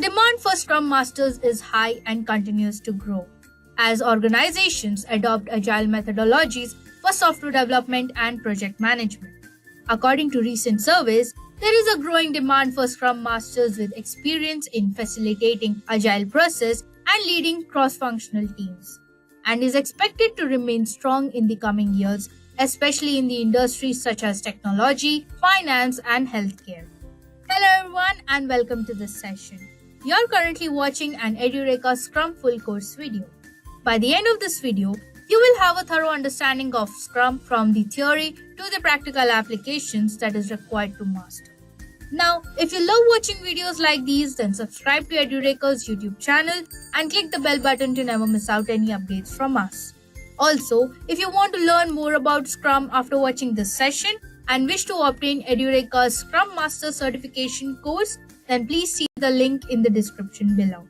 demand for Scrum Masters is high and continues to grow as organizations adopt agile methodologies for software development and project management. According to recent surveys, there is a growing demand for Scrum Masters with experience in facilitating agile process and leading cross-functional teams, and is expected to remain strong in the coming years, especially in the industries such as technology, finance, and healthcare. Hello everyone and welcome to this session. You're currently watching an Edureka Scrum full course video. By the end of this video, you will have a thorough understanding of Scrum from the theory to the practical applications that is required to master. Now, if you love watching videos like these, then subscribe to Edureka's YouTube channel and click the bell button to never miss out any updates from us. Also, if you want to learn more about Scrum after watching this session and wish to obtain Edureka's Scrum Master certification course, then please see the link in the description below.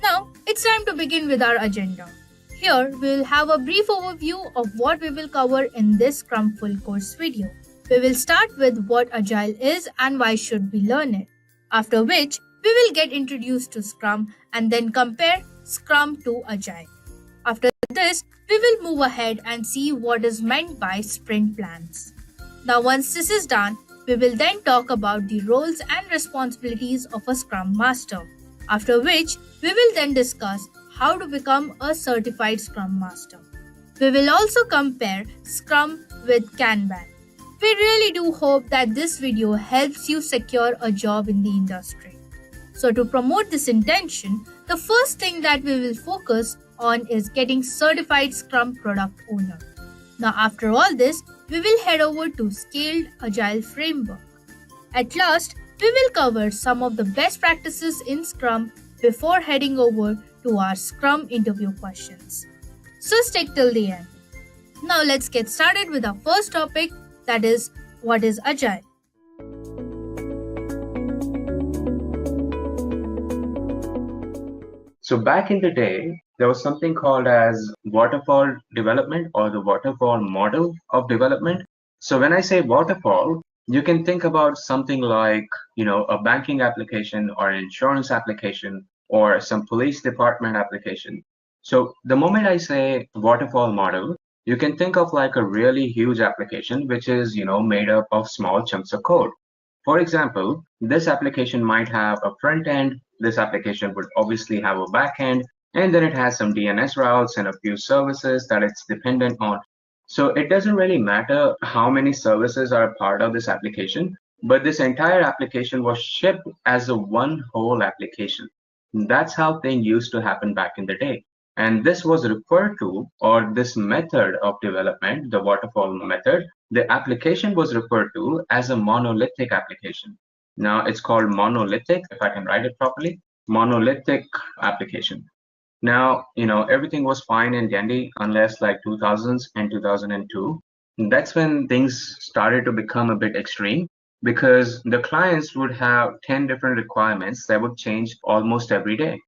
Now, it's time to begin with our agenda. Here, we will have a brief overview of what we will cover in this Scrum full course video. We will start with what Agile is and why should we learn it. After which, we will get introduced to Scrum and then compare Scrum to Agile. After this, we will move ahead and see what is meant by sprint plans. Now, once this is done, we will then talk about the roles and responsibilities of a Scrum Master. After which, we will then discuss how to become a certified Scrum Master. We will also compare Scrum with Kanban. We really do hope that this video helps you secure a job in the industry. So to promote this intention, the first thing that we will focus on is getting certified Scrum product owner. Now after all this, we will head over to Scaled Agile Framework. At last, we will cover some of the best practices in Scrum before heading over to our Scrum interview questions. So stick till the end. Now let's get started with our first topic, that is, what is Agile? So back in the day, there was something called as waterfall development or the waterfall model of development. So when I say waterfall, you can think about something like, a banking application or an insurance application or some police department application. So the moment I say waterfall model, you can think of like a really huge application, which is, made up of small chunks of code. For example, this application might have a front end. This application would obviously have a back end, and then it has some DNS routes and a few services that it's dependent on. So it doesn't really matter how many services are a part of this application, but this entire application was shipped as a one whole application. That's how things used to happen back in the day. And this was referred to, or this method of development, the waterfall method, the application was referred to as a monolithic application. Now it's called monolithic, if I can write it properly, monolithic application. Now, everything was fine and dandy unless like 2000s and 2002. That's when things started to become a bit extreme because the clients would have 10 different requirements that would change almost every day.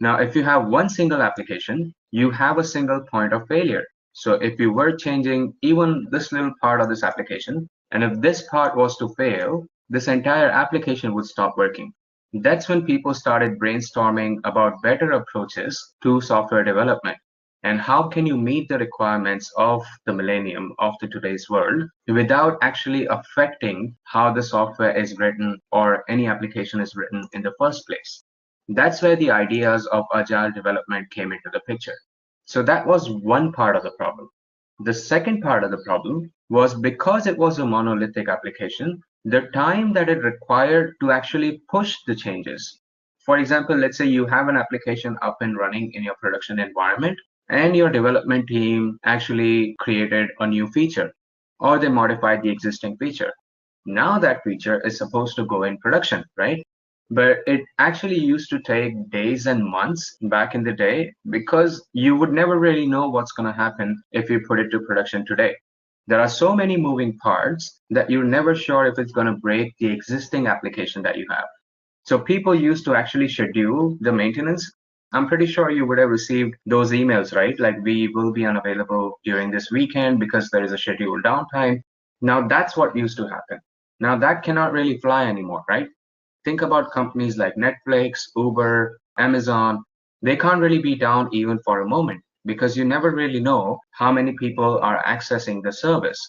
Now, if you have one single application, you have a single point of failure. So if you were changing even this little part of this application, and if this part was to fail, this entire application would stop working. That's when people started brainstorming about better approaches to software development. And how can you meet the requirements of the millennium, of the today's world, without actually affecting how the software is written or any application is written in the first place? That's where the ideas of agile development came into the picture. So that was one part of the problem. The second part of the problem was because it was a monolithic application, the time that it required to actually push the changes. For example, let's say you have an application up and running in your production environment, and your development team actually created a new feature, or they modified the existing feature. Now that feature is supposed to go in production, right? But it actually used to take days and months back in the day because you would never really know what's going to happen if you put it to production today. There are so many moving parts that you're never sure if it's going to break the existing application that you have. So people used to actually schedule the maintenance. I'm pretty sure you would have received those emails, right? Like, we will be unavailable during this weekend because there is a scheduled downtime. Now that's what used to happen. Now that cannot really fly anymore, right? Think about companies like Netflix, Uber, Amazon. They can't really be down even for a moment because you never really know how many people are accessing the service.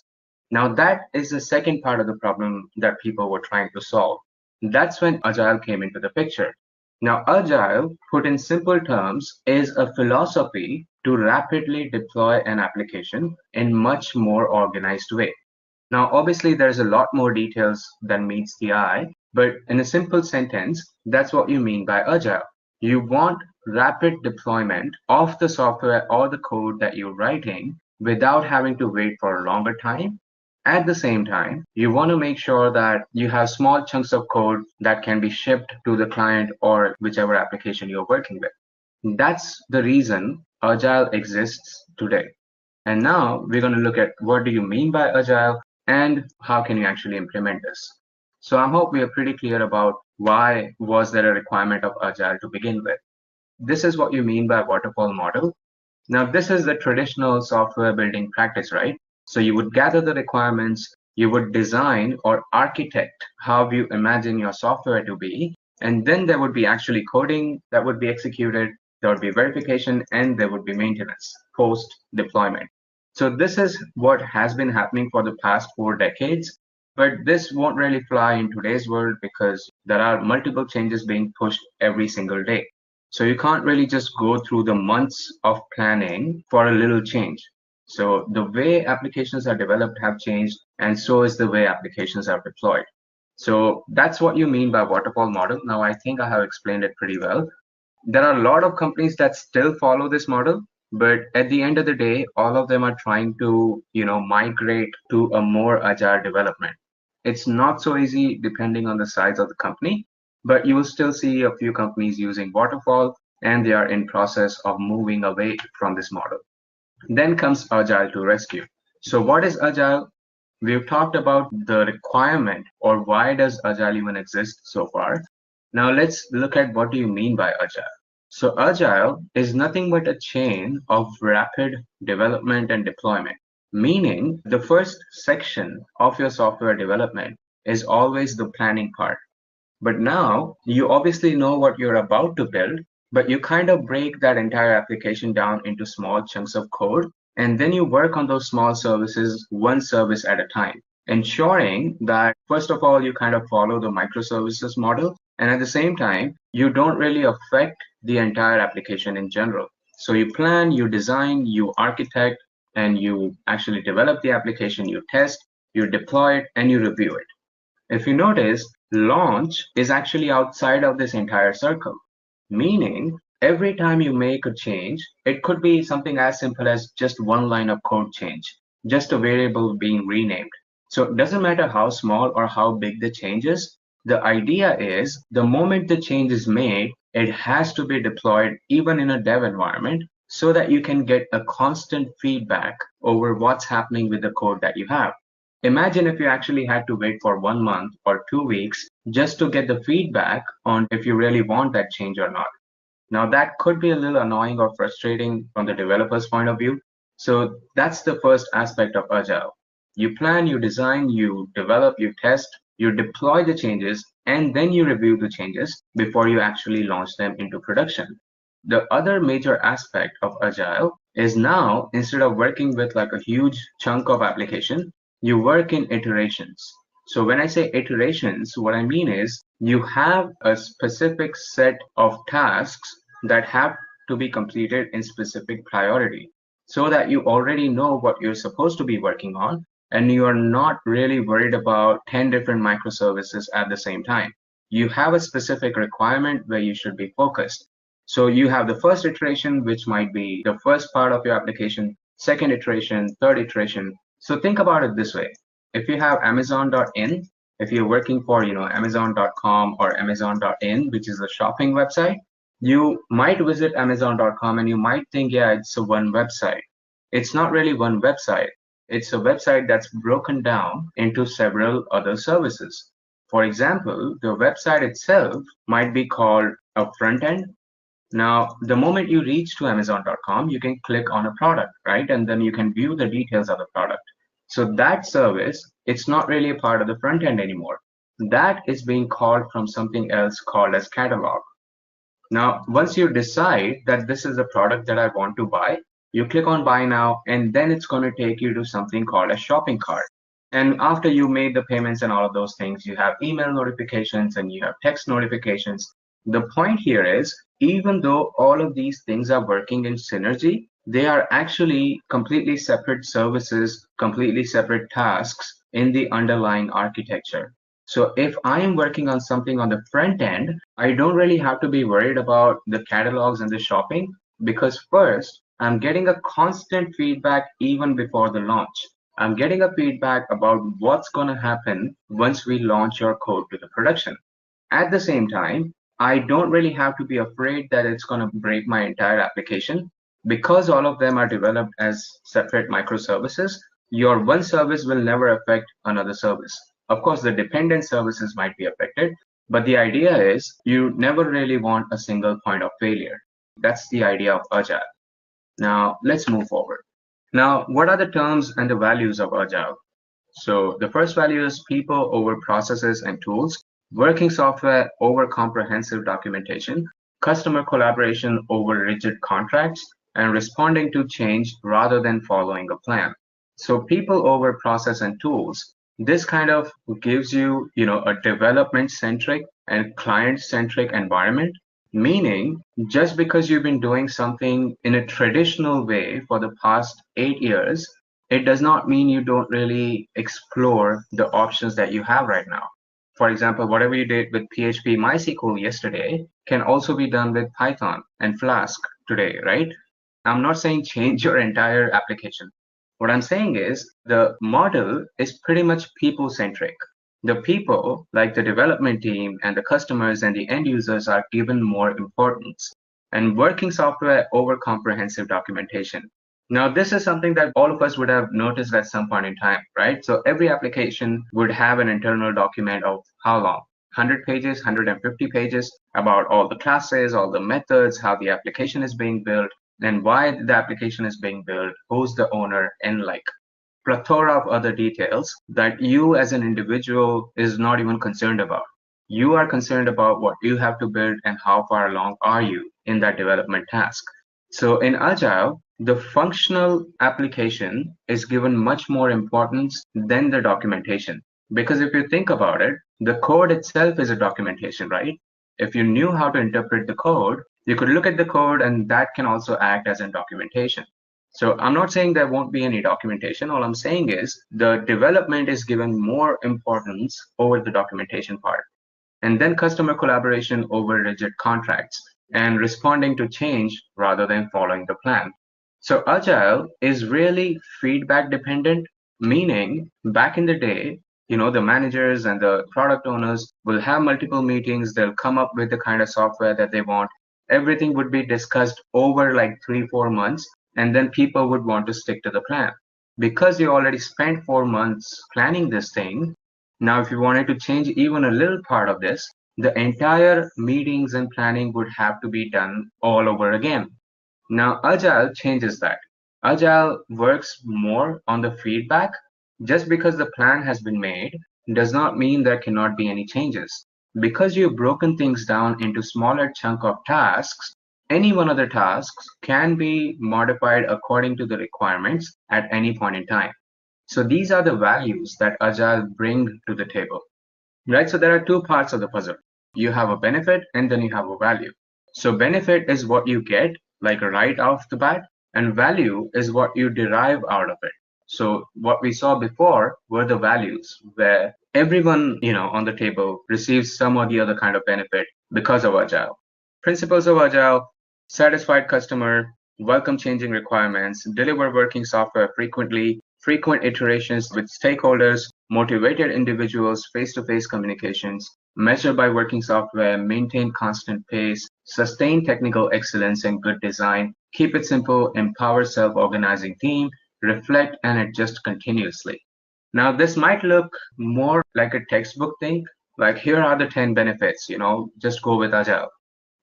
Now, that is the second part of the problem that people were trying to solve. That's when Agile came into the picture. Now, Agile, put in simple terms, is a philosophy to rapidly deploy an application in much more organized way. Now, obviously, there's a lot more details than meets the eye, but in a simple sentence, that's what you mean by Agile. You want rapid deployment of the software or the code that you're writing without having to wait for a longer time. At the same time, you want to make sure that you have small chunks of code that can be shipped to the client or whichever application you're working with. That's the reason Agile exists today. And now we're going to look at what do you mean by Agile and how can you actually implement this. So I hope we are pretty clear about why was there a requirement of Agile to begin with. This is what you mean by waterfall model. Now, this is the traditional software building practice, right? So you would gather the requirements, you would design or architect how you imagine your software to be, and then there would be actually coding that would be executed, there would be verification, and there would be maintenance post deployment. So this is what has been happening for the past 4 decades, but this won't really fly in today's world because there are multiple changes being pushed every single day. So you can't really just go through the months of planning for a little change. So the way applications are developed have changed, and so is the way applications are deployed. So that's what you mean by waterfall model. Now, I think I have explained it pretty well. There are a lot of companies that still follow this model, but at the end of the day, all of them are trying to, migrate to a more agile development. It's not so easy depending on the size of the company, but you will still see a few companies using waterfall, and they are in process of moving away from this model. Then comes Agile to rescue. So what is Agile? We've talked about the requirement or why does Agile even exist so far. Now let's look at what do you mean by Agile. So Agile is nothing but a chain of rapid development and deployment, meaning the first section of your software development is always the planning part. But now you obviously know what you're about to build, but you kind of break that entire application down into small chunks of code. And then you work on those small services, one service at a time, ensuring that, first of all, you kind of follow the microservices model. And at the same time, you don't really affect the entire application in general. So you plan, you design, you architect, and you actually develop the application, you test, you deploy it, and you review it. If you notice, launch is actually outside of this entire circle, meaning every time you make a change, it could be something as simple as just one line of code change, just a variable being renamed. So it doesn't matter how small or how big the change is. The idea is the moment the change is made, it has to be deployed even in a dev environment so that you can get a constant feedback over what's happening with the code that you have. Imagine if you actually had to wait for 1 month or 2 weeks just to get the feedback on if you really want that change or not. Now, that could be a little annoying or frustrating from the developer's point of view. So that's the first aspect of Agile. You plan, you design, you develop, you test, you deploy the changes, and then you review the changes before you actually launch them into production. The other major aspect of Agile is now, instead of working with like a huge chunk of application, you work in iterations. So when I say iterations, what I mean is you have a specific set of tasks that have to be completed in specific priority so that you already know what you're supposed to be working on and you are not really worried about 10 different microservices at the same time. You have a specific requirement where you should be focused. So you have the first iteration, which might be the first part of your application, second iteration, third iteration. So think about it this way. If you have Amazon.in, if you're working for, Amazon.com or Amazon.in, which is a shopping website, you might visit Amazon.com and you might think, yeah, it's a one website. It's not really one website. It's a website that's broken down into several other services. For example, the website itself might be called a front end. Now, the moment you reach to Amazon.com, you can click on a product, right? And then you can view the details of the product. So that service, it's not really a part of the front end anymore. that is being called from something else called as catalog. Now, once you decide that this is the product that I want to buy, you click on buy now, and then it's going to take you to something called a shopping cart. And after you made the payments and all of those things, you have email notifications and you have text notifications. The point here is, even though all of these things are working in synergy, they are actually completely separate services, completely separate tasks in the underlying architecture. So if I am working on something on the front end, I don't really have to be worried about the catalogs and the shopping, because first, I'm getting a constant feedback even before the launch. I'm getting a feedback about what's going to happen once we launch your code to the production. At the same time, I don't really have to be afraid that it's going to break my entire application. Because all of them are developed as separate microservices, your one service will never affect another service. Of course, the dependent services might be affected, but the idea is you never really want a single point of failure. That's the idea of Agile. Now, let's move forward. Now, what are the terms and the values of Agile? So the first value is people over processes and tools, working software over comprehensive documentation, customer collaboration over rigid contracts, and responding to change rather than following a plan. So people over process and tools. This kind of gives you, a development-centric and client-centric environment, meaning just because you've been doing something in a traditional way for the past 8 years, it does not mean you don't really explore the options that you have right now. For example, whatever you did with PHP MySQL yesterday can also be done with Python and Flask today, right? I'm not saying change your entire application. What I'm saying is the model is pretty much people centric. The people, like the development team and the customers and the end users, are given more importance, and working software over comprehensive documentation. Now, this is something that all of us would have noticed at some point in time, right? So every application would have an internal document of how long? 100 pages, 150 pages about all the classes, all the methods, how the application is being built, and why the application is being built, who's the owner, and like plethora of other details that you as an individual is not even concerned about. You are concerned about what you have to build and how far along are you in that development task. So in Agile, the functional application is given much more importance than the documentation. Because if you think about it, the code itself is a documentation, right? If you knew how to interpret the code, you could look at the code and that can also act as a documentation. So I'm not saying there won't be any documentation. All I'm saying is the development is given more importance over the documentation part. And then customer collaboration over rigid contracts and responding to change rather than following the plan. So Agile is really feedback dependent, meaning back in the day, the managers and the product owners will have multiple meetings. They'll come up with the kind of software that they want. Everything would be discussed over like 3-4 months, and then people would want to stick to the plan. Because you already spent 4 months planning this thing, now if you wanted to change even a little part of this, the entire meetings and planning would have to be done all over again. Now, Agile changes that. Agile works more on the feedback. Just because the plan has been made does not mean there cannot be any changes. Because you've broken things down into smaller chunk of tasks, any one of the tasks can be modified according to the requirements at any point in time. So these are the values that Agile bring to the table, right? So there are two parts of the puzzle. You have a benefit and then you have a value. So benefit is what you get, like right off the bat, and value is what you derive out of it. So what we saw before were the values, where everyone, on the table receives some or the other kind of benefit because of Agile. Principles of Agile: satisfied customer, welcome changing requirements, deliver working software frequently, frequent iterations with stakeholders, motivated individuals, face-to-face communications, measure by working software, maintain constant pace, sustain technical excellence and good design, keep it simple, empower self-organizing team, reflect and adjust continuously. Now, this might look more like a textbook thing, like here are the 10 benefits, just go with Agile.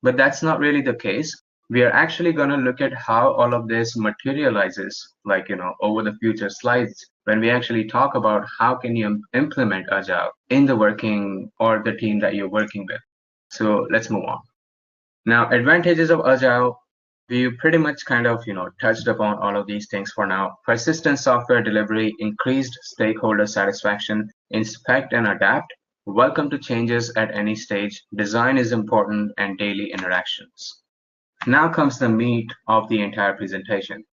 But that's not really the case. We are actually going to look at how all of this materializes, like, over the future slides when we actually talk about how can you implement Agile in the working or the team that you're working with. So let's move on. Now, advantages of Agile, we pretty much kind of, touched upon all of these things for now. Persistent software delivery, increased stakeholder satisfaction, inspect and adapt, welcome to changes at any stage, design is important, and daily interactions. Now comes the meat of the entire presentation.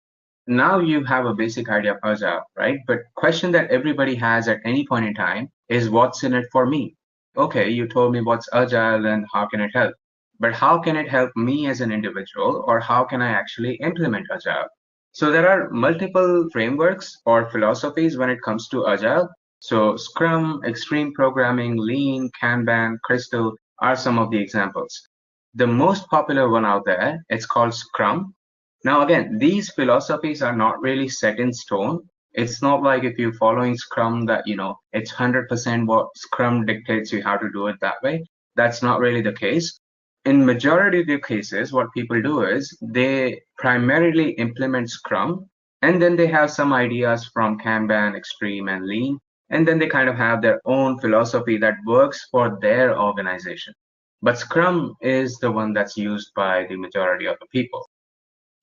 Now you have a basic idea of Agile, right? But question that everybody has at any point in time is what's in it for me? Okay, you told me what's Agile and how can it help? But how can it help me as an individual, or how can I actually implement Agile? So there are multiple frameworks or philosophies when it comes to Agile. So Scrum, Extreme Programming, Lean, Kanban, Crystal are some of the examples. The most popular one out there, it's called Scrum. Now, again, these philosophies are not really set in stone. It's not like if you're following Scrum that, it's 100% what Scrum dictates you how to do it that way. That's not really the case. In majority of the cases, what people do is they primarily implement Scrum, and then they have some ideas from Kanban, Extreme, and Lean, and then they kind of have their own philosophy that works for their organization. But Scrum is the one that's used by the majority of the people.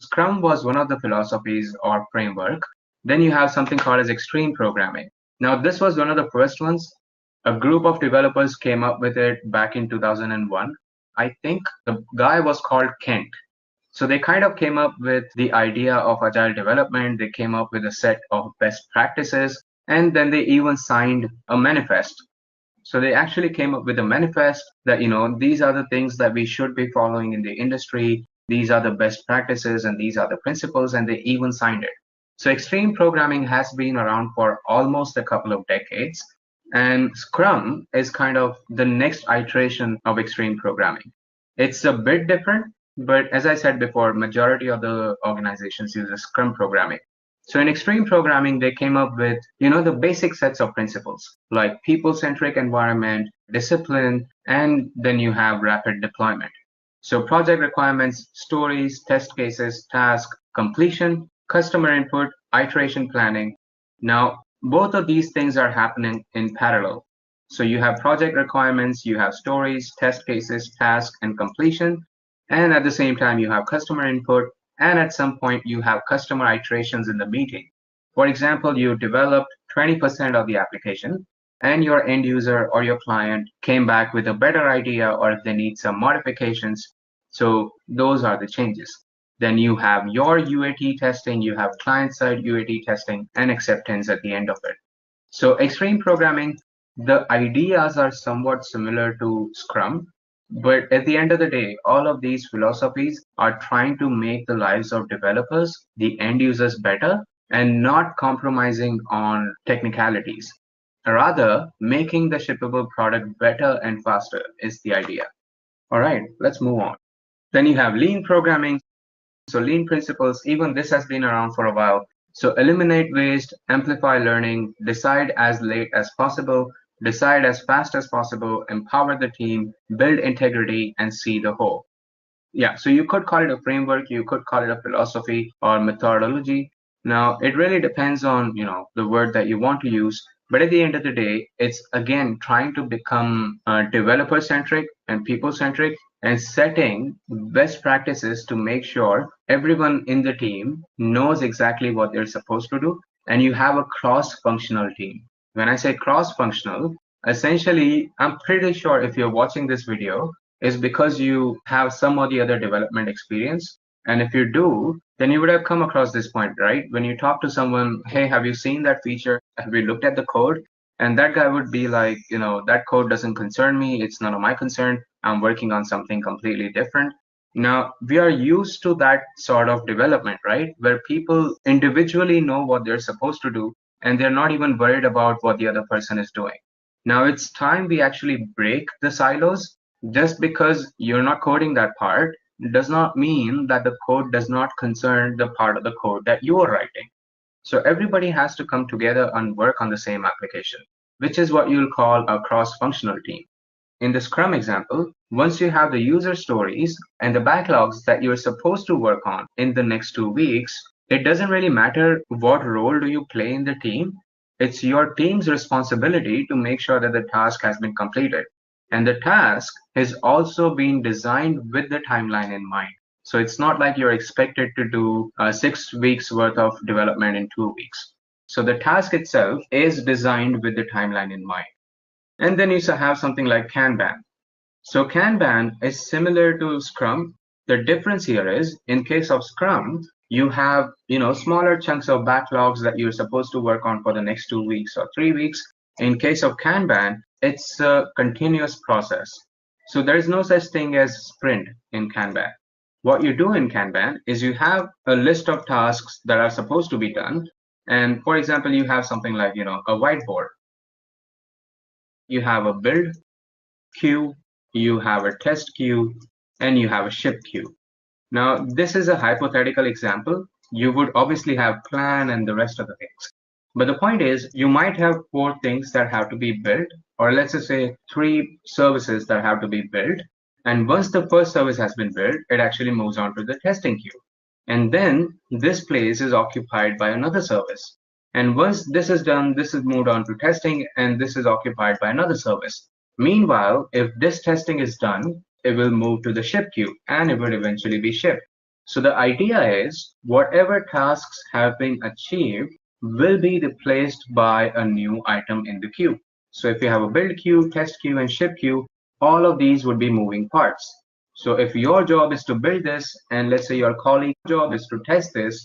Scrum was one of the philosophies or framework. Then you have something called as extreme programming. Now, this was one of the first ones. A group of developers came up with it back in 2001. I think the guy was called Kent. So they kind of came up with the idea of agile development. They came up with a set of best practices, and then they even signed a manifest. So they actually came up with a manifest that, these are the things that we should be following in the industry. These are the best practices and these are the principles, and they even signed it. So extreme programming has been around for almost a couple of decades, and Scrum is kind of the next iteration of extreme programming. It's a bit different, but as I said before, majority of the organizations use Scrum programming. So in extreme programming, they came up with, the basic sets of principles like people-centric environment, discipline, and then you have rapid deployment. So project requirements, stories, test cases, task, completion, customer input, iteration planning. Now, both of these things are happening in parallel. So you have project requirements, you have stories, test cases, task, and completion. And at the same time, you have customer input, and at some point you have customer iterations in the meeting. For example, you developed 20% of the application, and your end user or your client came back with a better idea, or if they need some modifications. So those are the changes. Then you have your UAT testing, you have client-side UAT testing, and acceptance at the end of it. So extreme programming, the ideas are somewhat similar to Scrum, but at the end of the day, all of these philosophies are trying to make the lives of developers, the end users, better, and not compromising on technicalities. Rather, making the shippable product better and faster is the idea. All right, let's move on. Then you have lean programming. So lean principles, even this has been around for a while. So eliminate waste, amplify learning, decide as late as possible, decide as fast as possible, empower the team, build integrity, and see the whole. Yeah, so you could call it a framework, you could call it a philosophy or methodology. Now, it really depends on, the word that you want to use. But at the end of the day, it's again trying to become developer centric and people centric, and setting best practices to make sure everyone in the team knows exactly what they're supposed to do. And you have a cross functional team. When I say cross functional, essentially, I'm pretty sure if you're watching this video, is because you have some or the other development experience. And if you do, then you would have come across this point, right? When you talk to someone, hey, have you seen that feature? Have you looked at the code? And that guy would be like, that code doesn't concern me. It's none of my concern. I'm working on something completely different. Now, we are used to that sort of development, right? Where people individually know what they're supposed to do, and they're not even worried about what the other person is doing. Now it's time we actually break the silos. Just because you're not coding that part does not mean that the code does not concern the part of the code that you are writing. So everybody has to come together and work on the same application, which is what you'll call a cross-functional team. in the Scrum example, once you have the user stories and the backlogs that you're supposed to work on in the next 2 weeks, it doesn't really matter what role do you play in the team. It's your team's responsibility to make sure that the task has been completed. And the task has also been designed with the timeline in mind. So it's not like you're expected to do 6 weeks worth of development in 2 weeks. So the task itself is designed with the timeline in mind. And then you have something like Kanban. So Kanban is similar to Scrum. The difference here is, in case of Scrum, you have smaller chunks of backlogs that you're supposed to work on for the next 2 weeks or 3 weeks. In case of Kanban, it's a continuous process. So there is no such thing as sprint in Kanban. What you do in Kanban is you have a list of tasks that are supposed to be done. And for example, you have something like a whiteboard. You have a build queue, you have a test queue, and you have a ship queue. Now, this is a hypothetical example. You would obviously have plan and the rest of the things. But the point is, you might have 4 things that have to be built, or let's just say 3 services that have to be built. And once the first service has been built, it actually moves on to the testing queue. And then this place is occupied by another service. And once this is done, this is moved on to testing, and this is occupied by another service. Meanwhile, if this testing is done, it will move to the ship queue and it will eventually be shipped. So the idea is whatever tasks have been achieved will be replaced by a new item in the queue. So if you have a build queue, test queue, and ship queue, all of these would be moving parts. So if your job is to build this, and let's say your colleague's job is to test this,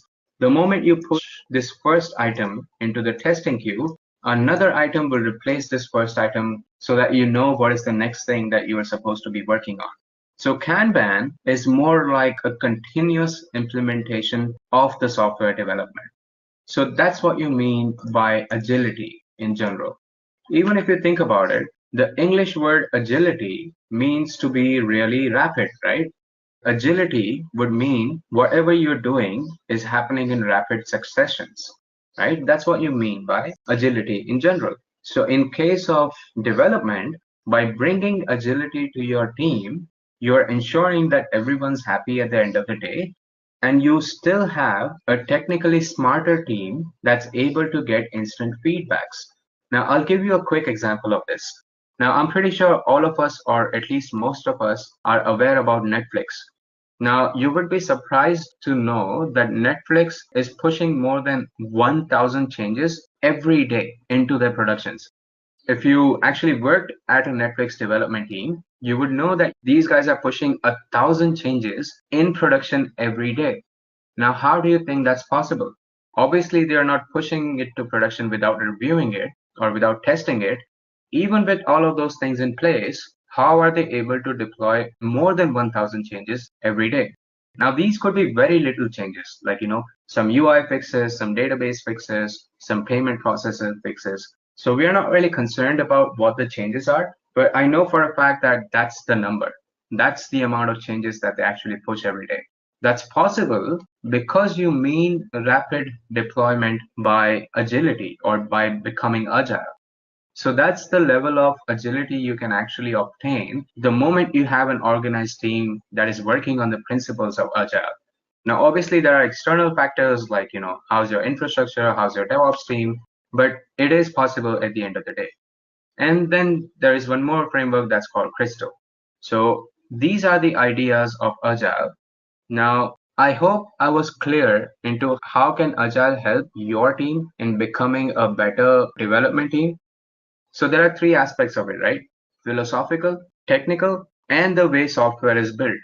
the moment you push this first item into the testing queue, another item will replace this first item so that you know what is the next thing that you are supposed to be working on. So Kanban is more like a continuous implementation of the software development. So that's what you mean by agility in general. Even if you think about it, the English word agility means to be really rapid, right? Agility would mean whatever you're doing is happening in rapid successions, right? That's what you mean by agility in general. So in case of development, by bringing agility to your team, you're ensuring that everyone's happy at the end of the day, and you still have a technically smarter team that's able to get instant feedbacks. Now, I'll give you a quick example of this. Now, I'm pretty sure all of us, or at least most of us, are aware about Netflix. Now, you would be surprised to know that Netflix is pushing more than 1,000 changes every day into their productions. If you actually worked at a Netflix development team, you would know that these guys are pushing 1,000 changes in production every day. Now, how do you think that's possible? Obviously, they are not pushing it to production without reviewing it or without testing it. Even with all of those things in place, how are they able to deploy more than 1,000 changes every day? Now, these could be very little changes, like, some UI fixes, some database fixes, some payment processor fixes. So we are not really concerned about what the changes are, but I know for a fact that that's the number. That's the amount of changes that they actually push every day. That's possible because you mean rapid deployment by agility or by becoming agile. So that's the level of agility you can actually obtain the moment you have an organized team that is working on the principles of agile. Now, obviously, there are external factors like, how's your infrastructure, how's your DevOps team, but it is possible at the end of the day. And then there is one more framework that's called Crystal. So these are the ideas of agile. Now, I hope I was clear into how can agile help your team in becoming a better development team. So there are 3 aspects of it, right? Philosophical, technical, and the way software is built.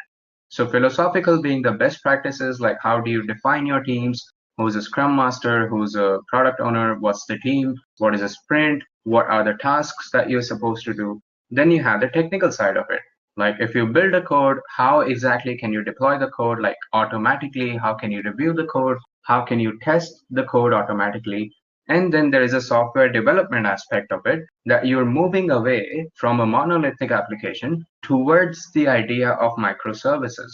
So philosophical being the best practices, like how do you define your teams, who's a Scrum Master, who's a product owner, what's the team, what is a sprint, what are the tasks that you're supposed to do. Then you have the technical side of it. Like if you build a code, how exactly can you deploy the code, like automatically? How can you review the code? How can you test the code automatically? And then there is a software development aspect of it, that you're moving away from a monolithic application towards the idea of microservices.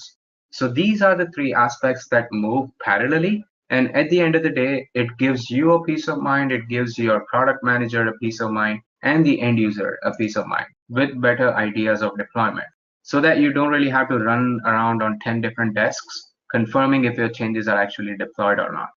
So these are the 3 aspects that move parallelly. And at the end of the day, it gives you a peace of mind. It gives your product manager a peace of mind and the end user a peace of mind with better ideas of deployment so that you don't really have to run around on 10 different desks confirming if your changes are actually deployed or not.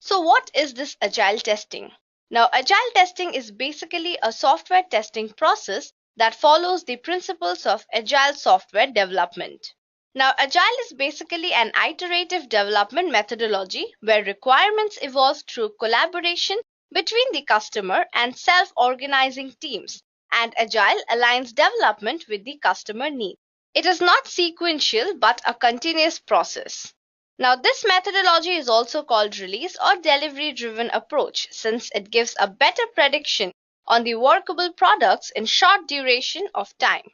So what is this agile testing? Now, agile testing is basically a software testing process that follows the principles of agile software development. Now, agile is basically an iterative development methodology where requirements evolve through collaboration between the customer and self-organizing teams, and agile aligns development with the customer needs. It is not sequential but a continuous process. Now, this methodology is also called release or delivery driven approach since it gives a better prediction on the workable products in short duration of time.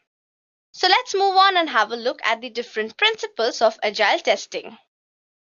So let's move on and have a look at the different principles of agile testing.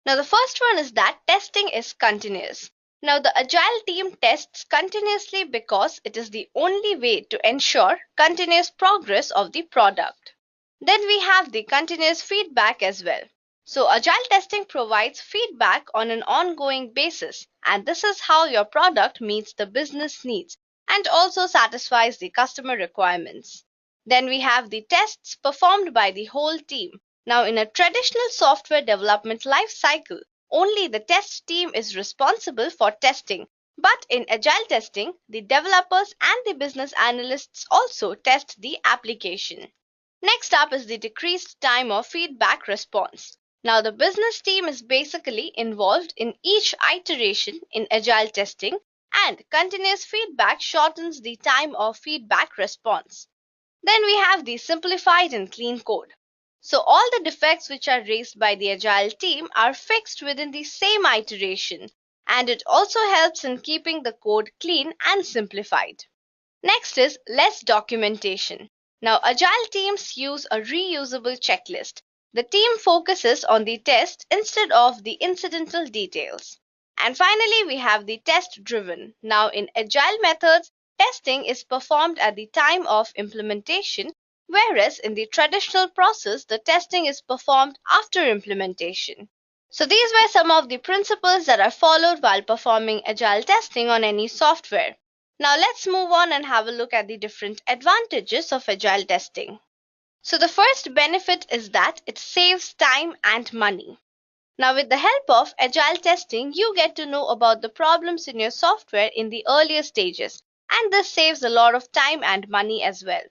Now, the first one is that testing is continuous. Now, the agile team tests continuously because it is the only way to ensure continuous progress of the product. Then we have the continuous feedback as well. So, agile testing provides feedback on an ongoing basis, and this is how your product meets the business needs and also satisfies the customer requirements. Then we have the tests performed by the whole team. Now, in a traditional software development life cycle, only the test team is responsible for testing. But in agile testing, the developers and the business analysts also test the application. Next up is the decreased time of feedback response. Now, the business team is basically involved in each iteration in agile testing, and continuous feedback shortens the time of feedback response. Then we have the simplified and clean code. So all the defects which are raised by the agile team are fixed within the same iteration, and it also helps in keeping the code clean and simplified. Next is less documentation. Now, agile teams use a reusable checklist. The team focuses on the test instead of the incidental details. And finally, we have the test driven. Now, in agile methods, testing is performed at the time of implementation, whereas in the traditional process, the testing is performed after implementation. So these were some of the principles that are followed while performing agile testing on any software. Now let's move on and have a look at the different advantages of agile testing. So the first benefit is that it saves time and money. Now, with the help of agile testing, you get to know about the problems in your software in the earlier stages, and this saves a lot of time and money as well.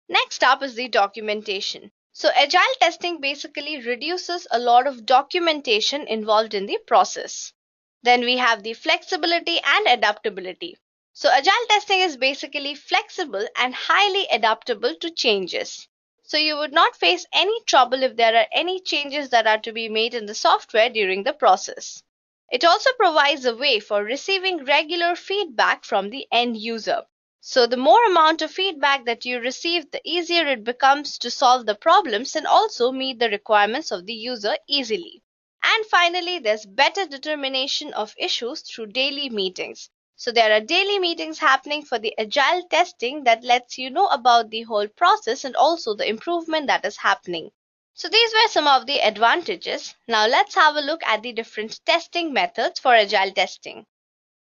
Next up is the documentation. So, agile testing basically reduces a lot of documentation involved in the process. Then we have the flexibility and adaptability. So, agile testing is basically flexible and highly adaptable to changes. So you would not face any trouble if there are any changes that are to be made in the software during the process. It also provides a way for receiving regular feedback from the end user. So the more amount of feedback that you receive, the easier it becomes to solve the problems and also meet the requirements of the user easily. And finally, there's better determination of issues through daily meetings. So there are daily meetings happening for the agile testing that lets you know about the whole process and also the improvement that is happening. So these were some of the advantages. Now let's have a look at the different testing methods for agile testing.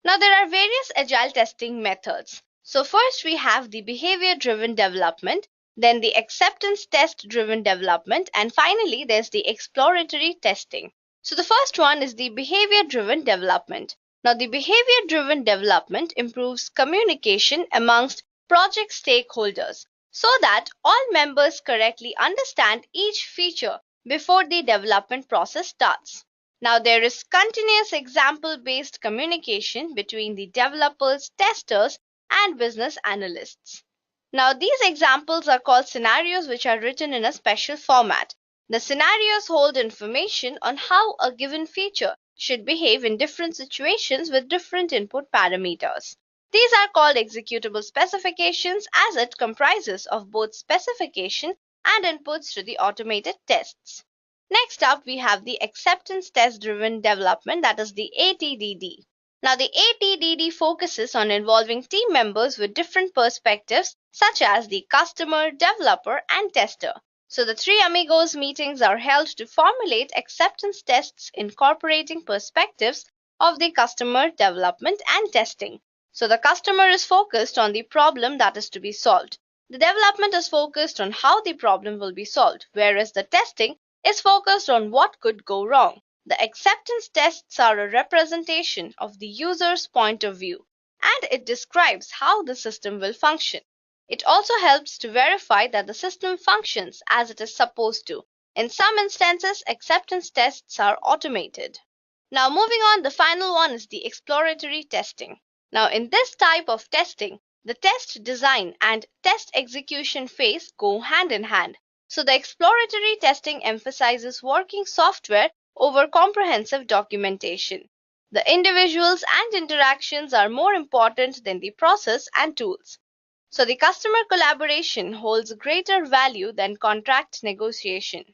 Now there are various agile testing methods. So first we have the behavior driven development, then the acceptance test driven development, and finally there's the exploratory testing. So the first one is the behavior driven development. Now, the behavior driven development improves communication amongst project stakeholders so that all members correctly understand each feature before the development process starts. Now, there is continuous example based communication between the developers, testers, and business analysts. Now, these examples are called scenarios, which are written in a special format. The scenarios hold information on how a given feature should behave in different situations with different input parameters. These are called executable specifications as it comprises of both specification and inputs to the automated tests. Next up, we have the acceptance test driven development, that is the ATDD. Now, the ATDD focuses on involving team members with different perspectives such as the customer, developer, and tester. So the Three Amigos meetings are held to formulate acceptance tests incorporating perspectives of the customer, development, and testing. So the customer is focused on the problem that is to be solved. The development is focused on how the problem will be solved, whereas the testing is focused on what could go wrong. The acceptance tests are a representation of the user's point of view, and it describes how the system will function. It also helps to verify that the system functions as it is supposed to. In some instances, acceptance tests are automated. Now, moving on, the final one is the exploratory testing. Now, in this type of testing, the test design and test execution phase go hand in hand. So, the exploratory testing emphasizes working software over comprehensive documentation. The individuals and interactions are more important than the process and tools. So the customer collaboration holds greater value than contract negotiation.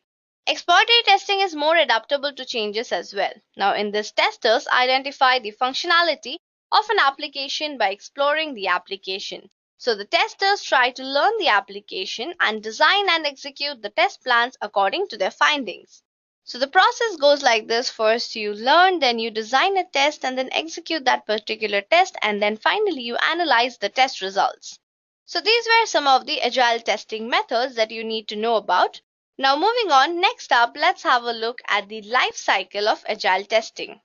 Exploratory testing is more adaptable to changes as well. Now, in this, testers identify the functionality of an application by exploring the application. So the testers try to learn the application and design and execute the test plans according to their findings. So the process goes like this. First you learn, then you design a test and then execute that particular test, and then finally you analyze the test results. So these were some of the agile testing methods that you need to know about. Now moving on, next up, let's have a look at the life cycle of agile testing.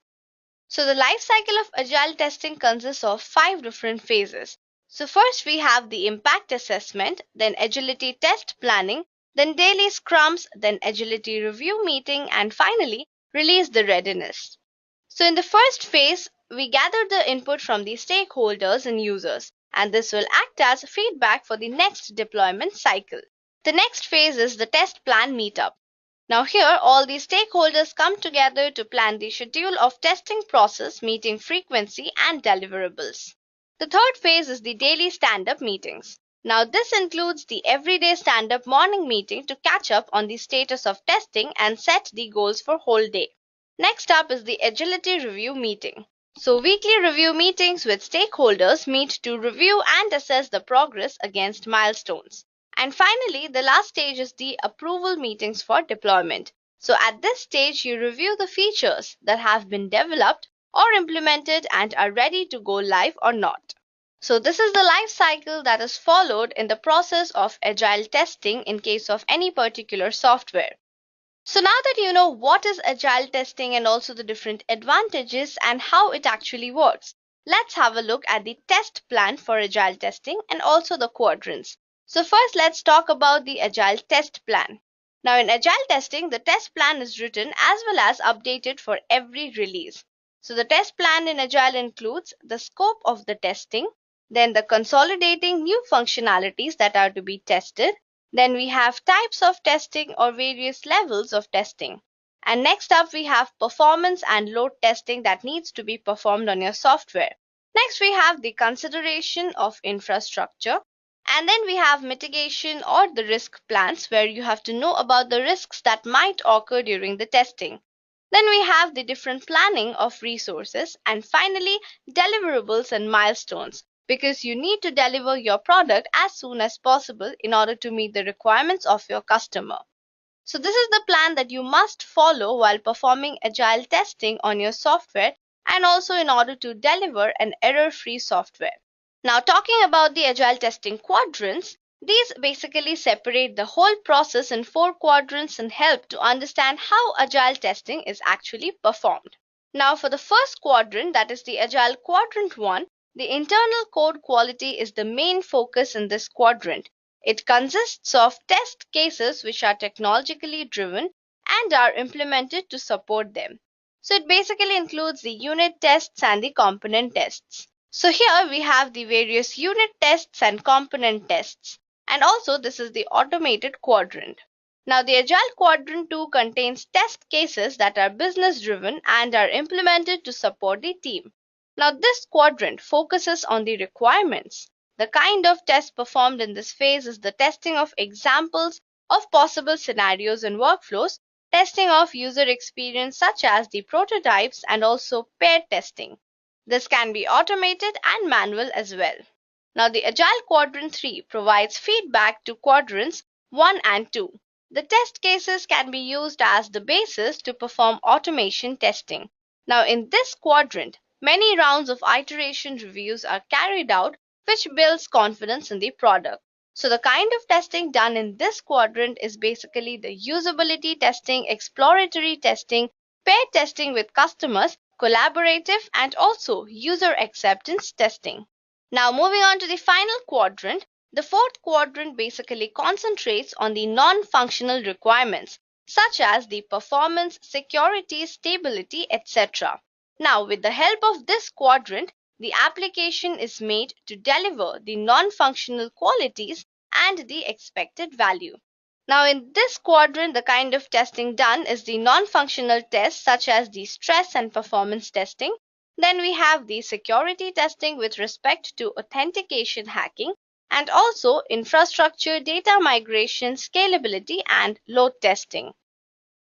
So the life cycle of agile testing consists of 5 different phases. So first we have the impact assessment, then agility test planning, then daily scrums, then agility review meeting, and finally release the readiness. So in the first phase, we gather the input from the stakeholders and users, and this will act as feedback for the next deployment cycle. The next phase is the test plan meetup. Now here all the stakeholders come together to plan the schedule of testing process, meeting frequency, and deliverables. The third phase is the daily stand-up meetings. Now this includes the everyday stand-up morning meeting to catch up on the status of testing and set the goals for whole day. Next up is the agility review meeting. So weekly review meetings with stakeholders meet to review and assess the progress against milestones. And finally, the last stage is the approval meetings for deployment. So at this stage, you review the features that have been developed or implemented and are ready to go live or not. So this is the life cycle that is followed in the process of agile testing in case of any particular software. So now that you know what is agile testing and also the different advantages and how it actually works, let's have a look at the test plan for agile testing and also the quadrants. So first let's talk about the agile test plan. Now in agile testing, the test plan is written as well as updated for every release. So the test plan in agile includes the scope of the testing, then the consolidating new functionalities that are to be tested. Then we have types of testing or various levels of testing. And next up we have performance and load testing that needs to be performed on your software. Next we have the consideration of infrastructure. And then we have mitigation or the risk plans where you have to know about the risks that might occur during the testing. Then we have the different planning of resources, and finally deliverables and milestones, because you need to deliver your product as soon as possible in order to meet the requirements of your customer. So this is the plan that you must follow while performing agile testing on your software and also in order to deliver an error-free software. Now talking about the agile testing quadrants, these basically separate the whole process in 4 quadrants and help to understand how agile testing is actually performed. Now for the first quadrant, that is the agile quadrant 1, the internal code quality is the main focus in this quadrant. It consists of test cases which are technologically driven and are implemented to support them. So it basically includes the unit tests and the component tests. So here we have the various unit tests and component tests. And also this is the automated quadrant. Now the agile quadrant 2 contains test cases that are business driven and are implemented to support the team. Now this quadrant focuses on the requirements. The kind of test performed in this phase is the testing of examples of possible scenarios and workflows, testing of user experience such as the prototypes, and also pair testing. This can be automated and manual as well. Now the Agile Quadrant 3 provides feedback to quadrants 1 and 2. The test cases can be used as the basis to perform automation testing. Now, in this quadrant, many rounds of iteration reviews are carried out, which builds confidence in the product. So, the kind of testing done in this quadrant is basically the usability testing, exploratory testing, paired testing with customers, collaborative, and also user acceptance testing. Now, moving on to the final quadrant, the fourth quadrant basically concentrates on the non-functional requirements, such as the performance, security, stability, etc. Now, with the help of this quadrant, the application is made to deliver the non-functional qualities and the expected value. Now, in this quadrant, the kind of testing done is the non-functional tests such as the stress and performance testing. Then we have the security testing with respect to authentication hacking, and also infrastructure, data migration, scalability, and load testing.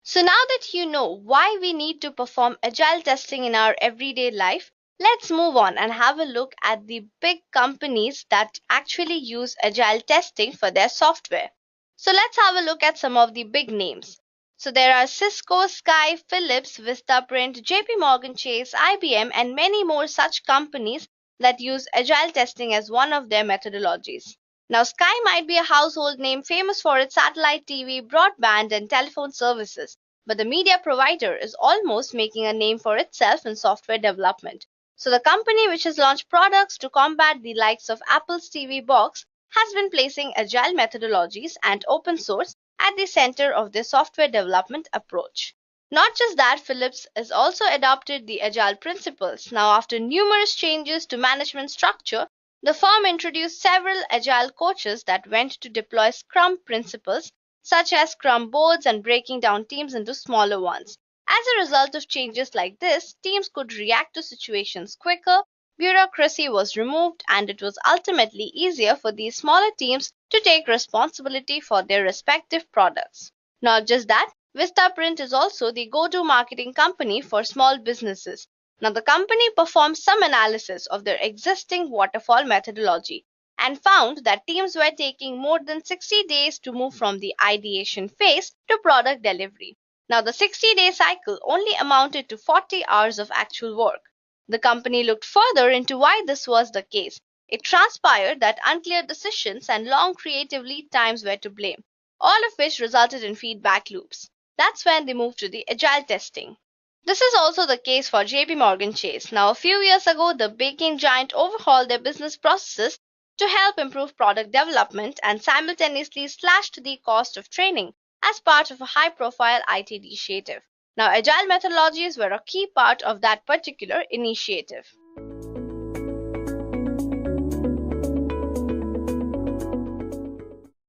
So now that you know why we need to perform agile testing in our everyday life, let's move on and have a look at the big companies that actually use agile testing for their software. So let's have a look at some of the big names. So there are Cisco, Sky, Philips, Vistaprint, JP Morgan Chase, IBM, and many more such companies that use agile testing as one of their methodologies. Now, Sky might be a household name famous for its satellite TV, broadband, and telephone services, but the media provider is almost making a name for itself in software development. So, the company, which has launched products to combat the likes of Apple's TV box, has been placing agile methodologies and open source at the center of their software development approach. Not just that, Philips has also adopted the agile principles. Now, after numerous changes to management structure, the firm introduced several agile coaches that went to deploy Scrum principles, such as Scrum boards and breaking down teams into smaller ones. As a result of changes like this, teams could react to situations quicker, bureaucracy was removed, and it was ultimately easier for these smaller teams to take responsibility for their respective products. Not just that, Vistaprint is also the go-to marketing company for small businesses. Now, the company performed some analysis of their existing waterfall methodology and found that teams were taking more than 60 days to move from the ideation phase to product delivery. Now, the 60-day cycle only amounted to 40 hours of actual work. The company looked further into why this was the case. It transpired that unclear decisions and long creative lead times were to blame, all of which resulted in feedback loops. That's when they moved to the agile testing. This is also the case for JP Morgan Chase. Now, a few years ago, the banking giant overhauled their business processes to help improve product development and simultaneously slashed the cost of training as part of a high-profile IT initiative. Now, agile methodologies were a key part of that particular initiative.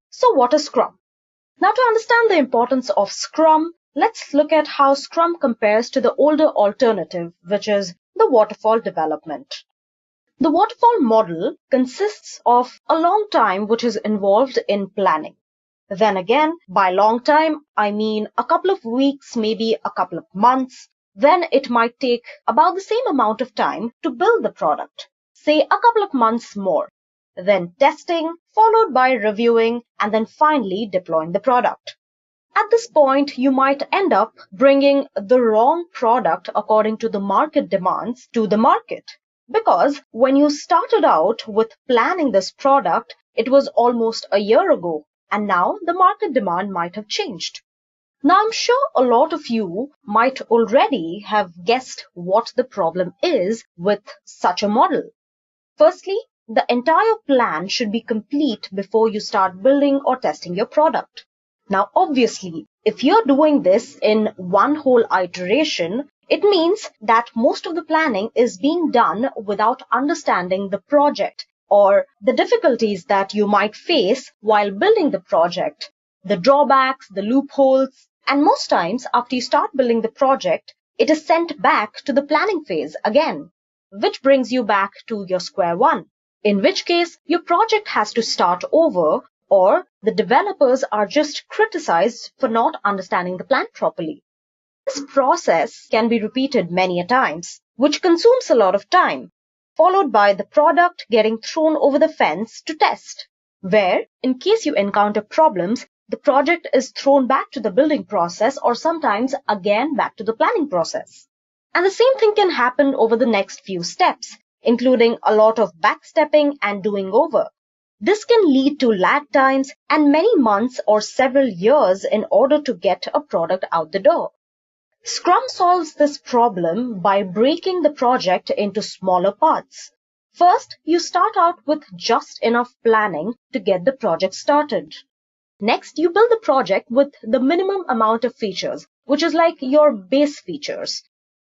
So what is Scrum? Now, to understand the importance of Scrum, let's look at how Scrum compares to the older alternative, which is the waterfall development. The waterfall model consists of a long time which is involved in planning. Then again, by long time, I mean a couple of weeks, maybe a couple of months. Then it might take about the same amount of time to build the product, say a couple of months more. Then testing, followed by reviewing, and then finally deploying the product. At this point, you might end up bringing the wrong product according to the market demands to the market. Because when you started out with planning this product, it was almost a year ago, and now the market demand might have changed. Now, I'm sure a lot of you might already have guessed what the problem is with such a model. Firstly, the entire plan should be complete before you start building or testing your product. Now, obviously, if you're doing this in one whole iteration, it means that most of the planning is being done without understanding the project or the difficulties that you might face while building the project, the drawbacks, the loopholes, and most times after you start building the project, it is sent back to the planning phase again, which brings you back to your square one, in which case your project has to start over or the developers are just criticized for not understanding the plan properly. This process can be repeated many a times, which consumes a lot of time, followed by the product getting thrown over the fence to test, where, in case you encounter problems, the project is thrown back to the building process or sometimes again back to the planning process. And the same thing can happen over the next few steps, including a lot of backstepping and doing over. This can lead to lag times and many months or several years in order to get a product out the door. Scrum solves this problem by breaking the project into smaller parts. First, you start out with just enough planning to get the project started. Next, you build the project with the minimum amount of features, which is like your base features.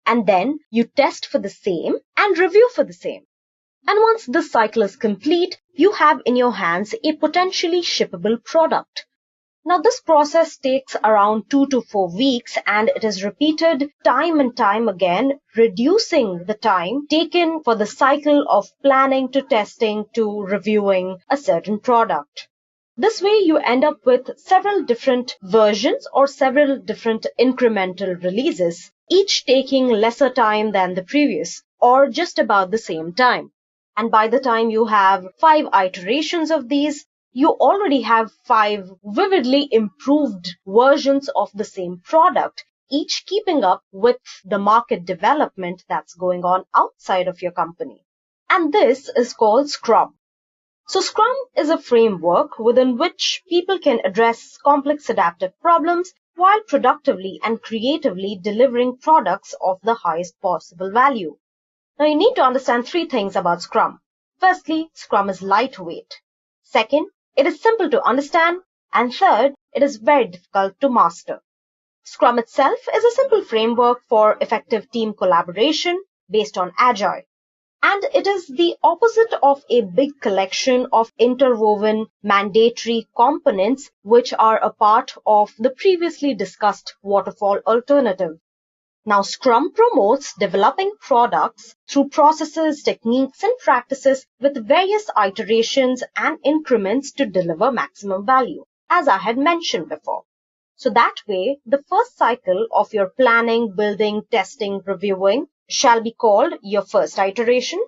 And then you test for the same and review for the same. And once this cycle is complete, you have in your hands a potentially shippable product. Now, this process takes around 2 to 4 weeks and it is repeated time and time again, reducing the time taken for the cycle of planning to testing to reviewing a certain product. This way, you end up with several different versions or several different incremental releases, each taking lesser time than the previous or just about the same time. And by the time you have 5 iterations of these, you already have 5 vividly improved versions of the same product, each keeping up with the market development that's going on outside of your company. And this is called Scrum. So Scrum is a framework within which people can address complex adaptive problems while productively and creatively delivering products of the highest possible value. Now you need to understand 3 things about Scrum. Firstly, Scrum is lightweight. Second, it is simple to understand. And third, it is very difficult to master. Scrum itself is a simple framework for effective team collaboration based on Agile. And it is the opposite of a big collection of interwoven mandatory components which are a part of the previously discussed waterfall alternative. Now, Scrum promotes developing products through processes, techniques, and practices with various iterations and increments to deliver maximum value, as I had mentioned before. So that way, the first cycle of your planning, building, testing, reviewing shall be called your first iteration.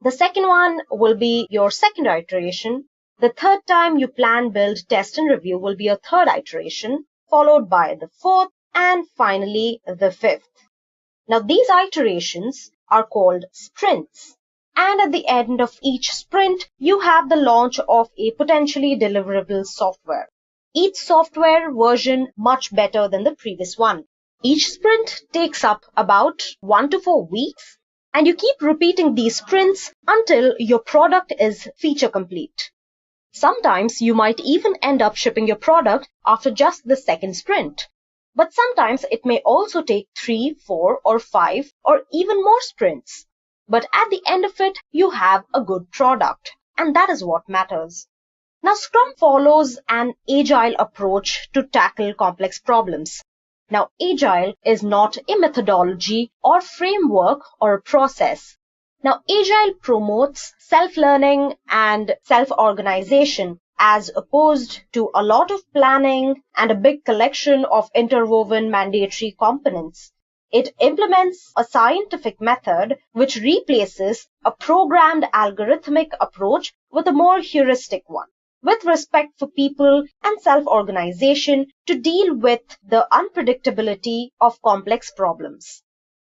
The second one will be your second iteration. The third time you plan, build, test, and review will be your third iteration, followed by the fourth, and finally the fifth. Now, these iterations are called sprints. And at the end of each sprint, you have the launch of a potentially deliverable software. Each software version much better than the previous one. Each sprint takes up about 1 to 4 weeks, and you keep repeating these sprints until your product is feature complete. Sometimes you might even end up shipping your product after just the second sprint. But sometimes it may also take 3, 4, or 5, or even more sprints. But at the end of it, you have a good product, and that is what matters. Now, Scrum follows an agile approach to tackle complex problems. Now, Agile is not a methodology or framework or a process. Now, Agile promotes self-learning and self-organization as opposed to a lot of planning and a big collection of interwoven mandatory components. It implements a scientific method which replaces a programmed algorithmic approach with a more heuristic one, with respect for people and self-organization to deal with the unpredictability of complex problems.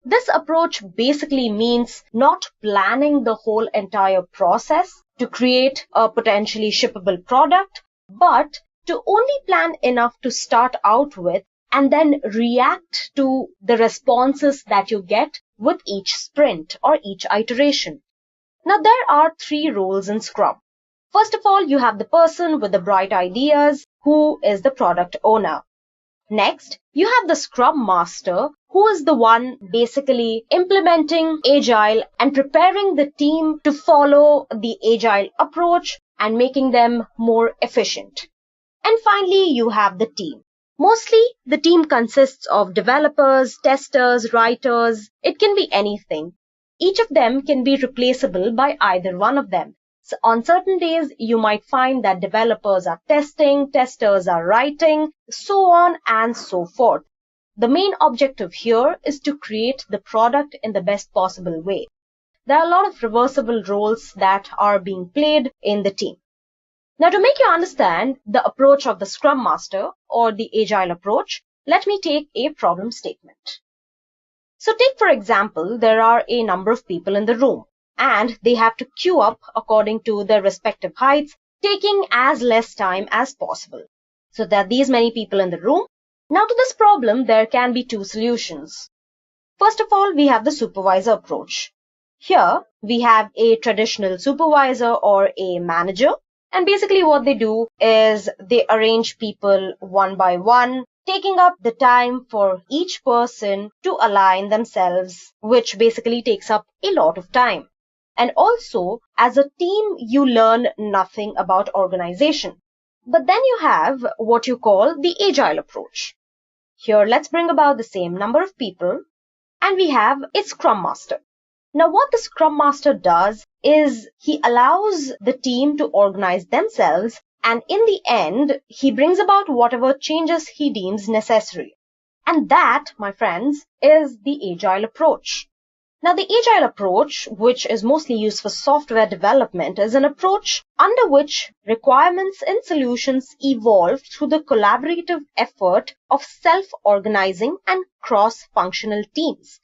This approach basically means not planning the whole entire process to create a potentially shippable product, but to only plan enough to start out with and then react to the responses that you get with each sprint or each iteration. Now, there are 3 roles in Scrum. First of all, you have the person with the bright ideas who is the product owner. Next, you have the Scrum Master who is the one basically implementing Agile and preparing the team to follow the Agile approach and making them more efficient. And finally, you have the team. Mostly, the team consists of developers, testers, writers. It can be anything. Each of them can be replaceable by either one of them. So on certain days, you might find that developers are testing, testers are writing, so on and so forth. The main objective here is to create the product in the best possible way. There are a lot of reversible roles that are being played in the team. Now, to make you understand the approach of the Scrum Master or the Agile approach, let me take a problem statement. So take, for example, there are a number of people in the room and they have to queue up according to their respective heights, taking as less time as possible. So there are these many people in the room. Now to this problem, there can be two solutions. First of all, we have the supervisor approach. Here, we have a traditional supervisor or a manager. And basically what they do is they arrange people one by one, taking up the time for each person to align themselves, which basically takes up a lot of time. And also, as a team, you learn nothing about organization. But then you have what you call the agile approach. Here, let's bring about the same number of people, and we have a Scrum Master. Now, what the Scrum Master does is he allows the team to organize themselves, and in the end, he brings about whatever changes he deems necessary. And that, my friends, is the agile approach. Now, the agile approach, which is mostly used for software development, is an approach under which requirements and solutions evolve through the collaborative effort of self-organizing and cross-functional teams.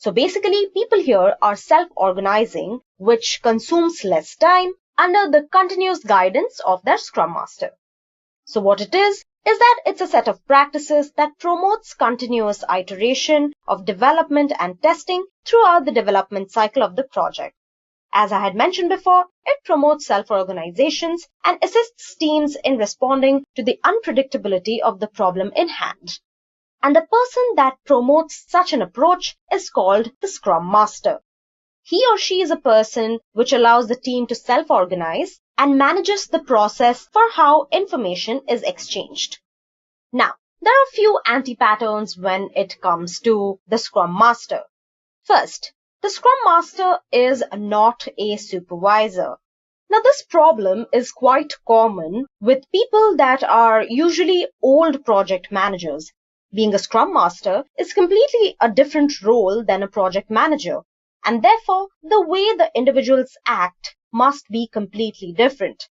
So basically, people here are self-organizing, which consumes less time under the continuous guidance of their Scrum Master. So what it is that it's a set of practices that promotes continuous iteration of development and testing throughout the development cycle of the project. As I had mentioned before, it promotes self-organizations and assists teams in responding to the unpredictability of the problem in hand. And the person that promotes such an approach is called the Scrum Master. He or she is a person which allows the team to self-organize and manages the process for how information is exchanged. Now, there are a few anti-patterns when it comes to the Scrum Master. First, the Scrum Master is not a supervisor. Now, this problem is quite common with people that are usually old project managers. Being a Scrum Master is completely a different role than a project manager, and therefore the way the individuals act must be completely different.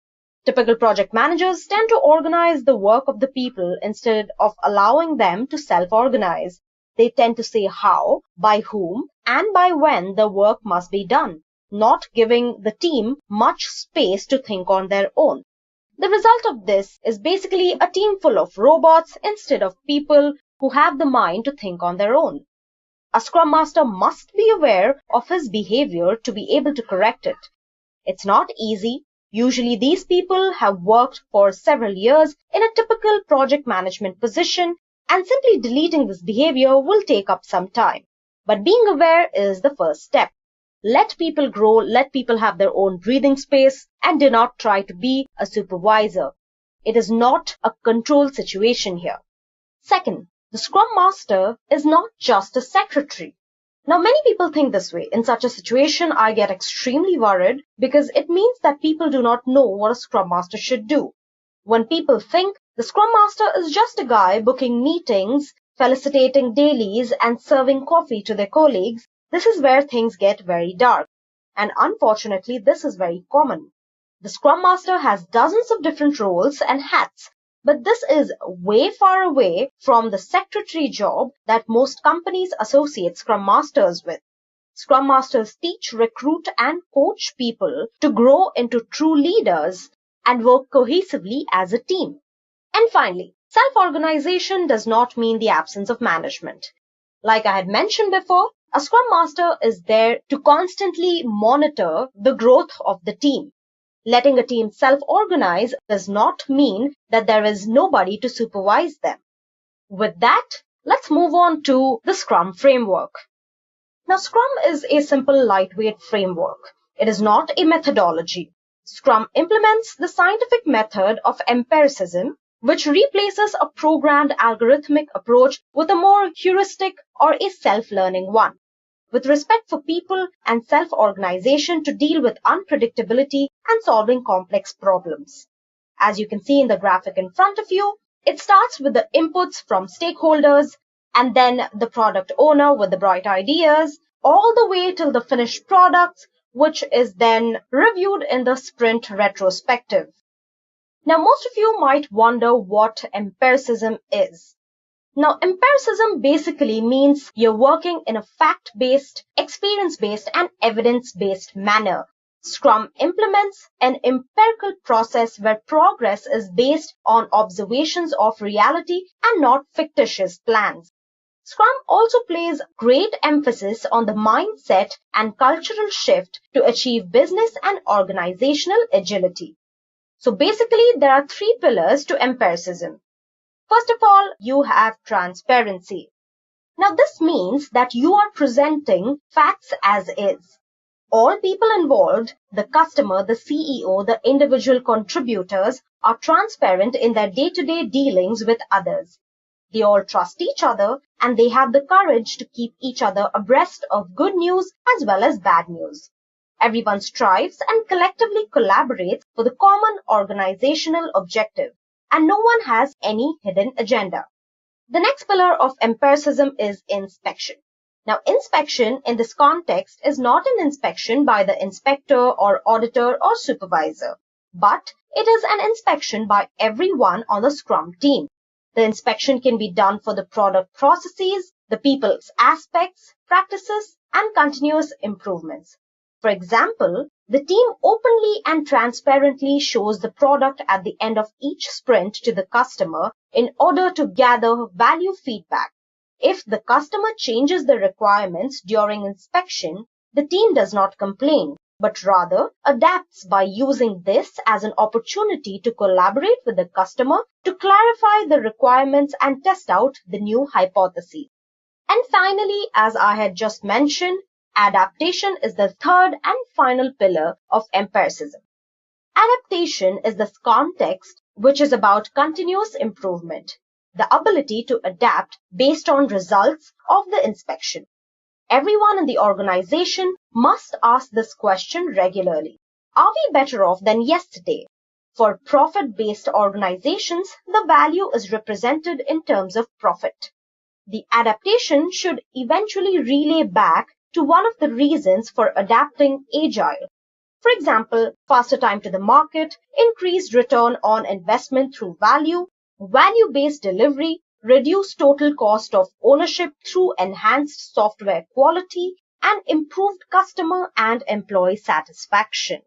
Typical project managers tend to organize the work of the people instead of allowing them to self-organize. They tend to say how, by whom, and by when the work must be done, not giving the team much space to think on their own. The result of this is basically a team full of robots instead of people who have the mind to think on their own. A Scrum Master must be aware of his behavior to be able to correct it. It's not easy. Usually these people have worked for several years in a typical project management position, and simply deleting this behavior will take up some time. But being aware is the first step. Let people grow, let people have their own breathing space, and do not try to be a supervisor. It is not a control situation here. Second, the Scrum Master is not just a secretary. Now, many people think this way. In such a situation, I get extremely worried because it means that people do not know what a Scrum Master should do. When people think the Scrum Master is just a guy booking meetings, felicitating dailies, and serving coffee to their colleagues, this is where things get very dark. And unfortunately, this is very common. The Scrum Master has dozens of different roles and hats, but this is way far away from the secretary job that most companies associate Scrum Masters with. Scrum Masters teach, recruit, and coach people to grow into true leaders and work cohesively as a team. And finally, self-organization does not mean the absence of management. Like I had mentioned before, a Scrum Master is there to constantly monitor the growth of the team. Letting a team self-organize does not mean that there is nobody to supervise them. With that, let's move on to the Scrum Framework. Now, Scrum is a simple, lightweight framework. It is not a methodology. Scrum implements the scientific method of empiricism, which replaces a programmed algorithmic approach with a more heuristic or a self-learning one, with respect for people and self-organization to deal with unpredictability and solving complex problems. As you can see in the graphic in front of you, it starts with the inputs from stakeholders and then the product owner with the bright ideas, all the way till the finished product, which is then reviewed in the sprint retrospective. Now, most of you might wonder what empiricism is. Now, empiricism basically means you're working in a fact-based, experience-based, and evidence-based manner. Scrum implements an empirical process where progress is based on observations of reality and not fictitious plans. Scrum also places great emphasis on the mindset and cultural shift to achieve business and organizational agility. So basically, there are three pillars to empiricism. First of all, you have transparency. Now, this means that you are presenting facts as is. All people involved, the customer, the CEO, the individual contributors, are transparent in their day-to-day dealings with others. They all trust each other and they have the courage to keep each other abreast of good news as well as bad news. Everyone strives and collectively collaborates for the common organizational objective, and no one has any hidden agenda. The next pillar of empiricism is inspection. Now, inspection in this context is not an inspection by the inspector or auditor or supervisor, but it is an inspection by everyone on the Scrum team. The inspection can be done for the product processes, the people's aspects, practices, and continuous improvements. For example, the team openly and transparently shows the product at the end of each sprint to the customer in order to gather value feedback. If the customer changes the requirements during inspection, the team does not complain, but rather adapts by using this as an opportunity to collaborate with the customer to clarify the requirements and test out the new hypotheses. And finally, as I had just mentioned, adaptation is the third and final pillar of empiricism. Adaptation is the context which is about continuous improvement, the ability to adapt based on results of the inspection. Everyone in the organization must ask this question regularly. Are we better off than yesterday? For profit-based organizations, the value is represented in terms of profit. The adaptation should eventually relay back to one of the reasons for adapting Agile. For example, faster time to the market, increased return on investment through value-based delivery, reduced total cost of ownership through enhanced software quality, and improved customer and employee satisfaction.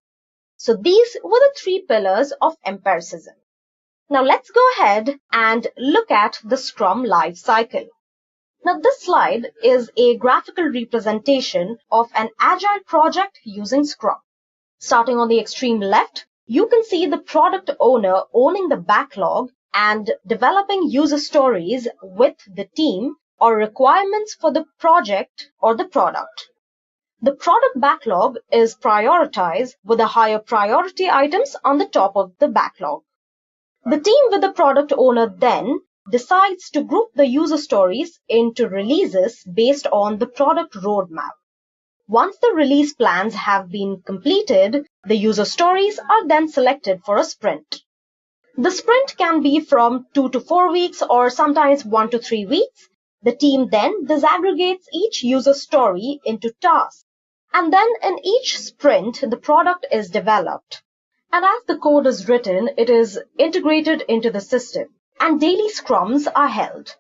So these were the three pillars of empiricism. Now let's go ahead and look at the Scrum life cycle. Now this slide is a graphical representation of an agile project using Scrum. Starting on the extreme left, you can see the product owner owning the backlog and developing user stories with the team or requirements for the project or the product. The product backlog is prioritized with the higher priority items on the top of the backlog. The team with the product owner then decides to group the user stories into releases based on the product roadmap. Once the release plans have been completed, the user stories are then selected for a sprint. The sprint can be from 2 to 4 weeks or sometimes 1 to 3 weeks. The team then disaggregates each user story into tasks. And then in each sprint, the product is developed. And as the code is written, it is integrated into the system. And daily scrums are held.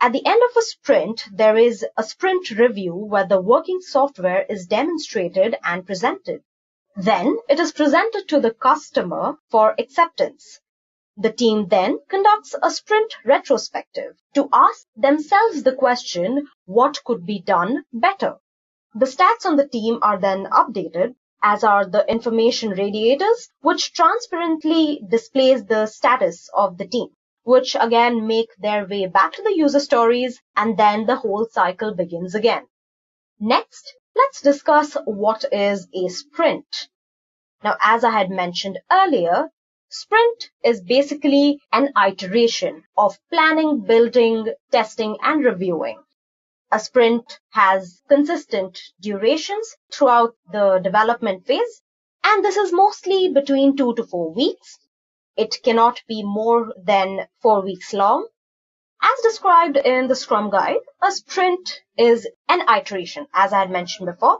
At the end of a sprint, there is a sprint review where the working software is demonstrated and presented. Then it is presented to the customer for acceptance. The team then conducts a sprint retrospective to ask themselves the question, what could be done better? The stats on the team are then updated, as are the information radiators, which transparently displays the status of the team, which again make their way back to the user stories, and then the whole cycle begins again. Next, let's discuss what is a sprint. Now, as I had mentioned earlier, sprint is basically an iteration of planning, building, testing, and reviewing. A sprint has consistent durations throughout the development phase, and this is mostly between 2 to 4 weeks. It cannot be more than 4 weeks long. As described in the Scrum Guide, a sprint is an iteration, as I had mentioned before.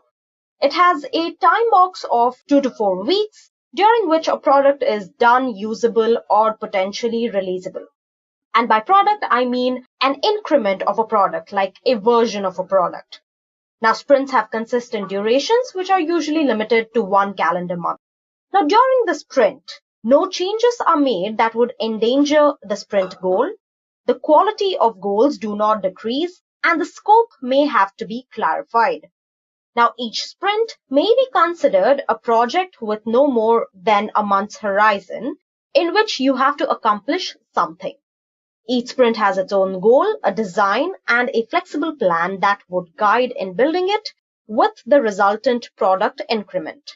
It has a time box of 2 to 4 weeks, during which a product is done, usable, or potentially releasable. And by product, I mean an increment of a product, like a version of a product. Now, sprints have consistent durations, which are usually limited to 1 calendar month. Now, during the sprint, no changes are made that would endanger the sprint goal. The quality of goals do not decrease, and the scope may have to be clarified. Now, each sprint may be considered a project with no more than a month's horizon in which you have to accomplish something. Each sprint has its own goal, a design, and a flexible plan that would guide in building it with the resultant product increment.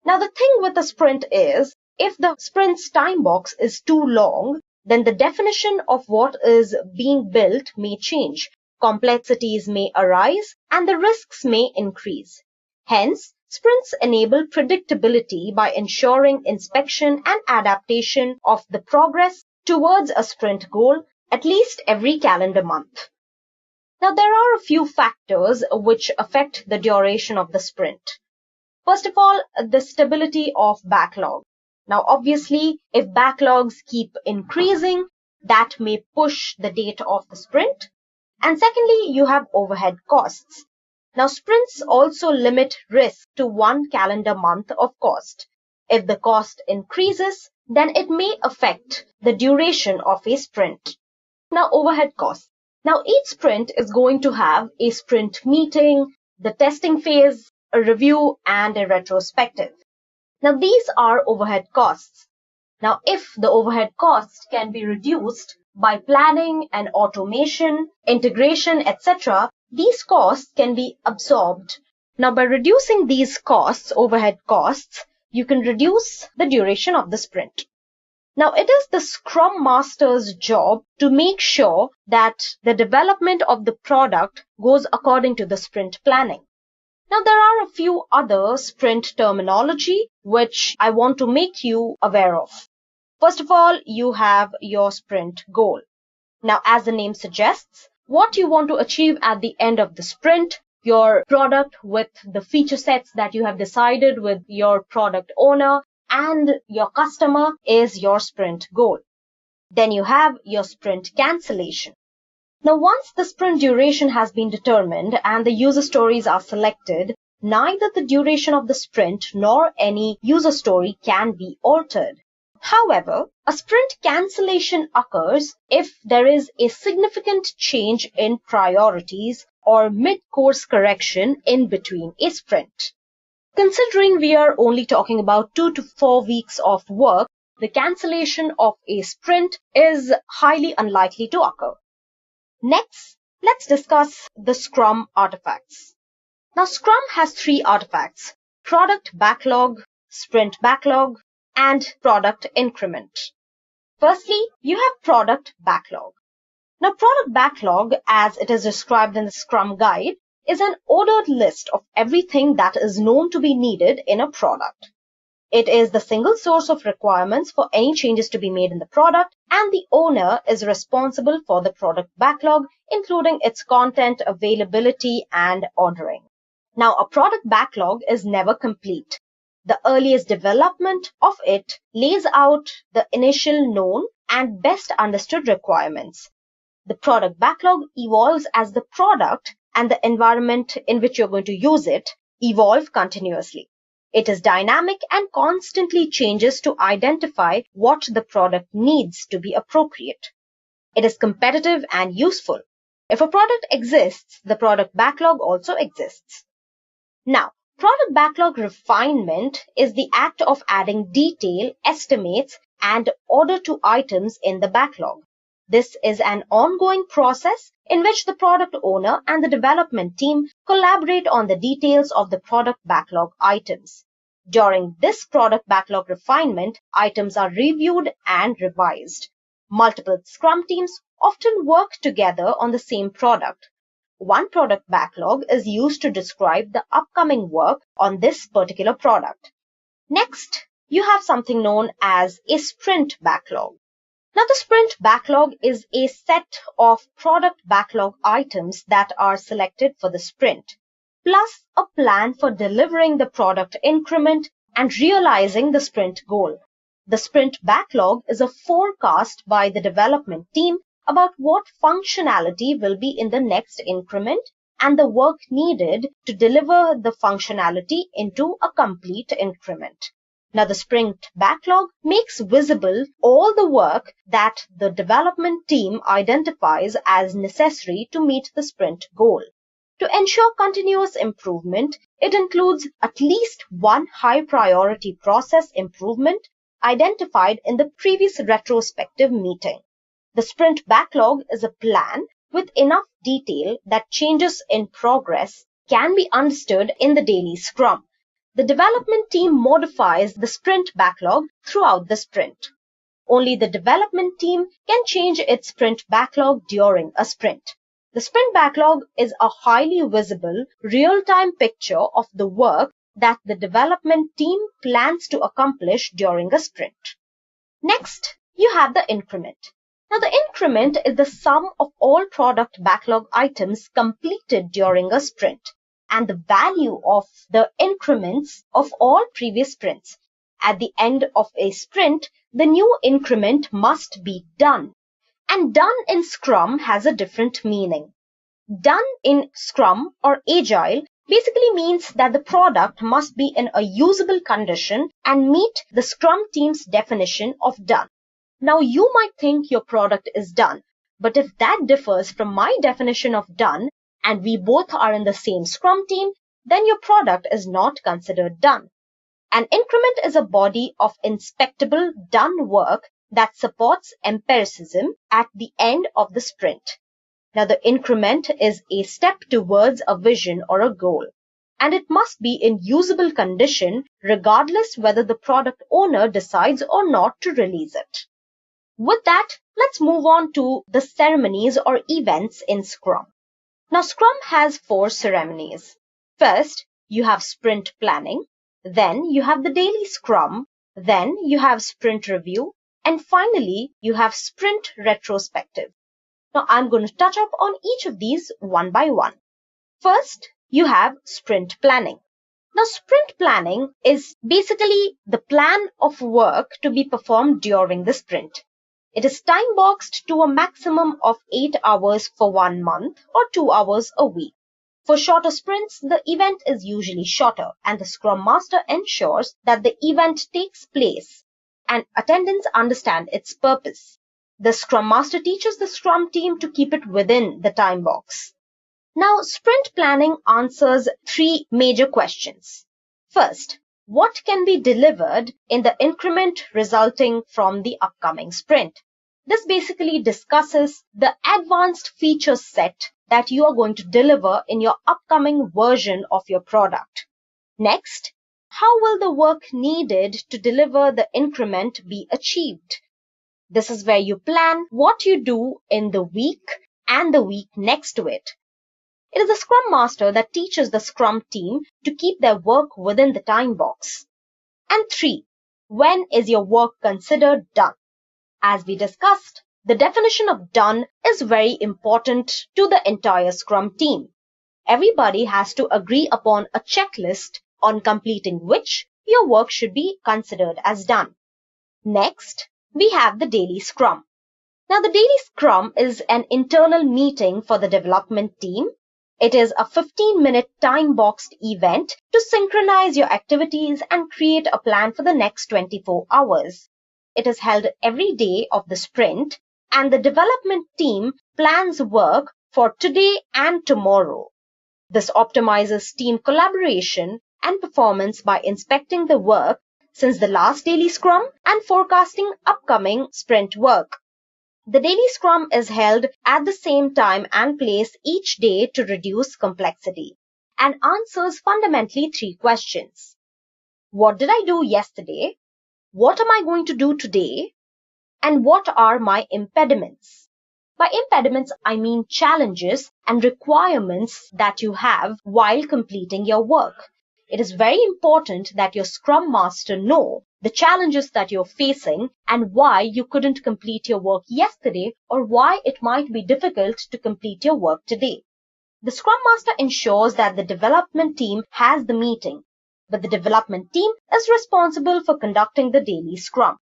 Now, the thing with a sprint is, if the sprint's time box is too long, then the definition of what is being built may change. Complexities may arise and the risks may increase. Hence, sprints enable predictability by ensuring inspection and adaptation of the progress towards a sprint goal at least every calendar month. Now, there are a few factors which affect the duration of the sprint. First of all, the stability of backlog. Now, obviously, if backlogs keep increasing, that may push the date of the sprint. And secondly, you have overhead costs. Now, sprints also limit risk to 1 calendar month of cost. If the cost increases, then it may affect the duration of a sprint. Now, overhead costs. Now, each sprint is going to have a sprint meeting, the testing phase, a review, and a retrospective. Now, these are overhead costs. Now, if the overhead costs can be reduced by planning and automation, integration, etc., these costs can be absorbed. Now, by reducing these costs, overhead costs, you can reduce the duration of the sprint. Now, it is the Scrum Master's job to make sure that the development of the product goes according to the sprint planning. Now, there are a few other sprint terminology which I want to make you aware of. First of all, you have your sprint goal. Now, as the name suggests, what you want to achieve at the end of the sprint, your product with the feature sets that you have decided with your product owner and your customer is your sprint goal. Then you have your sprint cancellation. Now, once the sprint duration has been determined and the user stories are selected, neither the duration of the sprint nor any user story can be altered. However, a sprint cancellation occurs if there is a significant change in priorities or mid-course correction in between a sprint. Considering we are only talking about 2 to 4 weeks of work, the cancellation of a sprint is highly unlikely to occur. Next, let's discuss the Scrum artifacts. Now, Scrum has 3 artifacts: product backlog, sprint backlog, and product increment. Firstly, you have product backlog. Now, product backlog, as it is described in the Scrum Guide, is an ordered list of everything that is known to be needed in a product. It is the single source of requirements for any changes to be made in the product, and the owner is responsible for the product backlog, including its content, availability, and ordering. Now, a product backlog is never complete. The earliest development of it lays out the initial known and best understood requirements. The product backlog evolves as the product and the environment in which you're going to use it evolve continuously. It is dynamic and constantly changes to identify what the product needs to be appropriate. It is competitive and useful. If a product exists, the product backlog also exists. Now, product backlog refinement is the act of adding detail, estimates, and order to items in the backlog. This is an ongoing process in which the product owner and the development team collaborate on the details of the product backlog items. During this product backlog refinement, items are reviewed and revised. Multiple Scrum teams often work together on the same product. One product backlog is used to describe the upcoming work on this particular product. Next, you have something known as a sprint backlog. Now, the sprint backlog is a set of product backlog items that are selected for the sprint, plus a plan for delivering the product increment and realizing the sprint goal. The sprint backlog is a forecast by the development team about what functionality will be in the next increment and the work needed to deliver the functionality into a complete increment. Now, the sprint backlog makes visible all the work that the development team identifies as necessary to meet the sprint goal. To ensure continuous improvement, it includes at least one high priority process improvement identified in the previous retrospective meeting. The sprint backlog is a plan with enough detail that changes in progress can be understood in the daily Scrum. The development team modifies the sprint backlog throughout the sprint. Only the development team can change its sprint backlog during a sprint. The sprint backlog is a highly visible, real-time picture of the work that the development team plans to accomplish during a sprint. Next, you have the increment. Now, the increment is the sum of all product backlog items completed during a sprint and the value of the increments of all previous sprints. At the end of a sprint, the new increment must be done. And done in Scrum has a different meaning. Done in Scrum or Agile basically means that the product must be in a usable condition and meet the Scrum team's definition of done. Now, you might think your product is done, but if that differs from my definition of done, and we both are in the same Scrum team, then your product is not considered done. An increment is a body of inspectable done work that supports empiricism at the end of the sprint. Now, the increment is a step towards a vision or a goal, and it must be in usable condition regardless whether the product owner decides or not to release it. With that, let's move on to the ceremonies or events in Scrum. Now, Scrum has 4 ceremonies. First, you have sprint planning, then you have the daily Scrum, then you have sprint review, and finally, you have sprint retrospective. Now, I'm going to touch up on each of these one by one. First, you have sprint planning. Now, sprint planning is basically the plan of work to be performed during the sprint. It is time boxed to a maximum of 8 hours for 1 month or 2 hours a week. For shorter sprints, the event is usually shorter, and the Scrum Master ensures that the event takes place and attendants understand its purpose. The Scrum Master teaches the Scrum team to keep it within the time box. Now, sprint planning answers 3 major questions. First, what can be delivered in the increment resulting from the upcoming sprint? This basically discusses the advanced feature set that you are going to deliver in your upcoming version of your product. Next, how will the work needed to deliver the increment be achieved? This is where you plan what you do in the week and the week next to it. It is the Scrum Master that teaches the Scrum team to keep their work within the time box. And 3, when is your work considered done? As we discussed, the definition of done is very important to the entire Scrum team. Everybody has to agree upon a checklist on completing which your work should be considered as done. Next, we have the daily Scrum. Now, the daily Scrum is an internal meeting for the development team. It is a 15-minute time-boxed event to synchronize your activities and create a plan for the next 24 hours. It is held every day of the sprint, and the development team plans work for today and tomorrow. This optimizes team collaboration and performance by inspecting the work since the last daily Scrum and forecasting upcoming sprint work. The daily Scrum is held at the same time and place each day to reduce complexity and answers fundamentally 3 questions. What did I do yesterday? What am I going to do today? And what are my impediments? By impediments, I mean challenges and requirements that you have while completing your work. It is very important that your Scrum Master know the challenges that you're facing and why you couldn't complete your work yesterday or why it might be difficult to complete your work today. The Scrum Master ensures that the development team has the meeting but the development team is responsible for conducting the daily Scrum.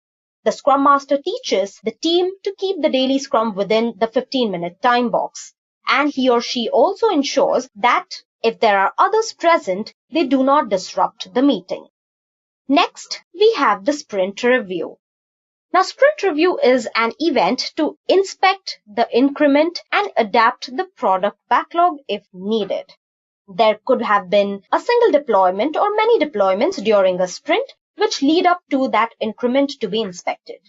The Scrum Master teaches the team to keep the daily Scrum within the 15-minute time box, and he or she also ensures that if there are others present, they do not disrupt the meeting. Next, we have the sprint review. Now, sprint review is an event to inspect the increment and adapt the product backlog if needed. There could have been a single deployment or many deployments during a sprint which lead up to that increment to be inspected.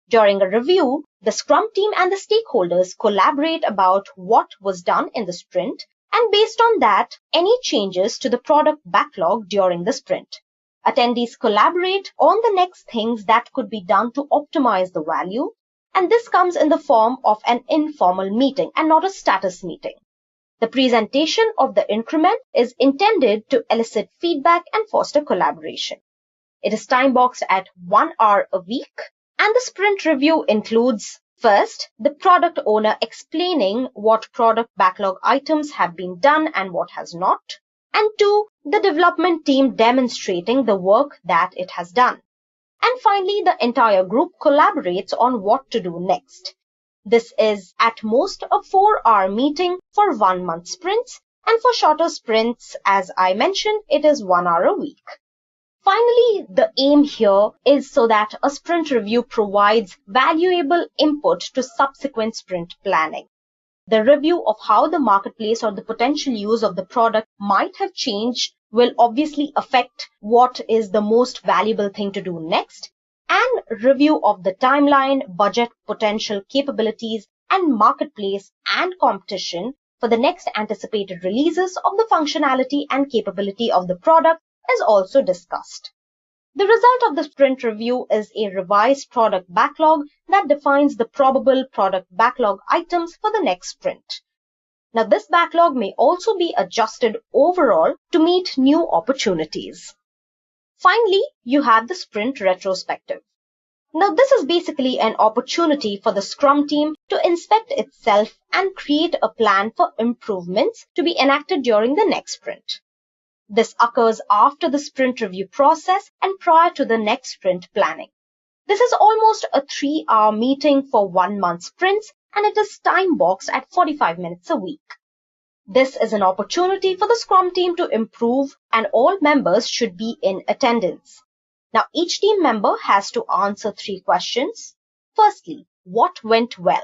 During a review, the Scrum team and the stakeholders collaborate about what was done in the sprint, and based on that, any changes to the product backlog during the sprint. Attendees collaborate on the next things that could be done to optimize the value, and this comes in the form of an informal meeting and not a status meeting. The presentation of the increment is intended to elicit feedback and foster collaboration. It is time-boxed at 1 hour a week, and the sprint review includes, first, the product owner explaining what product backlog items have been done and what has not, and 2, the development team demonstrating the work that it has done. And finally, the entire group collaborates on what to do next. This is at most a 4-hour meeting for 1-month sprints, and for shorter sprints, as I mentioned, it is 1 hour a week. Finally, the aim here is so that a sprint review provides valuable input to subsequent sprint planning. The review of how the marketplace or the potential use of the product might have changed will obviously affect what is the most valuable thing to do next, and review of the timeline, budget, potential capabilities, and marketplace and competition for the next anticipated releases of the functionality and capability of the product is also discussed. The result of the sprint review is a revised product backlog that defines the probable product backlog items for the next sprint. Now, this backlog may also be adjusted overall to meet new opportunities. Finally, you have the sprint retrospective. Now, this is basically an opportunity for the Scrum team to inspect itself and create a plan for improvements to be enacted during the next sprint. This occurs after the sprint review process and prior to the next sprint planning. This is almost a 3-hour meeting for 1-month sprints, and it is time-boxed at 45 minutes a week. This is an opportunity for the Scrum team to improve, and all members should be in attendance. Now, each team member has to answer 3 questions. Firstly, what went well?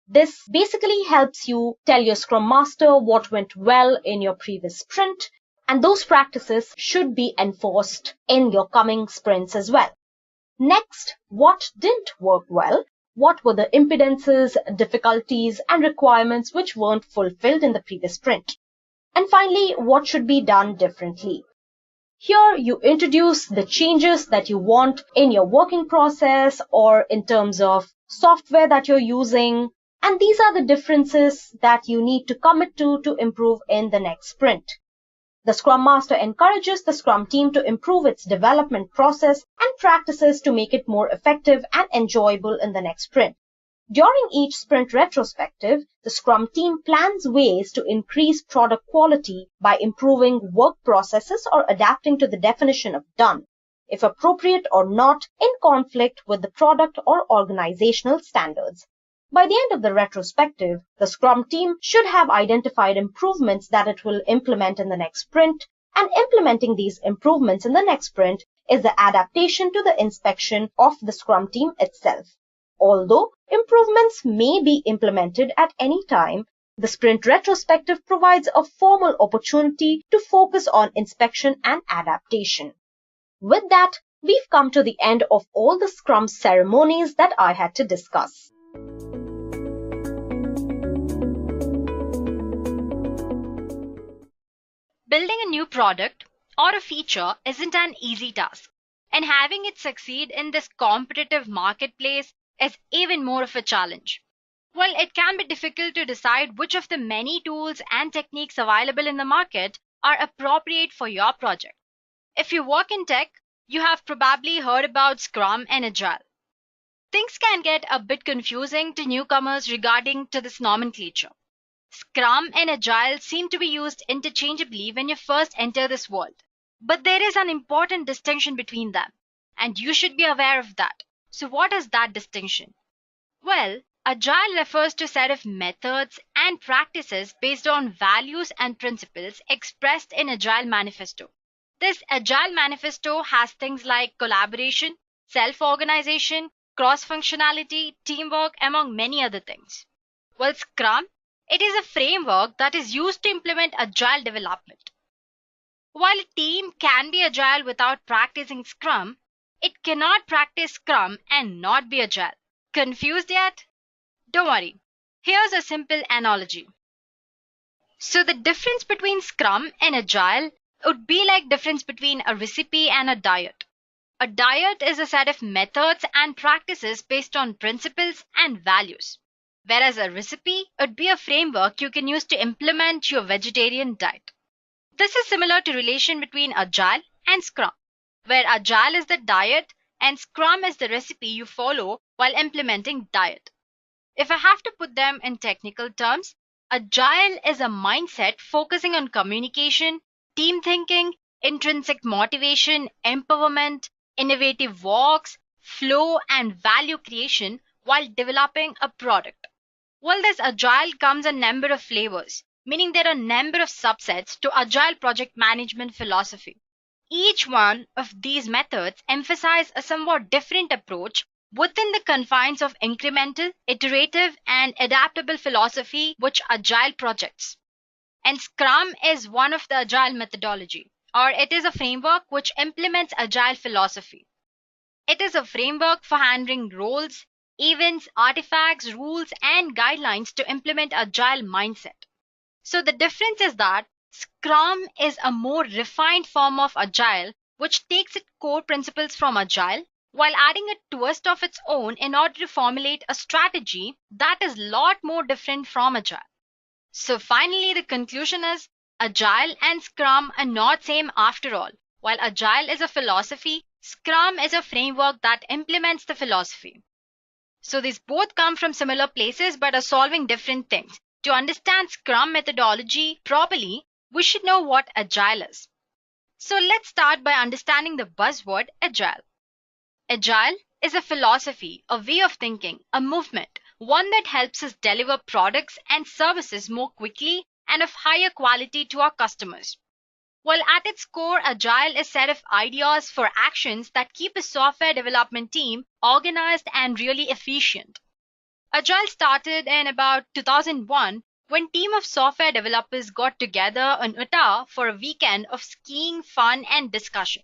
This basically helps you tell your Scrum Master what went well in your previous sprint, and those practices should be enforced in your coming sprints as well. Next, what didn't work well? What were the impedances, difficulties, and requirements which weren't fulfilled in the previous sprint? And finally, what should be done differently? Here, you introduce the changes that you want in your working process or in terms of software that you're using, and these are the differences that you need to commit to improve in the next sprint. The Scrum Master encourages the Scrum team to improve its development process and practices to make it more effective and enjoyable in the next sprint. During each sprint retrospective, the Scrum team plans ways to increase product quality by improving work processes or adapting to the definition of done, if appropriate or not, in conflict with the product or organizational standards. By the end of the retrospective, the Scrum team should have identified improvements that it will implement in the next sprint, and implementing these improvements in the next sprint is the adaptation to the inspection of the Scrum team itself. Although improvements may be implemented at any time, the sprint retrospective provides a formal opportunity to focus on inspection and adaptation. With that, we've come to the end of all the Scrum ceremonies that I had to discuss. Building a new product or a feature isn't an easy task, and having it succeed in this competitive marketplace is even more of a challenge. While it can be difficult to decide which of the many tools and techniques available in the market are appropriate for your project. If you work in tech, you have probably heard about Scrum and Agile. Things can get a bit confusing to newcomers regarding to this nomenclature. Scrum and Agile seem to be used interchangeably when you first enter this world. But there is an important distinction between them, and you should be aware of that. So what is that distinction? Well, Agile refers to a set of methods and practices based on values and principles expressed in Agile Manifesto. This Agile Manifesto has things like collaboration, self-organization, cross-functionality, teamwork, among many other things. Well, Scrum, it is a framework that is used to implement Agile development. While a team can be Agile without practicing Scrum, it cannot practice Scrum and not be Agile. Confused yet? Don't worry. Here's a simple analogy. So the difference between Scrum and Agile would be like difference between a recipe and a diet. A diet is a set of methods and practices based on principles and values, whereas a recipe would be a framework you can use to implement your vegetarian diet. This is similar to relation between Agile and Scrum, where Agile is the diet and Scrum is the recipe you follow while implementing diet. If I have to put them in technical terms, Agile is a mindset focusing on communication, team thinking, intrinsic motivation, empowerment, innovative walks, flow, and value creation while developing a product. While this Agile comes in a number of flavors, meaning there are a number of subsets to Agile project management philosophy. Each one of these methods emphasize a somewhat different approach within the confines of incremental, iterative, and adaptable philosophy which Agile projects. And Scrum is one of the Agile methodology, or it is a framework which implements Agile philosophy. It is a framework for handling roles, events, artifacts, rules, and guidelines to implement Agile mindset. So the difference is that Scrum is a more refined form of Agile which takes its core principles from Agile while adding a twist of its own in order to formulate a strategy that is a lot more different from Agile. So finally, the conclusion is Agile and Scrum are not same after all. While Agile is a philosophy, Scrum is a framework that implements the philosophy. So these both come from similar places but are solving different things. To understand Scrum methodology properly, we should know what Agile is. So let's start by understanding the buzzword Agile. Agile is a philosophy, a way of thinking, a movement, one that helps us deliver products and services more quickly and of higher quality to our customers. While at its core, Agile is a set of ideas for actions that keep a software development team organized and really efficient. Agile started in about 2001 when a team of software developers got together in Utah for a weekend of skiing, fun, and discussion.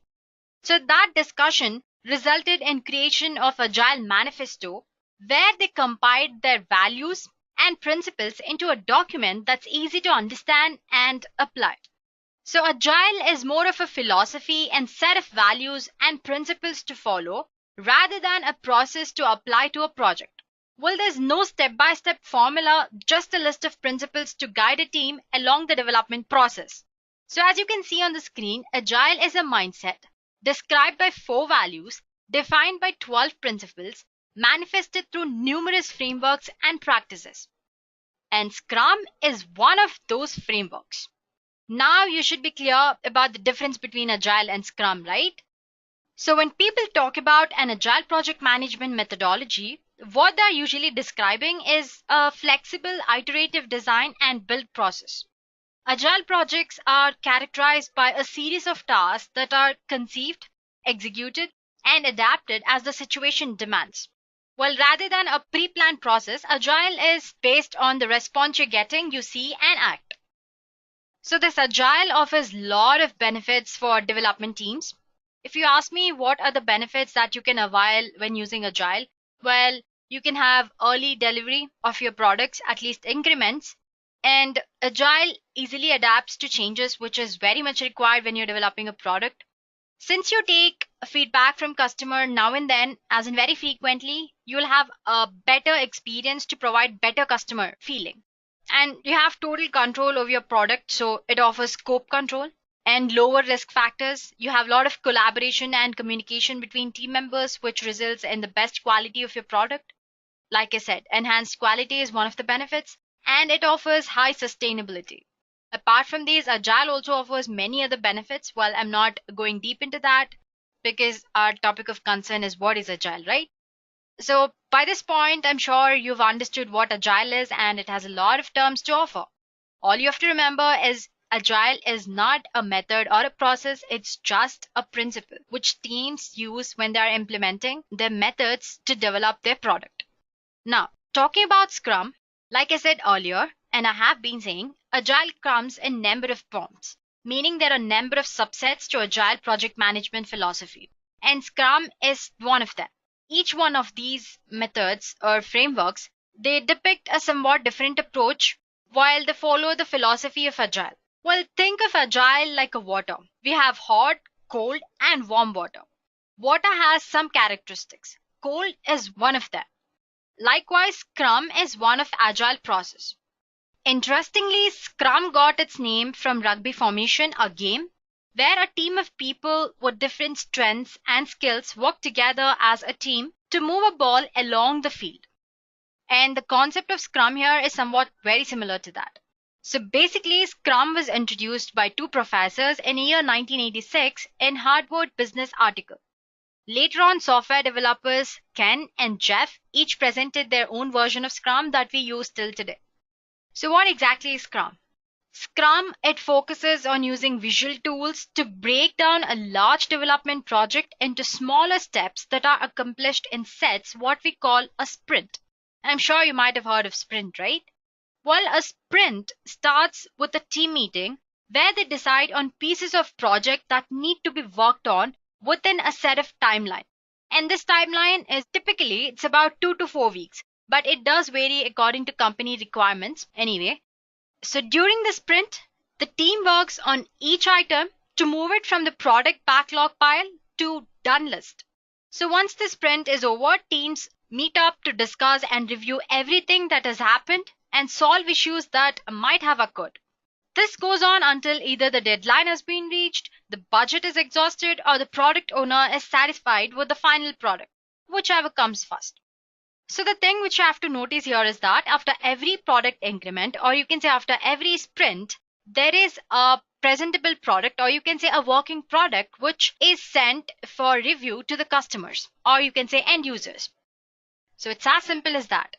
So that discussion resulted in creation of Agile Manifesto, where they compiled their values and principles into a document that's easy to understand and apply. So Agile is more of a philosophy and set of values and principles to follow rather than a process to apply to a project. Well, there's no step-by-step formula, just a list of principles to guide a team along the development process. So as you can see on the screen, Agile is a mindset described by 4 values, defined by 12 principles, manifested through numerous frameworks and practices. And Scrum is one of those frameworks. Now you should be clear about the difference between Agile and Scrum, right? So when people talk about an Agile project management methodology, what they're usually describing is a flexible, iterative design and build process. Agile projects are characterized by a series of tasks that are conceived, executed, and adapted as the situation demands. Well, rather than a pre-planned process, Agile is based on the response you're getting, you see, and act. So this Agile offers a lot of benefits for development teams. If you ask me what are the benefits that you can avail when using Agile, well, you can have early delivery of your products, at least increments, and Agile easily adapts to changes, which is very much required when you're developing a product. Since you take feedback from customer now and then, as in very frequently, you will have a better experience to provide better customer feeling. And you have total control over your product, so it offers scope control and lower risk factors. You have a lot of collaboration and communication between team members, which results in the best quality of your product. Like I said, enhanced quality is one of the benefits, and it offers high sustainability. Apart from these, Agile also offers many other benefits. Well, I'm not going deep into that because our topic of concern is what is Agile, right? So by this point, I'm sure you've understood what Agile is, and it has a lot of terms to offer. All you have to remember is Agile is not a method or a process, it's just a principle which teams use when they are implementing their methods to develop their product. Now, talking about Scrum, like I said earlier, and I have been saying, Agile comes in number of forms, meaning there are a number of subsets to Agile project management philosophy, and Scrum is one of them. Each one of these methods or frameworks, they depict a somewhat different approach while they follow the philosophy of Agile. Well, think of Agile like a water. We have hot, cold, and warm water. Water has some characteristics. Cold is one of them. Likewise, Scrum is one of Agile process. Interestingly, Scrum got its name from rugby formation, a game where a team of people with different strengths and skills work together as a team to move a ball along the field. And the concept of Scrum here is somewhat very similar to that. So basically, Scrum was introduced by two professors in year 1986 in Harvard Business article. Later on, software developers Ken and Jeff each presented their own version of Scrum that we use till today. So what exactly is Scrum? Scrum, it focuses on using visual tools to break down a large development project into smaller steps that are accomplished in sets, what we call a sprint. I'm sure you might have heard of sprint, right? Well, a sprint starts with a team meeting where they decide on pieces of project that need to be worked on within a set of timeline. And this timeline is typically, it's about 2 to 4 weeks, but it does vary according to company requirements anyway. So during the sprint, the team works on each item to move it from the product backlog pile to done list. So once the sprint is over, teams meet up to discuss and review everything that has happened and solve issues that might have occurred. This goes on until either the deadline has been reached, the budget is exhausted, or the product owner is satisfied with the final product, whichever comes first. So the thing which you have to notice here is that after every product increment, or you can say after every sprint, there is a presentable product, or you can say a working product, which is sent for review to the customers, or you can say end users. So it's as simple as that.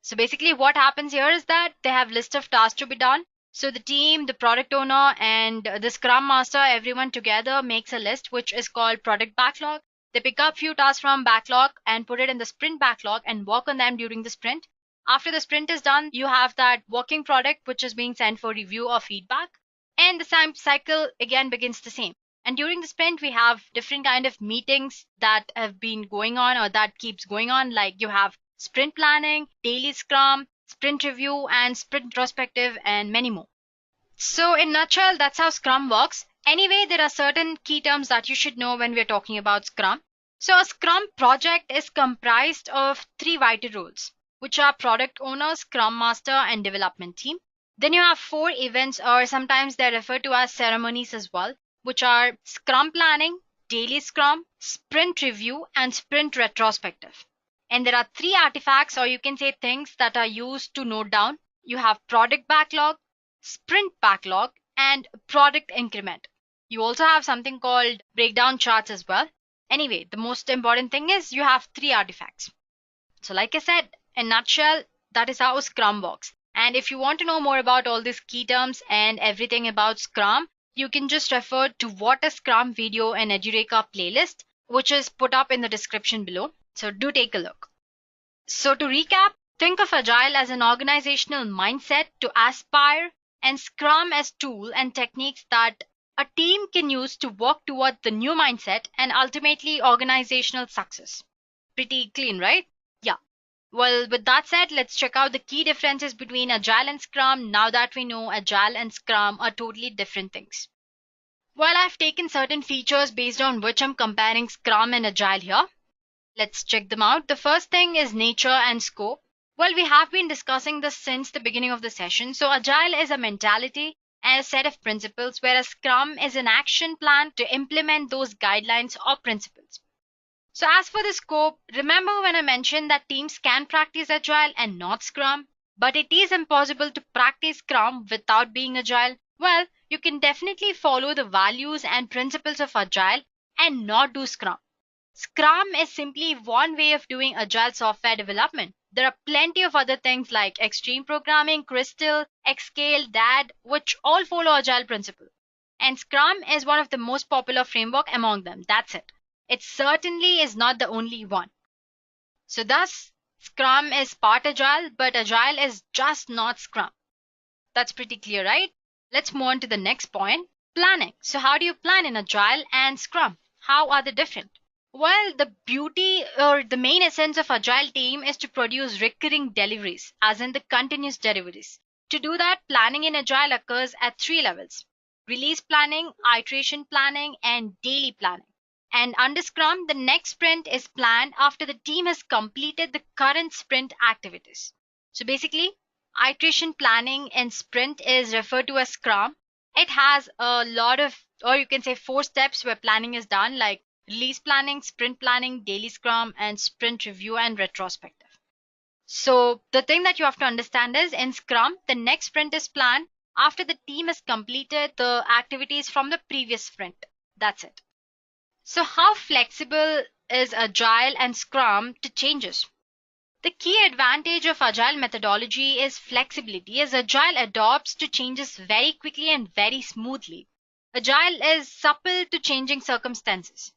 So basically what happens here is that they have list of tasks to be done. So the team, the product owner, and the Scrum Master, everyone together makes a list which is called product backlog. They pick up few tasks from backlog and put it in the sprint backlog and work on them during the sprint. After the sprint is done, you have that working product which is being sent for review or feedback. And the same cycle again begins the same. And during the sprint, we have different kind of meetings that have been going on or that keeps going on. Like you have sprint planning, daily scrum, sprint review, and sprint retrospective, and many more. So in a nutshell, that's how Scrum works. Anyway, there are certain key terms that you should know when we're talking about Scrum. So a Scrum project is comprised of 3 vital roles, which are product owner, Scrum Master, and development team. Then you have 4 events, or sometimes they're referred to as ceremonies as well, which are Scrum planning, daily Scrum, sprint review, and sprint retrospective. And there are 3 artifacts, or you can say things that are used to note down. You have product backlog, sprint backlog, and product increment. You also have something called breakdown charts as well. Anyway, the most important thing is you have 3 artifacts. So like I said, in a nutshell, that is how Scrum works. And if you want to know more about all these key terms and everything about Scrum, you can just refer to What is Scrum video and Edureka playlist, which is put up in the description below. So do take a look. So to recap, think of Agile as an organizational mindset to aspire, and Scrum as tool and techniques that a team can use to work toward the new mindset and ultimately organizational success. Pretty clean, right? Yeah. Well, with that said, let's check out the key differences between Agile and Scrum now that we know Agile and Scrum are totally different things. Well, I've taken certain features based on which I'm comparing Scrum and Agile here. Let's check them out. The first thing is nature and scope. Well, we have been discussing this since the beginning of the session. So Agile is a mentality and a set of principles, whereas Scrum is an action plan to implement those guidelines or principles. So as for the scope, remember when I mentioned that teams can practice Agile and not Scrum, but it is impossible to practice Scrum without being Agile. Well, you can definitely follow the values and principles of Agile and not do Scrum. Scrum is simply one way of doing Agile software development. There are plenty of other things like Extreme Programming, Crystal, Xscale, DAD, which all follow Agile principle. And Scrum is one of the most popular framework among them. That's it. It certainly is not the only one. So thus, Scrum is part Agile, but Agile is just not Scrum. That's pretty clear, right? Let's move on to the next point, planning. So how do you plan in Agile and Scrum? How are they different? Well, the beauty or the main essence of Agile team is to produce recurring deliveries, as in the continuous deliveries. To do that, planning in Agile occurs at 3 levels: release planning, iteration planning, and daily planning. And under Scrum, the next sprint is planned after the team has completed the current sprint activities. So basically, iteration planning in sprint is referred to as Scrum. It has a lot of, or you can say 4 steps where planning is done, like release planning, sprint planning, daily Scrum, and sprint review and retrospective. So the thing that you have to understand is in Scrum, the next sprint is planned after the team has completed the activities from the previous sprint. That's it. So how flexible is Agile and Scrum to changes? The key advantage of Agile methodology is flexibility, as Agile adapts to changes very quickly and very smoothly. Agile is supple to changing circumstances,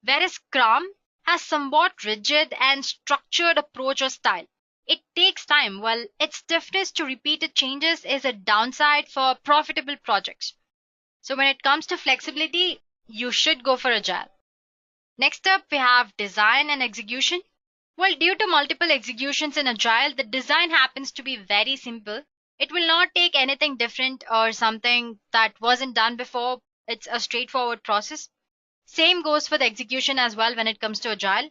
whereas Scrum has somewhat rigid and structured approach or style. It takes time, while its stiffness to repeated changes is a downside for profitable projects. So when it comes to flexibility, you should go for Agile. Next up, we have design and execution. Well, due to multiple executions in Agile, the design happens to be very simple. It will not take anything different or something that wasn't done before. It's a straightforward process. Same goes for the execution as well when it comes to Agile.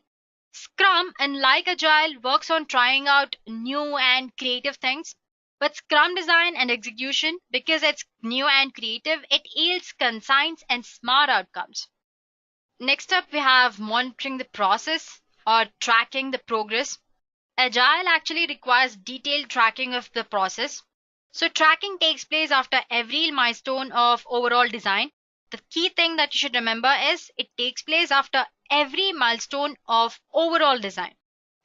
Scrum, unlike Agile, works on trying out new and creative things. But Scrum design and execution, because it's new and creative, it yields concise and smart outcomes. Next up, we have monitoring the process or tracking the progress. Agile actually requires detailed tracking of the process. So tracking takes place after every milestone of overall design. The key thing that you should remember is it takes place after every milestone of overall design.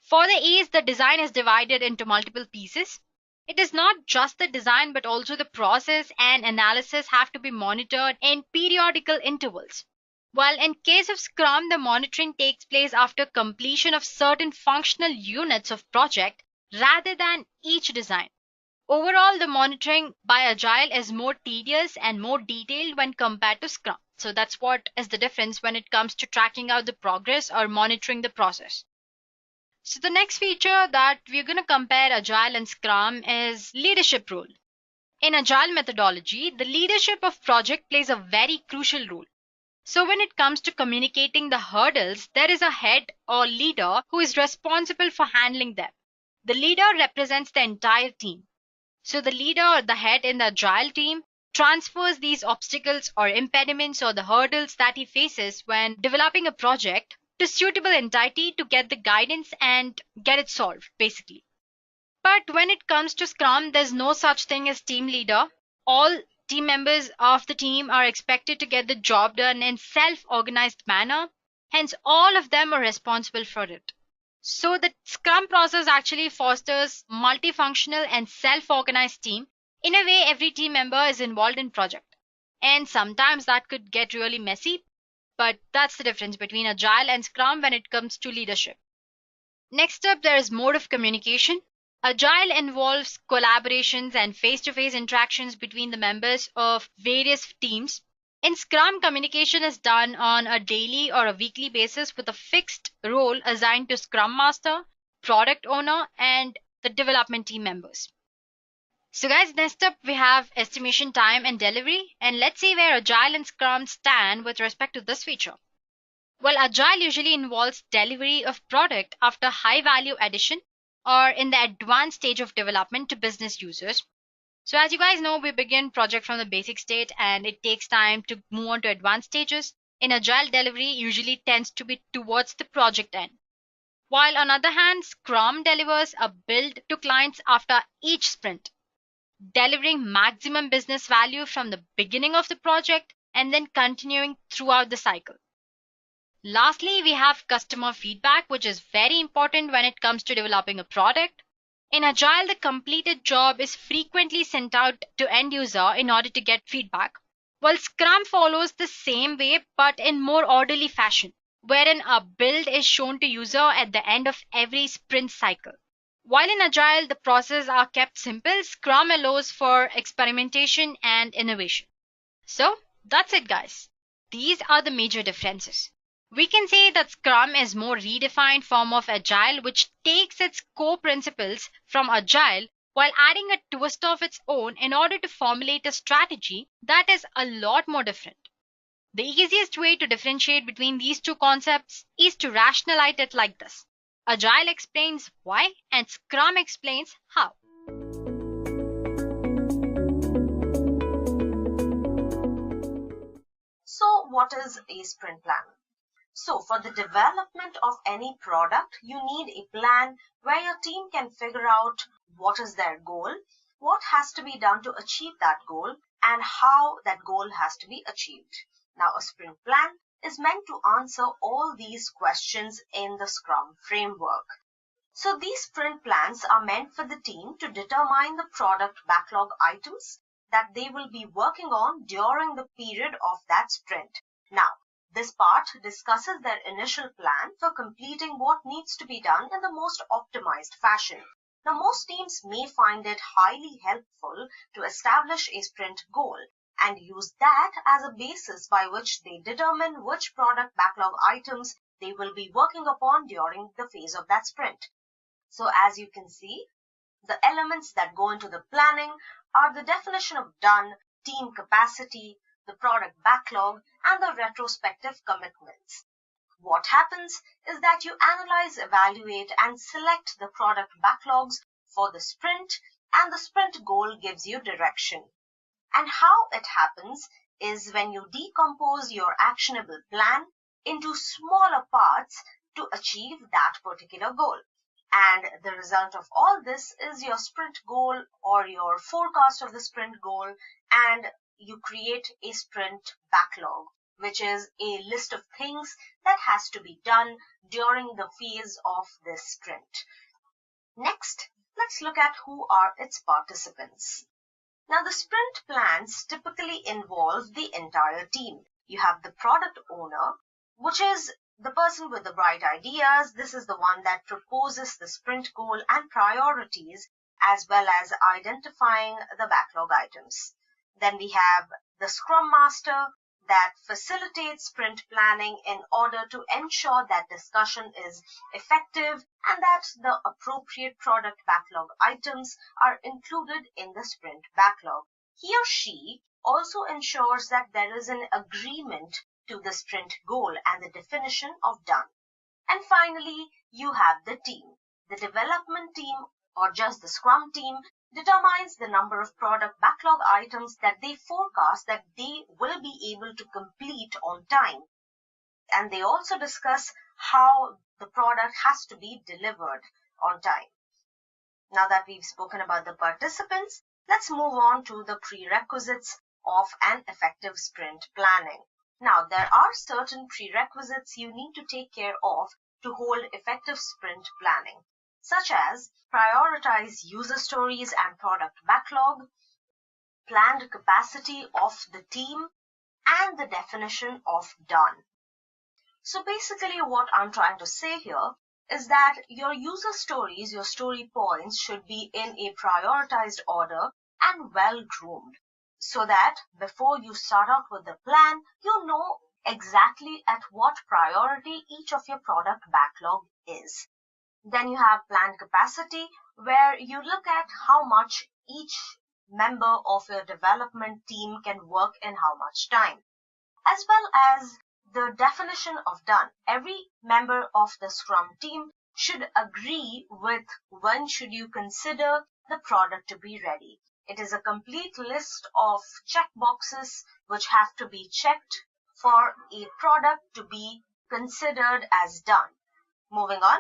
For the ease, the design is divided into multiple pieces. It is not just the design, but also the process and analysis have to be monitored in periodical intervals. While in case of Scrum, the monitoring takes place after completion of certain functional units of project rather than each design. Overall, the monitoring by Agile is more tedious and more detailed when compared to Scrum. So that's what is the difference when it comes to tracking out the progress or monitoring the process. So the next feature that we're going to compare Agile and Scrum is leadership role. In Agile methodology, the leadership of project plays a very crucial role. So when it comes to communicating the hurdles, there is a head or leader who is responsible for handling them. The leader represents the entire team. So the leader or the head in the Agile team transfers these obstacles or impediments or the hurdles that he faces when developing a project to suitable entity to get the guidance and get it solved, basically. But when it comes to Scrum, there's no such thing as team leader. All team members of the team are expected to get the job done in self-organized manner. Hence, all of them are responsible for it. So the Scrum process actually fosters multifunctional and self-organized team. In a way, every team member is involved in project. And sometimes that could get really messy, but that's the difference between Agile and Scrum when it comes to leadership. Next up, there is mode of communication. Agile involves collaborations and face-to-face interactions between the members of various teams. In Scrum, communication is done on a daily or a weekly basis with a fixed role assigned to Scrum Master, Product Owner, and the development team members. So guys, next up we have estimation time and delivery, and let's see where Agile and Scrum stand with respect to this feature. Well, Agile usually involves delivery of product after high value addition or in the advanced stage of development to business users. So as you guys know, we begin project from the basic state and it takes time to move on to advanced stages. In Agile, delivery usually tends to be towards the project end. While on the other hand, Scrum delivers a build to clients after each sprint. delivering maximum business value from the beginning of the project and then continuing throughout the cycle. Lastly, we have customer feedback, which is very important when it comes to developing a product. In Agile, the completed job is frequently sent out to end user in order to get feedback, while Scrum follows the same way but in more orderly fashion, wherein a build is shown to user at the end of every sprint cycle. While in Agile, the processes are kept simple, Scrum allows for experimentation and innovation. So that's it, guys. These are the major differences. We can say that Scrum is more redefined form of Agile, which takes its core principles from Agile while adding a twist of its own in order to formulate a strategy that is a lot more different. The easiest way to differentiate between these two concepts is to rationalize it like this. Agile explains why and Scrum explains how. So what is a sprint plan? So for the development of any product, you need a plan where your team can figure out what is their goal, what has to be done to achieve that goal, and how that goal has to be achieved. Now, a sprint plan is meant to answer all these questions in the Scrum framework. So these sprint plans are meant for the team to determine the product backlog items that they will be working on during the period of that sprint. Now, this part discusses their initial plan for completing what needs to be done in the most optimized fashion. Now, most teams may find it highly helpful to establish a sprint goal and use that as a basis by which they determine which product backlog items they will be working upon during the phase of that sprint. So as you can see, the elements that go into the planning are the definition of done, team capacity, the product backlog, and the retrospective commitments. What happens is that you analyze, evaluate, and select the product backlogs for the sprint, and the sprint goal gives you direction. And how it happens is when you decompose your actionable plan into smaller parts to achieve that particular goal. And the result of all this is your sprint goal or your forecast of the sprint goal, and you create a sprint backlog, which is a list of things that has to be done during the phase of this sprint. Next, let's look at who are its participants. Now, the sprint plans typically involve the entire team. You have the product owner, which is the person with the bright ideas. This is the one that proposes the sprint goal and priorities, as well as identifying the backlog items. Then we have the Scrum Master that facilitates sprint planning in order to ensure that discussion is effective and that the appropriate product backlog items are included in the sprint backlog. He or she also ensures that there is an agreement to the sprint goal and the definition of done. And finally, you have the team. The development team, or just the Scrum team, determines the number of product backlog items that they forecast that they will be able to complete on time. And they also discuss how the product has to be delivered on time. Now that we've spoken about the participants, let's move on to the prerequisites of an effective sprint planning. Now, there are certain prerequisites you need to take care of to hold effective sprint planning, such as prioritize user stories and product backlog, planned capacity of the team, and the definition of done. So basically what I'm trying to say here is that your user stories, your story points should be in a prioritized order and well groomed, so that before you start out with the plan, you know exactly at what priority each of your product backlog is. Then you have planned capacity, where you look at how much each member of your development team can work in how much time, as well as the definition of done. Every member of the Scrum team should agree with when should you consider the product to be ready. It is a complete list of checkboxes which have to be checked for a product to be considered as done. Moving on,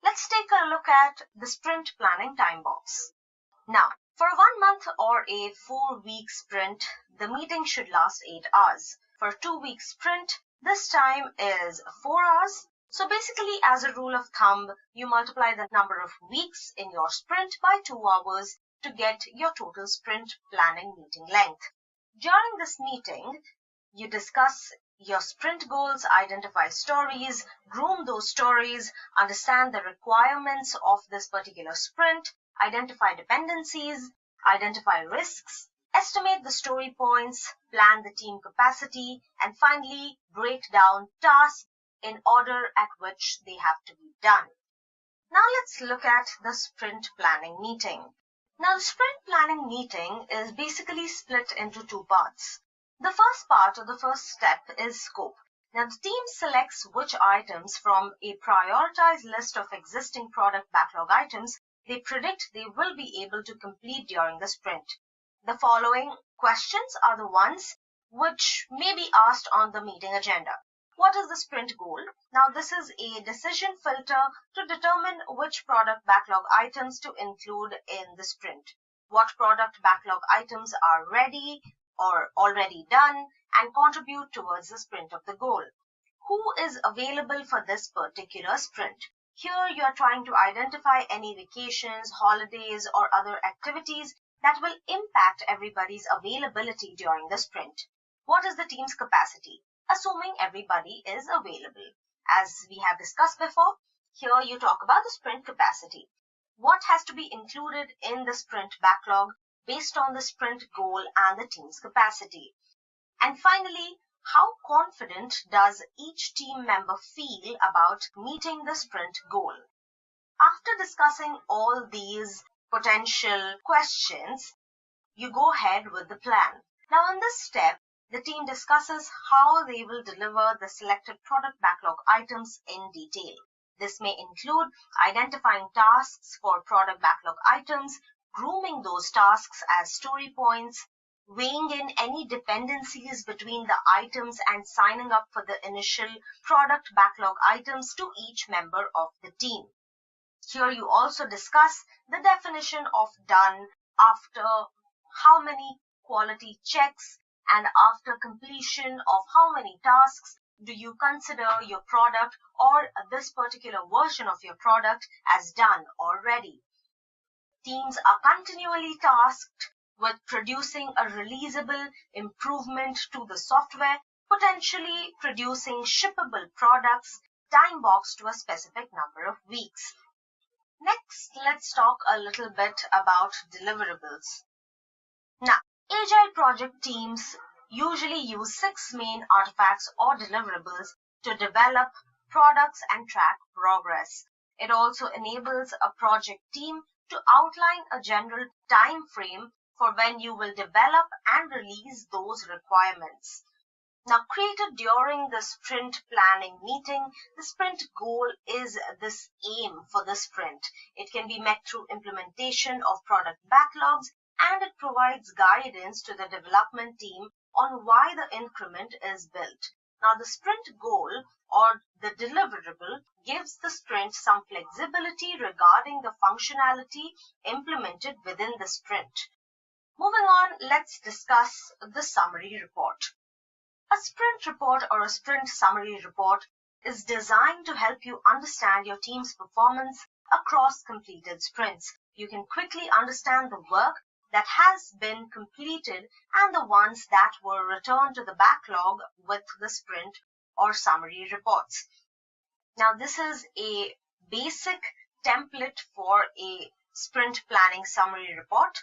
let's take a look at the sprint planning time box. Now, For a 1 month or a 4-week sprint, the meeting should last 8 hours. For a 2-week sprint, this time is 4 hours. So basically, as a rule of thumb, you multiply the number of weeks in your sprint by 2 hours to get your total sprint planning meeting length. During this meeting, you discuss your sprint goals, identify stories, groom those stories, understand the requirements of this particular sprint, identify dependencies, identify risks, estimate the story points, plan the team capacity, and finally break down tasks in order at which they have to be done. Now let's look at the sprint planning meeting. Now the sprint planning meeting is basically split into 2 parts. The first part, or the first step, is scope. Now the team selects which items from a prioritized list of existing product backlog items they predict they will be able to complete during the sprint. The following questions are the ones which may be asked on the meeting agenda. What is the sprint goal? Now this is a decision filter to determine which product backlog items to include in the sprint. What product backlog items are ready or already done and contribute towards the sprint of the goal. Who is available for this particular sprint? Here you are trying to identify any vacations, holidays, or other activities that will impact everybody's availability during the sprint. What is the team's capacity? Assuming everybody is available. As we have discussed before, here you talk about the sprint capacity. What has to be included in the sprint backlog based on the sprint goal and the team's capacity? And finally, how confident does each team member feel about meeting the sprint goal? After discussing all these potential questions, you go ahead with the plan. Now in this step, the team discusses how they will deliver the selected product backlog items in detail. This may include identifying tasks for product backlog items, grooming those tasks as story points, weighing in any dependencies between the items and signing up for the initial product backlog items to each member of the team. Here you also discuss the definition of done after how many quality checks and after completion of how many tasks do you consider your product or this particular version of your product as done or ready. Teams are continually tasked with producing a releasable improvement to the software, potentially producing shippable products time boxed to a specific number of weeks. Next, let's talk a little bit about deliverables. Now, Agile project teams usually use 6 main artifacts or deliverables to develop products and track progress. It also enables a project team to outline a general time frame for when you will develop and release those requirements. Now, created during the sprint planning meeting, the sprint goal is this aim for the sprint. It can be met through implementation of product backlogs, and it provides guidance to the development team on why the increment is built. Now, the sprint goal or the deliverable gives the sprint some flexibility regarding the functionality implemented within the sprint. Moving on, let's discuss the summary report. A sprint report or a sprint summary report is designed to help you understand your team's performance across completed sprints. You can quickly understand the work that has been completed and the ones that were returned to the backlog with the sprint or summary reports. Now, this is a basic template for a sprint planning summary report.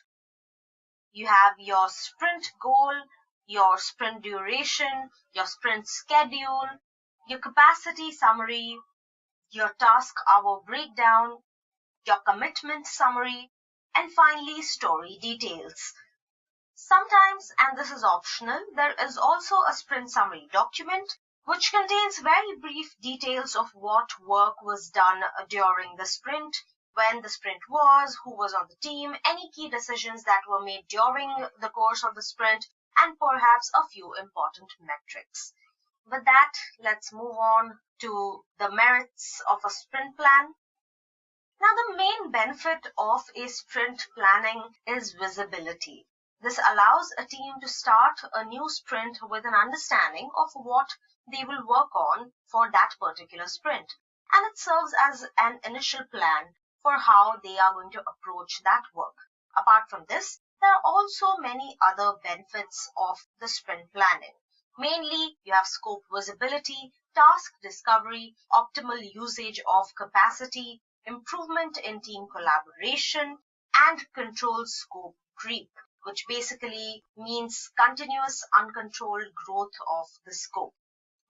You have your sprint goal, your sprint duration, your sprint schedule, your capacity summary, your task hour breakdown, your commitment summary, and finally story details. Sometimes, and this is optional, there is also a sprint summary document which contains very brief details of what work was done during the sprint, when the sprint was, who was on the team, any key decisions that were made during the course of the sprint, and perhaps a few important metrics. With that, let's move on to the merits of a sprint plan. Now, the main benefit of a sprint planning is visibility. This allows a team to start a new sprint with an understanding of what they will work on for that particular sprint. And it serves as an initial plan for how they are going to approach that work. Apart from this, there are also many other benefits of the sprint planning. Mainly, you have scope visibility, task discovery, optimal usage of capacity, improvement in team collaboration, and controlled scope creep, which basically means continuous uncontrolled growth of the scope.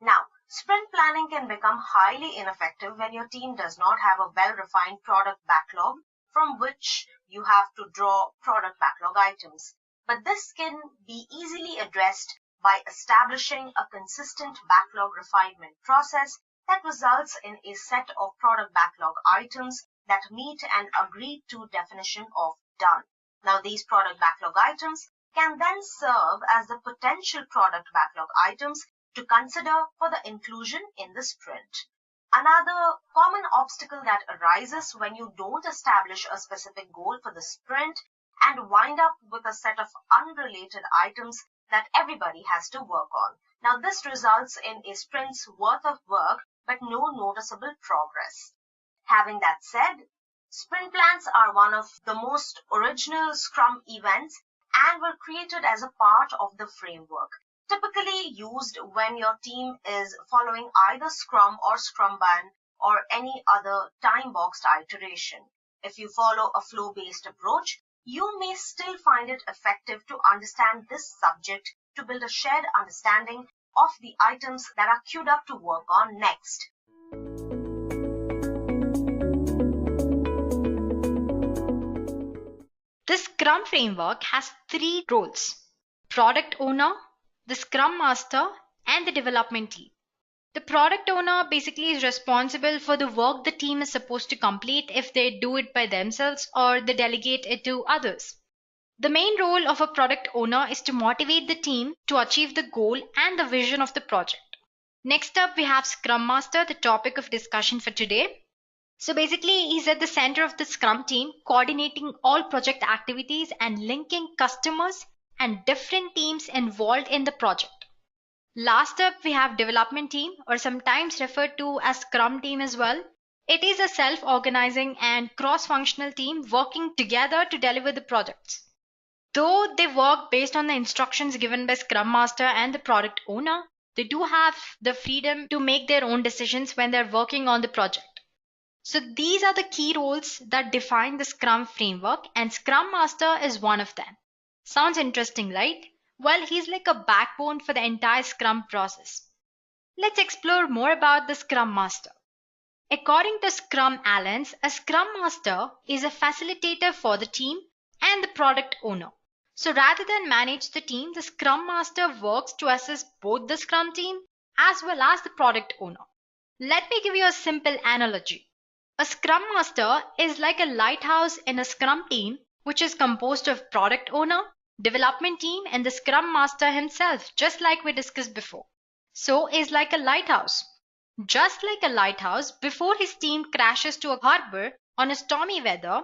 Now, sprint planning can become highly ineffective when your team does not have a well-refined product backlog from which you have to draw product backlog items. But this can be easily addressed by establishing a consistent backlog refinement process that results in a set of product backlog items that meet an agreed to definition of done. Now, these product backlog items can then serve as the potential product backlog items to consider for the inclusion in the sprint. Another common obstacle that arises when you don't establish a specific goal for the sprint and wind up with a set of unrelated items that everybody has to work on. Now, this results in a sprint's worth of work but no noticeable progress. Having that said, sprint plans are one of the most original Scrum events and were created as a part of the framework, typically used when your team is following either Scrum or Scrumban or any other time-boxed iteration. If you follow a flow-based approach, you may still find it effective to understand this subject to build a shared understanding of the items that are queued up to work on next. The Scrum framework has 3 roles: product owner, the Scrum Master, and the development team. The product owner basically is responsible for the work the team is supposed to complete if they do it by themselves or they delegate it to others. The main role of a product owner is to motivate the team to achieve the goal and the vision of the project. Next up, we have Scrum Master, the topic of discussion for today. So basically, he's at the center of the Scrum team, coordinating all project activities and linking customers and different teams involved in the project. Last up, we have development team, or sometimes referred to as Scrum team as well. It is a self-organizing and cross-functional team working together to deliver the projects. Though they work based on the instructions given by Scrum Master and the product owner, they do have the freedom to make their own decisions when they're working on the project. So these are the key roles that define the Scrum framework, and Scrum Master is one of them. Sounds interesting, right? Well, he's like a backbone for the entire Scrum process. Let's explore more about the Scrum Master. According to Scrum Alliance, a Scrum Master is a facilitator for the team and the product owner. So rather than manage the team, the Scrum Master works to assist both the Scrum team as well as the product owner. Let me give you a simple analogy. A Scrum Master is like a lighthouse in a Scrum team, which is composed of product owner, development team, and the Scrum Master himself, just like we discussed before. So is like a lighthouse. Just like a lighthouse, before his team crashes to a harbor on a stormy weather,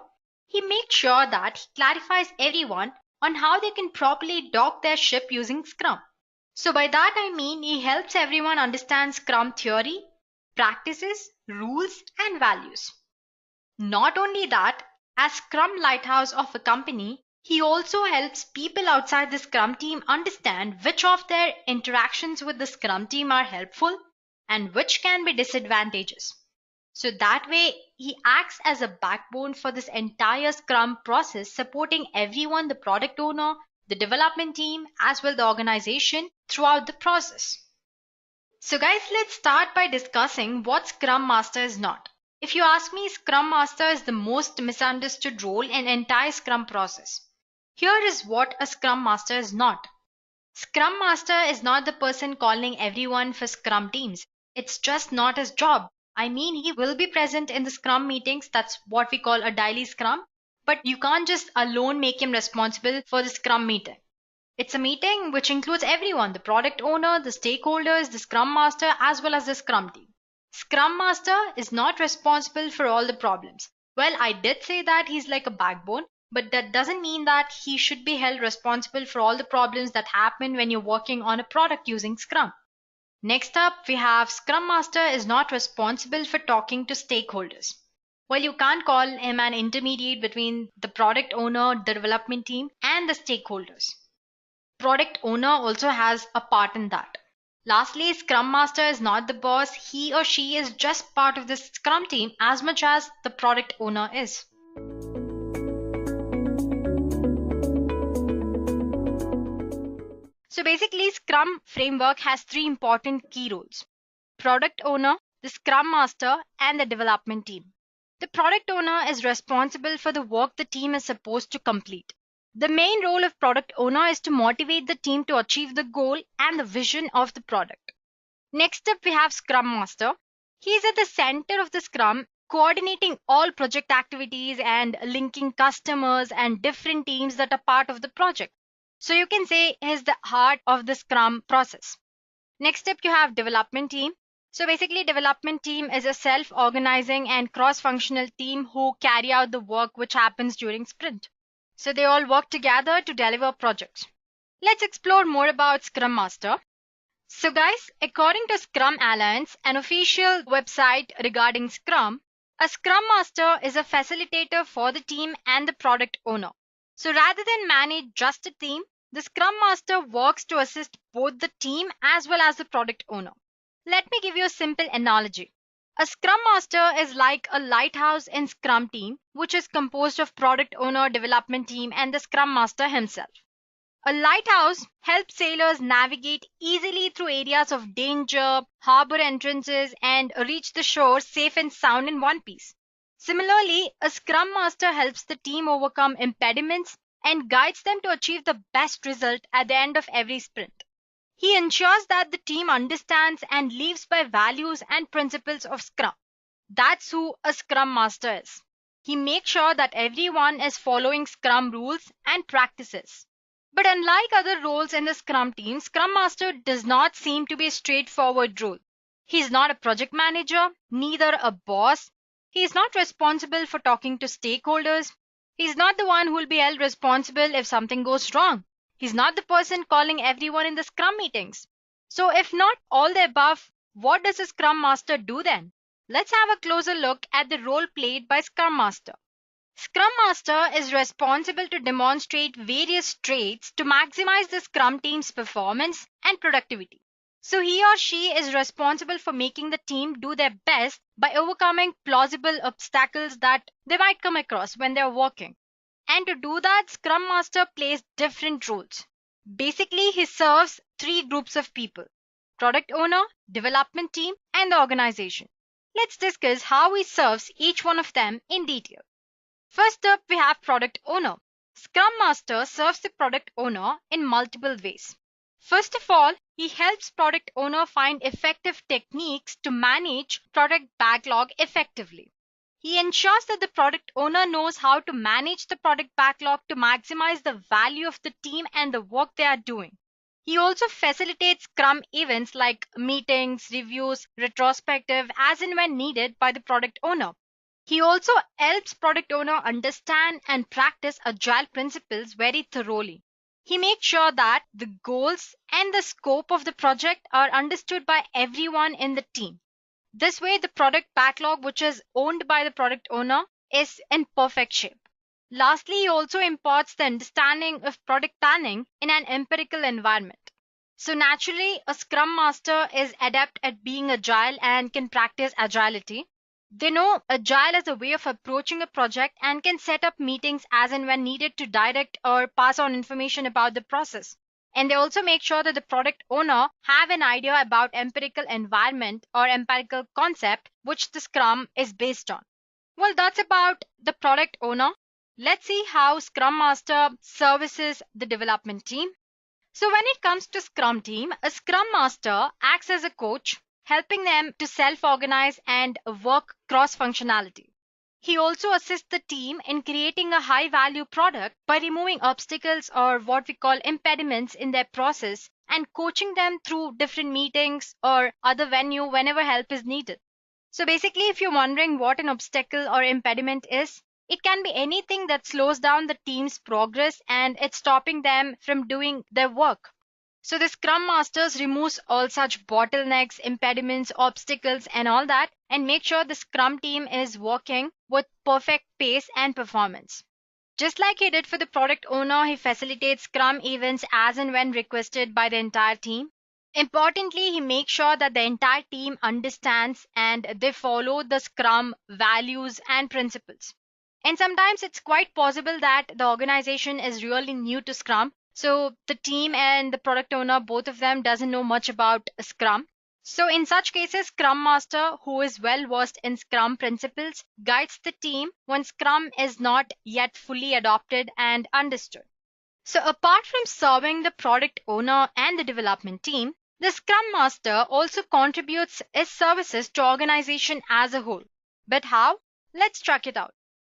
he makes sure that he clarifies everyone on how they can properly dock their ship using Scrum. So by that I mean he helps everyone understand Scrum theory, practices, rules, and values. Not only that, as Scrum lighthouse of a company, he also helps people outside the Scrum team understand which of their interactions with the Scrum team are helpful and which can be disadvantageous. So that way, he acts as a backbone for this entire Scrum process, supporting everyone, the product owner, the development team, as well the organization throughout the process. So guys, let's start by discussing what Scrum Master is not. If you ask me, Scrum Master is the most misunderstood role in the entire Scrum process. Here is what a Scrum Master is not. Scrum Master is not the person calling everyone for Scrum teams. It's just not his job. I mean, he will be present in the Scrum meetings. That's what we call a daily Scrum. But you can't just alone make him responsible for the Scrum meeting. It's a meeting which includes everyone, the product owner, the stakeholders, the Scrum Master, as well as the Scrum team. Scrum Master is not responsible for all the problems, Well, I did say that he's like a backbone, but that doesn't mean that he should be held responsible for all the problems that happen when you're working on a product using Scrum. Next up, we have Scrum Master is not responsible for talking to stakeholders. Well, you can't call him an intermediate between the product owner, the development team, and the stakeholders. Product owner also has a part in that. Lastly, Scrum Master is not the boss. He or she is just part of the Scrum team as much as the product owner is. So basically, Scrum Framework has three important key roles: product owner, the Scrum Master, and the development team. The product owner is responsible for the work the team is supposed to complete. The main role of product owner is to motivate the team to achieve the goal and the vision of the product. Next up, we have Scrum Master. He is at the center of the Scrum, coordinating all project activities and linking customers and different teams that are part of the project. So you can say he is the heart of the Scrum process. Next up, you have development team. So basically, development team is a self-organizing and cross-functional team who carry out the work which happens during sprint. So they all work together to deliver projects. Let's explore more about Scrum Master. So guys, according to Scrum Alliance, an official website regarding Scrum, a Scrum Master is a facilitator for the team and the product owner. So rather than manage just a team, the Scrum Master works to assist both the team as well as the product owner. Let me give you a simple analogy. A Scrum Master is like a lighthouse in Scrum team, which is composed of product owner, development team, and the Scrum Master himself. A lighthouse helps sailors navigate easily through areas of danger, harbor entrances, and reach the shore safe and sound in one piece. Similarly, a Scrum Master helps the team overcome impediments and guides them to achieve the best result at the end of every sprint. He ensures that the team understands and lives by values and principles of Scrum. That's who a Scrum Master is. He makes sure that everyone is following Scrum rules and practices. But unlike other roles in the Scrum team, Scrum Master does not seem to be a straightforward role. He is not a project manager, neither a boss. He is not responsible for talking to stakeholders. He is not the one who will be held responsible if something goes wrong. He's not the person calling everyone in the Scrum meetings. So if not all the above, what does a Scrum Master do then? Let's have a closer look at the role played by Scrum Master. Scrum Master is responsible to demonstrate various traits to maximize the Scrum team's performance and productivity. So he or she is responsible for making the team do their best by overcoming plausible obstacles that they might come across when they're working. And to do that, Scrum Master plays different roles. Basically, he serves three groups of people: product owner, development team, and the organization. Let's discuss how he serves each one of them in detail. First up, we have product owner. Scrum Master serves the product owner in multiple ways. First of all, he helps product owner find effective techniques to manage product backlog effectively. He ensures that the product owner knows how to manage the product backlog to maximize the value of the team and the work they are doing. He also facilitates Scrum events like meetings, reviews, retrospective as and when needed by the product owner. He also helps product owner understand and practice Agile principles very thoroughly. He makes sure that the goals and the scope of the project are understood by everyone in the team. This way, the product backlog, which is owned by the product owner, is in perfect shape. Lastly, he also imparts the understanding of product planning in an empirical environment. So naturally, a Scrum Master is adept at being agile and can practice agility. They know Agile as a way of approaching a project and can set up meetings as and when needed to direct or pass on information about the process. And they also make sure that the product owner have an idea about empirical environment or empirical concept which the Scrum is based on. Well, that's about the product owner. Let's see how Scrum Master services the development team. So when it comes to Scrum team, a Scrum Master acts as a coach, helping them to self-organize and work cross-functionality. He also assists the team in creating a high-value product by removing obstacles or what we call impediments in their process and coaching them through different meetings or other venue whenever help is needed. So basically, if you're wondering what an obstacle or impediment is, it can be anything that slows down the team's progress and it's stopping them from doing their work. So the Scrum Masters removes all such bottlenecks, impediments, obstacles and all that and make sure the Scrum team is working with perfect pace and performance. Just like he did for the product owner, he facilitates Scrum events as and when requested by the entire team. Importantly, he makes sure that the entire team understands and they follow the Scrum values and principles. And sometimes it's quite possible that the organization is really new to Scrum. So the team and the product owner, both of them doesn't know much about Scrum. So in such cases, Scrum Master, who is well versed in Scrum principles, guides the team when Scrum is not yet fully adopted and understood. So apart from serving the product owner and the development team, the Scrum Master also contributes his services to organization as a whole. But how? Let's check it out.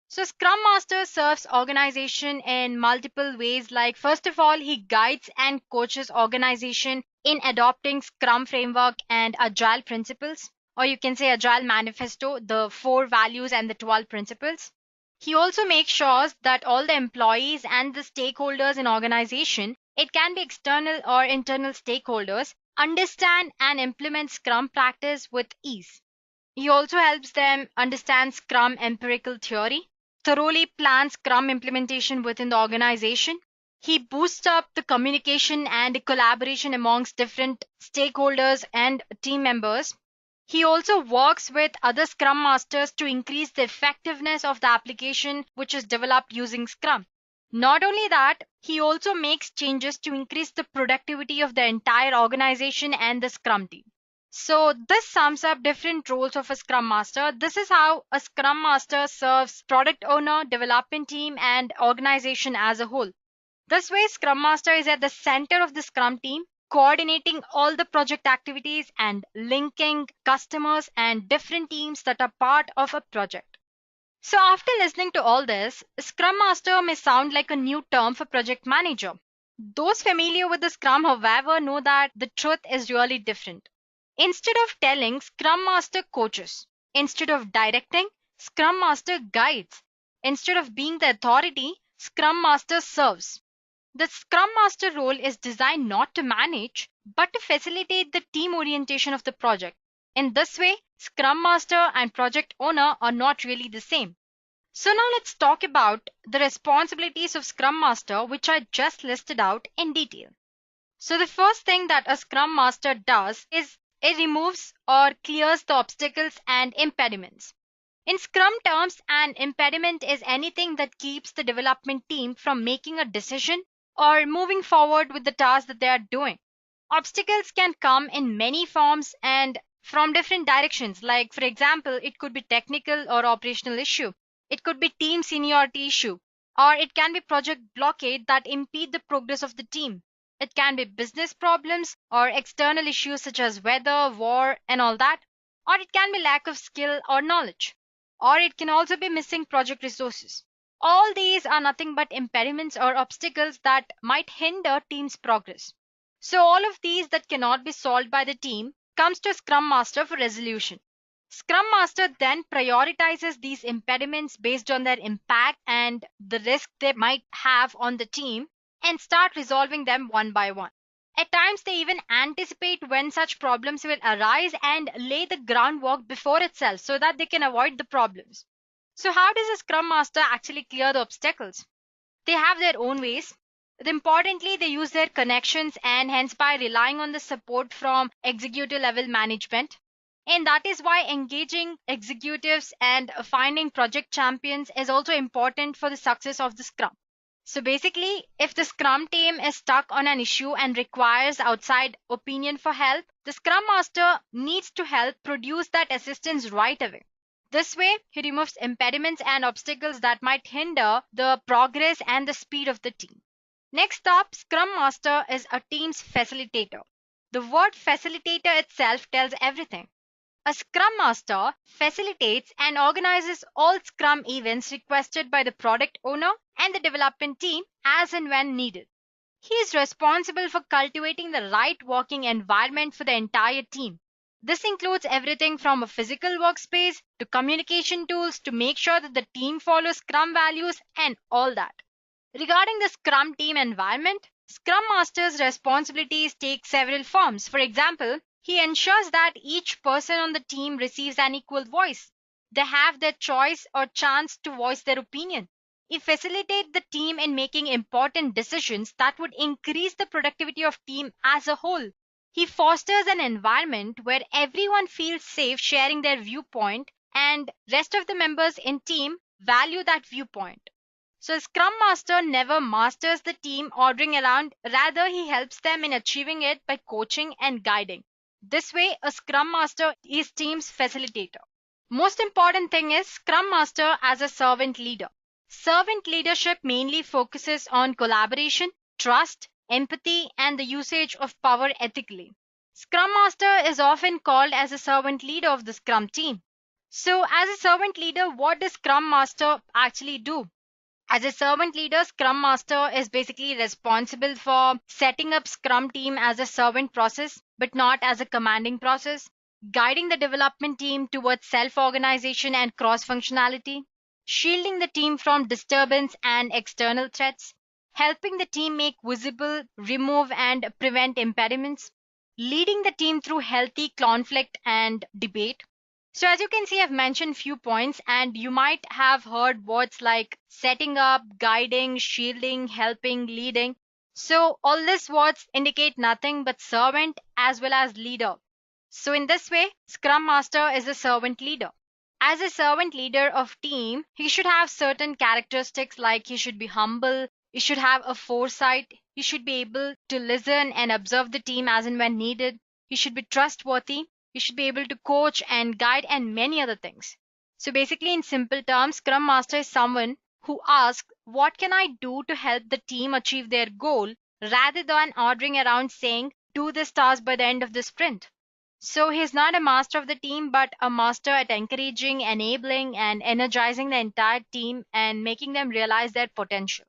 So Scrum Master serves organization in multiple ways. Like first of all, he guides and coaches organization in adopting Scrum Framework and Agile principles, or you can say Agile Manifesto, the 4 values and the 12 principles. He also makes sure that all the employees and the stakeholders in organization, it can be external or internal stakeholders, understand and implement Scrum practice with ease. He also helps them understand Scrum empirical theory, thoroughly plans Scrum implementation within the organization. He boosts up the communication and collaboration amongst different stakeholders and team members. He also works with other Scrum Masters to increase the effectiveness of the application which is developed using Scrum. Not only that, he also makes changes to increase the productivity of the entire organization and the Scrum team. So this sums up different roles of a Scrum Master. This is how a Scrum Master serves product owner, development team, and organization as a whole. This way, Scrum Master is at the center of the Scrum team, coordinating all the project activities and linking customers and different teams that are part of a project. So after listening to all this, Scrum Master may sound like a new term for project manager. Those familiar with the Scrum, however, know that the truth is really different. Instead of telling, Scrum Master coaches. Instead of directing, Scrum Master guides. Instead of being the authority, Scrum Master serves. The Scrum Master role is designed not to manage, but to facilitate the team orientation of the project. In this way, Scrum Master and project owner are not really the same. So now let's talk about the responsibilities of Scrum Master, which I just listed out in detail. So the first thing that a Scrum Master does is it removes or clears the obstacles and impediments. In Scrum terms, an impediment is anything that keeps the development team from making a decision or moving forward with the task that they are doing. Obstacles can come in many forms and from different directions. Like, for example, it could be technical or operational issue. It could be team seniority issue, or it can be project blockade that impede the progress of the team. It can be business problems or external issues such as weather, war, and all that. Or it can be lack of skill or knowledge. Or it can also be missing project resources. All these are nothing but impediments or obstacles that might hinder team's progress. So all of these that cannot be solved by the team comes to Scrum Master for resolution. Scrum Master then prioritizes these impediments based on their impact and the risk they might have on the team and start resolving them one by one. At times, they even anticipate when such problems will arise and lay the groundwork before itself so that they can avoid the problems. So how does a Scrum Master actually clear the obstacles? They have their own ways. Importantly, they use their connections and hence by relying on the support from executive level management. And that is why engaging executives and finding project champions is also important for the success of the Scrum. So basically, if the Scrum team is stuck on an issue and requires outside opinion for help, the Scrum Master needs to help produce that assistance right away. This way, he removes impediments and obstacles that might hinder the progress and the speed of the team. Next up, Scrum Master is a team's facilitator. The word facilitator itself tells everything. A Scrum Master facilitates and organizes all Scrum events requested by the product owner and the development team as and when needed. He is responsible for cultivating the right working environment for the entire team. This includes everything from a physical workspace to communication tools to make sure that the team follows Scrum values and all that. Regarding the Scrum team environment, Scrum Master's responsibilities take several forms. For example, he ensures that each person on the team receives an equal voice. They have their choice or chance to voice their opinion. He facilitates the team in making important decisions that would increase the productivity of team as a whole. He fosters an environment where everyone feels safe sharing their viewpoint and rest of the members in team value that viewpoint. So Scrum Master never masters the team ordering around, rather he helps them in achieving it by coaching and guiding. This way, a Scrum Master is team's facilitator. Most important thing is Scrum Master as a servant leader. Servant leadership mainly focuses on collaboration, trust, empathy, and the usage of power ethically. Scrum Master is often called as a servant leader of the Scrum team. So, as a servant leader, what does Scrum Master actually do? As a servant leader, Scrum Master is basically responsible for setting up Scrum team as a servant process, but not as a commanding process, guiding the development team towards self-organization and cross-functionality, shielding the team from disturbance and external threats, helping the team make visible, remove, and prevent impediments, leading the team through healthy conflict and debate. So as you can see, I've mentioned few points and you might have heard words like setting up, guiding, shielding, helping, leading. So all these words indicate nothing but servant as well as leader. So in this way, Scrum Master is a servant leader. As a servant leader of team, he should have certain characteristics like he should be humble, he should have a foresight, he should be able to listen and observe the team as and when needed, he should be trustworthy, he should be able to coach and guide and many other things. So basically in simple terms, Scrum Master is someone who asks, what can I do to help the team achieve their goal rather than ordering around saying, do this task by the end of the sprint. So he's not a master of the team, but a master at encouraging, enabling, and energizing the entire team and making them realize their potential.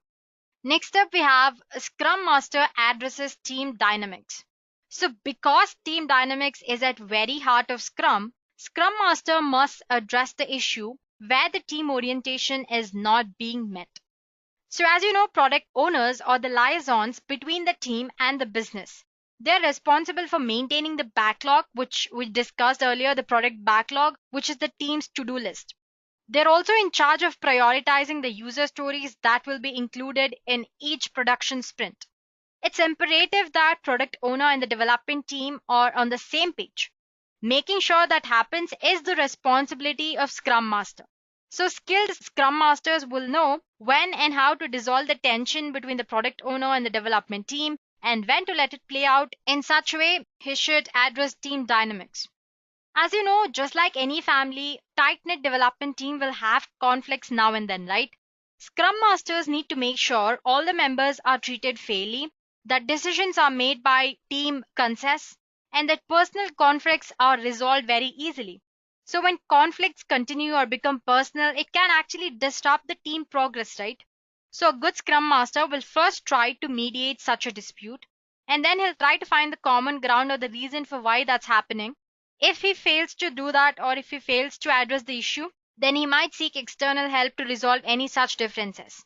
Next up, we have Scrum Master addresses team dynamics. So because team dynamics is at very heart of Scrum, Scrum Master must address the issue where the team orientation is not being met. So as you know, product owners are the liaisons between the team and the business. They're responsible for maintaining the backlog, which we discussed earlier, the product backlog, which is the team's to-do list. They're also in charge of prioritizing the user stories that will be included in each production sprint. It's imperative that product owner and the development team are on the same page. Making sure that happens is the responsibility of Scrum Master. So skilled Scrum Masters will know when and how to dissolve the tension between the product owner and the development team and when to let it play out. In such a way, he should address team dynamics. As you know, just like any family, tight-knit development team will have conflicts now and then, right? Scrum Masters need to make sure all the members are treated fairly, that decisions are made by team consensus, and that personal conflicts are resolved very easily. So when conflicts continue or become personal, it can actually disrupt the team progress, right? So a good Scrum Master will first try to mediate such a dispute, and then he'll try to find the common ground or the reason for why that's happening. If he fails to do that or if he fails to address the issue, then he might seek external help to resolve any such differences.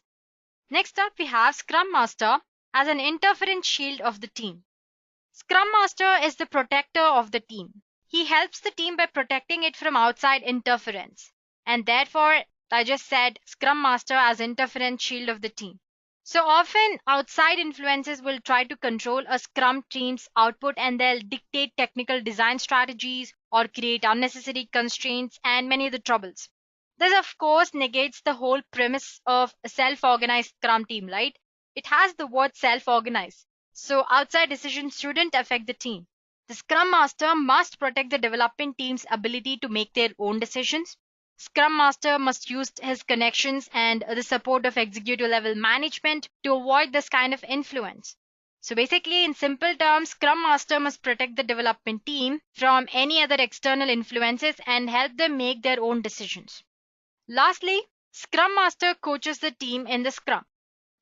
Next up, we have Scrum Master as an interference shield of the team. Scrum Master is the protector of the team. He helps the team by protecting it from outside interference. And therefore, I just said Scrum Master as interference shield of the team. So often, outside influences will try to control a Scrum team's output and they'll dictate technical design strategies or create unnecessary constraints and many of the troubles. This, of course, negates the whole premise of a self-organized Scrum team, right? It has the word self-organized. So outside decisions shouldn't affect the team. The Scrum Master must protect the development team's ability to make their own decisions. Scrum Master must use his connections and the support of executive level management to avoid this kind of influence. So basically, in simple terms, Scrum Master must protect the development team from any other external influences and help them make their own decisions. Lastly, Scrum Master coaches the team in the Scrum.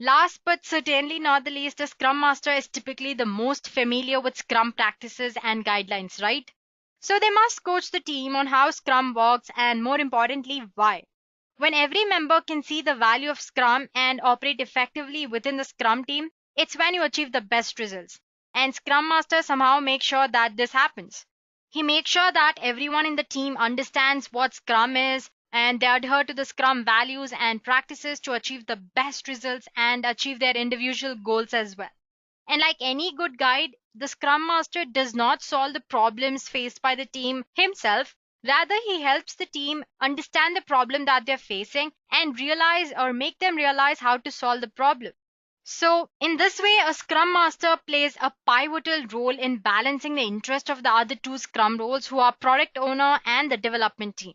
Last but certainly not the least, the Scrum Master is typically the most familiar with Scrum practices and guidelines, right? So they must coach the team on how Scrum works and, more importantly, why. When every member can see the value of Scrum and operate effectively within the Scrum team, it's when you achieve the best results. And Scrum Master somehow makes sure that this happens. He makes sure that everyone in the team understands what Scrum is and they adhere to the Scrum values and practices to achieve the best results and achieve their individual goals as well. And like any good guide, the Scrum Master does not solve the problems faced by the team himself. Rather, he helps the team understand the problem that they're facing and realize or make them realize how to solve the problem. So, in this way, a Scrum Master plays a pivotal role in balancing the interest of the other two Scrum roles, who are product owner and the development team.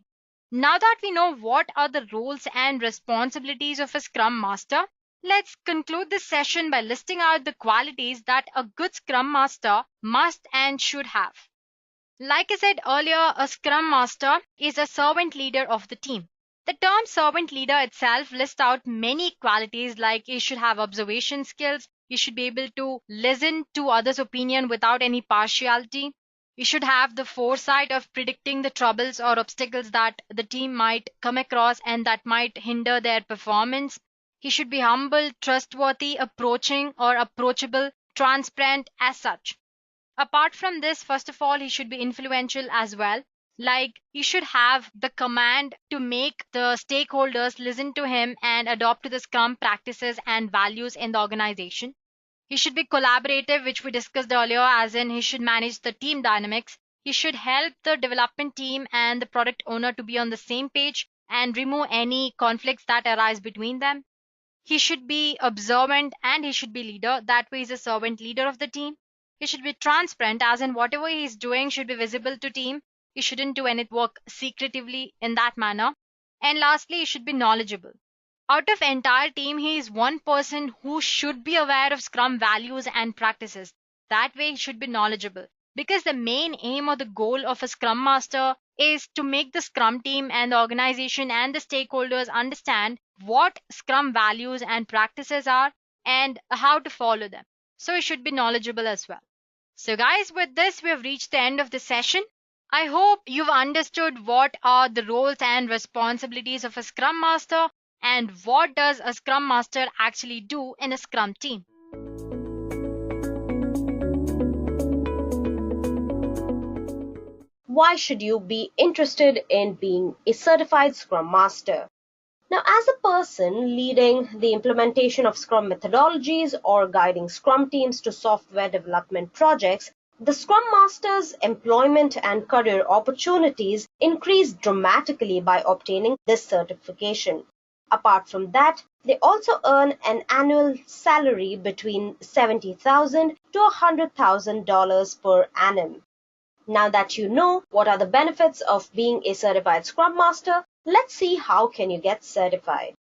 Now that we know what are the roles and responsibilities of a Scrum Master, let's conclude this session by listing out the qualities that a good Scrum Master must and should have. Like I said earlier, a Scrum Master is a servant leader of the team. The term servant leader itself lists out many qualities, like you should have observation skills, you should be able to listen to others' opinion without any partiality, you should have the foresight of predicting the troubles or obstacles that the team might come across and that might hinder their performance. He should be humble, trustworthy, approaching or approachable, transparent as such. Apart from this, first of all, he should be influential as well. Like, he should have the command to make the stakeholders listen to him and adopt to the Scrum practices and values in the organization. He should be collaborative, which we discussed earlier, as in he should manage the team dynamics. He should help the development team and the product owner to be on the same page and remove any conflicts that arise between them. He should be observant and he should be leader. That way, he's a servant leader of the team. He should be transparent, as in whatever he's doing should be visible to team. He shouldn't do any work secretively in that manner. And lastly, he should be knowledgeable. Out of entire team, he is one person who should be aware of Scrum values and practices. That way, he should be knowledgeable. Because the main aim or the goal of a Scrum Master is to make the Scrum team and the organization and the stakeholders understand what Scrum values and practices are and how to follow them. So he should be knowledgeable as well. So guys, with this, we have reached the end of the session. I hope you've understood what are the roles and responsibilities of a Scrum Master and what does a Scrum Master actually do in a Scrum team. Why should you be interested in being a certified Scrum Master? Now, as a person leading the implementation of Scrum methodologies or guiding Scrum teams to software development projects, the Scrum Master's employment and career opportunities increase dramatically by obtaining this certification. Apart from that, they also earn an annual salary between $70,000 to $100,000 per annum. Now that you know what are the benefits of being a certified Scrum Master, let's see how can you get certified.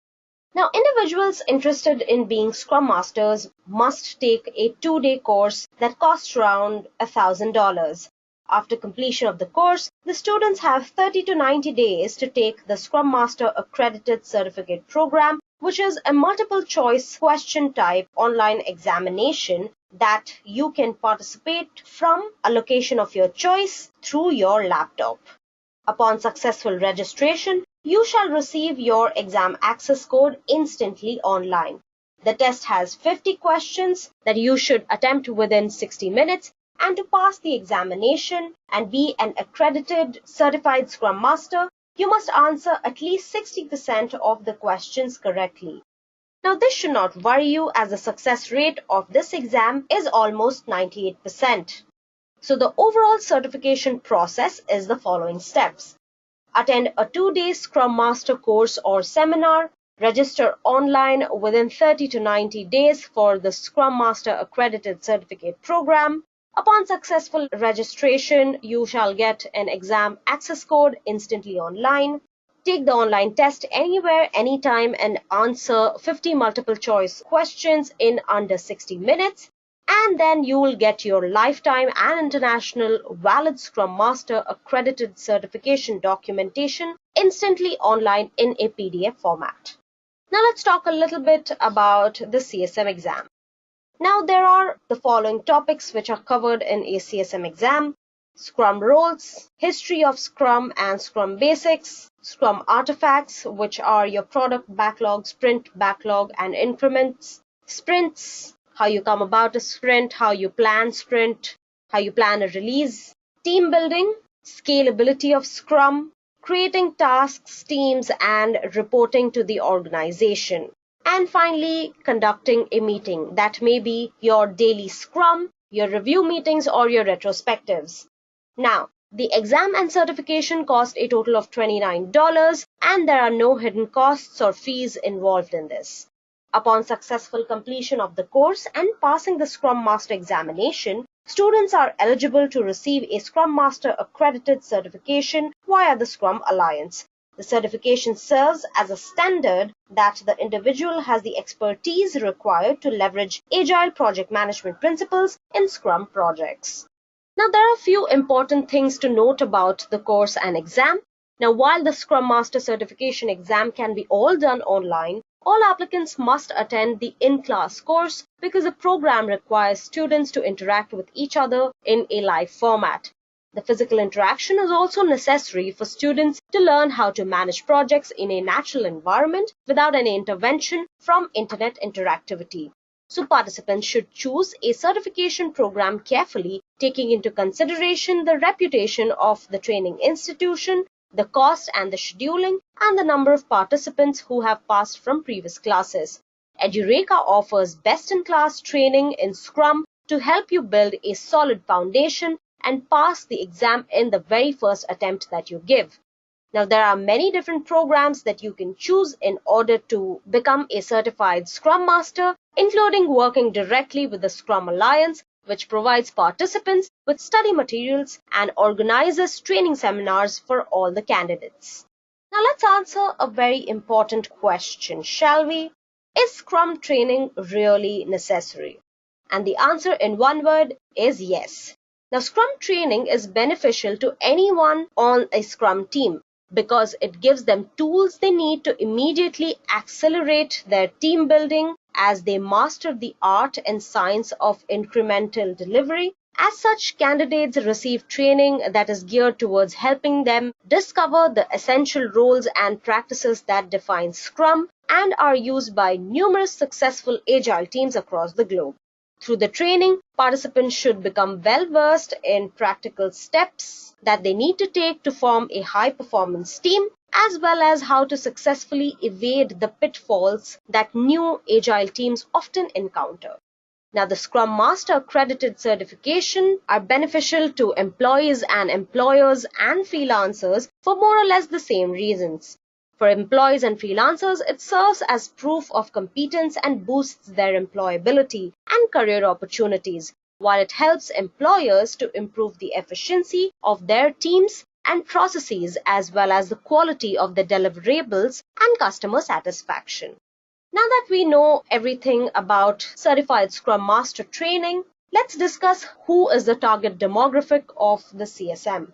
Now, individuals interested in being Scrum Masters must take a 2-day course that costs around $1,000. After completion of the course, the students have 30 to 90 days to take the Scrum Master Accredited Certificate Program, which is a multiple choice question type online examination that you can participate from a location of your choice through your laptop. Upon successful registration, you shall receive your exam access code instantly online. The test has 50 questions that you should attempt within 60 minutes, and to pass the examination and be an accredited certified Scrum Master, you must answer at least 60% of the questions correctly. Now, this should not worry you, as the success rate of this exam is almost 98%. So the overall certification process is the following steps. Attend a 2-day Scrum Master course or seminar. Register online within 30 to 90 days for the Scrum Master Accredited Certificate Program. Upon successful registration, you shall get an exam access code instantly online. Take the online test anywhere, anytime, and answer 50 multiple choice questions in under 60 minutes. And then you will get your lifetime and international valid Scrum Master accredited certification documentation instantly online in a PDF format. Now let's talk a little bit about the CSM exam. Now there are the following topics which are covered in a CSM exam. Scrum roles, history of Scrum and Scrum basics, Scrum artifacts, which are your product backlog, sprint backlog, and increments, sprints, how you come about a sprint, how you plan sprint, how you plan a release, team building, scalability of Scrum, creating tasks, teams, and reporting to the organization. And finally, conducting a meeting. That may be your daily Scrum, your review meetings, or your retrospectives. Now, the exam and certification cost a total of $29, and there are no hidden costs or fees involved in this. Upon successful completion of the course and passing the Scrum Master examination, students are eligible to receive a Scrum Master accredited certification via the Scrum Alliance. The certification serves as a standard that the individual has the expertise required to leverage Agile project management principles in Scrum projects. Now, there are a few important things to note about the course and exam. Now, while the Scrum Master certification exam can be all done online, all applicants must attend the in-class course because the program requires students to interact with each other in a live format. The physical interaction is also necessary for students to learn how to manage projects in a natural environment without any intervention from internet interactivity. So participants should choose a certification program carefully, taking into consideration the reputation of the training institution, the cost and the scheduling, and the number of participants who have passed from previous classes. Edureka offers best-in-class training in Scrum to help you build a solid foundation and pass the exam in the very first attempt that you give. Now, there are many different programs that you can choose in order to become a certified Scrum Master, including working directly with the Scrum Alliance, which provides participants with study materials and organizes training seminars for all the candidates. Now, let's answer a very important question, shall we? Is Scrum training really necessary? And the answer in one word is yes. Now, Scrum training is beneficial to anyone on a Scrum team because it gives them tools they need to immediately accelerate their team building as they master the art and science of incremental delivery. As such, candidates receive training that is geared towards helping them discover the essential roles and practices that define Scrum and are used by numerous successful Agile teams across the globe. Through the training, participants should become well-versed in practical steps that they need to take to form a high-performance team, as well as how to successfully evade the pitfalls that new Agile teams often encounter. Now, the Scrum Master accredited certification are beneficial to employees and employers and freelancers for more or less the same reasons. For employees and freelancers, it serves as proof of competence and boosts their employability and career opportunities, while it helps employers to improve the efficiency of their teams and processes as well as the quality of the deliverables and customer satisfaction. Now that we know everything about Certified Scrum Master training, let's discuss who is the target demographic of the CSM.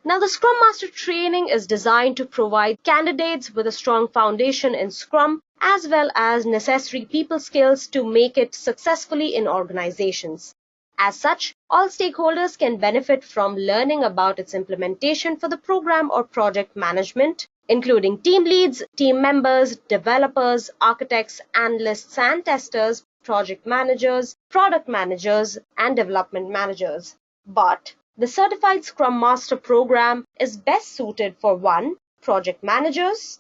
Now, the Scrum Master training is designed to provide candidates with a strong foundation in Scrum as well as necessary people skills to make it successfully in organizations. As such, all stakeholders can benefit from learning about its implementation for the program or project management, including team leads, team members, developers, architects, analysts and testers, project managers, product managers, and development managers. But the Certified Scrum Master program is best suited for 1. Project managers,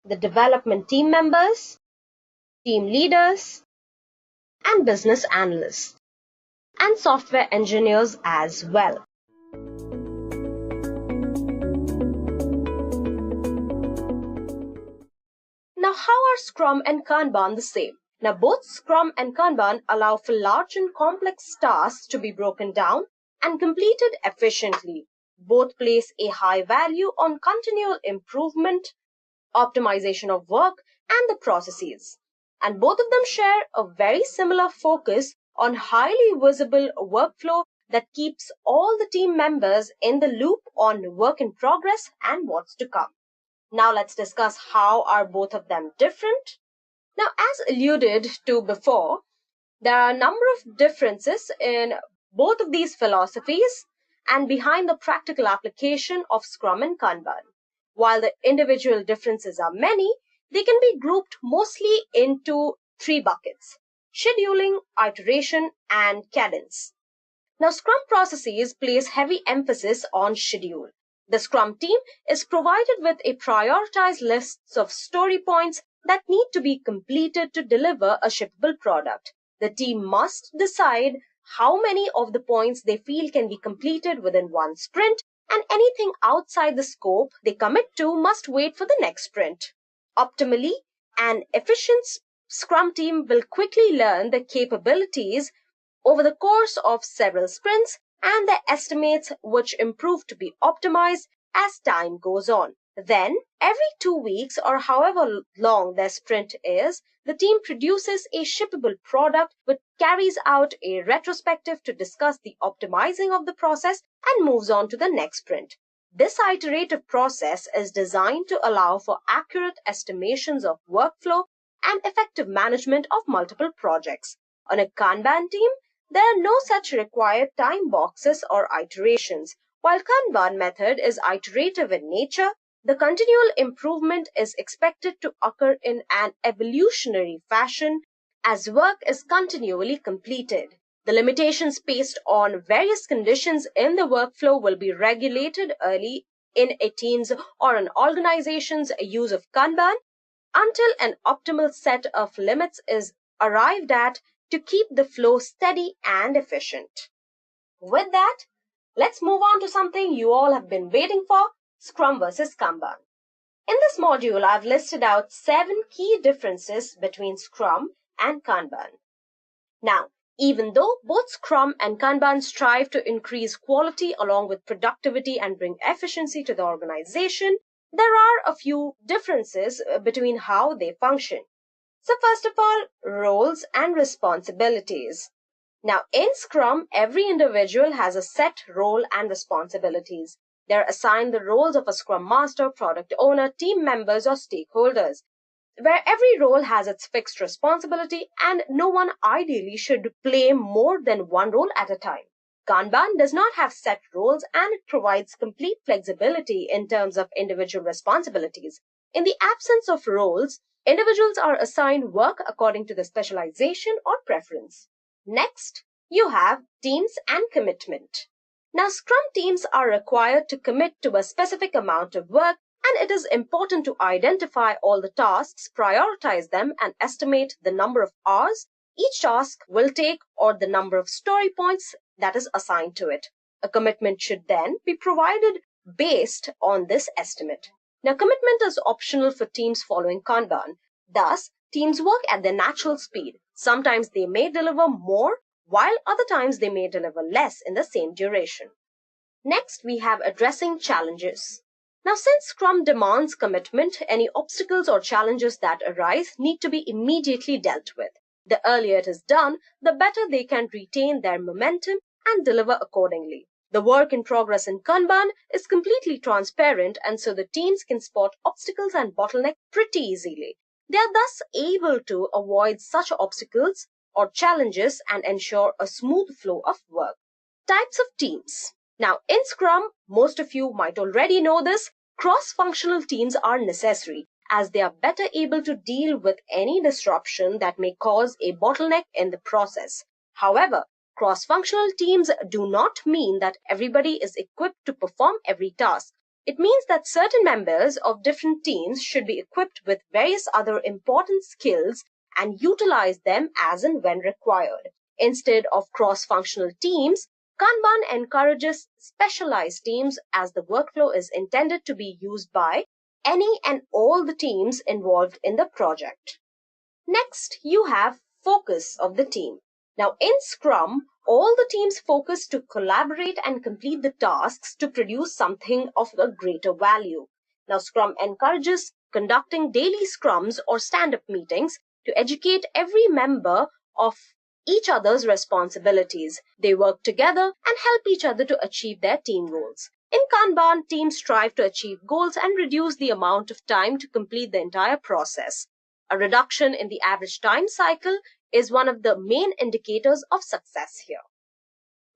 the development team members, team leaders, and business analysts, and software engineers as well. Now, how are Scrum and Kanban the same? Now, both Scrum and Kanban allow for large and complex tasks to be broken down and completed efficiently. Both place a high value on continual improvement, optimization of work, and the processes. And both of them share a very similar focus on highly visible workflow that keeps all the team members in the loop on work in progress and what's to come. Now let's discuss how are both of them different. Now, as alluded to before, there are a number of differences in both of these philosophies, and behind the practical application of Scrum and Kanban. While the individual differences are many, they can be grouped mostly into three buckets: scheduling, iteration, and cadence. Now, Scrum processes place heavy emphasis on schedule. The Scrum team is provided with a prioritized list of story points that need to be completed to deliver a shippable product. The team must decide how many of the points they feel can be completed within one sprint, and anything outside the scope they commit to must wait for the next sprint. Optimally, an efficient Scrum team will quickly learn the capabilities over the course of several sprints, and the estimates which improve to be optimized as time goes on. Then, every 2 weeks or however long their sprint is, the team produces a shippable product which carries out a retrospective to discuss the optimizing of the process and moves on to the next sprint. This iterative process is designed to allow for accurate estimations of workflow and effective management of multiple projects. On a Kanban team, there are no such required time boxes or iterations. While Kanban method is iterative in nature, the continual improvement is expected to occur in an evolutionary fashion as work is continually completed. The limitations based on various conditions in the workflow will be regulated early in a team's or an organization's use of Kanban until an optimal set of limits is arrived at to keep the flow steady and efficient. With that, let's move on to something you all have been waiting for: Scrum versus Kanban. In this module, I've listed out 7 key differences between Scrum and Kanban. Now, even though both Scrum and Kanban strive to increase quality along with productivity and bring efficiency to the organization, there are a few differences between how they function. So first of all, roles and responsibilities. Now, in Scrum, every individual has a set role and responsibilities. They're assigned the roles of a Scrum Master, product owner, team members, or stakeholders, where every role has its fixed responsibility and no one ideally should play more than one role at a time. Kanban does not have set roles and it provides complete flexibility in terms of individual responsibilities. In the absence of roles, individuals are assigned work according to the specialization or preference. Next, you have teams and commitment. Now, Scrum teams are required to commit to a specific amount of work, and it is important to identify all the tasks, prioritize them, and estimate the number of hours each task will take or the number of story points that is assigned to it. A commitment should then be provided based on this estimate. Now, commitment is optional for teams following Kanban. Thus, teams work at their natural speed. Sometimes they may deliver more, while other times they may deliver less in the same duration. Next, we have addressing challenges. Now, since Scrum demands commitment, any obstacles or challenges that arise need to be immediately dealt with. The earlier it is done, the better they can retain their momentum and deliver accordingly. The work in progress in Kanban is completely transparent, and so the teams can spot obstacles and bottlenecks pretty easily. They are thus able to avoid such obstacles or challenges and ensure a smooth flow of work. Types of teams. Now, in Scrum, most of you might already know this, cross-functional teams are necessary as they are better able to deal with any disruption that may cause a bottleneck in the process. However, cross-functional teams do not mean that everybody is equipped to perform every task. It means that certain members of different teams should be equipped with various other important skills and utilize them as and when required. Instead of cross-functional teams, Kanban encourages specialized teams as the workflow is intended to be used by any and all the teams involved in the project. Next, you have focus of the team. Now, in Scrum, all the teams focus to collaborate and complete the tasks to produce something of a greater value. Now, Scrum encourages conducting daily scrums or stand-up meetings to educate every member of each other's responsibilities. They work together and help each other to achieve their team goals. In Kanban, teams strive to achieve goals and reduce the amount of time to complete the entire process. A reduction in the average time cycle is one of the main indicators of success here.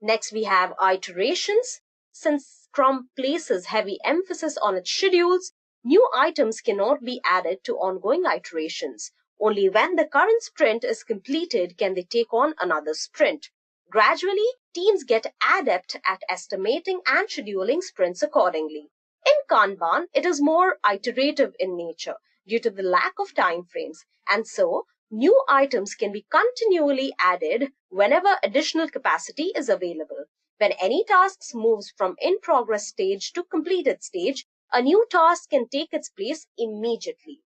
Next, we have iterations. since Scrum places heavy emphasis on its schedules, new items cannot be added to ongoing iterations. Only when the current sprint is completed can they take on another sprint. Gradually, teams get adept at estimating and scheduling sprints accordingly. In Kanban, it is more iterative in nature due to the lack of time frames, and so new items can be continually added whenever additional capacity is available. When any task moves from in-progress stage to completed stage, a new task can take its place immediately.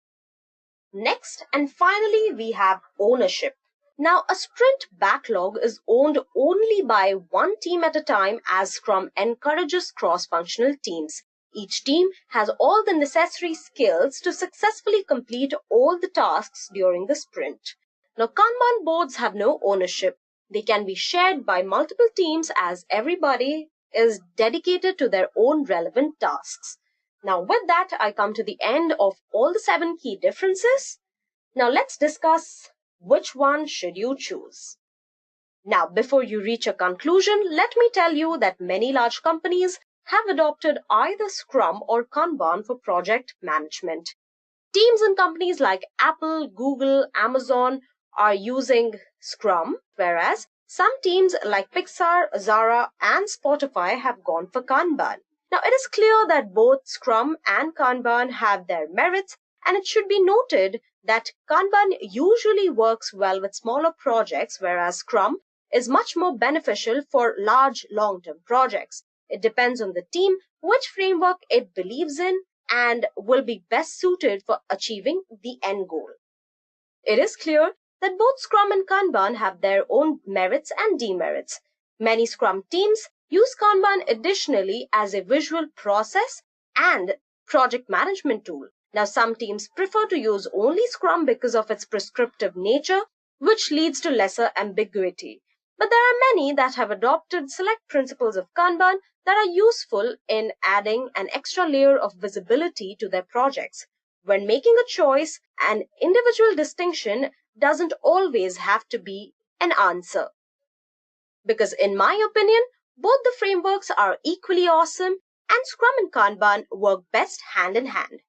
Next and finally, we have ownership. Now, a sprint backlog is owned only by one team at a time as Scrum encourages cross-functional teams. Each team has all the necessary skills to successfully complete all the tasks during the sprint. Now, Kanban boards have no ownership. They can be shared by multiple teams as everybody is dedicated to their own relevant tasks. Now, with that, I come to the end of all the 7 key differences. Now, let's discuss which one should you choose. Now, before you reach a conclusion, let me tell you that many large companies have adopted either Scrum or Kanban for project management. Teams in companies like Apple, Google, Amazon are using Scrum, whereas some teams like Pixar, Zara, and Spotify have gone for Kanban. Now, it is clear that both Scrum and Kanban have their merits, and it should be noted that Kanban usually works well with smaller projects, whereas Scrum is much more beneficial for large long-term projects. It depends on the team which framework it believes in and will be best suited for achieving the end goal. It is clear that both Scrum and Kanban have their own merits and demerits. Many Scrum teams use Kanban additionally as a visual process and project management tool. Now, some teams prefer to use only Scrum because of its prescriptive nature, which leads to lesser ambiguity. But there are many that have adopted select principles of Kanban that are useful in adding an extra layer of visibility to their projects. When making a choice, an individual distinction doesn't always have to be an answer. Because in my opinion, both the frameworks are equally awesome and Scrum and Kanban work best hand in hand.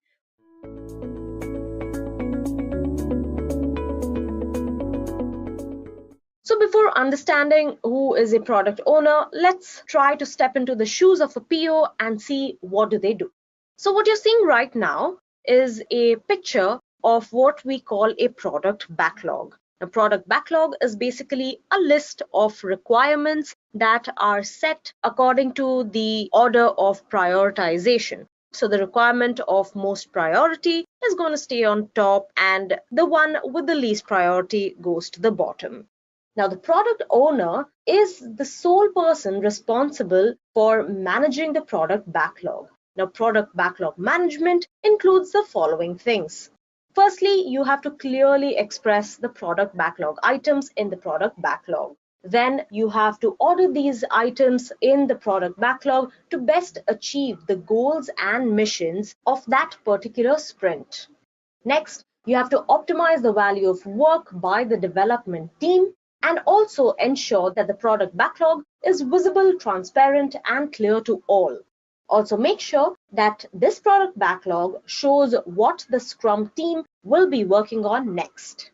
So before understanding who is a product owner, let's try to step into the shoes of a PO and see what do they do. So what you're seeing right now is a picture of what we call a product backlog. A product backlog is basically a list of requirements that are set according to the order of prioritization. So the requirement of most priority is going to stay on top and the one with the least priority goes to the bottom. Now, the product owner is the sole person responsible for managing the product backlog. Now, product backlog management includes the following things. Firstly, you have to clearly express the product backlog items in the product backlog. Then you have to order these items in the product backlog to best achieve the goals and missions of that particular sprint. Next, you have to optimize the value of work by the development team and also ensure that the product backlog is visible, transparent, and clear to all. Also make sure that this product backlog shows what the Scrum team will be working on next.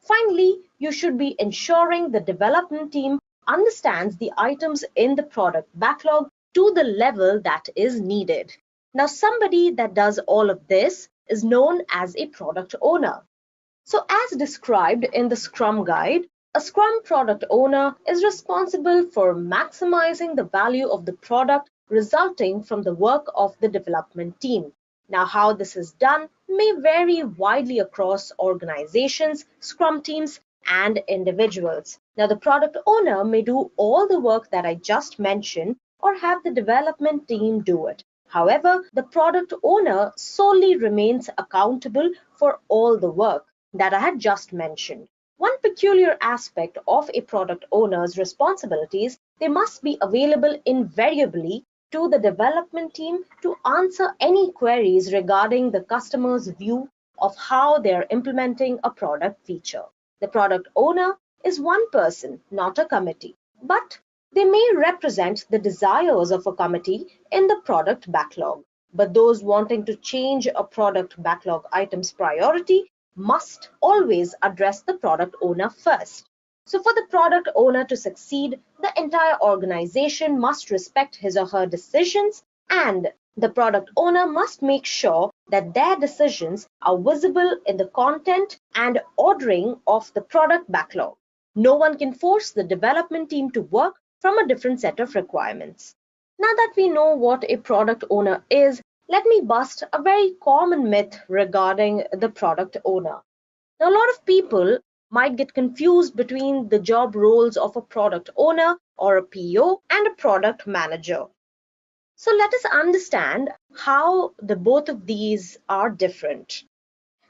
Finally, you should be ensuring the development team understands the items in the product backlog to the level that is needed. Now, somebody that does all of this is known as a product owner. So as described in the Scrum guide, a Scrum product owner is responsible for maximizing the value of the product resulting from the work of the development team. Now, how this is done may vary widely across organizations, Scrum teams, and individuals. Now, the product owner may do all the work that I just mentioned or have the development team do it. However, the product owner solely remains accountable for all the work that I had just mentioned. One peculiar aspect of a product owner's responsibilities, they must be available invariably to the development team to answer any queries regarding the customer's view of how they are implementing a product feature. The product owner is one person, not a committee. But They may represent the desires of a committee in the product backlog, but those wanting to change a product backlog item's priority must always address the product owner first. So for the product owner to succeed, the entire organization must respect his or her decisions, and the product owner must make sure that their decisions are visible in the content and ordering of the product backlog. No one can force the development team to work from a different set of requirements. Now that we know what a product owner is, let me bust a very common myth regarding the product owner. Now, a lot of people might get confused between the job roles of a product owner or a PO and a product manager. So let us understand how the both of these are different.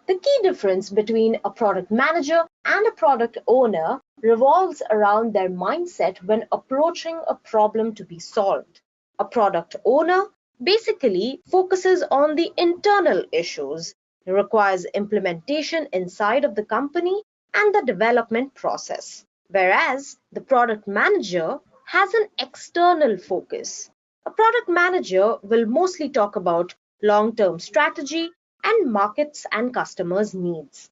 The key difference between a product manager and a product owner revolves around their mindset when approaching a problem to be solved. A product owner basically focuses on the internal issues, requires implementation inside of the company and the development process, whereas the product manager has an external focus. A product manager will mostly talk about long-term strategy and markets and customers' needs.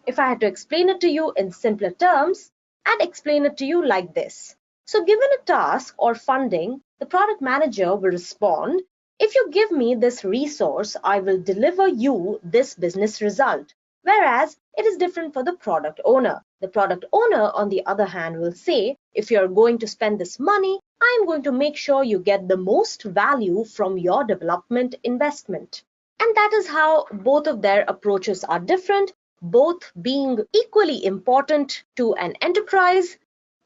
If I had to explain it to you in simpler terms, I'd explain it to you like this. So given a task or funding, the product manager will respond, if you give me this resource, I will deliver you this business result. Whereas it is different for the product owner. The product owner, on the other hand, will say, if you're going to spend this money, I am going to make sure you get the most value from your development investment. And that is how both of their approaches are different, both being equally important to an enterprise.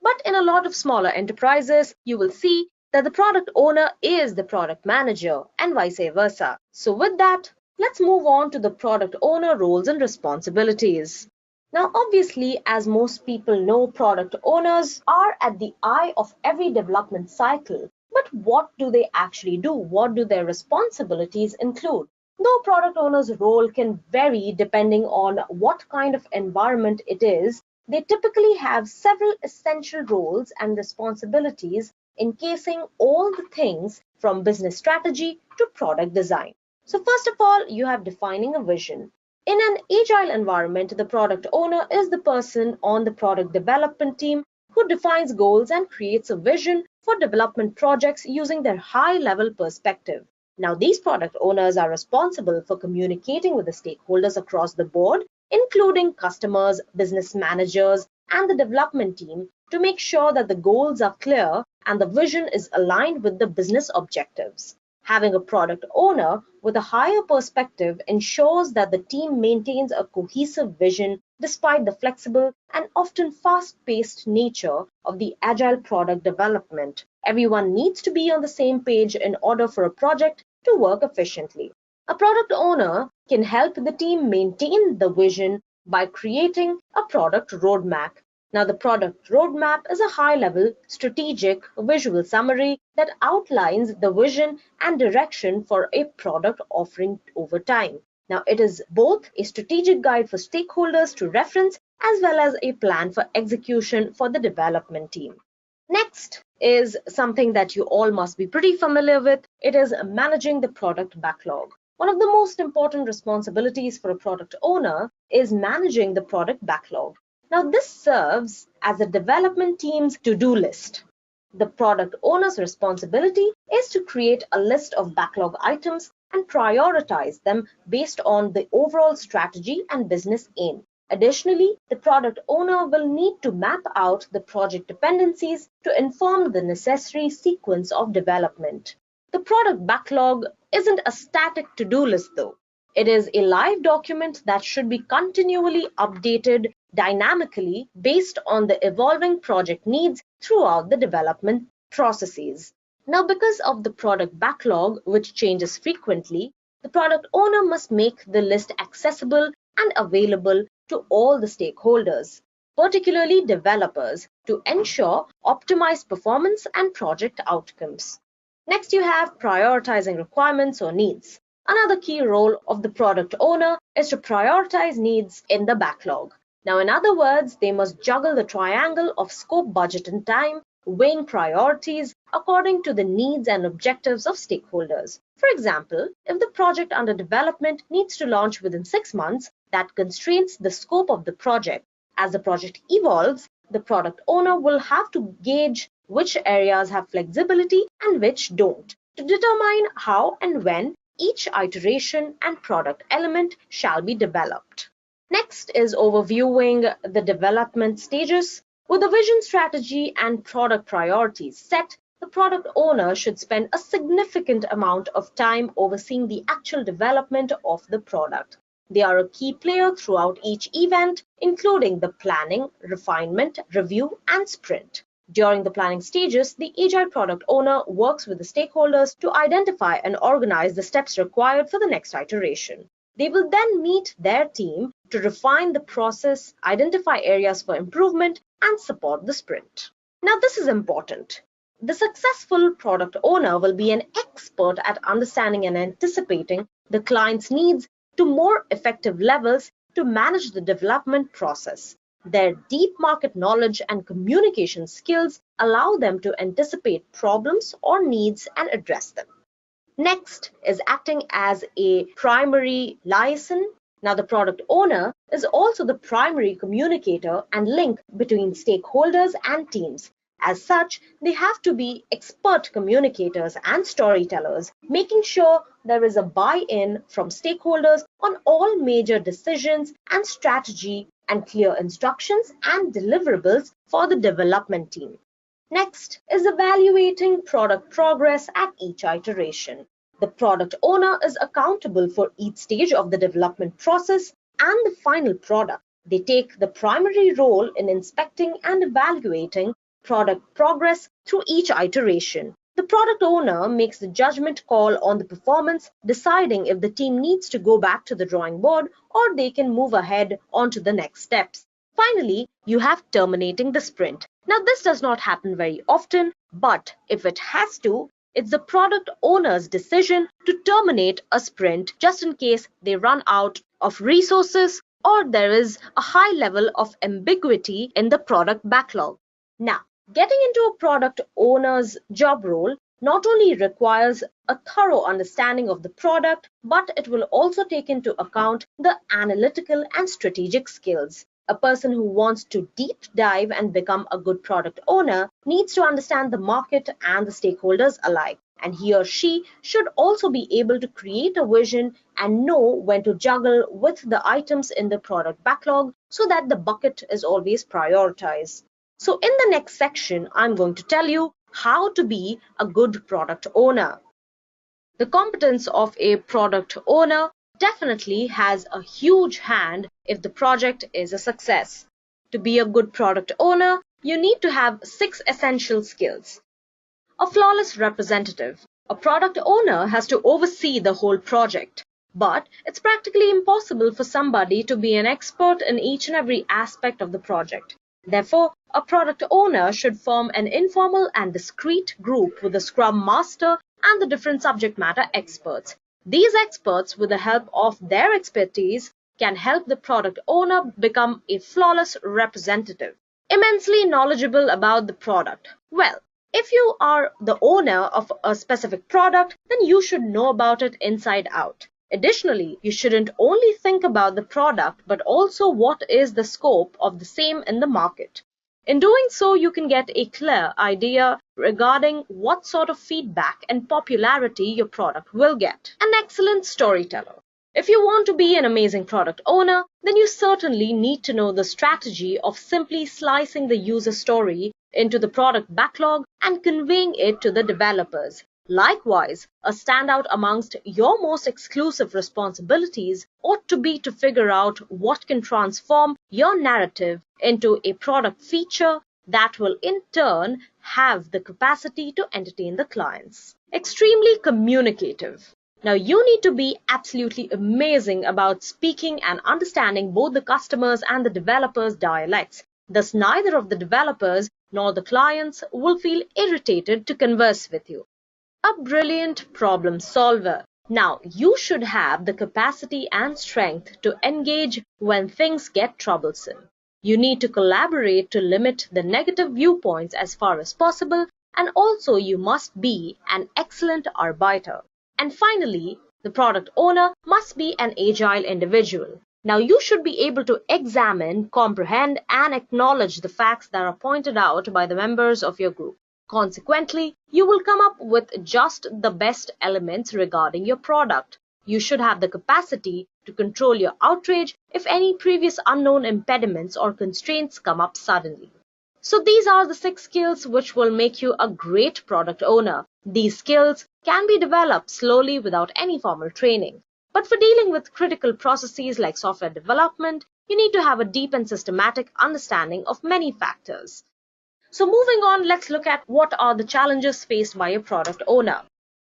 But in a lot of smaller enterprises, you will see that the product owner is the product manager and vice versa. So with that, let's move on to the product owner roles and responsibilities. Now, obviously, as most people know, product owners are at the eye of every development cycle. But what do they actually do? What do their responsibilities include? Though product owner's role can vary depending on what kind of environment it is, they typically have several essential roles and responsibilities encasing all the things from business strategy to product design. So first of all, you have defining a vision. In an agile environment, the product owner is the person on the product development team who defines goals and creates a vision for development projects using their high-level perspective. Now, these product owners are responsible for communicating with the stakeholders across the board, including customers, business managers, and the development team, to make sure that the goals are clear and the vision is aligned with the business objectives. Having a product owner with a higher perspective ensures that the team maintains a cohesive vision despite the flexible and often fast-paced nature of the agile product development. Everyone needs to be on the same page in order for a project to work efficiently. A product owner can help the team maintain the vision by creating a product roadmap. Now, the product roadmap is a high-level, strategic, visual summary that outlines the vision and direction for a product offering over time. Now, it is both a strategic guide for stakeholders to reference as well as a plan for execution for the development team. Next is something that you all must be pretty familiar with. It is managing the product backlog. One of the most important responsibilities for a product owner is managing the product backlog. Now, this serves as a development team's to-do list. The product owner's responsibility is to create a list of backlog items and prioritize them based on the overall strategy and business aim. Additionally, the product owner will need to map out the project dependencies to inform the necessary sequence of development. The product backlog isn't a static to-do list though. It is a live document that should be continually updated dynamically based on the evolving project needs throughout the development processes. Now, because of the product backlog, which changes frequently, the product owner must make the list accessible and available to all the stakeholders, particularly developers, to ensure optimized performance and project outcomes. Next, you have prioritizing requirements or needs. Another key role of the product owner is to prioritize needs in the backlog. Now, in other words, they must juggle the triangle of scope, budget, and time weighing priorities according to the needs and objectives of stakeholders. For example, if the project under development needs to launch within 6 months, that constrains the scope of the project. As the project evolves, the product owner will have to gauge which areas have flexibility and which don't, to determine how and when each iteration and product element shall be developed. Next is overviewing the development stages. With a vision, strategy, and product priorities set, the product owner should spend a significant amount of time overseeing the actual development of the product. They are a key player throughout each event, including the planning, refinement, review, and sprint. During the planning stages, the Agile product owner works with the stakeholders to identify and organize the steps required for the next iteration. They will then meet their team to refine the process, identify areas for improvement, and support the sprint. Now, this is important. The successful product owner will be an expert at understanding and anticipating the client's needs to more effective levels to manage the development process. Their deep market knowledge and communication skills allow them to anticipate problems or needs and address them. Next is acting as a primary liaison. Now, the product owner is also the primary communicator and link between stakeholders and teams. As such, they have to be expert communicators and storytellers, making sure there is a buy-in from stakeholders on all major decisions and strategy and clear instructions and deliverables for the development team. Next is evaluating product progress at each iteration. The product owner is accountable for each stage of the development process and the final product. They take the primary role in inspecting and evaluating product progress through each iteration. The product owner makes the judgment call on the performance, deciding if the team needs to go back to the drawing board or they can move ahead onto the next steps. Finally, you have terminating the sprint. Now, this does not happen very often, but if it has to, it's the product owner's decision to terminate a sprint just in case they run out of resources or there is a high level of ambiguity in the product backlog. Now, getting into a product owner's job role not only requires a thorough understanding of the product, but it will also take into account the analytical and strategic skills. A person who wants to deep dive and become a good product owner needs to understand the market and the stakeholders alike. And he or she should also be able to create a vision and know when to juggle with the items in the product backlog so that the bucket is always prioritized. So in the next section, I'm going to tell you how to be a good product owner. The competence of a product owner definitely has a huge hand if the project is a success. To be a good product owner, you need to have 6 essential skills. A flawless representative. A product owner has to oversee the whole project. But it's practically impossible for somebody to be an expert in each and every aspect of the project. Therefore, a product owner should form an informal and discreet group with a Scrum Master and the different subject matter experts. These experts, with the help of their expertise, can help the product owner become a flawless representative, immensely knowledgeable about the product. Well, if you are the owner of a specific product, then you should know about it inside out. Additionally, you shouldn't only think about the product, but also what is the scope of the same in the market. In doing so, you can get a clear idea regarding what sort of feedback and popularity your product will get. An excellent storyteller. If you want to be an amazing product owner, then you certainly need to know the strategy of simply slicing the user story into the product backlog and conveying it to the developers. Likewise, a standout amongst your most exclusive responsibilities ought to be to figure out what can transform your narrative into a product feature that will in turn have the capacity to entertain the clients. Extremely communicative. Now, you need to be absolutely amazing about speaking and understanding both the customers and the developers' dialects. Thus, neither of the developers nor the clients will feel irritated to converse with you. A brilliant problem solver. Now, you should have the capacity and strength to engage when things get troublesome. You need to collaborate to limit the negative viewpoints as far as possible, and also you must be an excellent arbiter. And finally, the product owner must be an agile individual. Now you should be able to examine, comprehend, and acknowledge the facts that are pointed out by the members of your group. Consequently, you will come up with just the best elements regarding your product. You should have the capacity to control your outrage if any previous unknown impediments or constraints come up suddenly. So these are the 6 skills which will make you a great product owner. These skills can be developed slowly without any formal training. But for dealing with critical processes like software development, you need to have a deep and systematic understanding of many factors. So moving on, let's look at what are the challenges faced by a product owner.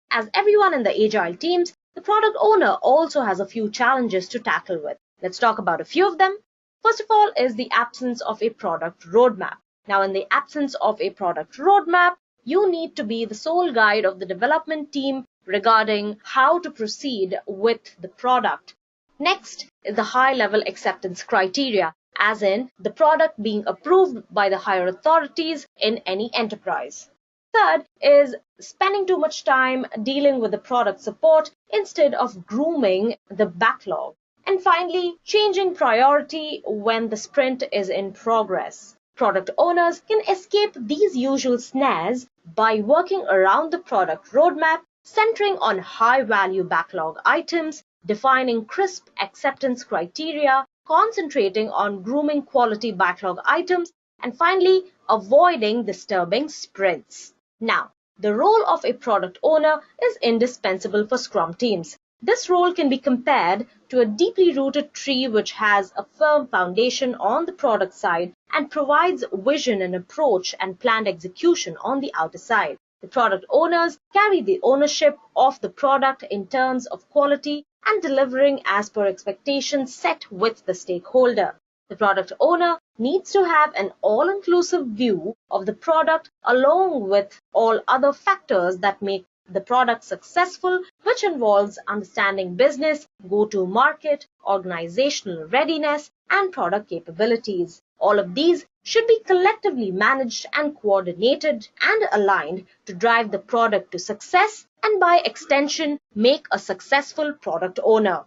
As everyone in the agile teams, the product owner also has a few challenges to tackle with. Let's talk about a few of them. First of all is the absence of a product roadmap. Now, in the absence of a product roadmap, you need to be the sole guide of the development team regarding how to proceed with the product. Next is the high-level acceptance criteria, as in the product being approved by the higher authorities in any enterprise. Third is spending too much time dealing with the product support instead of grooming the backlog. And finally, changing priority when the sprint is in progress. Product owners can escape these usual snares by working around the product roadmap, centering on high-value backlog items, defining crisp acceptance criteria, concentrating on grooming quality backlog items, and finally, avoiding disturbing sprints. Now, the role of a product owner is indispensable for Scrum teams. This role can be compared to a deeply rooted tree which has a firm foundation on the product side and provides vision and approach and planned execution on the outer side. The product owners carry the ownership of the product in terms of quality and delivering as per expectations set with the stakeholder. The product owner needs to have an all-inclusive view of the product along with all other factors that make the product successful, which involves understanding business, go-to-market, organizational readiness, and product capabilities. All of these should be collectively managed and coordinated and aligned to drive the product to success and by extension make a successful product owner.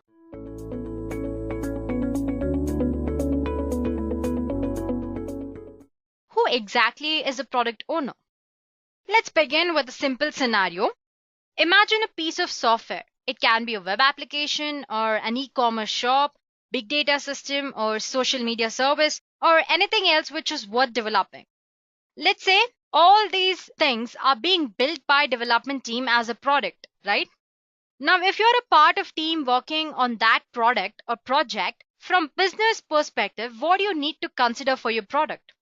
Who exactly is a product owner? Let's begin with a simple scenario. Imagine a piece of software. It can be a web application or an e-commerce shop, big data system or social media service or anything else which is worth developing. Let's say all these things are being built by development team as a product, right? Now, if you're a part of team working on that product or project, from business perspective, what do you need to consider for your product?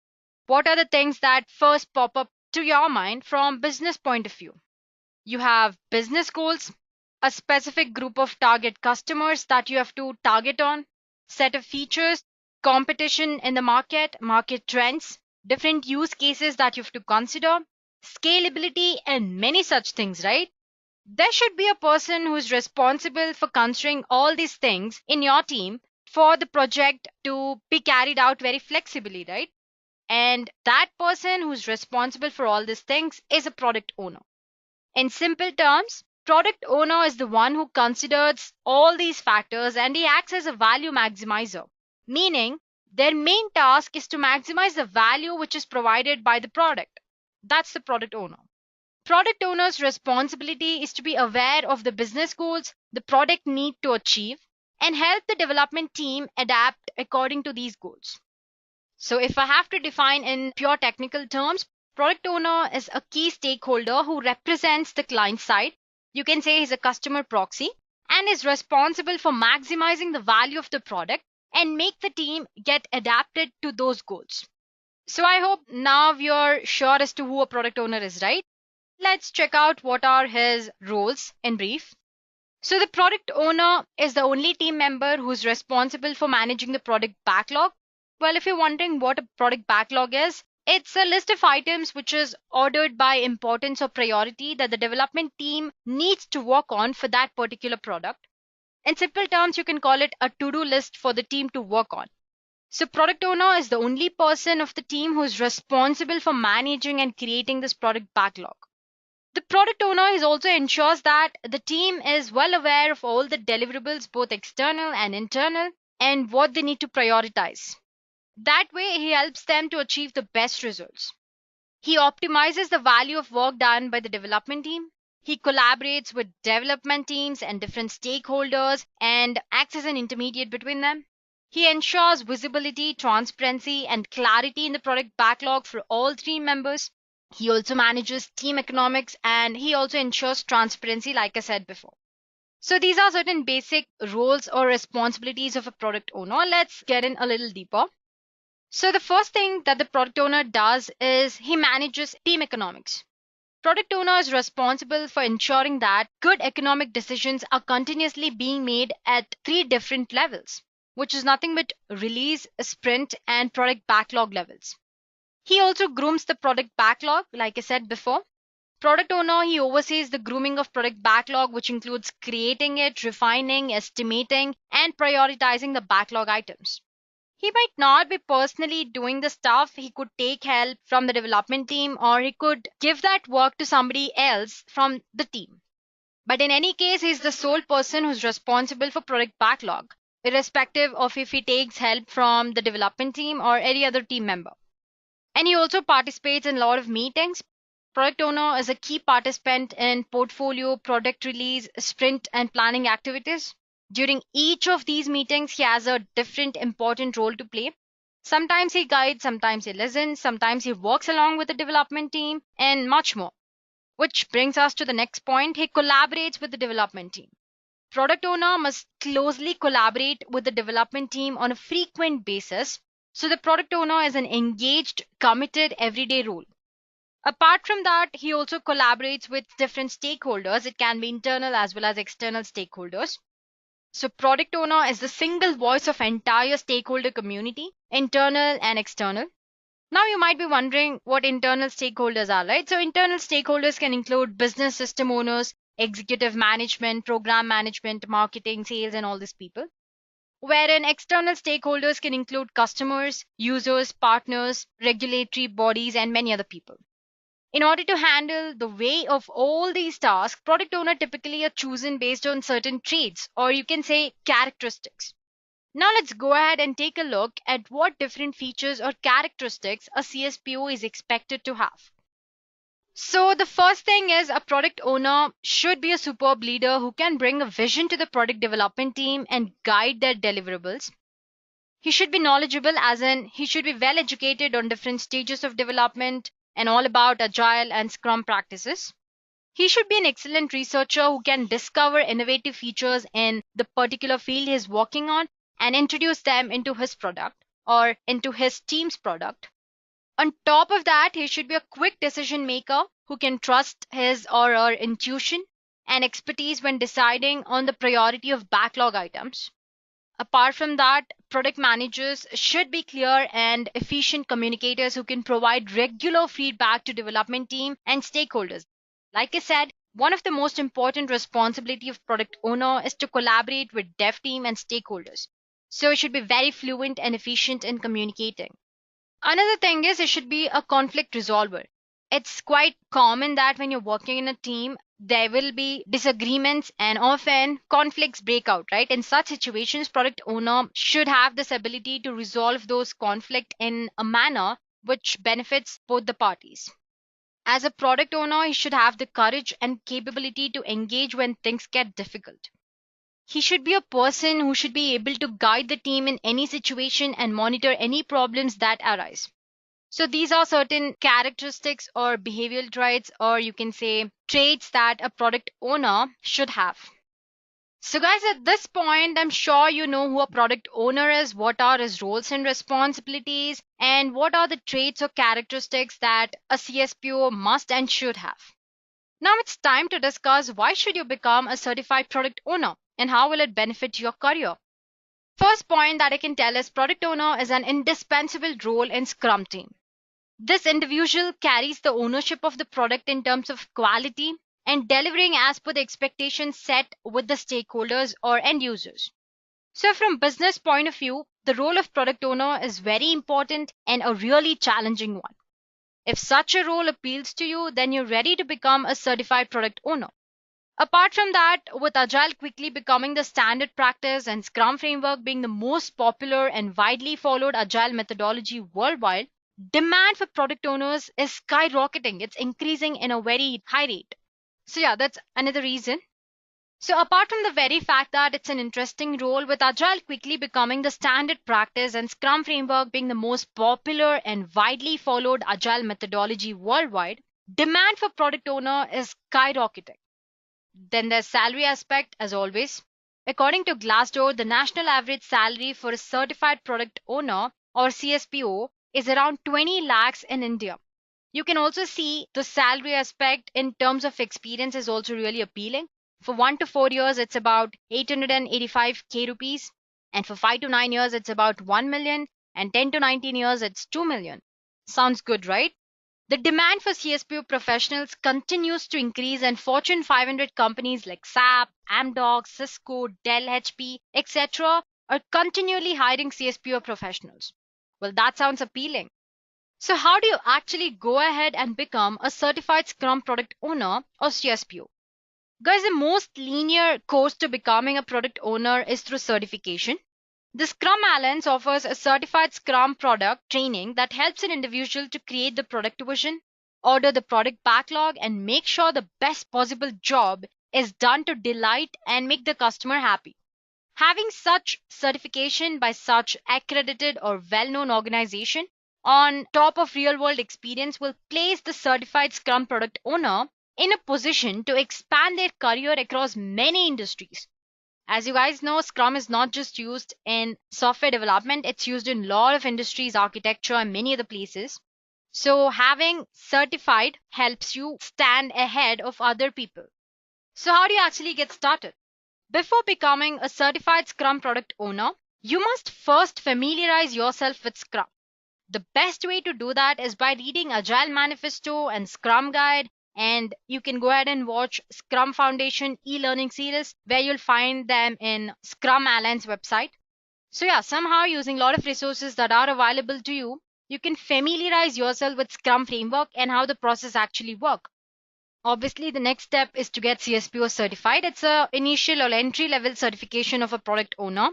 What are the things that first pop up to your mind from business point of view? You have business goals, a specific group of target customers that you have to target on, set of features, competition in the market, market trends, different use cases that you have to consider, scalability, and many such things, right? There should be a person who is responsible for considering all these things in your team for the project to be carried out very flexibly, right? And that person who's responsible for all these things is a product owner. In simple terms, product owner is the one who considers all these factors and he acts as a value maximizer, meaning their main task is to maximize the value which is provided by the product. That's the product owner. Product owner's responsibility is to be aware of the business goals the product need to achieve and help the development team adapt according to these goals. So if I have to define in pure technical terms, product owner is a key stakeholder who represents the client side. You can say he's a customer proxy and is responsible for maximizing the value of the product and make the team get adapted to those goals. So I hope now you're sure as to who a product owner is, right? Let's check out what are his roles in brief. So the product owner is the only team member who's responsible for managing the product backlog. Well, if you're wondering what a product backlog is, it's a list of items which is ordered by importance or priority that the development team needs to work on for that particular product. In simple terms, you can call it a to-do list for the team to work on. So product owner is the only person of the team who is responsible for managing and creating this product backlog. The product owner is also ensures that the team is well aware of all the deliverables, both external and internal, and what they need to prioritize. That way, he helps them to achieve the best results. He optimizes the value of work done by the development team. He collaborates with development teams and different stakeholders and acts as an intermediate between them. He ensures visibility, transparency, and clarity in the product backlog for all three members. He also manages team economics and he also ensures transparency, like I said before. So these are certain basic roles or responsibilities of a product owner. Let's get in a little deeper. So the first thing that the product owner does is he manages team economics. Product owner is responsible for ensuring that good economic decisions are continuously being made at three different levels, which is nothing but release, sprint, and product backlog levels. He also grooms the product backlog, like I said before. Product owner, he oversees the grooming of product backlog, which includes creating it, refining, estimating, and prioritizing the backlog items. He might not be personally doing the stuff. He could take help from the development team or he could give that work to somebody else from the team. But in any case, he's the sole person who's responsible for product backlog, irrespective of if he takes help from the development team or any other team member. And he also participates in a lot of meetings. Product owner is a key participant in portfolio, product release, sprint, and planning activities. During each of these meetings, he has a different important role to play. Sometimes he guides, sometimes he listens, sometimes he works along with the development team, and much more. Which brings us to the next point. He collaborates with the development team. Product owner must closely collaborate with the development team on a frequent basis. So the product owner is an engaged, committed, everyday role. Apart from that, he also collaborates with different stakeholders. It can be internal as well as external stakeholders. So product owner is the single voice of entire stakeholder community, internal and external. Now you might be wondering what internal stakeholders are, right? So internal stakeholders can include business system owners, executive management, program management, marketing, sales, and all these people. Wherein external stakeholders can include customers, users, partners, regulatory bodies, and many other people. In order to handle the weight of all these tasks, product owner typically are chosen based on certain traits, or you can say characteristics. Now let's go ahead and take a look at what different features or characteristics a CSPO is expected to have. So the first thing is a product owner should be a superb leader who can bring a vision to the product development team and guide their deliverables. He should be knowledgeable, as in he should be well educated on different stages of development and all about Agile and Scrum practices. He should be an excellent researcher who can discover innovative features in the particular field he's working on and introduce them into his product or into his team's product. On top of that, he should be a quick decision maker who can trust his or her intuition and expertise when deciding on the priority of backlog items. Apart from that, product managers should be clear and efficient communicators who can provide regular feedback to development team and stakeholders. Like I said, one of the most important responsibility of product owner is to collaborate with dev team and stakeholders. So it should be very fluent and efficient in communicating. Another thing is it should be a conflict resolver. It's quite common that when you're working in a team, there will be disagreements and often conflicts break out, right? In such situations, product owner should have this ability to resolve those conflicts in a manner which benefits both the parties. As a product owner, he should have the courage and capability to engage when things get difficult. He should be a person who should be able to guide the team in any situation and monitor any problems that arise. So these are certain characteristics or behavioral traits, or you can say traits that a product owner should have. So guys, at this point, I'm sure you know who a product owner is, what are his roles and responsibilities, and what are the traits or characteristics that a CSPO must and should have. Now it's time to discuss why should you become a certified product owner and how will it benefit your career. First point that I can tell is product owner is an indispensable role in Scrum team. This individual carries the ownership of the product in terms of quality and delivering as per the expectations set with the stakeholders or end users. So from business point of view, the role of product owner is very important and a really challenging one. If such a role appeals to you, then you're ready to become a certified product owner. Apart from that, with Agile quickly becoming the standard practice and Scrum Framework being the most popular and widely followed Agile methodology worldwide, demand for product owners is skyrocketing. It's increasing in a very high rate. So, yeah, that's another reason. So, apart from the very fact that it's an interesting role, with Agile quickly becoming the standard practice and Scrum Framework being the most popular and widely followed Agile methodology worldwide, demand for product owner is skyrocketing. Then there's salary aspect as always. According to Glassdoor, the national average salary for a certified product owner or CSPO is around 20 lakhs in India. You can also see the salary aspect in terms of experience is also really appealing. For 1 to 4 years, it's about 885k rupees. And for 5 to 9 years, it's about 1 million. And 10 to 19 years, it's 2 million. Sounds good, right? The demand for CSPO professionals continues to increase, and Fortune 500 companies like SAP, Amdocs, Cisco, Dell, HP, etc. are continually hiring CSPO professionals. Well, that sounds appealing. So, how do you actually go ahead and become a certified Scrum product owner or CSPO? Guys, the most linear course to becoming a product owner is through certification. The Scrum Alliance offers a certified Scrum product training that helps an individual to create the product vision, order the product backlog, and make sure the best possible job is done to delight and make the customer happy. Having such certification by such accredited or well-known organization on top of real-world experience will place the certified Scrum product owner in a position to expand their career across many industries. As you guys know, Scrum is not just used in software development, it's used in a lot of industries, architecture, and many other places. So, having certified helps you stand ahead of other people. So, how do you actually get started? Before becoming a certified Scrum product owner, you must first familiarize yourself with Scrum. The best way to do that is by reading Agile Manifesto and Scrum Guide, and you can go ahead and watch Scrum Foundation e-learning series where you'll find them in Scrum Alliance website. So yeah, somehow using a lot of resources that are available to you, you can familiarize yourself with Scrum Framework and how the process actually works. Obviously, the next step is to get CSPO certified. It's a initial or entry level certification of a product owner.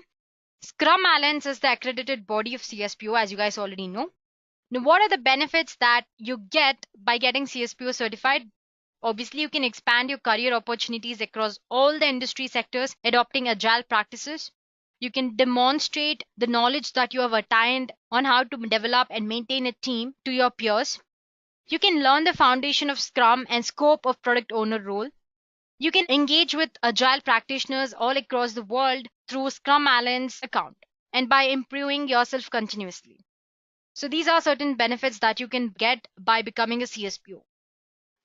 Scrum Alliance is the accredited body of CSPO, as you guys already know. Now, what are the benefits that you get by getting CSPO certified? Obviously, you can expand your career opportunities across all the industry sectors, adopting agile practices. You can demonstrate the knowledge that you have attained on how to develop and maintain a team to your peers. You can learn the foundation of Scrum and scope of product owner role. You can engage with agile practitioners all across the world through Scrum Alliance account and by improving yourself continuously. So these are certain benefits that you can get by becoming a CSPO.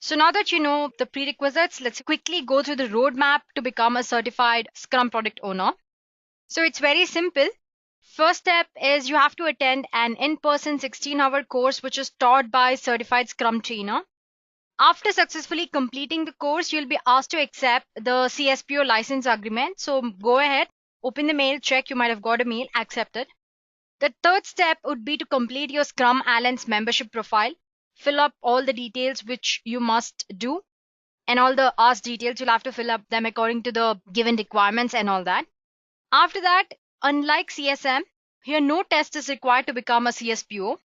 So now that you know the prerequisites, let's quickly go through the roadmap to become a certified Scrum product owner. So it's very simple. First step is you have to attend an in-person 16-hour course which is taught by certified Scrum trainer. After successfully completing the course, you'll be asked to accept the CSPO license agreement. So go ahead, open the mail, check, you might have got a mail, accept it. The third step would be to complete your Scrum Alliance membership profile. Fill up all the details which you must do, and all the asked details, you'll have to fill up them according to the given requirements and all that. After that, unlike CSM, here no test is required to become a CSPO.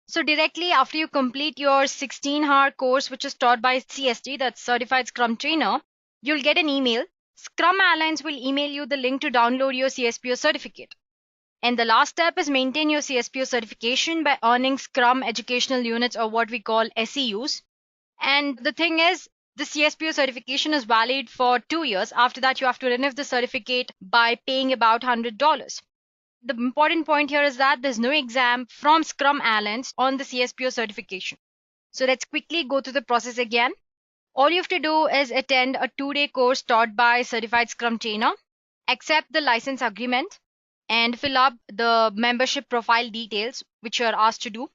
So directly after you complete your 16-hour course, which is taught by CST, that's Certified Scrum Trainer, you'll get an email. Scrum Alliance will email you the link to download your CSPO certificate. And the last step is maintain your CSPO certification by earning Scrum educational units, or what we call SEUs. And the thing is, the CSPO certification is valid for 2 years. After that, you have to renew the certificate by paying about $100. The important point here is that there's no exam from Scrum Alliance on the CSPO certification. So let's quickly go through the process again. All you have to do is attend a 2-day course taught by Certified Scrum Trainer, accept the license agreement, and fill up the membership profile details which you are asked to do.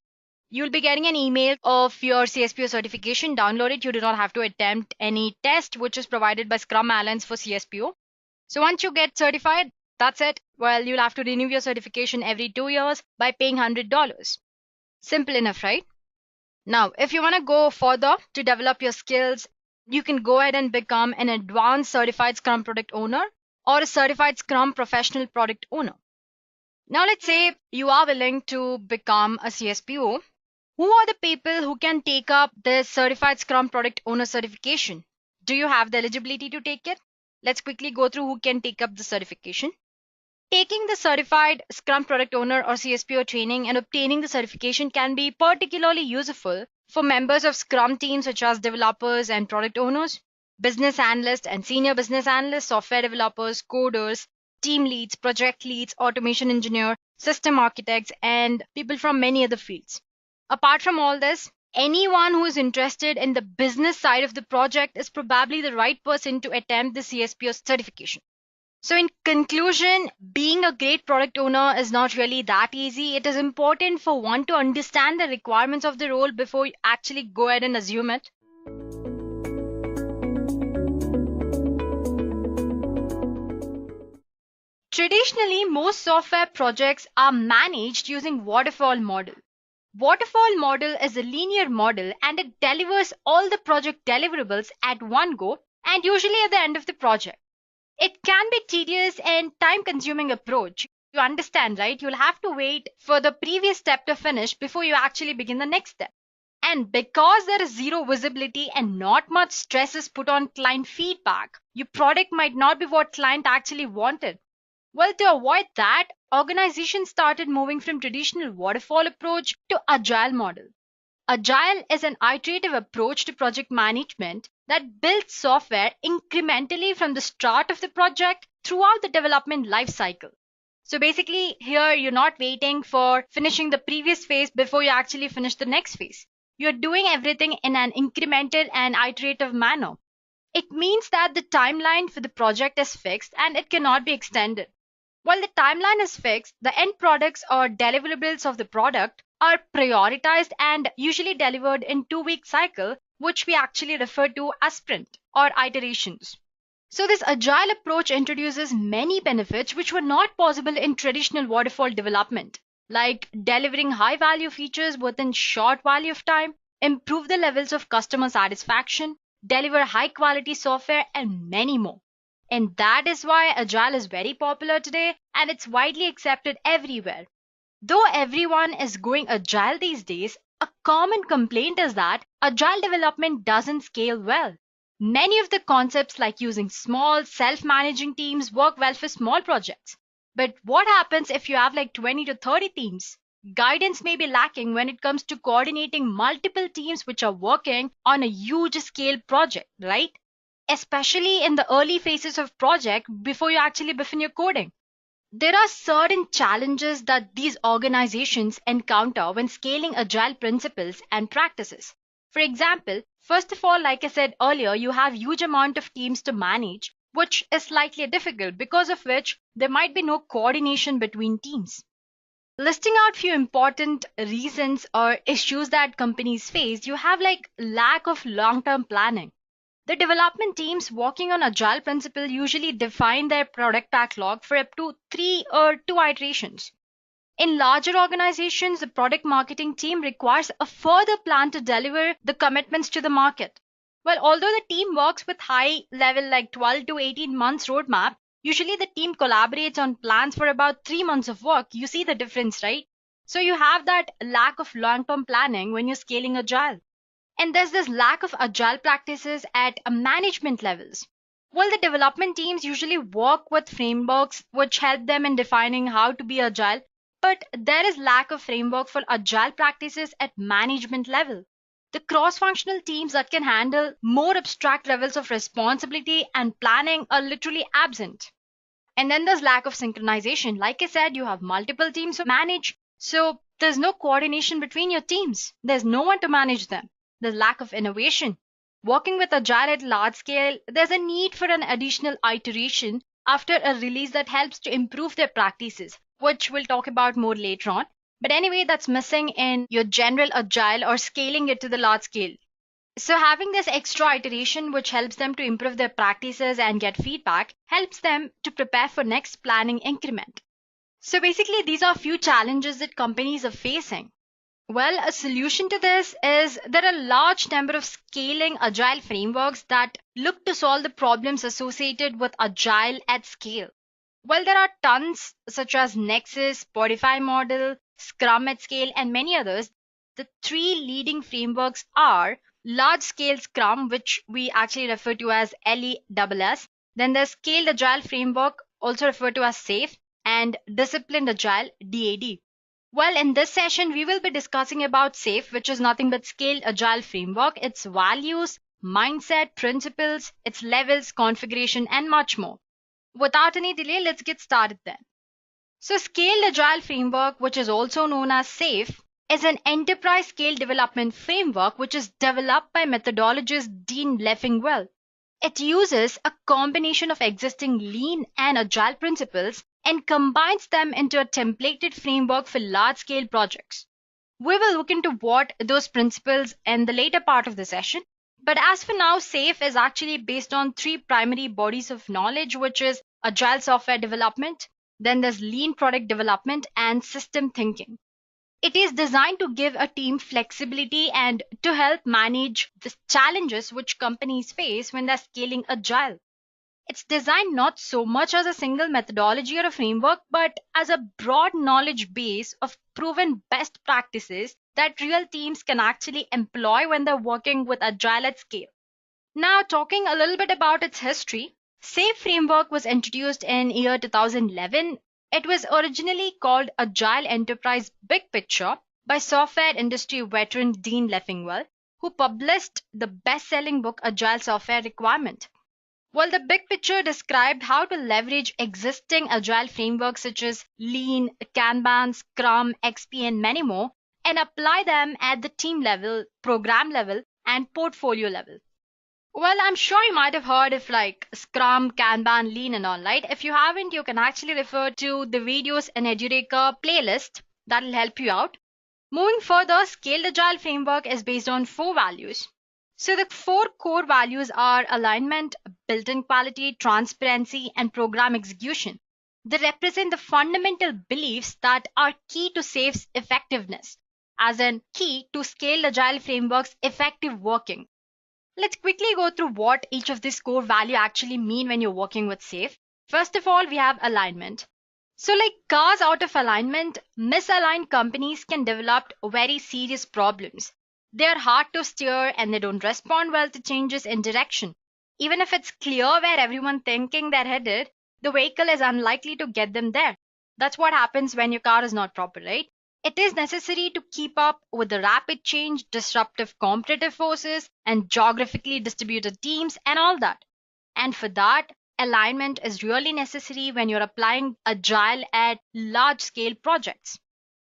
You'll be getting an email of your CSPO certification. Download it. You do not have to attempt any test which is provided by Scrum Alliance for CSPO. So once you get certified, That's it. Well, you'll have to renew your certification every 2 years by paying $100. Simple enough, right? Now, if you want to go further to develop your skills, you can go ahead and become an advanced certified Scrum product owner or a certified Scrum professional product owner. Now, let's say you are willing to become a CSPO. Who are the people who can take up this certified Scrum product owner certification? Do you have the eligibility to take it? Let's quickly go through who can take up the certification. Taking the certified Scrum product owner or CSPO training and obtaining the certification can be particularly useful for members of Scrum teams such as developers and product owners, business analysts and senior business analysts, software developers, coders, team leads, project leads, automation engineer, system architects, and people from many other fields. Apart from all this, anyone who is interested in the business side of the project is probably the right person to attempt the CSPO certification. So in conclusion, being a great product owner is not really that easy. It is important for one to understand the requirements of the role before you actually go ahead and assume it. Traditionally, most software projects are managed using waterfall model. Waterfall model is a linear model and it delivers all the project deliverables at one go and usually at the end of the project. It can be tedious and time-consuming approach. You understand, right? You'll have to wait for the previous step to finish before you actually begin the next step. And because there is zero visibility and not much stress is put on client feedback, your product might not be what client actually wanted. Well, to avoid that, organizations started moving from traditional waterfall approach to agile model. Agile is an iterative approach to project management that builds software incrementally from the start of the project throughout the development lifecycle. So basically, here you're not waiting for finishing the previous phase before you actually finish the next phase. You're doing everything in an incremental and iterative manner. It means that the timeline for the project is fixed and it cannot be extended. While the timeline is fixed, the end products or deliverables of the product are prioritized and usually delivered in 2-week cycle, which we actually refer to as sprint or iterations. So this agile approach introduces many benefits which were not possible in traditional waterfall development, like delivering high value features within short value of time, improve the levels of customer satisfaction, deliver high quality software, and many more. And that is why Agile is very popular today and it's widely accepted everywhere. Though everyone is going Agile these days, a common complaint is that Agile development doesn't scale well. Many of the concepts like using small, self-managing teams work well for small projects. But what happens if you have like 20 to 30 teams? Guidance may be lacking when it comes to coordinating multiple teams which are working on a huge scale project, right? Especially in the early phases of project before you actually begin your coding. There are certain challenges that these organizations encounter when scaling agile principles and practices. For example, first of all, like I said earlier, you have huge amount of teams to manage, which is slightly difficult, because of which there might be no coordination between teams. Listing out few important reasons or issues that companies face, you have like lack of long-term planning. The development teams working on agile principle usually define their product backlog for up to 3 or 2 iterations. In larger organizations, the product marketing team requires a further plan to deliver the commitments to the market. Well, although the team works with high level like 12 to 18 months roadmap, usually the team collaborates on plans for about 3 months of work. You see the difference, right? So you have that lack of long-term planning when you're scaling agile. And there's this lack of agile practices at management levels. Well, the development teams usually work with frameworks which help them in defining how to be agile, but there is lack of framework for agile practices at management level. The cross-functional teams that can handle more abstract levels of responsibility and planning are literally absent. And then there's lack of synchronization. Like I said, you have multiple teams to manage, so there's no coordination between your teams. There's no one to manage them. The lack of innovation. Working with Agile at large scale, there's a need for an additional iteration after a release that helps to improve their practices, which we'll talk about more later on. But anyway, that's missing in your general Agile or scaling it to the large scale. So having this extra iteration which helps them to improve their practices and get feedback helps them to prepare for next planning increment. So basically these are few challenges that companies are facing. Well, a solution to this is there are a large number of scaling agile frameworks that look to solve the problems associated with agile at scale. Well, there are tons such as Nexus, Spotify model, Scrum at scale, and many others. The three leading frameworks are large scale Scrum, which we actually refer to as LESS. Then there's Scaled Agile Framework, also referred to as SAFe, and Disciplined Agile, DAD. Well, in this session, we will be discussing about SAFe, which is nothing but Scaled Agile Framework, its values, mindset, principles, its levels, configuration, and much more. Without any delay, let's get started then. So, Scaled Agile Framework, which is also known as SAFe, is an enterprise scale development framework which is developed by methodologist Dean Leffingwell. It uses a combination of existing lean and agile principles and combines them into a templated framework for large-scale projects. We will look into what those principles in the later part of the session. But as for now, SAFe is actually based on three primary bodies of knowledge, which is agile software development, then there's lean product development, and system thinking. It is designed to give a team flexibility and to help manage the challenges which companies face when they're scaling agile. It's designed not so much as a single methodology or a framework, but as a broad knowledge base of proven best practices that real teams can actually employ when they're working with agile at scale. Now, talking a little bit about its history, SAFe framework was introduced in year 2011. It was originally called Agile Enterprise Big Picture by software industry veteran Dean Leffingwell, who published the best-selling book Agile Software Requirement. Well, the big picture described how to leverage existing agile frameworks such as Lean, Kanban, Scrum, XP, and many more, and apply them at the team level, program level, and portfolio level. Well, I'm sure you might have heard of like Scrum, Kanban, Lean, and all, right? If you haven't, you can actually refer to the videos in Edureka playlist. That'll help you out. Moving further, Scaled Agile Framework is based on 4 values. So the 4 core values are alignment, built-in quality, transparency, and program execution. They represent the fundamental beliefs that are key to SAFe's effectiveness, as in key to Scaled Agile Framework's effective working. Let's quickly go through what each of these core values actually mean when you're working with SAFe. First of all, we have alignment. So like cars out of alignment, misaligned companies can develop very serious problems. They are hard to steer and they don't respond well to changes in direction. Even if it's clear where everyone's thinking they're headed, the vehicle is unlikely to get them there. That's what happens when your car is not proper, right? It is necessary to keep up with the rapid change, disruptive competitive forces, and geographically distributed teams and all that. And for that, alignment is really necessary when you're applying agile at large scale projects.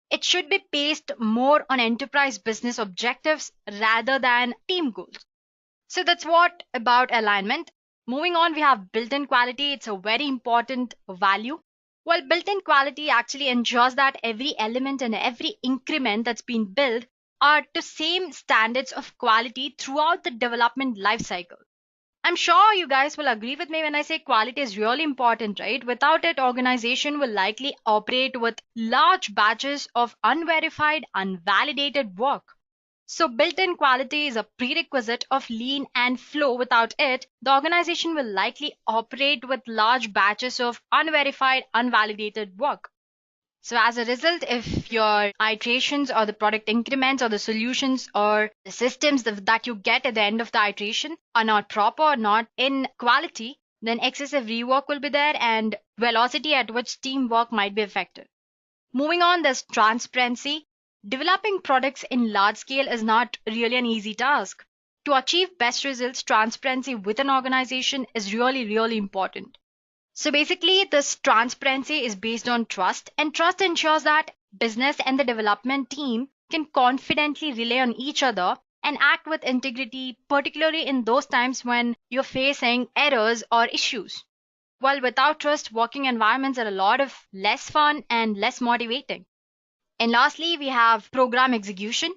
It should be based more on enterprise business objectives rather than team goals. So that's what about alignment. Moving on, we have built-in quality. It's a very important value. Well, built-in quality actually ensures that every element and every increment that's been built are to same standards of quality throughout the development lifecycle. I'm sure you guys will agree with me when I say quality is really important, right? Without it, organization will likely operate with large batches of unverified, unvalidated work. So built-in quality is a prerequisite of lean and flow. Without it, the organization will likely operate with large batches of unverified, unvalidated work. So as a result, if your iterations or the product increments or the solutions or the systems that you get at the end of the iteration are not proper or not in quality, then excessive rework will be there and velocity at which teamwork might be affected. Moving on, there's transparency. Developing products in large scale is not really an easy task. To achieve best results, transparency with an organization is really important. So basically, this transparency is based on trust, and trust ensures that business and the development team can confidently rely on each other and act with integrity, particularly in those times when you're facing errors or issues. While without trust, working environments are a lot of less fun and less motivating. And lastly, we have program execution.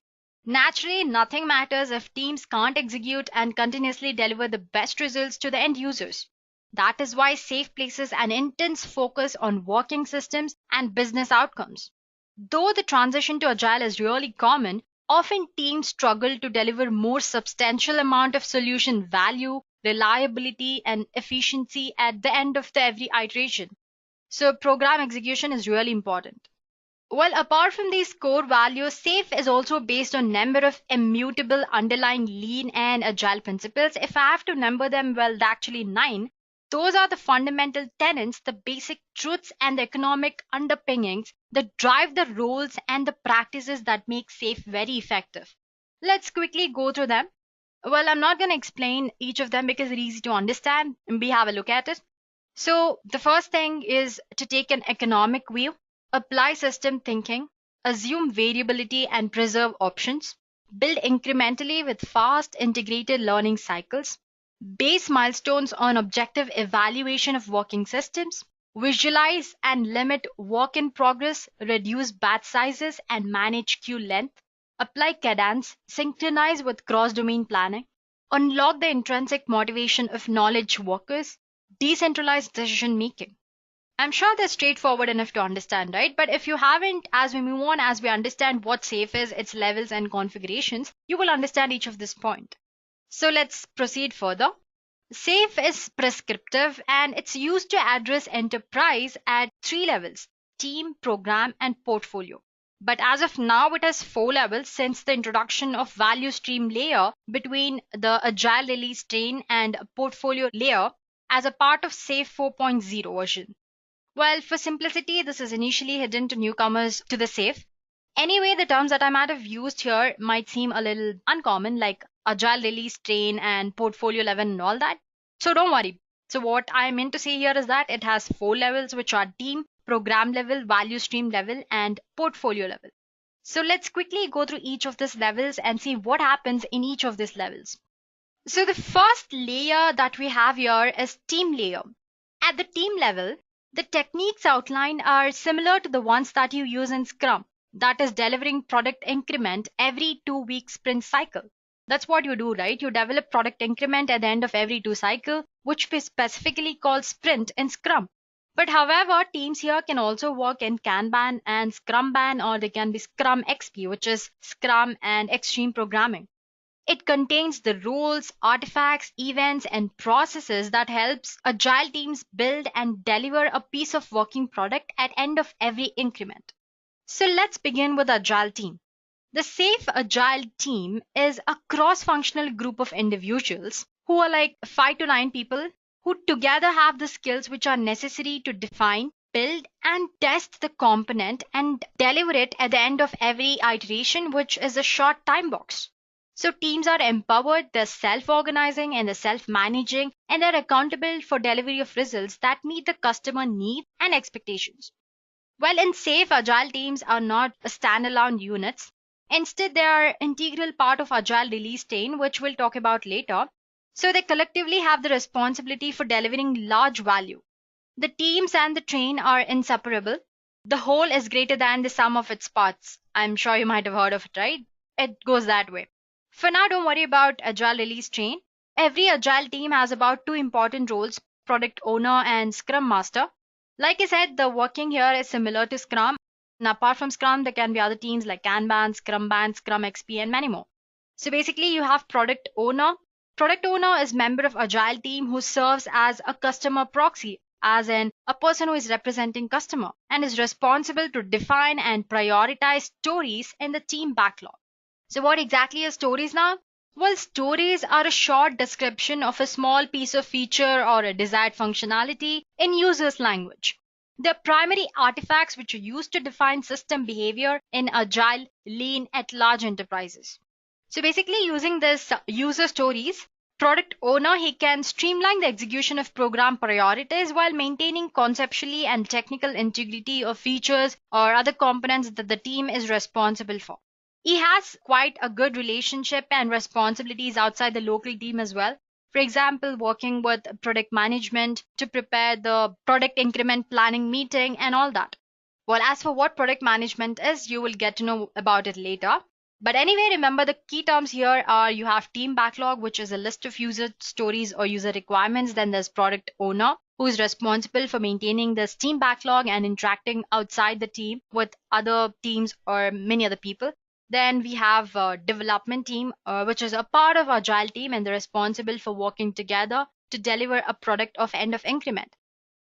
Naturally, nothing matters if teams can't execute and continuously deliver the best results to the end users. That is why SAFe places an intense focus on working systems and business outcomes. Though the transition to Agile is really common, often teams struggle to deliver more substantial amount of solution value, reliability, and efficiency at the end of every iteration. So program execution is really important. Well, apart from these core values, SAFe is also based on number of immutable underlying lean and agile principles. If I have to number them, well, actually nine. Those are the fundamental tenets, the basic truths, and the economic underpinnings that drive the roles and the practices that make SAFe very effective. Let's quickly go through them. Well, I'm not going to explain each of them because they're easy to understand, and we have a look at it. So, the first thing is to take an economic view, apply system thinking, assume variability and preserve options, build incrementally with fast integrated learning cycles, base milestones on objective evaluation of working systems, visualize and limit work in progress, reduce batch sizes and manage queue length, apply cadence, synchronize with cross domain planning, unlock the intrinsic motivation of knowledge workers, decentralized decision making. I'm sure they're straightforward enough to understand, right? But if you haven't, as we move on, as we understand what SAFe is, its levels and configurations, you will understand each of this point. So let's proceed further. SAFe is prescriptive and it's used to address enterprise at three levels: team, program, and portfolio. But as of now, it has four levels since the introduction of value stream layer between the agile release train and portfolio layer as a part of SAFe 4.0 version. Well, for simplicity, this is initially hidden to newcomers to the SAFe. Anyway, the terms that I might have used here might seem a little uncommon, like agile release train and portfolio level and all that. So don't worry. So what I meant to say here is that it has four levels, which are team, program level, value stream level, and portfolio level. So let's quickly go through each of these levels and see what happens in each of these levels. So the first layer that we have here is team layer. At the team level, the techniques outlined are similar to the ones that you use in Scrum, that is delivering product increment every 2 week sprint cycle. That's what you do, right? You develop product increment at the end of every 2 cycle, which we specifically call sprint in Scrum. But however, teams here can also work in Kanban and Scrumban, or they can be Scrum XP, which is Scrum and Extreme Programming. It contains the rules, artifacts, events, and processes that helps agile teams build and deliver a piece of working product at end of every increment. So let's begin with agile team. The SAFe agile team is a cross-functional group of individuals who are like 5 to 9 people who together have the skills which are necessary to define, build, and test the component and deliver it at the end of every iteration, which is a short time box. So teams are empowered, they're self-organizing and they're self-managing, and they're accountable for delivery of results that meet the customer needs and expectations. Well, in SAFe, agile teams are not standalone units. Instead, they are integral part of agile release train, which we'll talk about later. So they collectively have the responsibility for delivering large value. The teams and the train are inseparable. The whole is greater than the sum of its parts. I'm sure you might have heard of it, right? It goes that way. For now, don't worry about agile release train. Every agile team has about two important roles: product owner and Scrum Master. Like I said, the working here is similar to Scrum. And apart from Scrum, there can be other teams like Kanban, Scrumban, Scrum XP, and many more. So basically, you have product owner. Product owner is member of agile team who serves as a customer proxy, as in a person who is representing customer and is responsible to define and prioritize stories in the team backlog. So what exactly are stories now? Well, stories are a short description of a small piece of feature or a desired functionality in user's language. They're primary artifacts which are used to define system behavior in agile, lean at large enterprises. So basically, using this user stories, product owner, he can streamline the execution of program priorities while maintaining conceptually and technical integrity of features or other components that the team is responsible for. He has quite a good relationship and responsibilities outside the local team as well. For example, working with product management to prepare the product increment planning meeting and all that. Well, as for what product management is, you will get to know about it later. But anyway, remember the key terms here are you have team backlog, which is a list of user stories or user requirements. Then there's product owner, who is responsible for maintaining this team backlog and interacting outside the team with other teams or many other people. Then we have development team, which is a part of agile team, and they're responsible for working together to deliver a product of end of increment.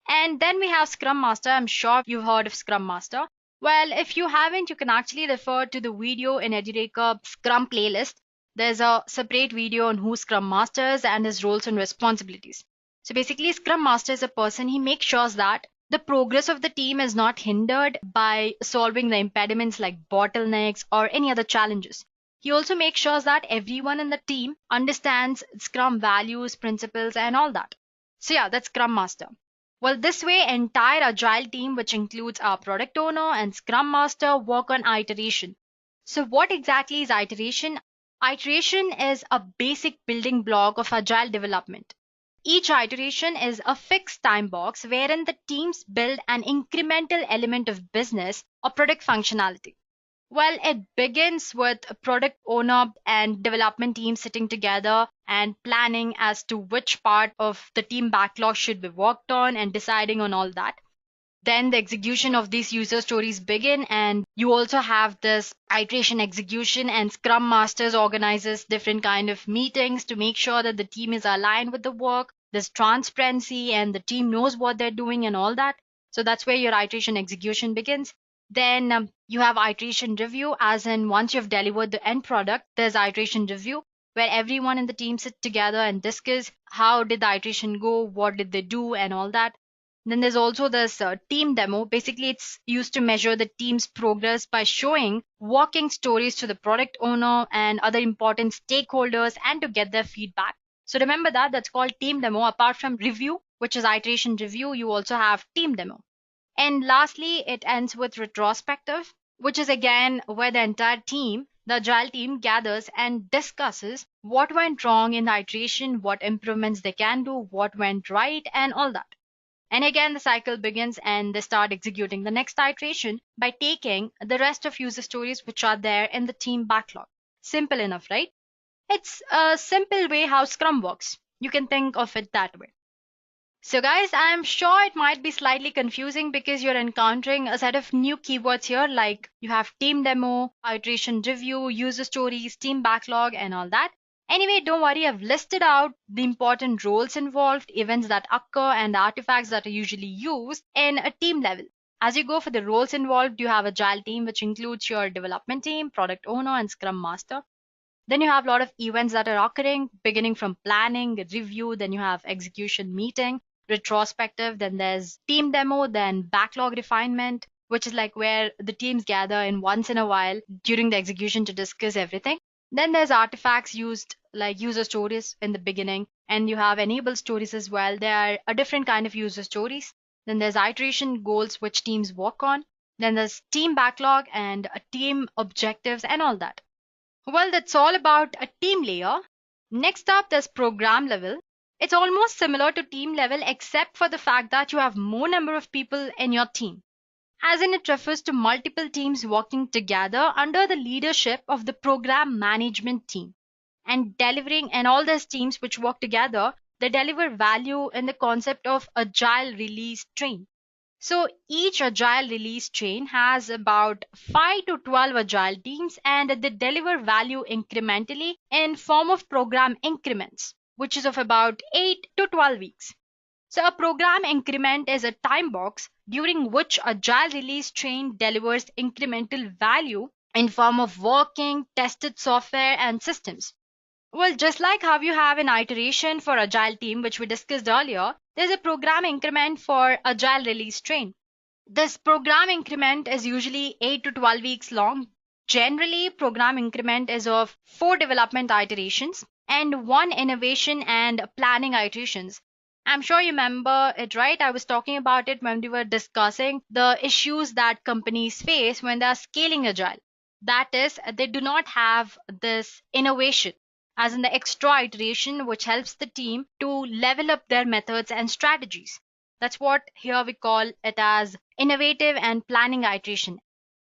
And then we have Scrum Master. I'm sure you've heard of Scrum Master. Well, if you haven't, you can actually refer to the video in Edureka Scrum playlist. There's a separate video on who Scrum Master is and his roles and responsibilities. So basically, Scrum Master is a person, he makes sure that the progress of the team is not hindered by solving the impediments like bottlenecks or any other challenges. He also makes sure that everyone in the team understands Scrum values, principles, and all that. So yeah, that's Scrum Master. Well, this way, entire agile team, which includes our product owner and Scrum Master, work on iteration. So what exactly is iteration? Iteration is a basic building block of agile development. Each iteration is a fixed time box wherein the teams build an incremental element of business or product functionality. Well, it begins with a product owner and development team sitting together and planning as to which part of the team backlog should be worked on and deciding on all that. Then the execution of these user stories begin, and you also have this iteration execution, and Scrum Masters organizes different kind of meetings to make sure that the team is aligned with the work. There's transparency and the team knows what they're doing and all that. So that's where your iteration execution begins. Then you have iteration review, as in once you've delivered the end product, there's iteration review where everyone in the team sit together and discuss how did the iteration go, what did they do, and all that. Then there's also this team demo. Basically, it's used to measure the team's progress by showing working stories to the product owner and other important stakeholders and to get their feedback. So remember that that's called team demo. Apart from review, which is iteration review, you also have team demo. And lastly, it ends with retrospective, which is again where the entire team, the agile team, gathers and discusses what went wrong in the iteration, what improvements they can do, what went right, and all that. And again, the cycle begins and they start executing the next iteration by taking the rest of user stories which are there in the team backlog. Simple enough, right? It's a simple way how Scrum works. You can think of it that way. So guys, I'm sure it might be slightly confusing because you're encountering a set of new keywords here, like you have team demo, iteration review, user stories, team backlog, and all that. Anyway, don't worry, I've listed out the important roles involved, events that occur, and artifacts that are usually used in a team level. As you go for the roles involved, you have agile team, which includes your development team, product owner, and Scrum Master. Then you have a lot of events that are occurring, beginning from planning, review, then you have execution meeting, retrospective, then there's team demo, then backlog refinement, which is like where the teams gather in once in a while during the execution to discuss everything. Then there's artifacts used like user stories in the beginning, and you have enabled stories as well. There are a different kind of user stories. Then there's iteration goals which teams work on. Then there's team backlog and team objectives and all that. Well, that's all about a team layer. Next up, there's program level. It's almost similar to team level except for the fact that you have more number of people in your team, as in it refers to multiple teams working together under the leadership of the program management team and delivering, and all those teams which work together, they deliver value in the concept of agile release train. So each agile release train has about 5 to 12 agile teams, and they deliver value incrementally in form of program increments, which is of about 8 to 12 weeks. So a program increment is a time box during which agile release train delivers incremental value in form of working, tested software and systems. Well, just like how you have an iteration for agile team, which we discussed earlier, there's a program increment for agile release train. This program increment is usually 8 to 12 weeks long. Generally, program increment is of 4 development iterations and 1 innovation and planning iterations. I'm sure you remember it, right? I was talking about it when we were discussing the issues that companies face when they are scaling agile. That is, they do not have this innovation, as in the extra iteration, which helps the team to level up their methods and strategies. That's what here we call it as innovative and planning iteration.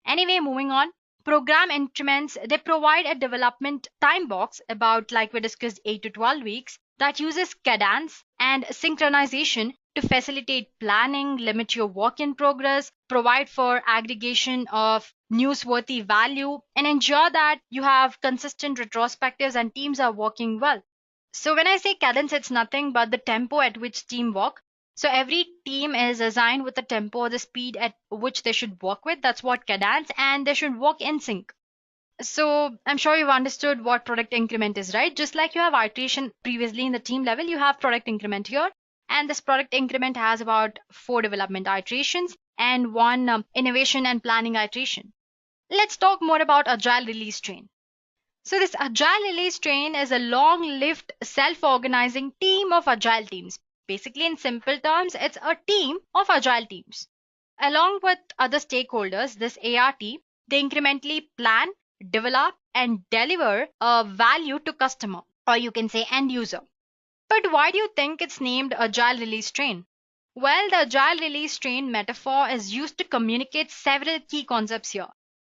Anyway, moving on. program increments, they provide a development time box about, like we discussed, 8 to 12 weeks that uses cadence and synchronization to facilitate planning, limit your work in progress, provide for aggregation of newsworthy value, and ensure that you have consistent retrospectives and teams are working well. So when I say cadence, it's nothing but the tempo at which team work. So every team is assigned with the tempo or the speed at which they should work with. That's what cadence, and they should work in sync. So I'm sure you've understood what product increment is, right? Just like you have iteration previously in the team level, you have product increment here. And this product increment has about 4 development iterations and 1 innovation and planning iteration. Let's talk more about Agile Release Train. So this Agile Release Train is a long-lived self-organizing team of Agile teams. Basically, in simple terms, it's a team of Agile teams. Along with other stakeholders, this ART, they incrementally plan, develop, and deliver a value to customer, or you can say end user. But why do you think it's named Agile Release Train? Well, the Agile Release Train metaphor is used to communicate several key concepts here.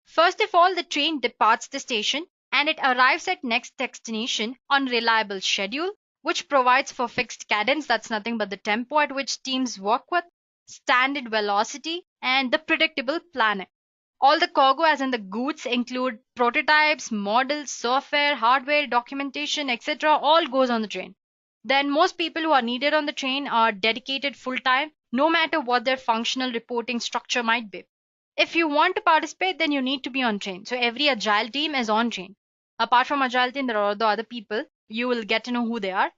First of all, the train departs the station and it arrives at next destination on reliable schedule, which provides for fixed cadence, that's nothing but the tempo at which teams work with, standard velocity, and the predictable planning. All the cargo, as in the goods, include prototypes, models, software, hardware, documentation, etc. all goes on the train. Then most people who are needed on the train are dedicated full-time, no matter what their functional reporting structure might be. If you want to participate, then you need to be on train. So every Agile team is on train. Apart from Agile team, there are the other people. You will get to know who they are.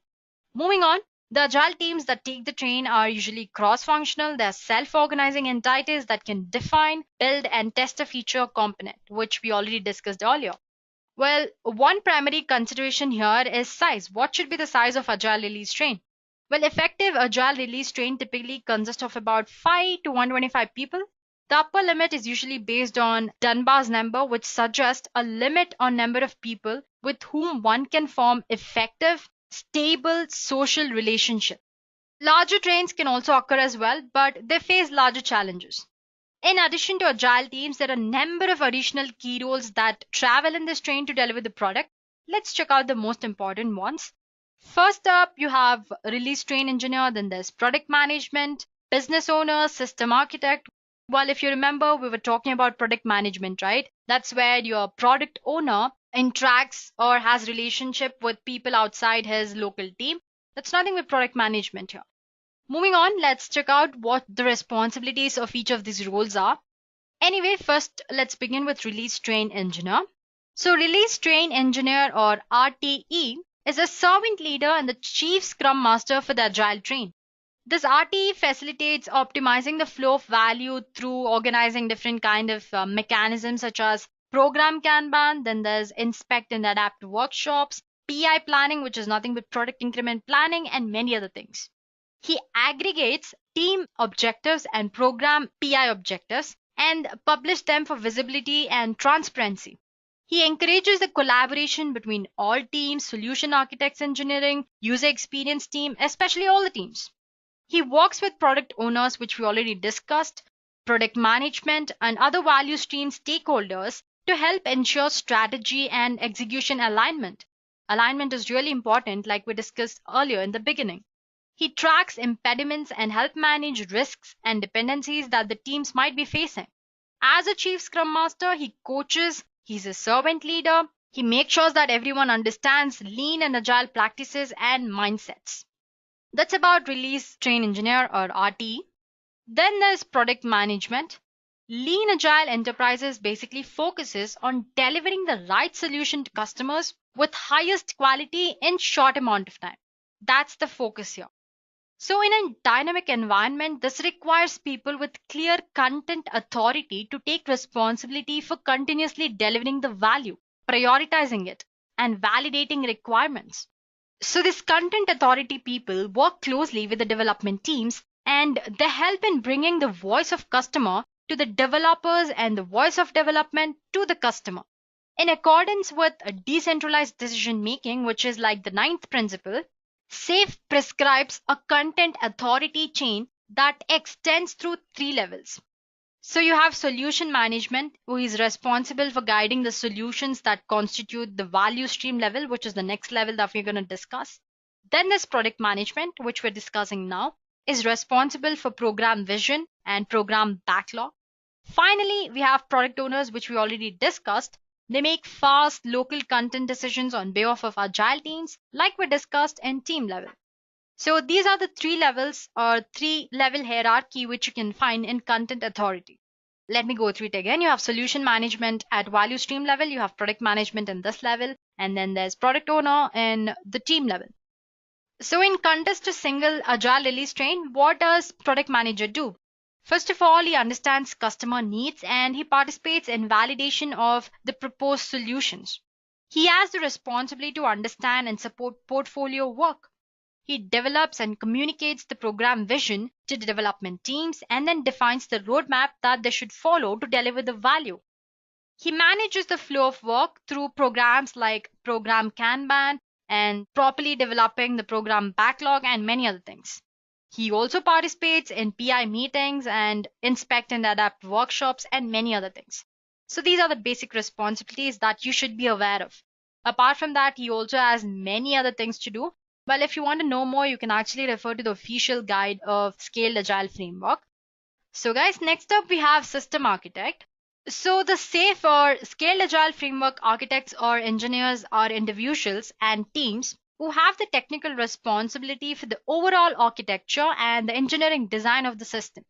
Moving on, the Agile teams that take the train are usually cross-functional. They're self-organizing entities that can define, build, and test a feature component, which we already discussed earlier. Well, one primary consideration here is size. What should be the size of Agile Release Train? Well, effective Agile Release Train typically consists of about 5 to 125 people. The upper limit is usually based on Dunbar's number, which suggests a limit on number of people with whom one can form effective, stable social relationships. Larger trains can also occur as well, but they face larger challenges. In addition to Agile teams, there are a number of additional key roles that travel in this train to deliver the product. Let's check out the most important ones. First up, you have release train engineer, then there's product management, business owner, system architect. Well, if you remember, we were talking about product management, right? That's where your product owner interacts or has relationship with people outside his local team. That's nothing with product management here. Moving on, let's check out what the responsibilities of each of these roles are. Anyway, first, let's begin with release train engineer. So release train engineer, or RTE, is a servant leader and the chief scrum master for the Agile train. This RTE facilitates optimizing the flow of value through organizing different kind of mechanisms such as program Kanban, then there's inspect and adapt workshops, PI planning, which is nothing but product increment planning, and many other things. He aggregates team objectives and program PI objectives and publish them for visibility and transparency. He encourages the collaboration between all teams, solution architects, engineering, user experience team, especially all the teams. He works with product owners, which we already discussed, product management, and other value stream stakeholders to help ensure strategy and execution alignment. Alignment is really important, like we discussed earlier in the beginning. He tracks impediments and help manage risks and dependencies that the teams might be facing. As a chief scrum master, he coaches, he's a servant leader, he makes sure that everyone understands lean and agile practices and mindsets. That's about release train engineer, or RT. Then there's product management. Lean agile enterprises basically focuses on delivering the right solution to customers with highest quality in short amount of time. That's the focus here. So in a dynamic environment, this requires people with clear content authority to take responsibility for continuously delivering the value, prioritizing it, and validating requirements. So these content authority people work closely with the development teams, and they help in bringing the voice of customer to the developers and the voice of development to the customer. In accordance with a decentralized decision making, which is like the 9th principle, SAFe prescribes a content authority chain that extends through 3 levels. So you have solution management, who is responsible for guiding the solutions that constitute the value stream level, which is the next level that we're going to discuss. Then there's product management, which we're discussing now, is responsible for program vision and program backlog. Finally, we have product owners, which we already discussed. They make fast local content decisions on behalf of agile teams, like we discussed in team level. So these are the three levels or three level hierarchy which you can find in content authority. Let me go through it again. You have solution management at value stream level, you have product management in this level, and then there's product owner in the team level. So in contest to single agile release train, what does product manager do? First of all, he understands customer needs and he participates in validation of the proposed solutions. He has the responsibility to understand and support portfolio work. He develops and communicates the program vision to the development teams and then defines the roadmap that they should follow to deliver the value. He manages the flow of work through programs like program Kanban and properly developing the program backlog and many other things. He also participates in PI meetings and inspect and adapt workshops and many other things. So these are the basic responsibilities that you should be aware of. Apart from that, he also has many other things to do. Well, if you want to know more, you can actually refer to the official guide of Scaled Agile Framework. So guys, next up we have System Architect. So the SAFE or Scaled Agile Framework architects or engineers are individuals and teams who have the technical responsibility for the overall architecture and the engineering design of the system.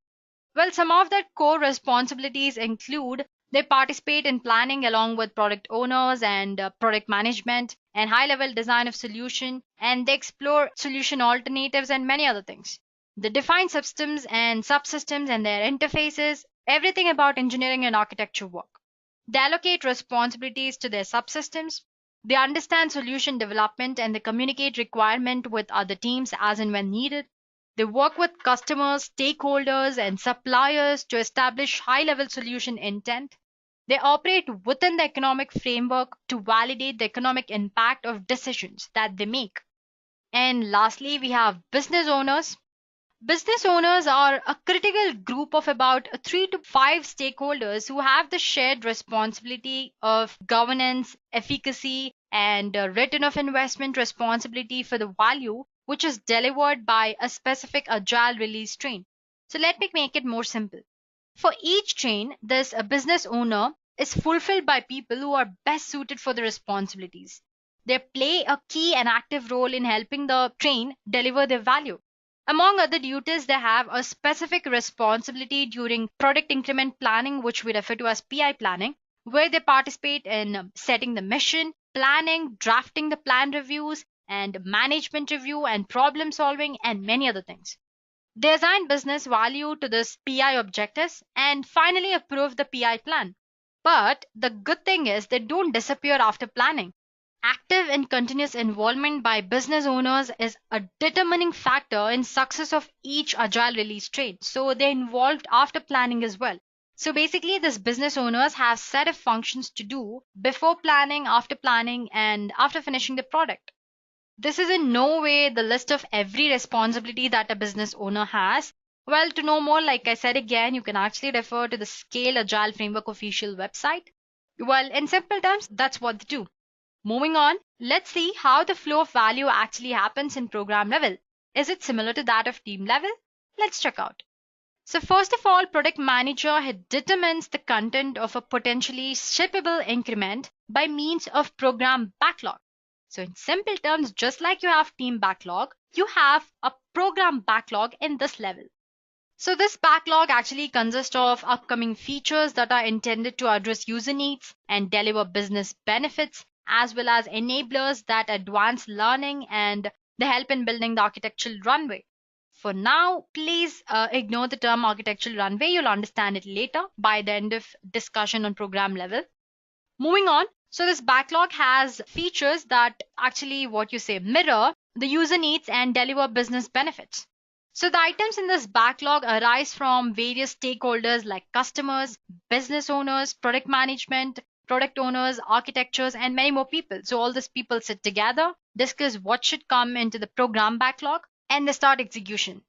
Well, some of their core responsibilities include they participate in planning along with product owners and product management and high level design of solution, and they explore solution alternatives and many other things. They define systems and subsystems and their interfaces, everything about engineering and architecture work. They allocate responsibilities to their subsystems. They understand solution development and they communicate requirement with other teams as and when needed. They work with customers, stakeholders, and suppliers to establish high level solution intent. They operate within the economic framework to validate the economic impact of decisions that they make. And lastly, we have business owners. Business owners are a critical group of about 3 to 5 stakeholders who have the shared responsibility of governance, efficacy, and return of investment responsibility for the value which is delivered by a specific agile release train. So let me make it more simple. For each train, this a business owner is fulfilled by people who are best suited for the responsibilities. They play a key and active role in helping the train deliver their value. Among other duties, they have a specific responsibility during product increment planning, which we refer to as PI planning, where they participate in setting the mission, planning, drafting the plan reviews, and management review and problem solving, and many other things. They assign business value to this PI objectives and finally approve the PI plan. But the good thing is they don't disappear after planning. Active and continuous involvement by business owners is a determining factor in success of each agile release train. So they're involved after planning as well. So basically, these business owners have set of functions to do before planning, and after finishing the product. This is in no way the list of every responsibility that a business owner has. Well, to know more, like I said again, you can actually refer to the Scale Agile Framework official website. Well, in simple terms, that's what they do. Moving on, let's see how the flow of value actually happens in program level. Is it similar to that of team level? Let's check out. So first of all, product manager determines the content of a potentially shippable increment by means of program backlog. So in simple terms, just like you have team backlog, you have a program backlog in this level. So this backlog actually consists of upcoming features that are intended to address user needs and deliver business benefits, as well as enablers that advance learning and they help in building the architectural runway. For now, please ignore the term architectural runway. You'll understand it later by the end of discussion on program level. Moving on, so this backlog has features that actually mirror the user needs and deliver business benefits. So the items in this backlog arise from various stakeholders like customers, business owners, product management, product owners, architectures, and many more people. So all these people sit together, discuss what should come into the program backlog, and they start execution.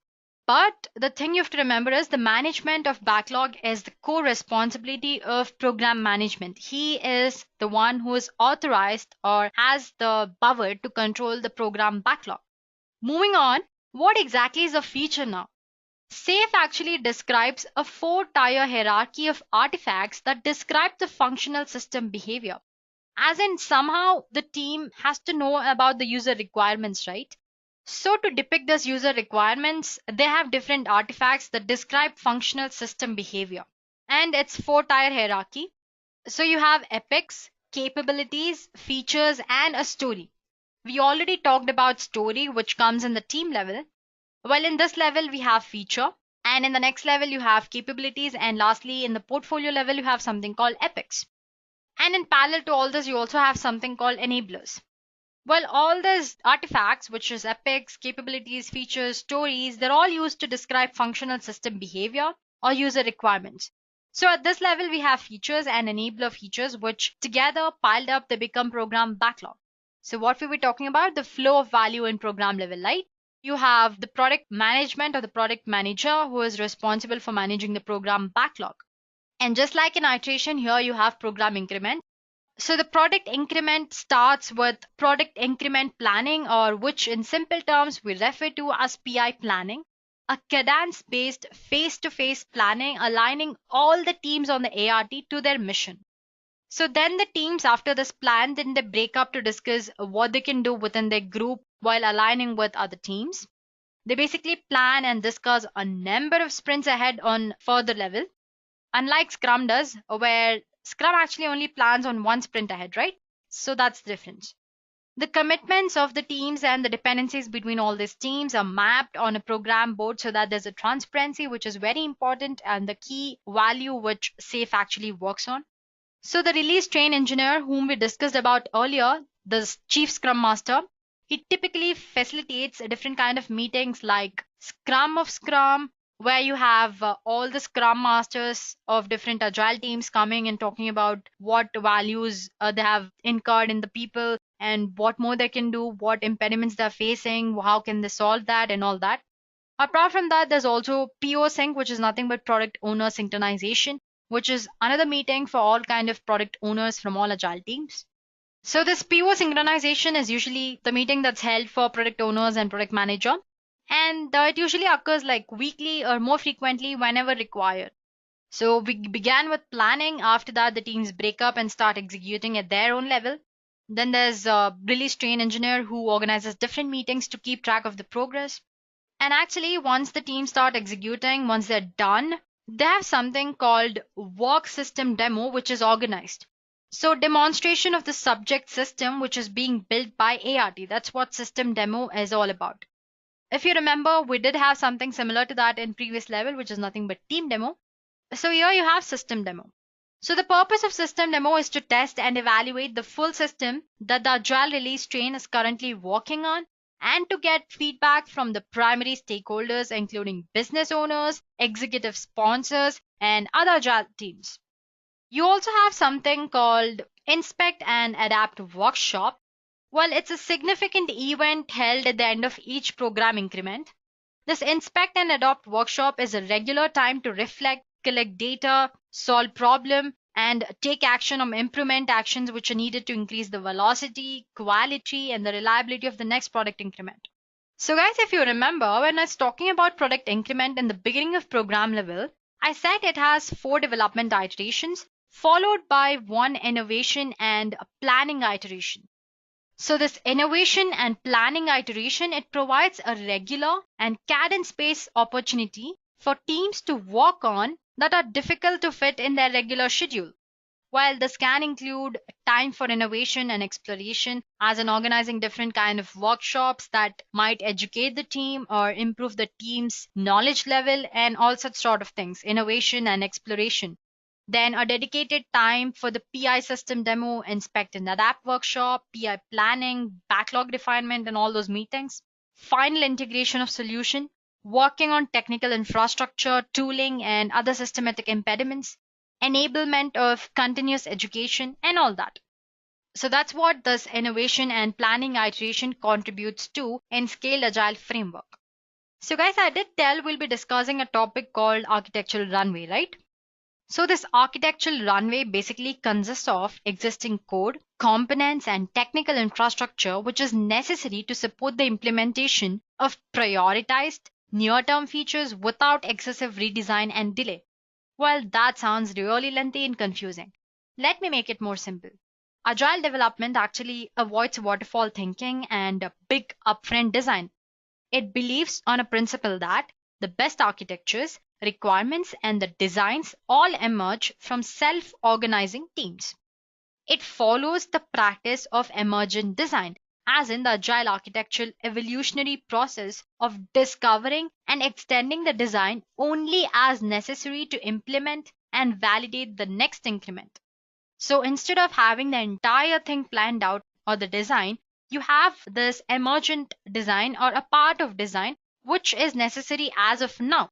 But the thing you have to remember is the management of backlog is the core responsibility of program management. He is the one who is authorized or has the power to control the program backlog. Moving on, what exactly is a feature now? SAFe actually describes a 4-tier hierarchy of artifacts that describe the functional system behavior. As in, somehow the team has to know about the user requirements, right? So, to depict those user requirements, they have different artifacts that describe functional system behavior. And it's 4-tier hierarchy. So, you have epics, capabilities, features, and a story. We already talked about story, which comes in the team level. Well, in this level, we have feature, and in the next level, you have capabilities, and lastly, in the portfolio level, you have something called epics. And in parallel to all this, you also have something called enablers. Well, all these artifacts, which is epics, capabilities, features, stories, they're all used to describe functional system behavior or user requirements. So at this level, we have features and enabler features, which together piled up, they become program backlog. So what we were talking about, the flow of value in program level, right? You have the product management or the product manager who is responsible for managing the program backlog. And just like in iteration, here you have program increment. So the product increment starts with product increment planning, or which in simple terms we refer to as PI planning, a cadence based face to face planning aligning all the teams on the ART to their mission. So then the teams after this plan, then they break up to discuss what they can do within their group while aligning with other teams. They basically plan and discuss a number of sprints ahead on further level, unlike Scrum does, where Scrum actually only plans on one sprint ahead, right? So that's the difference. The commitments of the teams and the dependencies between all these teams are mapped on a program board so that there's a transparency, which is very important and the key value which SAFe actually works on. So the release train engineer, whom we discussed about earlier, the chief Scrum Master, he typically facilitates a different kind of meetings like Scrum of Scrum, where you have all the Scrum Masters of different agile teams coming and talking about what values they have incurred in the people and what more they can do, what impediments they're facing, how can they solve that, and all that. Apart from that, there's also PO sync, which is nothing but product owner synchronization, which is another meeting for all kind of product owners from all agile teams. So this PO synchronization is usually the meeting that's held for product owners and product manager, and it usually occurs like weekly or more frequently whenever required. So we began with planning. After that, the teams break up and start executing at their own level. Then there's a release train engineer who organizes different meetings to keep track of the progress. And actually, once the teams start executing, once they're done, they have something called work system demo, which is organized. So demonstration of the subject system, which is being built by ART. That's what system demo is all about. If you remember, we did have something similar to that in previous level, which is nothing but team demo. So here you have system demo. So the purpose of system demo is to test and evaluate the full system that the agile release train is currently working on, and to get feedback from the primary stakeholders, including business owners, executive sponsors, and other agile teams. You also have something called Inspect and Adapt Workshop. Well, it's a significant event held at the end of each program increment. This Inspect and Adopt workshop is a regular time to reflect, collect data, solve problem, and take action on implement actions which are needed to increase the velocity, quality, and the reliability of the next product increment. So guys, if you remember, when I was talking about product increment in the beginning of program level, I said it has 4 development iterations followed by 1 innovation and a planning iteration. So this innovation and planning iteration, it provides a regular and cadence-based opportunity for teams to work on that are difficult to fit in their regular schedule. While this can include time for innovation and exploration, as in organizing different kind of workshops that might educate the team or improve the team's knowledge level and all such sort of things, innovation and exploration. Then a dedicated time for the PI system demo, inspect and adapt workshop, PI planning, backlog refinement, and all those meetings. Final integration of solution, working on technical infrastructure, tooling, and other systematic impediments, enablement of continuous education, and all that. So that's what this innovation and planning iteration contributes to in Scaled Agile framework. So guys, I did tell we'll be discussing a topic called architectural runway, right? So this architectural runway basically consists of existing code, components, and technical infrastructure which is necessary to support the implementation of prioritized near-term features without excessive redesign and delay. Well, that sounds really lengthy and confusing. Let me make it more simple. Agile development actually avoids waterfall thinking and a big upfront design. It believes on a principle that the best architectures, requirements, and the designs all emerge from self organizing teams. It follows the practice of emergent design, as in the agile architectural evolutionary process of discovering and extending the design only as necessary to implement and validate the next increment. So instead of having the entire thing planned out or the design, you have this emergent design or a part of design which is necessary as of now.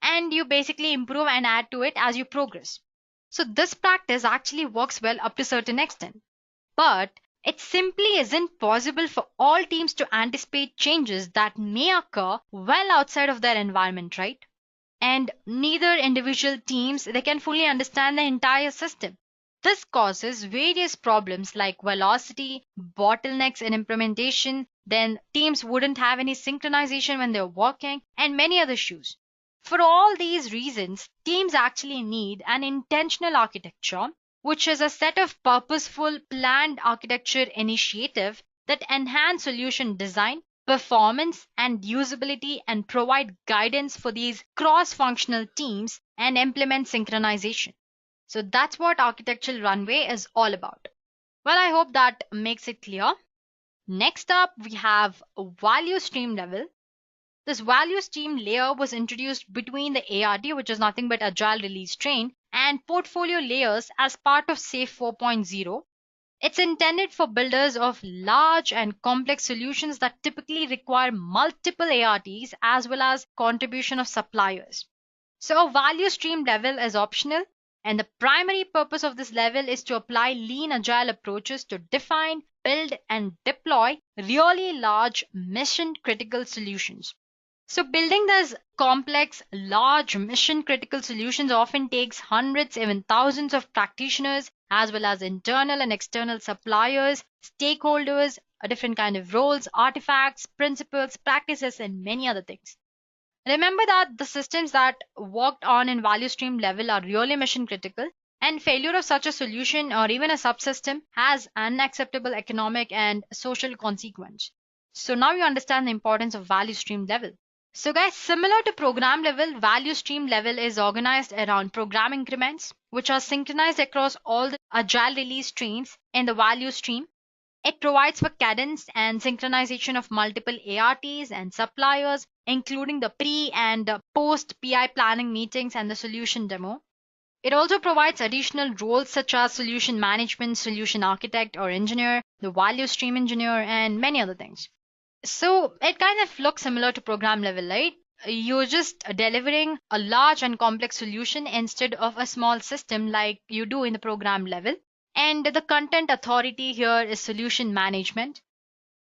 And you basically improve and add to it as you progress. So this practice actually works well up to a certain extent. But it simply isn't possible for all teams to anticipate changes that may occur well outside of their environment, right? And neither individual teams they can fully understand the entire system. This causes various problems like velocity, bottlenecks in implementation, then teams wouldn't have any synchronization when they're working, and many other issues. For all these reasons, teams actually need an intentional architecture, which is a set of purposeful, planned architecture initiative that enhance solution design, performance, and usability and provide guidance for these cross-functional teams and implement synchronization. So that's what architectural runway is all about. Well, I hope that makes it clear. Next up, we have a value stream level. This value stream layer was introduced between the ART, which is nothing but Agile Release Train, and portfolio layers as part of SAFe 4.0. It's intended for builders of large and complex solutions that typically require multiple ARTs as well as contribution of suppliers. So a value stream level is optional, and the primary purpose of this level is to apply lean agile approaches to define, build, and deploy really large mission critical solutions. So building these complex, large mission critical solutions often takes hundreds, even thousands of practitioners, as well as internal and external suppliers, stakeholders, a different kind of roles, artifacts, principles, practices, and many other things. Remember that the systems that worked on in value stream level are really mission critical, and failure of such a solution or even a subsystem has unacceptable economic and social consequence. So now you understand the importance of value stream level. So guys, similar to program level, value stream level is organized around program increments, which are synchronized across all the agile release trains in the value stream. It provides for cadence and synchronization of multiple ARTs and suppliers, including the pre and post PI planning meetings and the solution demo. It also provides additional roles such as solution management, solution architect or engineer, the value stream engineer, and many other things. So it kind of looks similar to program level, right? You're just delivering a large and complex solution instead of a small system like you do in the program level. And the content authority here is solution management.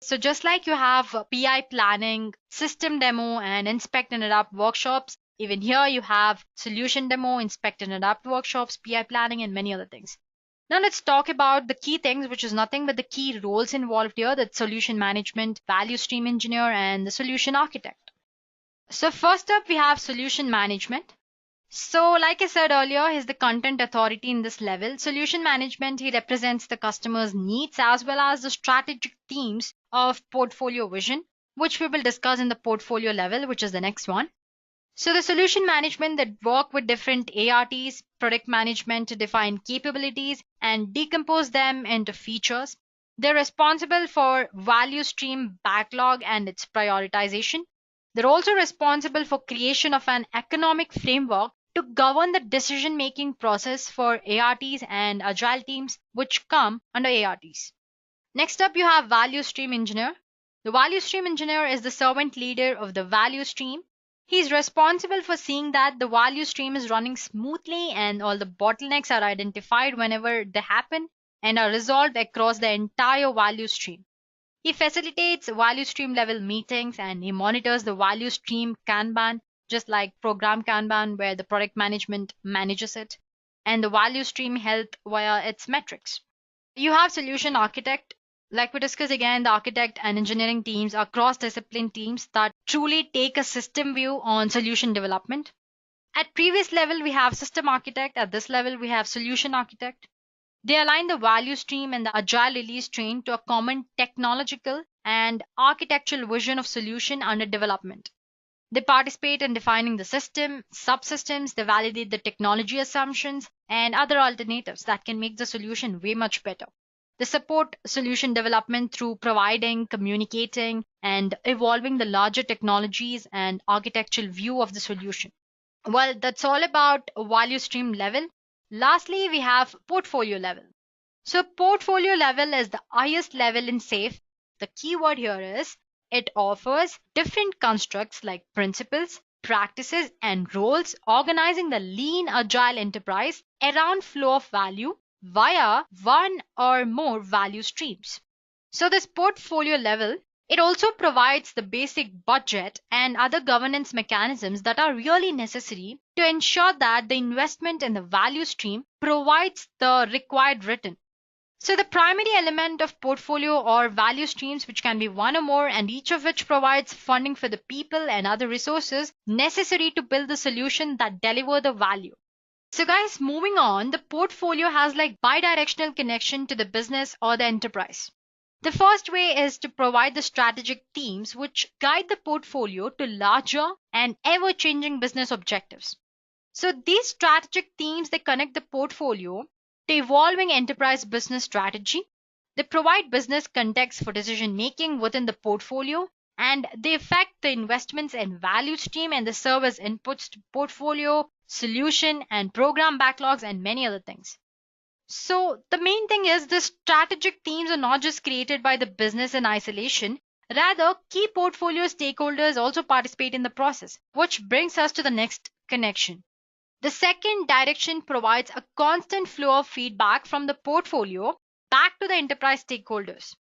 So just like you have PI planning, system demo, and inspect and adapt workshops, even here you have solution demo, inspect and adapt workshops, PI planning, and many other things. Now let's talk about the key things, which is nothing but the key roles involved here, that solution management, value stream engineer, and the solution architect. So first up, we have solution management. So like I said earlier, he's the content authority in this level. Solution management, he represents the customer's needs as well as the strategic themes of portfolio vision, which we will discuss in the portfolio level, which is the next one. So the solution management that work with different ARTs, product management to define capabilities and decompose them into features. They're responsible for value stream backlog and its prioritization. They're also responsible for creation of an economic framework to govern the decision making process for ARTs and agile teams which come under ARTs. Next up, you have value stream engineer. The value stream engineer is the servant leader of the value stream. He is responsible for seeing that the value stream is running smoothly and all the bottlenecks are identified whenever they happen and are resolved across the entire value stream. He facilitates value stream level meetings and he monitors the value stream Kanban, just like program Kanban, where the product management manages it, and the value stream health via its metrics. You have solution architect. Like we discussed again, the architect and engineering teams are cross-discipline teams that truly take a system view on solution development. At previous level, we have system architect. At this level, we have solution architect. They align the value stream and the agile release train to a common technological and architectural vision of solution under development. They participate in defining the system, subsystems, they validate the technology assumptions and other alternatives that can make the solution way much better. They support solution development through providing, communicating, and evolving the larger technologies and architectural view of the solution. Well, that's all about value stream level. Lastly, we have portfolio level. So portfolio level is the highest level in SAFe. The keyword here is it offers different constructs like principles, practices, and roles organizing the lean agile enterprise around flow of value via one or more value streams. So this portfolio level, it also provides the basic budget and other governance mechanisms that are really necessary to ensure that the investment in the value stream provides the required return. So the primary element of portfolio or value streams, which can be one or more, and each of which provides funding for the people and other resources necessary to build the solution that deliver the value. So guys, moving on, the portfolio has like bidirectional connection to the business or the enterprise. The first way is to provide the strategic themes which guide the portfolio to larger and ever-changing business objectives. So these strategic themes, they connect the portfolio to evolving enterprise business strategy. They provide business context for decision making within the portfolio, and they affect the investments and value stream and the serve as inputs to portfolio, solution, and program backlogs, and many other things. So the main thing is the strategic themes are not just created by the business in isolation. Rather, key portfolio stakeholders also participate in the process, which brings us to the next connection. The second direction provides a constant flow of feedback from the portfolio back to the enterprise stakeholders.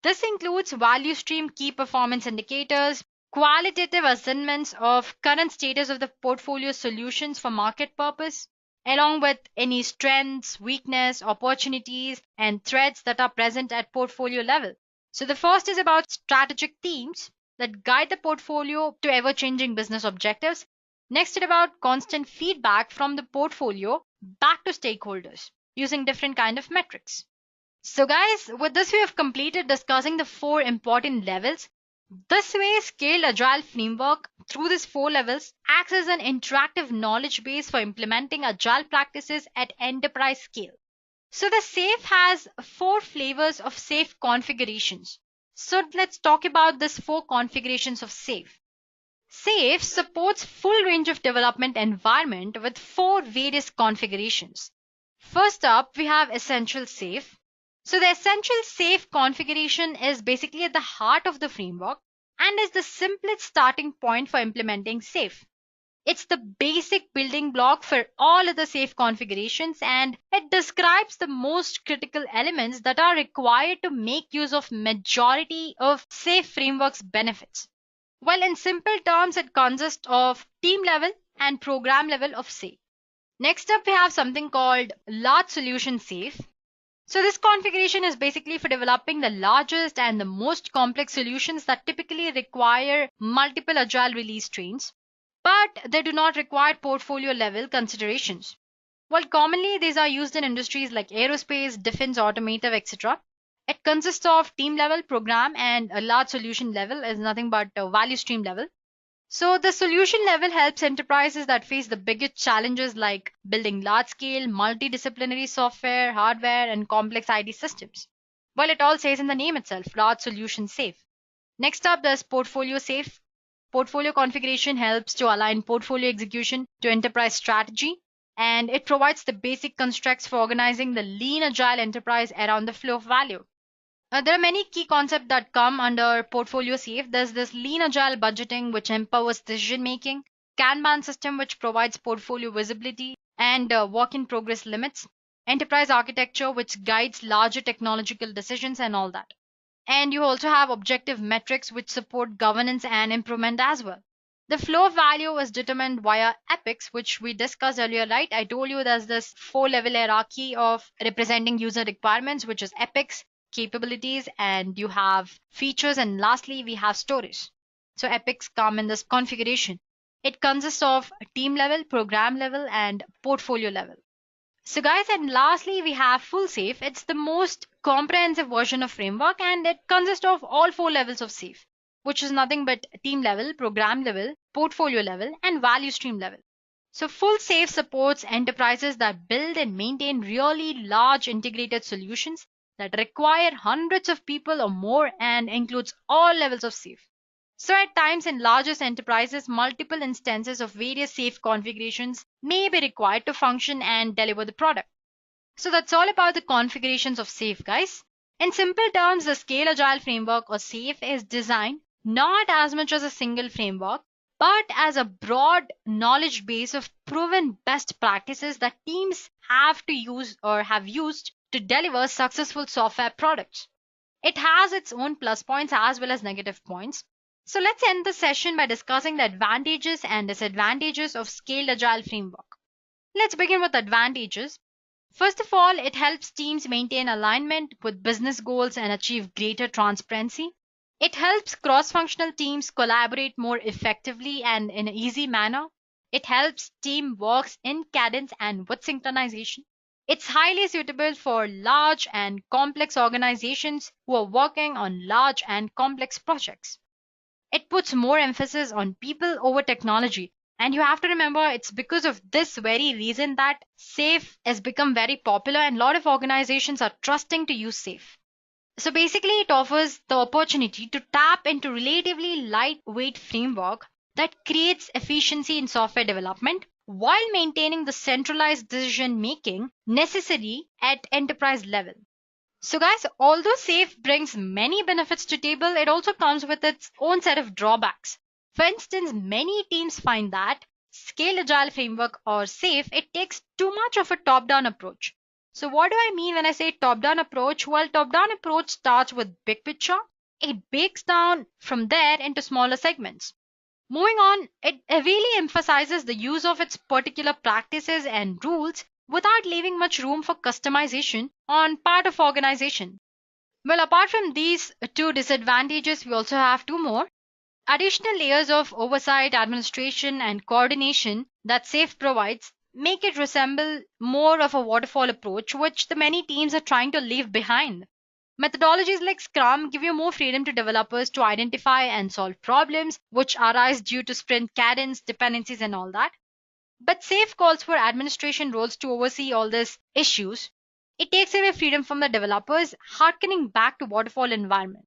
This includes value stream key performance indicators, qualitative assessments of current status of the portfolio solutions for market purpose, along with any strengths, weakness, opportunities, and threats that are present at portfolio level. So the first is about strategic themes that guide the portfolio to ever-changing business objectives. Next is about constant feedback from the portfolio back to stakeholders using different kind of metrics. So guys, with this we have completed discussing the 4 important levels. This way, Scaled Agile Framework through these 4 levels acts as an interactive knowledge base for implementing agile practices at enterprise scale. So the SAFe has 4 flavors of SAFe configurations. So let's talk about these 4 configurations of SAFe. SAFe supports full range of development environment with 4 various configurations. First up, we have Essential SAFe. So the Essential SAFe configuration is basically at the heart of the framework and is the simplest starting point for implementing SAFe. It's the basic building block for all other SAFe configurations, and it describes the most critical elements that are required to make use of majority of SAFe framework's benefits. Well, in simple terms, it consists of team level and program level of SAFe. Next up, we have something called Large Solution SAFe. So this configuration is basically for developing the largest and the most complex solutions that typically require multiple agile release trains, but they do not require portfolio level considerations. While commonly these are used in industries like aerospace, defense, automotive, etc., it consists of team level, program, and a large solution level is nothing but a value stream level. So the solution level helps enterprises that face the biggest challenges like building large-scale, multidisciplinary software, hardware, and complex IT systems. Well, it all says in the name itself, large solution SAFe. Next up, there's portfolio SAFe. Portfolio configuration helps to align portfolio execution to enterprise strategy, and it provides the basic constructs for organizing the lean agile enterprise around the flow of value. There are many key concepts that come under portfolio SAFe. There's this lean agile budgeting, which empowers decision making, Kanban system, which provides portfolio visibility and work in progress limits, enterprise architecture, which guides larger technological decisions and all that. And you also have objective metrics which support governance and improvement as well. The flow of value is determined via epics, which we discussed earlier, right? I told you there's this 4 level hierarchy of representing user requirements, which is epics, capabilities, and you have features, and lastly, we have stories. So epics come in this configuration. It consists of team level, program level, and portfolio level. So guys, and lastly, we have full safe. It's the most comprehensive version of framework, and it consists of all 4 levels of safe, which is nothing but team level, program level, portfolio level, and value stream level. So full safe supports enterprises that build and maintain really large integrated solutions that require hundreds of people or more and includes all levels of safe. So at times in largest enterprises, multiple instances of various safe configurations may be required to function and deliver the product. So that's all about the configurations of SAFe, guys. In simple terms, the Scale Agile framework or SAFe is designed not as much as a single framework, but as a broad knowledge base of proven best practices that teams have to use or have used to deliver successful software products. It has its own plus points as well as negative points. So let's end the session by discussing the advantages and disadvantages of Scaled Agile framework. Let's begin with advantages. First of all, it helps teams maintain alignment with business goals and achieve greater transparency. It helps cross-functional teams collaborate more effectively and in an easy manner. It helps team works in cadence and with synchronization. It's highly suitable for large and complex organizations who are working on large and complex projects. It puts more emphasis on people over technology. And you have to remember it's because of this very reason that SAFe has become very popular and a lot of organizations are trusting to use SAFe. So basically, it offers the opportunity to tap into relatively lightweight framework that creates efficiency in software development while maintaining the centralized decision making necessary at enterprise level. So guys, although SAFe brings many benefits to table, it also comes with its own set of drawbacks. For instance, many teams find that Scale Agile Framework or SAFe, it takes too much of a top-down approach. So what do I mean when I say top-down approach? Well, top-down approach starts with big picture. It breaks down from there into smaller segments. Moving on, it really emphasizes the use of its particular practices and rules without leaving much room for customization on part of organization. Well, apart from these two disadvantages, we also have two more. Additional layers of oversight, administration, and coordination that SAFe provides make it resemble more of a waterfall approach, which the many teams are trying to leave behind. Methodologies like Scrum give you more freedom to developers to identify and solve problems which arise due to sprint cadence, dependencies, and all that. But SAFe calls for administration roles to oversee all these issues. It takes away freedom from the developers, harkening back to waterfall environment.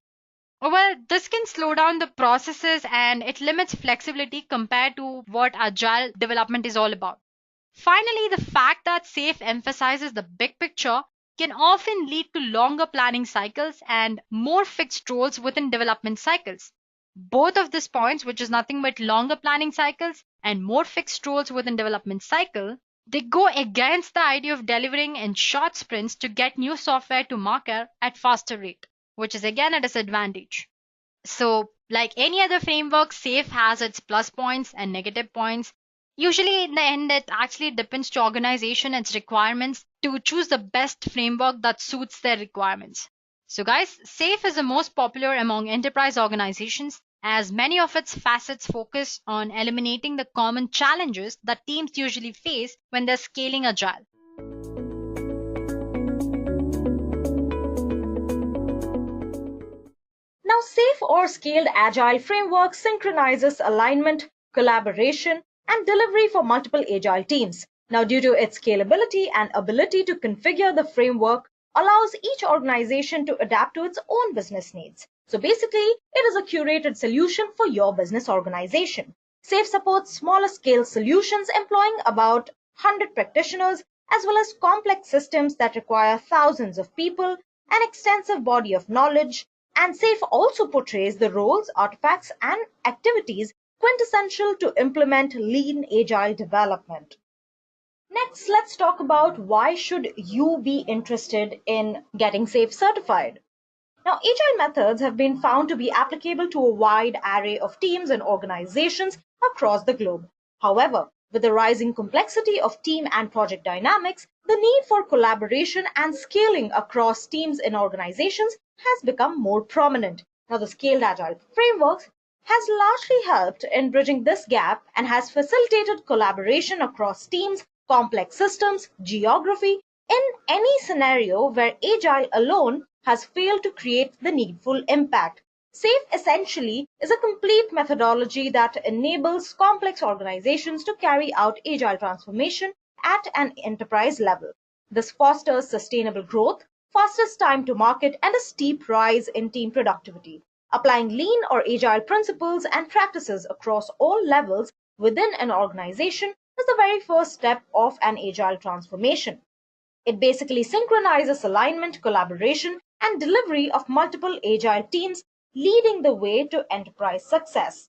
Well, this can slow down the processes and it limits flexibility compared to what agile development is all about. Finally, the fact that SAFe emphasizes the big picture can often lead to longer planning cycles and more fixed roles within development cycles. Both of these points, which is nothing but longer planning cycles and more fixed roles within development cycle, they go against the idea of delivering in short sprints to get new software to market at faster rate, which is again a disadvantage. So, like any other framework, SAFe has its plus points and negative points. Usually in the end, it actually depends to organization and its requirements to choose the best framework that suits their requirements. So guys, SAFe is the most popular among enterprise organizations as many of its facets focus on eliminating the common challenges that teams usually face when they're scaling agile. Now, SAFe or Scaled Agile framework synchronizes alignment, collaboration, and delivery for multiple agile teams. Now, due to its scalability and ability to configure the framework, allows each organization to adapt to its own business needs. So basically, it is a curated solution for your business organization. SAFe supports smaller scale solutions employing about 100 practitioners as well as complex systems that require thousands of people, an extensive body of knowledge, and SAFe also portrays the roles, artifacts, and activities quintessential to implement lean agile development. Next, let's talk about why should you be interested in getting SAFe certified. Now, agile methods have been found to be applicable to a wide array of teams and organizations across the globe. However, with the rising complexity of team and project dynamics, the need for collaboration and scaling across teams and organizations has become more prominent. Now, the Scaled Agile frameworks has largely helped in bridging this gap and has facilitated collaboration across teams, complex systems, geography, in any scenario where Agile alone has failed to create the needful impact. SAFE essentially is a complete methodology that enables complex organizations to carry out Agile transformation at an enterprise level. This fosters sustainable growth, fastest time to market, and a steep rise in team productivity. Applying lean or agile principles and practices across all levels within an organization is the very first step of an agile transformation. It basically synchronizes alignment, collaboration, and delivery of multiple agile teams, leading the way to enterprise success.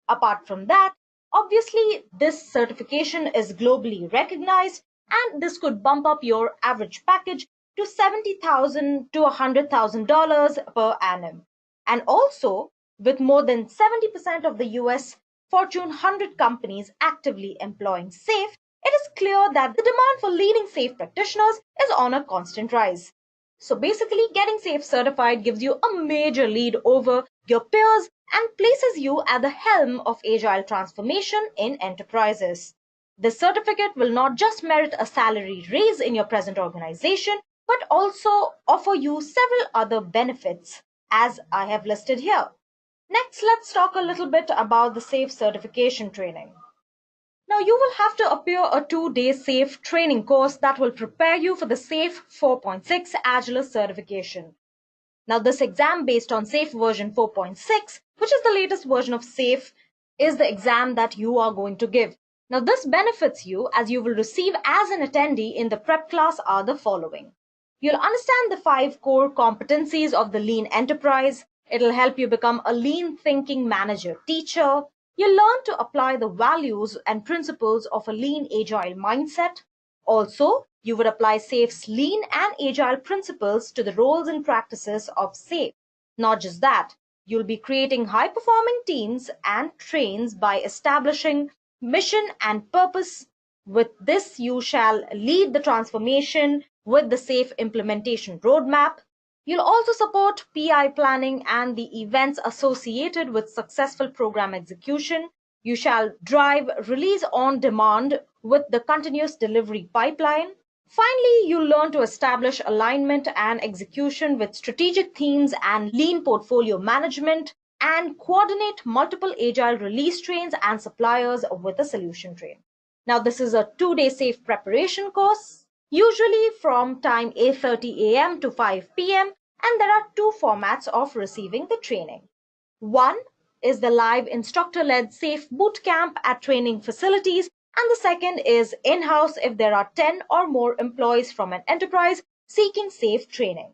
Apart from that, obviously, this certification is globally recognized, and this could bump up your average package to $70,000 to $100,000 per annum. And also, with more than 70% of the US Fortune 100 companies actively employing SAFE, it is clear that the demand for leading SAFE practitioners is on a constant rise. So basically, getting SAFE certified gives you a major lead over your peers and places you at the helm of agile transformation in enterprises. This certificate will not just merit a salary raise in your present organization, but also offer you several other benefits, as I have listed here. Next, let's talk a little bit about the SAFE certification training. Now, you will have to appear a 2-day SAFE training course that will prepare you for the SAFE 4.6 Agile certification. Now, this exam based on SAFE version 4.6, which is the latest version of SAFE, is the exam that you are going to give. Now, this benefits you as you will receive as an attendee in the prep class are the following. You'll understand the 5 core competencies of the lean enterprise. It'll help you become a lean thinking manager teacher. You'll learn to apply the values and principles of a lean agile mindset. Also, you would apply SAFE's lean and agile principles to the roles and practices of SAFE. Not just that, you'll be creating high-performing teams and trains by establishing mission and purpose. With this, you shall lead the transformation with the SAFE implementation roadmap. You'll also support PI planning and the events associated with successful program execution. You shall drive release on demand with the continuous delivery pipeline. Finally, you'll learn to establish alignment and execution with strategic themes and lean portfolio management and coordinate multiple agile release trains and suppliers with a solution train. Now, this is a 2-day SAFE preparation course, usually from time 8:30 a.m. to 5 p.m. and there are 2 formats of receiving the training. One is the live instructor-led SAFE bootcamp at training facilities, and the second is in-house if there are 10 or more employees from an enterprise seeking SAFE training.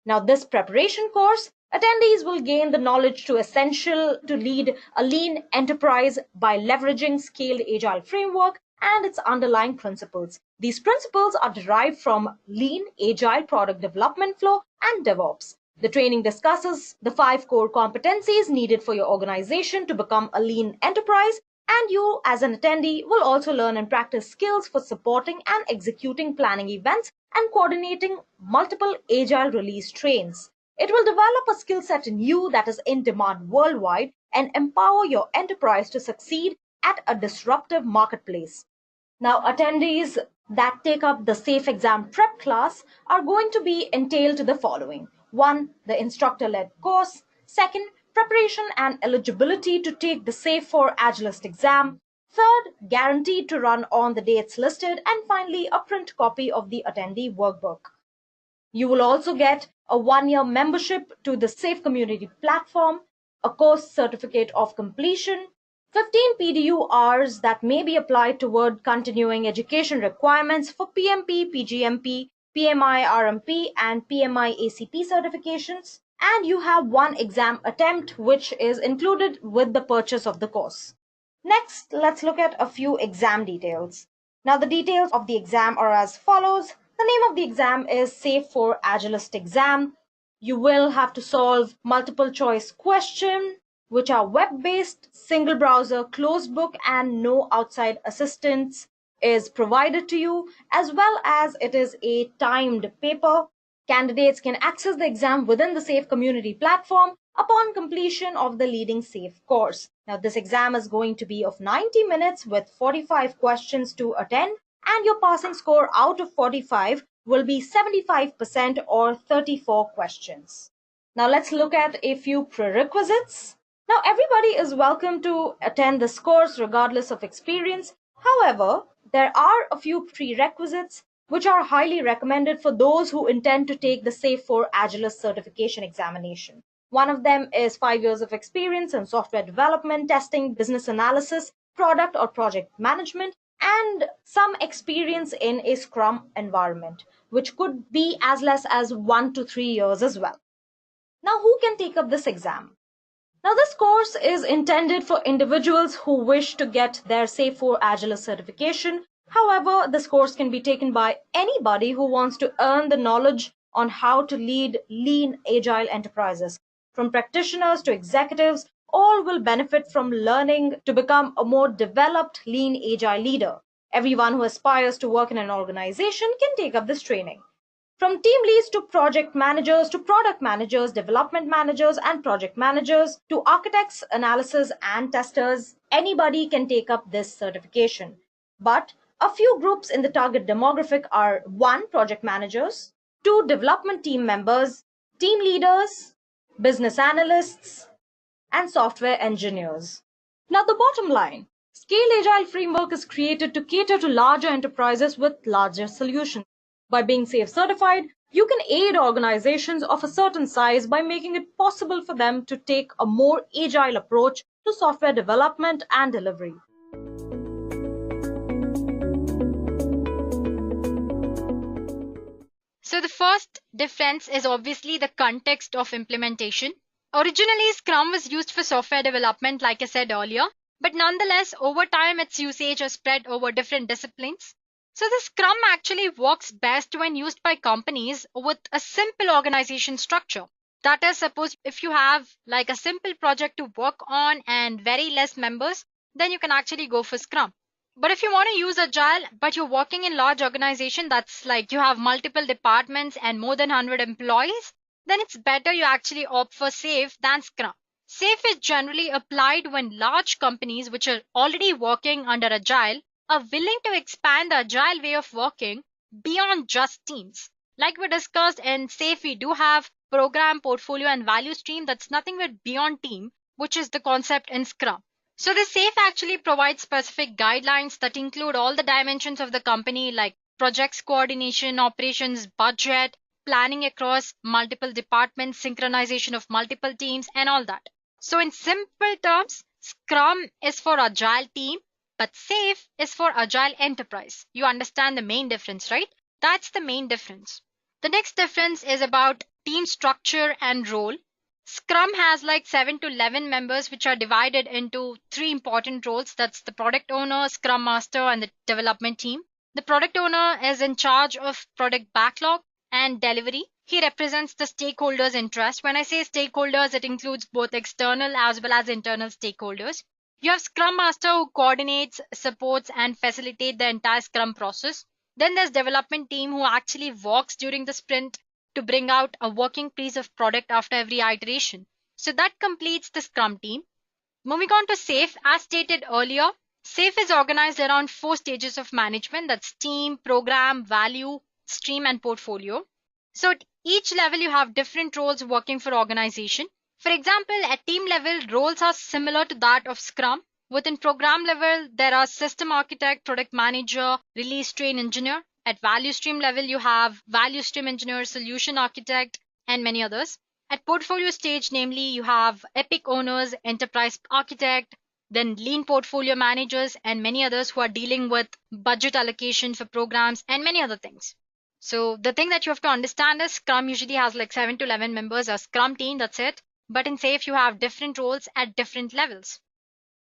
Now, this preparation course, attendees will gain the knowledge to essential to lead a lean enterprise by leveraging Scaled Agile Framework and its underlying principles. These principles are derived from lean agile product development flow and DevOps. The training discusses the 5 core competencies needed for your organization to become a lean enterprise, and you as an attendee will also learn and practice skills for supporting and executing planning events and coordinating multiple agile release trains. It will develop a skill set in you that is in demand worldwide and empower your enterprise to succeed at a disruptive marketplace. Now, attendees that take up the SAFE exam prep class are going to be entailed to the following. 1. The instructor-led course. 2nd, preparation and eligibility to take the SAFE for Agilist exam. 3rd, guaranteed to run on the dates listed. And finally, a print copy of the attendee workbook. You will also get a 1-year membership to the SAFE community platform, a course certificate of completion, 15 PDU hours that may be applied toward continuing education requirements for PMP, PGMP, PMI RMP, and PMI ACP certifications, and you have 1 exam attempt which is included with the purchase of the course. Next, let's look at a few exam details. Now, the details of the exam are as follows. The name of the exam is SAFE for Agilist exam. You will have to solve multiple choice question, which are web-based, single browser, closed book, and no outside assistance is provided to you, as well as it is a timed paper. Candidates can access the exam within the SAFE community platform upon completion of the leading SAFE course. Now, this exam is going to be of 90 minutes with 45 questions to attend, and your passing score out of 45 will be 75% or 34 questions. Now, let's look at a few prerequisites. Now, everybody is welcome to attend this course regardless of experience. However, there are a few prerequisites which are highly recommended for those who intend to take the SAFE for Agilist certification examination. One of them is 5 years of experience in software development, testing, business analysis, product or project management, and some experience in a Scrum environment, which could be as less as 1 to 3 years as well. Now, who can take up this exam? Now, this course is intended for individuals who wish to get their SAFE for Agilist certification. However, this course can be taken by anybody who wants to earn the knowledge on how to lead lean agile enterprises. From practitioners to executives, all will benefit from learning to become a more developed lean agile leader. Everyone who aspires to work in an organization can take up this training. From team leads to project managers to product managers, development managers, and project managers to architects, analysis, and testers, anybody can take up this certification. But a few groups in the target demographic are 1. Project managers, 2. Development team members, team leaders, business analysts, and software engineers. Now, the bottom line, Scale Agile Framework is created to cater to larger enterprises with larger solutions. By being SAFE certified, you can aid organizations of a certain size by making it possible for them to take a more agile approach to software development and delivery. So the first difference is obviously the context of implementation. Originally, Scrum was used for software development, like I said earlier, but nonetheless, over time, its usage has spread over different disciplines. So the Scrum actually works best when used by companies with a simple organization structure. That is, suppose if you have like a simple project to work on and very less members, then you can actually go for Scrum. But if you want to use Agile, but you're working in large organization, that's like you have multiple departments and more than 100 employees, then it's better you actually opt for SAFE than Scrum. SAFE is generally applied when large companies which are already working under Agile are willing to expand the Agile way of working beyond just teams. Like we discussed in SAFE, we do have program, portfolio, and value stream. That's nothing but beyond team, which is the concept in Scrum. So the SAFE actually provides specific guidelines that include all the dimensions of the company like projects coordination, operations, budget, planning across multiple departments, synchronization of multiple teams, and all that. So in simple terms, Scrum is for Agile team, but SAFE is for Agile enterprise. You understand the main difference, right? That's the main difference. The next difference is about team structure and role. Scrum has like 7 to 11 members which are divided into 3 important roles. That's the product owner, Scrum Master, and the development team. The product owner is in charge of product backlog and delivery. He represents the stakeholders' interest. When I say stakeholders, it includes both external as well as internal stakeholders. You have Scrum Master who coordinates, supports, and facilitates the entire Scrum process. Then there's development team who actually works during the sprint to bring out a working piece of product after every iteration. So that completes the Scrum team. Moving on to SAFE, as stated earlier, SAFE is organized around 4 stages of management. That's team, program, value, stream, and portfolio. So at each level, you have different roles working for organization. For example, at team level, roles are similar to that of Scrum. Within program level, there are system architect, product manager, release train engineer. At value stream level, you have value stream engineer, solution architect, and many others. At portfolio stage, namely, you have epic owners, enterprise architect, then lean portfolio managers, and many others who are dealing with budget allocation for programs and many other things. So the thing that you have to understand is Scrum usually has like 7 to 11 members, a Scrum team, that's it. But in SAFE, you have different roles at different levels.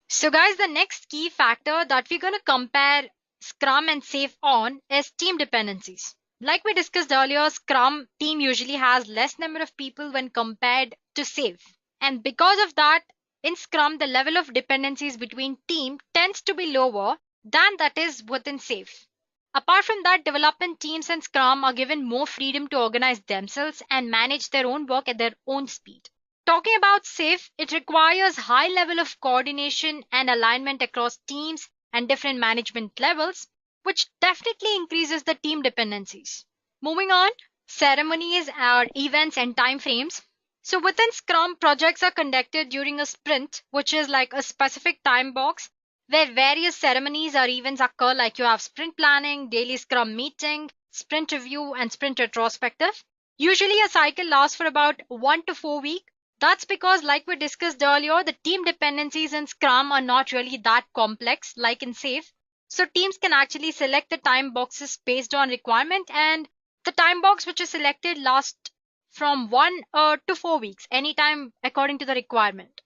So guys, the next key factor that we're going to compare Scrum and SAFE on is team dependencies. Like we discussed earlier, Scrum team usually has less number of people when compared to Safe. And because of that, in Scrum, the level of dependencies between team tends to be lower than that is within Safe. Apart from that, development teams and Scrum are given more freedom to organize themselves and manage their own work at their own speed. Talking about Safe, it requires high level of coordination and alignment across teams and different management levels, which definitely increases the team dependencies. Moving on, ceremonies are events and time frames. So within Scrum, projects are conducted during a sprint, which is like a specific time box where various ceremonies or events occur, like you have sprint planning, daily Scrum meeting, sprint review, and sprint retrospective. Usually a cycle lasts for about 1 to 4 weeks. That's because, like we discussed earlier, the team dependencies in Scrum are not really that complex like in Safe. So teams can actually select the time boxes based on requirement, and the time box which is selected lasts from 1 to 4 weeks, anytime according to the requirement.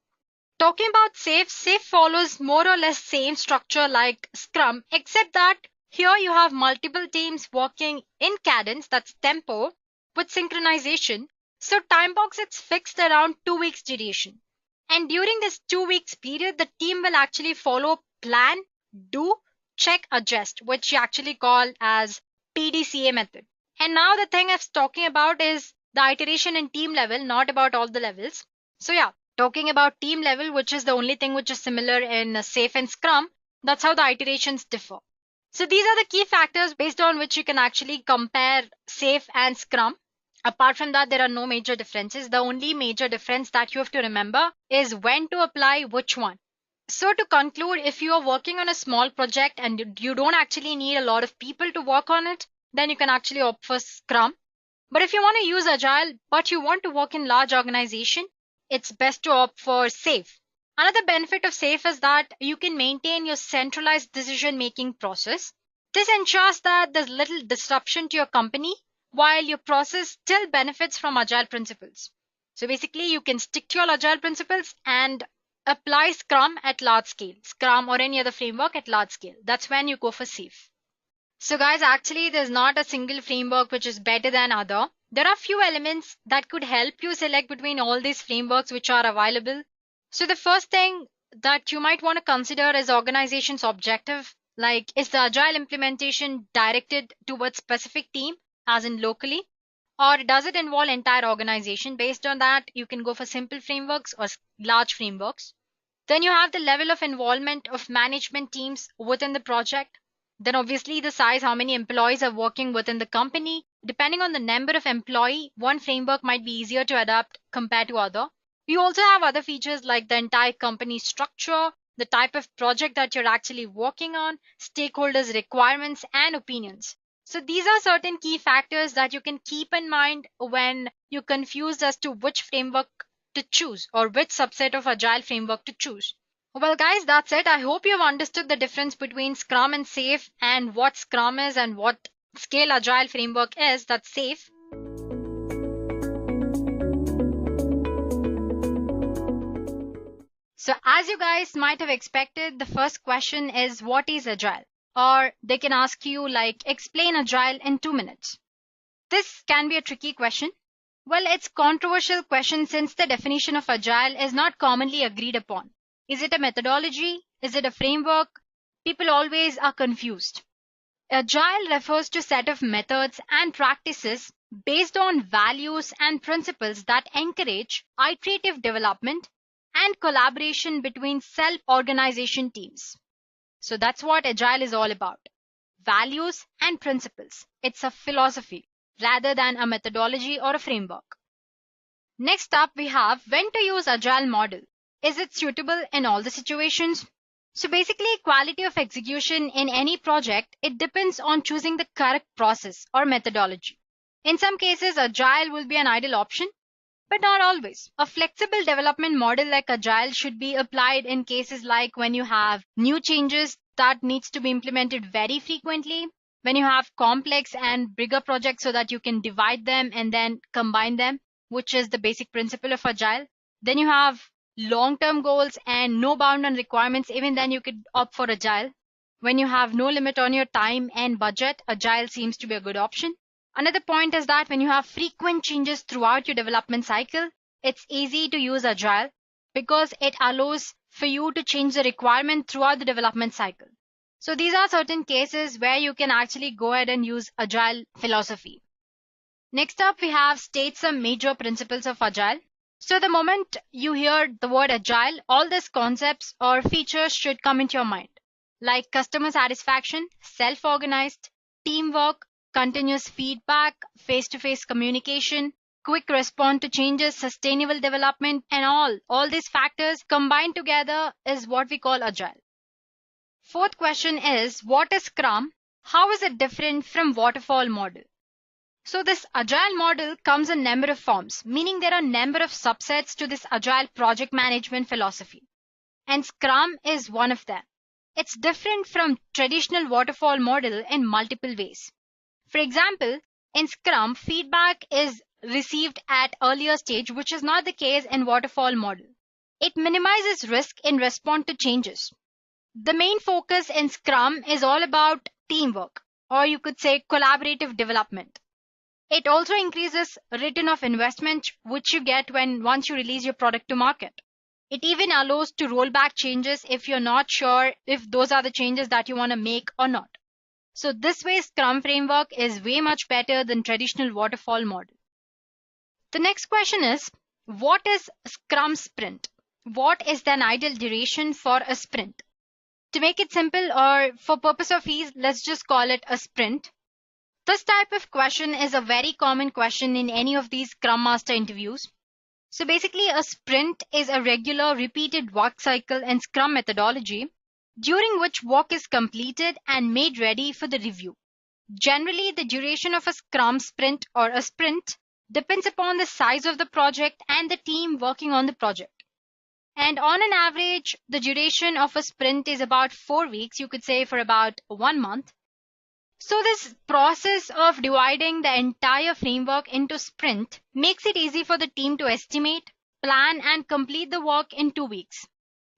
Talking about Safe follows more or less same structure like Scrum, except that here you have multiple teams working in cadence, that's tempo, with synchronization. So time box it's fixed around 2 weeks duration. And during this 2 weeks period, the team will actually follow plan, do, check, adjust, which you actually call as PDCA method. And now the thing I'm talking about is the iteration in team level, not about all the levels. So yeah, talking about team level, which is the only thing which is similar in Safe and Scrum, that's how the iterations differ. So these are the key factors based on which you can actually compare Safe and Scrum. Apart from that, there are no major differences. The only major difference that you have to remember is when to apply which one. So to conclude, if you are working on a small project and you don't actually need a lot of people to work on it, then you can actually opt for Scrum. But if you want to use Agile, but you want to work in large organization, it's best to opt for Safe. Another benefit of Safe is that you can maintain your centralized decision-making process. This ensures that there's little disruption to your company while your process still benefits from Agile principles. So basically, you can stick to your Agile principles and apply Scrum at large scale, Scrum or any other framework at large scale. That's when you go for Safe. So guys, actually there's not a single framework which is better than other. There are few elements that could help you select between all these frameworks which are available. So the first thing that you might want to consider is organization's objective. Like, is the Agile implementation directed towards specific team, as in locally, or does it involve entire organization? Based on that, you can go for simple frameworks or large frameworks. Then you have the level of involvement of management teams within the project. Then obviously the size, how many employees are working within the company. Depending on the number of employee, one framework might be easier to adapt compared to other. You also have other features like the entire company structure, the type of project that you're actually working on, stakeholders' requirements and opinions. So these are certain key factors that you can keep in mind when you're confused as to which framework to choose or which subset of Agile framework to choose. Well, guys, that's it. I hope you've understood the difference between Scrum and Safe and what Scrum is and what Scale Agile framework is that's Safe. So as you guys might have expected, the first question is what is Agile? Or they can ask you like, explain Agile in 2 minutes. This can be a tricky question. Well, it's a controversial question since the definition of Agile is not commonly agreed upon. Is it a methodology? Is it a framework? People always are confused. Agile refers to a set of methods and practices based on values and principles that encourage iterative development and collaboration between self-organization teams. So that's what Agile is all about. Values and principles. It's a philosophy rather than a methodology or a framework. Next up, we have when to use Agile model. Is it suitable in all the situations? So basically, quality of execution in any project, it depends on choosing the correct process or methodology. In some cases, Agile will be an ideal option, but not always. A flexible development model like Agile should be applied in cases like when you have new changes that needs to be implemented very frequently, when you have complex and bigger projects so that you can divide them and then combine them, which is the basic principle of Agile. Then you have long-term goals and no bound on requirements, even then you could opt for Agile. When you have no limit on your time and budget, Agile seems to be a good option. Another point is that when you have frequent changes throughout your development cycle, it's easy to use Agile because it allows for you to change the requirement throughout the development cycle. So these are certain cases where you can actually go ahead and use Agile philosophy. Next up, we have state some major principles of Agile. So the moment you hear the word Agile, all these concepts or features should come into your mind, like customer satisfaction, self-organized, teamwork, continuous feedback, face-to-face communication, quick response to changes, sustainable development, and all these factors combined together is what we call Agile. Fourth question is, what is Scrum? How is it different from waterfall model? So this Agile model comes in number of forms, meaning there are number of subsets to this Agile project management philosophy. And Scrum is one of them. It's different from traditional waterfall model in multiple ways. For example, in Scrum, feedback is received at earlier stage, which is not the case in waterfall model. It minimizes risk in response to changes. The main focus in Scrum is all about teamwork, or you could say collaborative development. It also increases return of investment, which you get once you release your product to market. It even allows to roll back changes if you're not sure if those are the changes that you want to make or not. So this way, Scrum Framework is way much better than traditional waterfall model. The next question is, what is Scrum Sprint? What is the ideal duration for a sprint? To make it simple, or for purpose of ease, let's just call it a sprint. This type of question is a very common question in any of these Scrum Master interviews. So basically, a sprint is a regular repeated work cycle in Scrum methodology during which work is completed and made ready for the review. Generally, the duration of a Scrum sprint or a sprint depends upon the size of the project and the team working on the project. And on an average, the duration of a sprint is about 4 weeks, you could say for about 1 month. So this process of dividing the entire framework into sprint makes it easy for the team to estimate, plan, and complete the work in 2 weeks.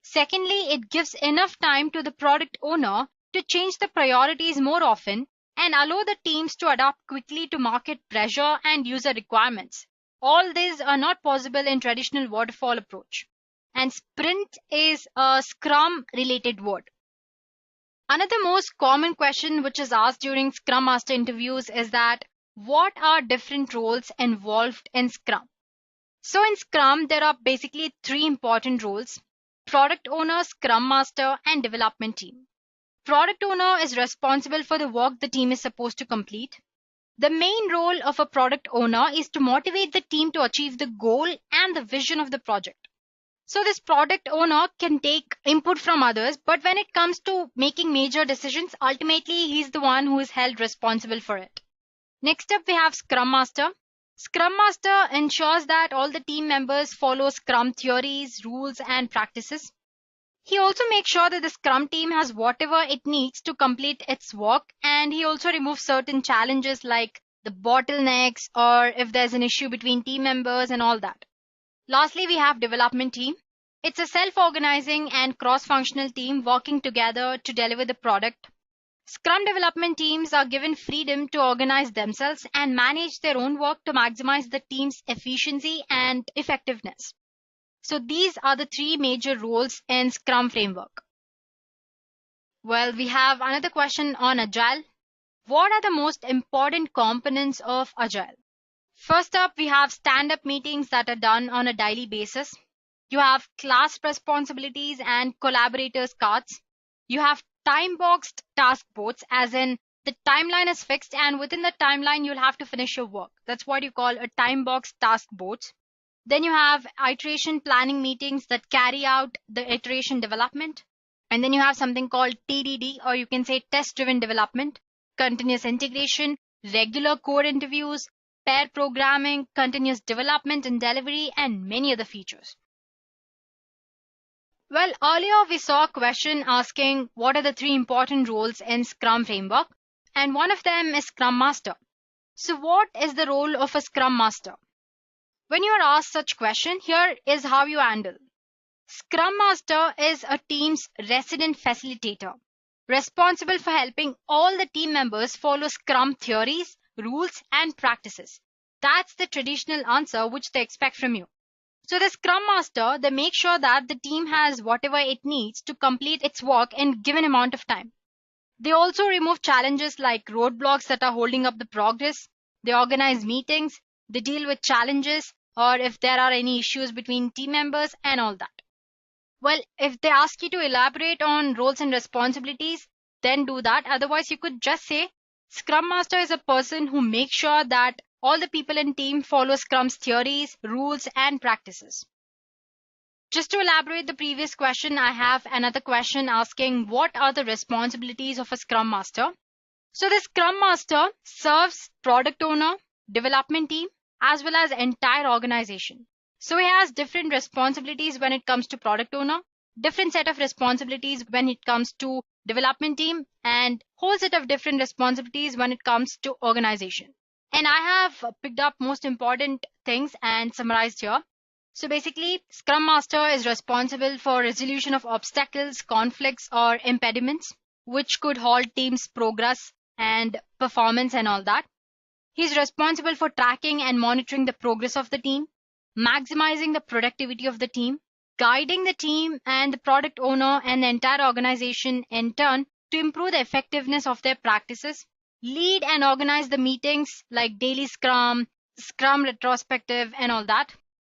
Secondly, it gives enough time to the product owner to change the priorities more often and allow the teams to adapt quickly to market pressure and user requirements. All these are not possible in traditional waterfall approach. And sprint is a Scrum related word. Another most common question which is asked during Scrum Master interviews is that what are different roles involved in Scrum? So in Scrum, there are basically 3 important roles: product owner, Scrum Master, and development team. Product owner is responsible for the work the team is supposed to complete. The main role of a product owner is to motivate the team to achieve the goal and the vision of the project. So this product owner can take input from others, but when it comes to making major decisions, ultimately he's the one who is held responsible for it. Next up, we have Scrum Master. Scrum Master ensures that all the team members follow Scrum theories, rules, and practices. He also makes sure that the Scrum team has whatever it needs to complete its work, and he also removes certain challenges like the bottlenecks or if there's an issue between team members and all that. Lastly, we have development team. It's a self-organizing and cross-functional team working together to deliver the product. Scrum development teams are given freedom to organize themselves and manage their own work to maximize the team's efficiency and effectiveness. So these are the 3 major roles in Scrum Framework. Well, we have another question on Agile. What are the most important components of Agile? First up, we have stand-up meetings that are done on a daily basis. You have class responsibilities and collaborators cards. You have time-boxed task boards, as in the timeline is fixed and within the timeline you'll have to finish your work. That's what you call a time-boxed task boards. Then you have iteration planning meetings that carry out the iteration development. And then you have something called TDD, or you can say test-driven development, continuous integration, regular code interviews, pair programming, continuous development and delivery, and many other features. Well, earlier we saw a question asking what are the 3 important roles in Scrum Framework, and one of them is Scrum Master. So what is the role of a Scrum Master? When you are asked such question, here is how you handle. Scrum Master is a team's resident facilitator, responsible for helping all the team members follow Scrum theories, rules, and practices. That's the traditional answer which they expect from you. So the Scrum Master, they make sure that the team has whatever it needs to complete its work in given amount of time. They also remove challenges like roadblocks that are holding up the progress. They organize meetings, they deal with challenges, or if there are any issues between team members and all that. Well, if they ask you to elaborate on roles and responsibilities, then do that. Otherwise, you could just say Scrum Master is a person who makes sure that all the people in team follow Scrum's theories, rules, and practices. Just to elaborate the previous question, I have another question asking what are the responsibilities of a Scrum Master? So the Scrum Master serves product owner, development team, as well as entire organization. So he has different responsibilities when it comes to product owner, different set of responsibilities when it comes to development team, and whole set of different responsibilities when it comes to organization. And I have picked up most important things and summarized here. So basically, Scrum Master is responsible for resolution of obstacles, conflicts, or impediments, which could halt team's progress and performance and all that. He's responsible for tracking and monitoring the progress of the team, maximizing the productivity of the team, guiding the team and the product owner and the entire organization in turn to improve the effectiveness of their practices, lead and organize the meetings like daily Scrum, Scrum retrospective, and all that.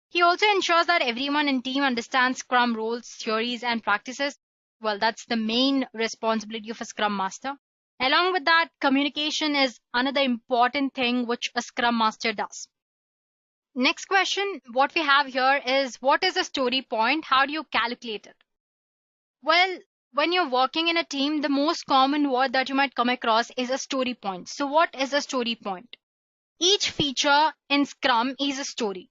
He also ensures that everyone in team understands Scrum rules, theories, and practices. Well, that's the main responsibility of a Scrum Master. Along with that, communication is another important thing which a Scrum Master does. Next question, what we have here is what is a story point? How do you calculate it? Well, when you're working in a team, the most common word that you might come across is a story point. So what is a story point? Each feature in Scrum is a story.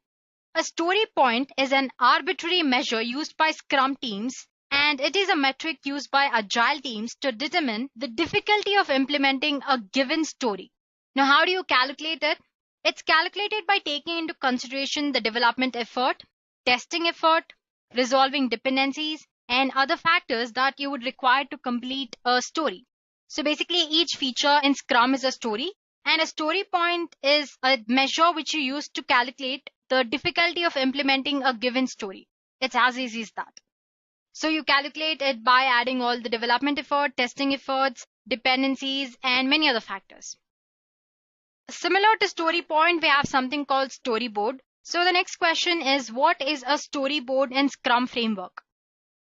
A story point is an arbitrary measure used by Scrum teams, and it is a metric used by Agile teams to determine the difficulty of implementing a given story. Now, how do you calculate it? It's calculated by taking into consideration the development effort, testing effort, resolving dependencies, and other factors that you would require to complete a story. So basically, each feature in Scrum is a story, and a story point is a measure which you use to calculate the difficulty of implementing a given story. It's as easy as that. So you calculate it by adding all the development effort, testing efforts, dependencies, and many other factors. Similar to story point, we have something called storyboard. So the next question is what is a storyboard in Scrum Framework?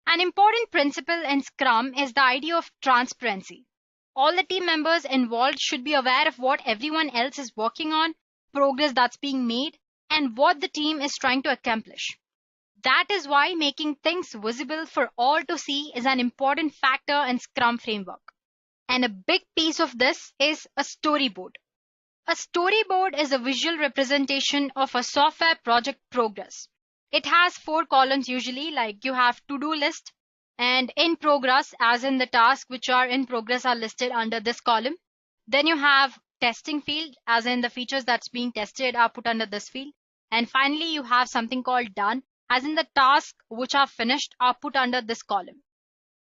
An important principle in Scrum is the idea of transparency. All the team members involved should be aware of what everyone else is working on, progress that's being made, and what the team is trying to accomplish. That is why making things visible for all to see is an important factor in Scrum Framework. And a big piece of this is a storyboard. A storyboard is a visual representation of a software project progress. It has 4 columns usually, like you have to-do list and in progress, as in the tasks which are in progress are listed under this column. Then you have testing field, as in the features that's being tested are put under this field. And finally, you have something called done, as in the tasks which are finished are put under this column.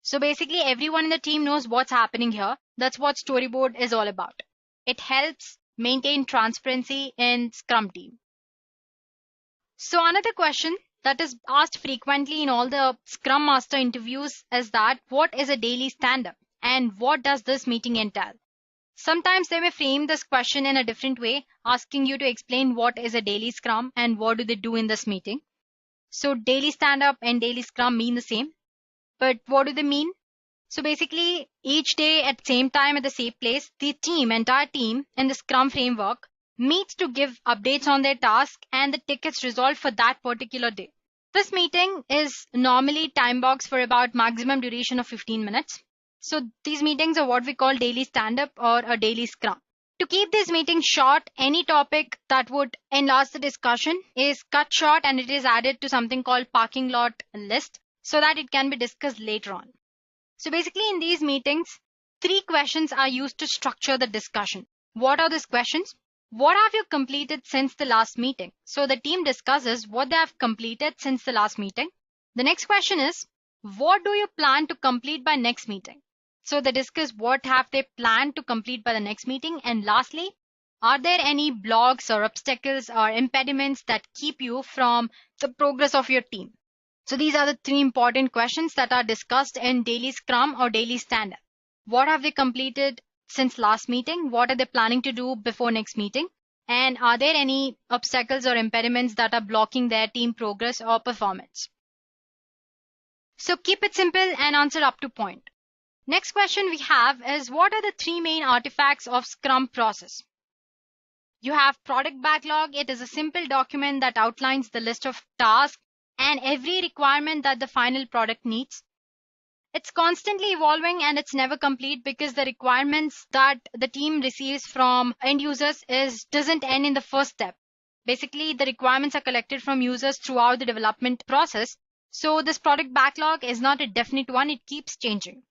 So basically, everyone in the team knows what's happening here. That's what storyboard is all about. It helps maintain transparency in Scrum team. So another question that is asked frequently in all the Scrum Master interviews is that what is a daily stand-up and what does this meeting entail? Sometimes they may frame this question in a different way, asking you to explain what is a daily Scrum and what do they do in this meeting. So daily stand-up and daily Scrum mean the same, but what do they mean? So basically, each day at the same time at the same place, the entire team in the Scrum framework meets to give updates on their task and the tickets resolved for that particular day. This meeting is normally time boxed for about maximum duration of 15 minutes. So these meetings are what we call daily stand-up or a daily Scrum. To keep these meetings short, any topic that would enlarge the discussion is cut short and it is added to something called parking lot list so that it can be discussed later on. So basically in these meetings, 3 questions are used to structure the discussion. What are these questions? What have you completed since the last meeting? So the team discusses what they have completed since the last meeting. The next question is, what do you plan to complete by next meeting? So they discuss what have they planned to complete by the next meeting. And lastly, Are there any blocks or obstacles or impediments that keep you from the progress of your team? So these are the 3 important questions that are discussed in daily Scrum or daily stand-up. What have they completed since last meeting? What are they planning to do before next meeting? And are there any obstacles or impediments that are blocking their team progress or performance? So keep it simple and answer up to point. Next question we have is, what are the 3 main artifacts of Scrum process? You have product backlog. It is a simple document that outlines the list of tasks and every requirement that the final product needs. It's constantly evolving and it's never complete because the requirements that the team receives from end users doesn't end in the first step. Basically, the requirements are collected from users throughout the development process. So this product backlog is not a definite one. It keeps changing.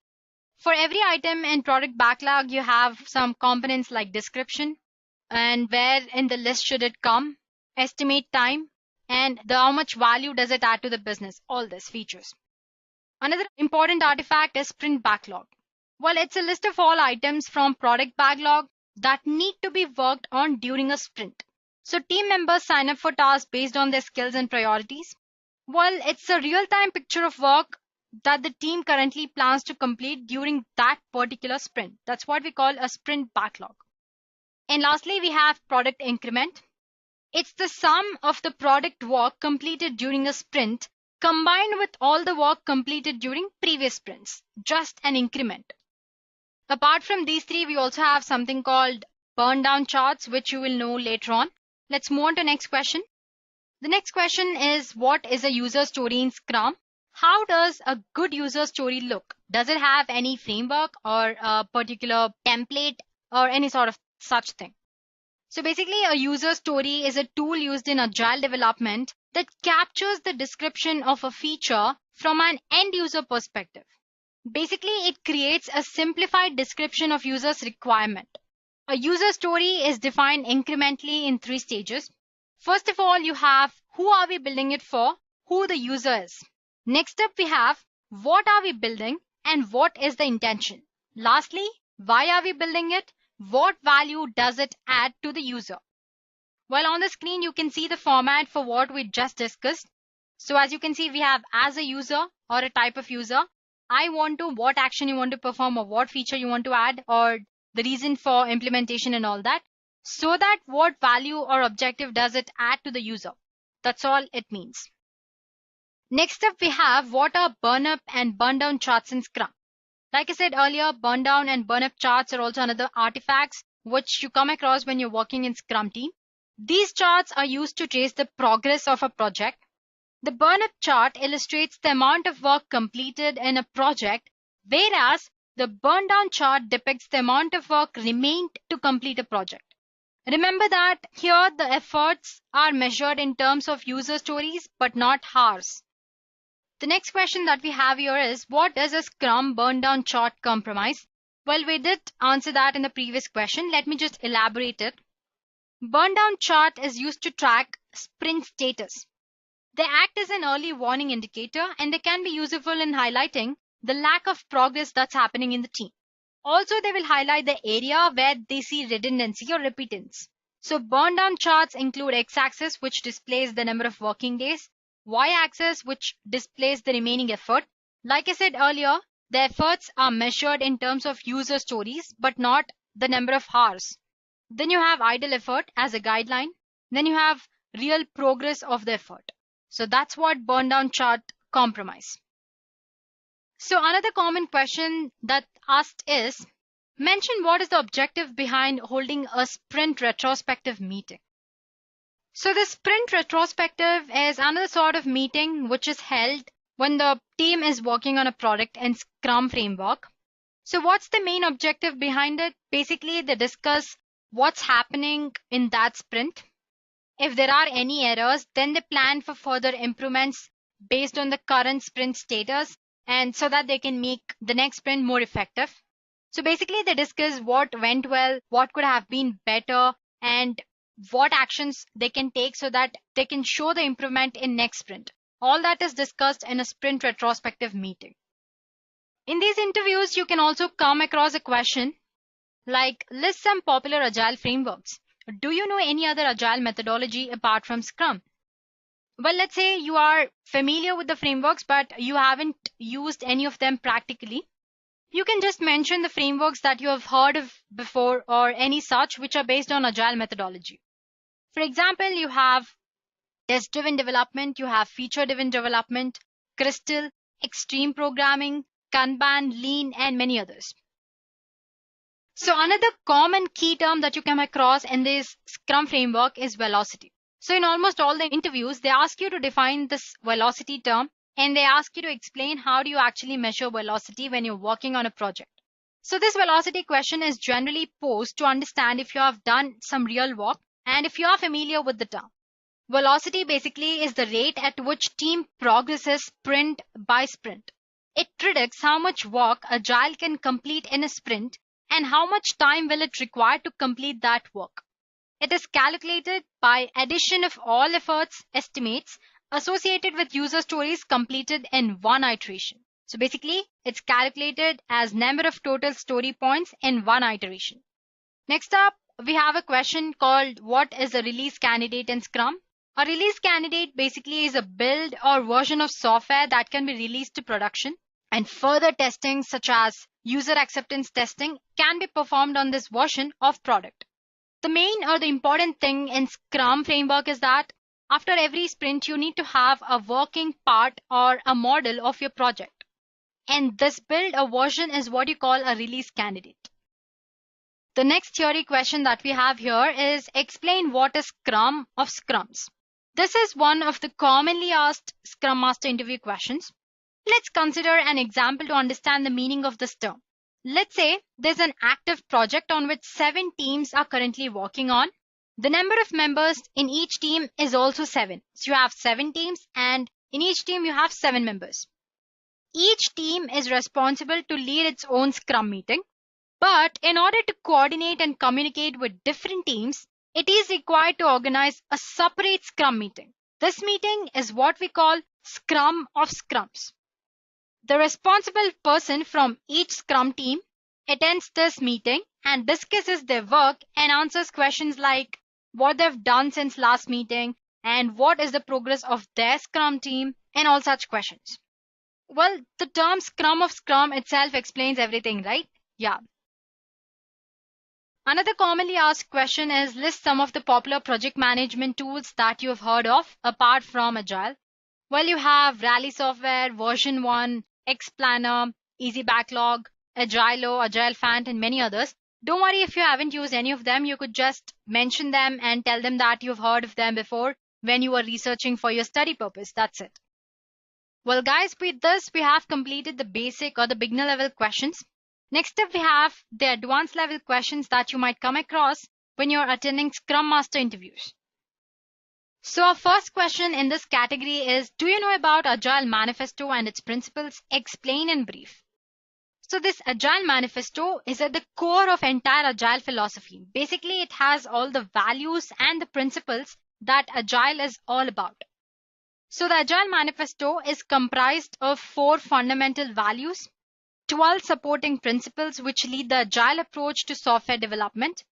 For every item in product backlog, you have some components like description and where in the list should it come, estimate time, and how much value does it add to the business, all these features. Another important artifact is sprint backlog. Well, it's a list of all items from product backlog that need to be worked on during a sprint. So team members sign up for tasks based on their skills and priorities. Well, it's a real-time picture of work that the team currently plans to complete during that particular sprint. That's what we call a sprint backlog. And lastly, we have product increment. It's the sum of the product work completed during a sprint combined with all the work completed during previous sprints, just an increment. Apart from these 3, we also have something called burn down charts, which you will know later on. Let's move on to the next question. The next question is, what is a user story in Scrum? How does a good user story look? Does it have any framework or a particular template or any sort of such thing? So basically, a user story is a tool used in agile development that captures the description of a feature from an end user perspective. Basically, it creates a simplified description of user's requirement. A user story is defined incrementally in 3 stages. First of all, you have who are we building it for, who the user is. Next up, we have what are we building and what is the intention. Lastly, why are we building it? What value does it add to the user? Well, on the screen, you can see the format for what we just discussed. So as you can see, we have as a user or a type of user. I want to, what action you want to perform or what feature you want to add or the reason for implementation and all that. So that what value or objective does it add to the user? That's all it means. Next up, we have what are burn up and burn down charts in Scrum. Like I said earlier, burn down and burn up charts are also another artifacts which you come across when you're working in Scrum team. These charts are used to trace the progress of a project. The burn up chart illustrates the amount of work completed in a project, whereas the burn down chart depicts the amount of work remained to complete a project. Remember that here the efforts are measured in terms of user stories but not hours. The next question that we have here is, what does a Scrum burn down chart compromise? Well, we did answer that in the previous question. Let me just elaborate it. Burn down chart is used to track sprint status. They act as an early warning indicator and they can be useful in highlighting the lack of progress that's happening in the team. Also, they will highlight the area where they see redundancy or repeatance. So burn down charts include x-axis, which displays the number of working days, y-axis, which displays the remaining effort. Like I said earlier, the efforts are measured in terms of user stories, but not the number of hours. Then you have idle effort as a guideline. Then you have real progress of the effort. So that's what burn down chart compromise. So another common question that asked is, mention what is the objective behind holding a sprint retrospective meeting. So the sprint retrospective is another sort of meeting which is held when the team is working on a product in Scrum Framework. So what's the main objective behind it? Basically, they discuss what's happening in that sprint. If there are any errors, then they plan for further improvements based on the current sprint status and so that they can make the next sprint more effective. So basically, they discuss what went well, what could have been better, and what actions they can take so that they can show the improvement in next sprint. All that is discussed in a sprint retrospective meeting. In these interviews, you can also come across a question like list some popular agile frameworks. do you know any other agile methodology apart from Scrum? Well, let's say you are familiar with the frameworks, but you haven't used any of them practically. You can just mention the frameworks that you have heard of before or any such which are based on agile methodology. For example, you have test-driven development, you have feature-driven development, Crystal, extreme programming, Kanban, Lean, and many others. So another common key term that you come across in this Scrum framework is velocity. So in almost all the interviews, they ask you to define this velocity term, and they ask you to explain how do you actually measure velocity when you're working on a project. So this velocity question is generally posed to understand if you have done some real work and if you are familiar with the term. Velocity basically is the rate at which team progresses sprint by sprint. It predicts how much work Agile can complete in a sprint and how much time will it require to complete that work. It is calculated by addition of all efforts estimates associated with user stories completed in one iteration. So basically, it's calculated as number of total story points in one iteration. Next up, we have a question called what is a release candidate in Scrum? A release candidate basically is a build or version of software that can be released to production, and further testing such as user acceptance testing can be performed on this version of product. The main or the important thing in Scrum framework is that after every sprint, you need to have a working part or a model of your project. And this build or version is what you call a release candidate. The next theory question that we have here is explain what is Scrum of Scrums. This is one of the commonly asked Scrum Master interview questions. Let's consider an example to understand the meaning of this term. Let's say there's an active project on which 7 teams are currently working on. The number of members in each team is also 7. So you have 7 teams and in each team you have 7 members. Each team is responsible to lead its own Scrum meeting. But in order to coordinate and communicate with different teams, it is required to organize a separate Scrum meeting. This meeting is what we call Scrum of Scrums. The responsible person from each Scrum team attends this meeting and discusses their work and answers questions like what they've done since last meeting and what is the progress of their Scrum team and all such questions. Well, the term Scrum of Scrum itself explains everything, right? Yeah. Another commonly asked question is list some of the popular project management tools that you have heard of apart from Agile. Well, you have Rally Software, Version 1, Xplanner, Easy Backlog, Agilo, Agile Fant, and many others. Don't worry if you haven't used any of them. You could just mention them and tell them that you've heard of them before when you were researching for your study purpose. That's it. Well, guys, with this, we have completed the basic or the beginner level questions. Next up, we have the advanced level questions that you might come across when you're attending Scrum Master interviews. So our first question in this category is, do you know about Agile Manifesto and its principles? Explain in brief. So this Agile Manifesto is at the core of entire Agile philosophy. Basically, it has all the values and the principles that Agile is all about. So the Agile Manifesto is comprised of 4 fundamental values, 12 supporting principles which lead the Agile approach to software development.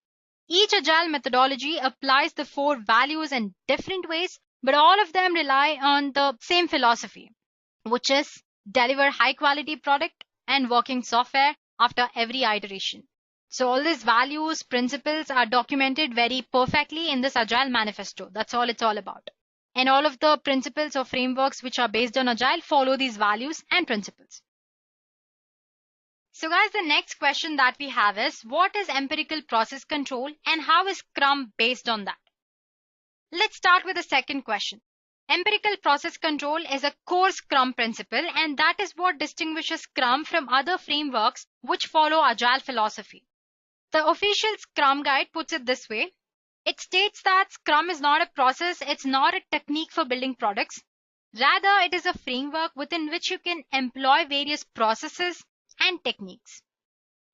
Each Agile methodology applies the 4 values in different ways, but all of them rely on the same philosophy, which is deliver high quality product and working software after every iteration. So all these values, principles are documented very perfectly in this Agile Manifesto. That's all it's all about. And all of the principles or frameworks which are based on Agile follow these values and principles. So guys, the next question that we have is, what is empirical process control and how is Scrum based on that? Let's start with the second question. Empirical process control is a core Scrum principle, and that is what distinguishes Scrum from other frameworks which follow Agile philosophy. The official Scrum guide puts it this way. It states that Scrum is not a process, it's not a technique for building products. Rather, it is a framework within which you can employ various processes and techniques.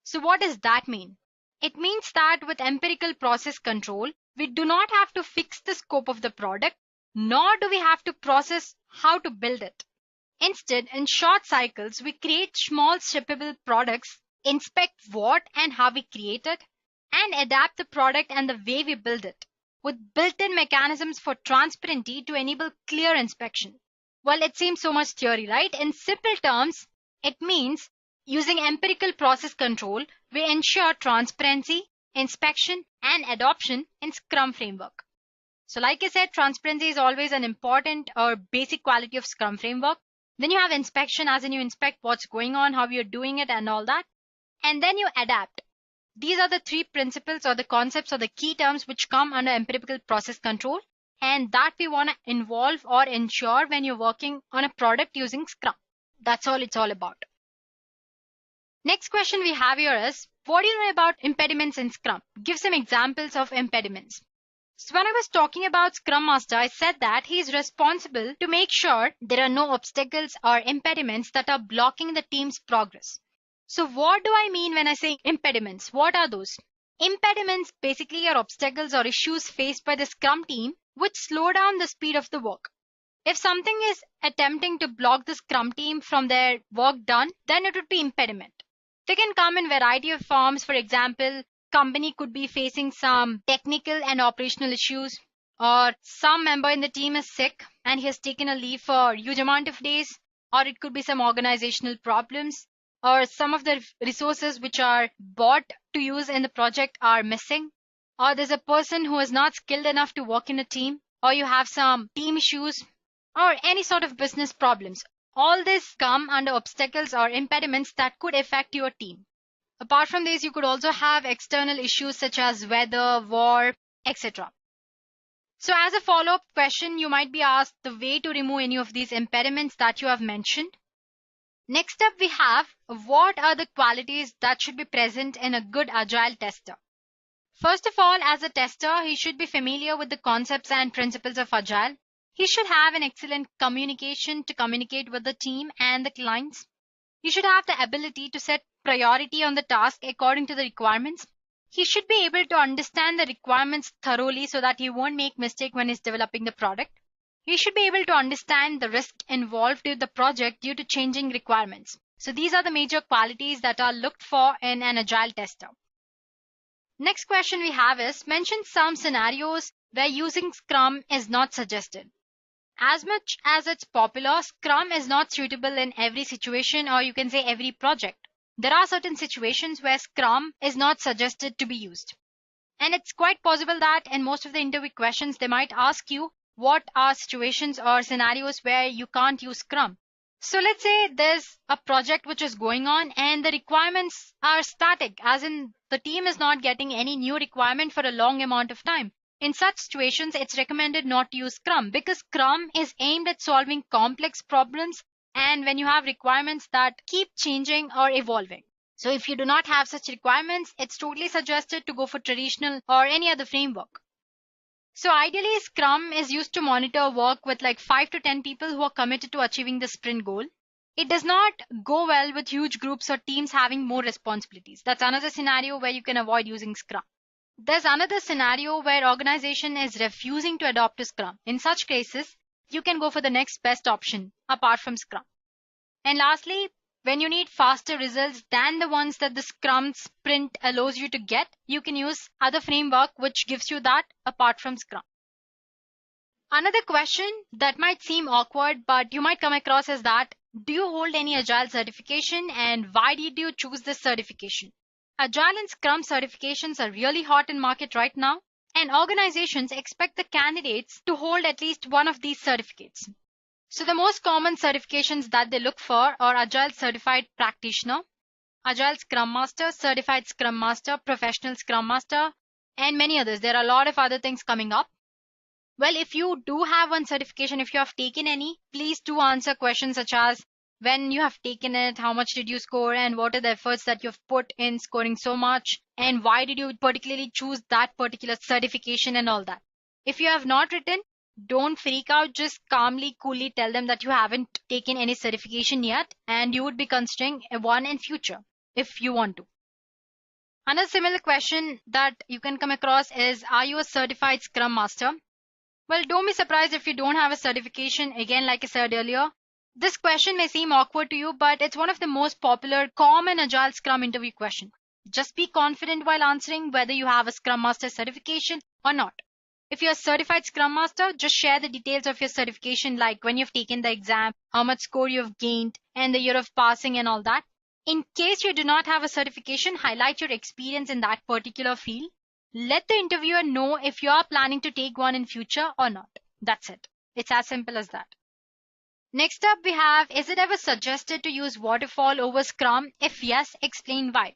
So what does that mean? It means that with empirical process control, we do not have to fix the scope of the product, nor do we have to process how to build it. Instead, in short cycles, we create small shippable products, inspect what and how we create it, and adapt the product and the way we build it, with built-in mechanisms for transparency to enable clear inspection. Well, it seems so much theory, right? In simple terms, it means using empirical process control, we ensure transparency, inspection, and adoption in Scrum Framework. So like I said, transparency is always an important or basic quality of Scrum Framework. Then you have inspection, as in you inspect what's going on, how you're doing it, and all that. And then you adapt. These are the three principles or the concepts or the key terms which come under empirical process control, and that we want to involve or ensure when you're working on a product using Scrum. That's all it's all about. Next question we have here is, what do you know about impediments in Scrum? Give some examples of impediments. So when I was talking about Scrum Master, I said that he is responsible to make sure there are no obstacles or impediments that are blocking the team's progress. So what do I mean when I say impediments? What are those? Impediments basically are obstacles or issues faced by the Scrum team which slow down the speed of the work. If something is attempting to block the Scrum team from their work done, then it would be impediment. They can come in variety of forms. For example, company could be facing some technical and operational issues, or some member in the team is sick and he has taken a leave for a huge amount of days, or it could be some organizational problems, or some of the resources which are bought to use in the project are missing, or there's a person who is not skilled enough to work in a team, or you have some team issues, or any sort of business problems. All this come under obstacles or impediments that could affect your team. Apart from this, you could also have external issues such as weather, war, etc. So as a follow-up question, you might be asked the way to remove any of these impediments that you have mentioned. Next up, we have what are the qualities that should be present in a good agile tester. First of all, as a tester, he should be familiar with the concepts and principles of agile. He should have an excellent communication to communicate with the team and the clients. He should have the ability to set priority on the task according to the requirements. He should be able to understand the requirements thoroughly so that he won't make mistake when he's developing the product. He should be able to understand the risk involved with the project due to changing requirements. So these are the major qualities that are looked for in an agile tester. Next question we have is, mention some scenarios where using Scrum is not suggested. As much as it's popular, Scrum is not suitable in every situation, or you can say every project. There are certain situations where Scrum is not suggested to be used. And it's quite possible that in most of the interview questions, they might ask you what are situations or scenarios where you can't use Scrum. So let's say there's a project which is going on and the requirements are static, as in the team is not getting any new requirement for a long amount of time. In such situations, it's recommended not to use Scrum because Scrum is aimed at solving complex problems and when you have requirements that keep changing or evolving. So if you do not have such requirements, it's totally suggested to go for traditional or any other framework. So ideally, Scrum is used to monitor work with like 5 to 10 people who are committed to achieving the sprint goal. It does not go well with huge groups or teams having more responsibilities. That's another scenario where you can avoid using Scrum. There's another scenario where organization is refusing to adopt a Scrum. In such cases, you can go for the next best option apart from Scrum. And lastly, when you need faster results than the ones that the Scrum sprint allows you to get, you can use other framework which gives you that apart from Scrum. Another question that might seem awkward, but you might come across is that, do you hold any Agile certification and why did you choose this certification? Agile and Scrum certifications are really hot in market right now, and organizations expect the candidates to hold at least one of these certificates. So the most common certifications that they look for are Agile Certified Practitioner, Agile Scrum Master, Certified Scrum Master, Professional Scrum Master, and many others. There are a lot of other things coming up. Well, if you do have one certification, if you have taken any, please do answer questions such as when you have taken it, how much did you score, and what are the efforts that you've put in scoring so much, and why did you particularly choose that particular certification and all that. If you have not written, don't freak out, just calmly, coolly tell them that you haven't taken any certification yet and you would be considering one in future if you want to. Another similar question that you can come across is, are you a certified Scrum Master? Well, don't be surprised if you don't have a certification. Again, like I said earlier, this question may seem awkward to you, but it's one of the most popular common Agile Scrum interview question. Just be confident while answering whether you have a Scrum Master certification or not. If you're a certified Scrum Master, just share the details of your certification, like when you've taken the exam, how much score you've gained, and the year of passing and all that. In case you do not have a certification, highlight your experience in that particular field. Let the interviewer know if you are planning to take one in future or not. That's it. It's as simple as that. Next up we have, is it ever suggested to use waterfall over Scrum? If yes, explain why.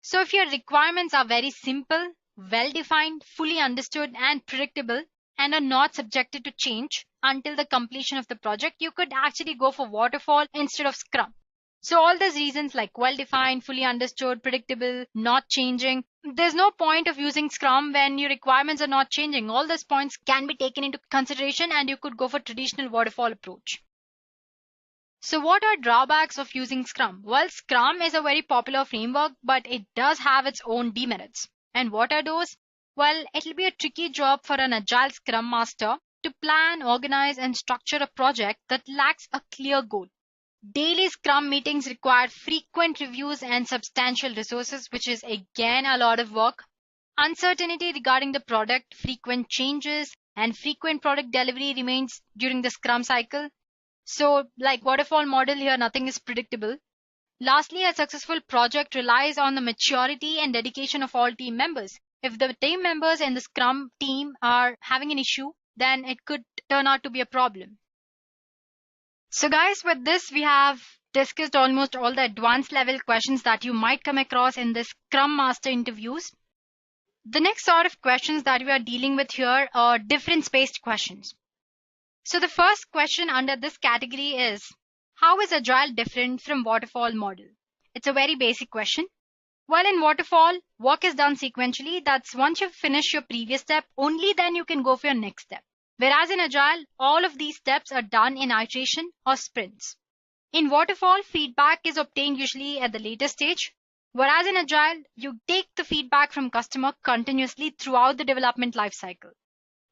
So if your requirements are very simple, well-defined, fully understood and predictable, and are not subjected to change until the completion of the project, you could actually go for waterfall instead of Scrum. So all these reasons like well-defined, fully understood, predictable, not changing, there's no point of using Scrum when your requirements are not changing. All these points can be taken into consideration and you could go for traditional waterfall approach. So what are drawbacks of using Scrum? Well, Scrum is a very popular framework, but it does have its own demerits. And what are those? Well, it'll be a tricky job for an Agile Scrum Master to plan, organize, and structure a project that lacks a clear goal. Daily Scrum meetings require frequent reviews and substantial resources, which is again a lot of work. Uncertainty regarding the product, frequent changes, and frequent product delivery remains during the Scrum cycle. So like waterfall model here, nothing is predictable. Lastly, a successful project relies on the maturity and dedication of all team members. If the team members and the Scrum team are having an issue, then it could turn out to be a problem. So guys, with this, we have discussed almost all the advanced level questions that you might come across in this Scrum Master interviews. The next sort of questions that we are dealing with here are difference-based questions. So the first question under this category is, how is Agile different from waterfall model? It's a very basic question. Well, in waterfall, work is done sequentially. That's once you finish your previous step, only then you can go for your next step. Whereas in Agile, all of these steps are done in iteration or sprints. In waterfall, feedback is obtained usually at the later stage. Whereas in Agile, you take the feedback from customer continuously throughout the development lifecycle.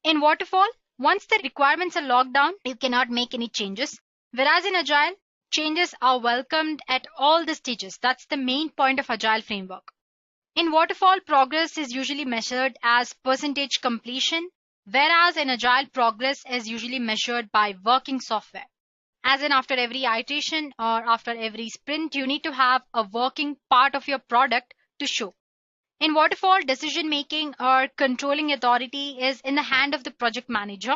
In waterfall, once the requirements are locked down, you cannot make any changes. Whereas in Agile, changes are welcomed at all the stages. That's the main point of Agile framework. In waterfall, progress is usually measured as percentage completion, whereas in Agile, progress is usually measured by working software. As in after every iteration or after every sprint, you need to have a working part of your product to show. In waterfall, decision-making or controlling authority is in the hand of the project manager,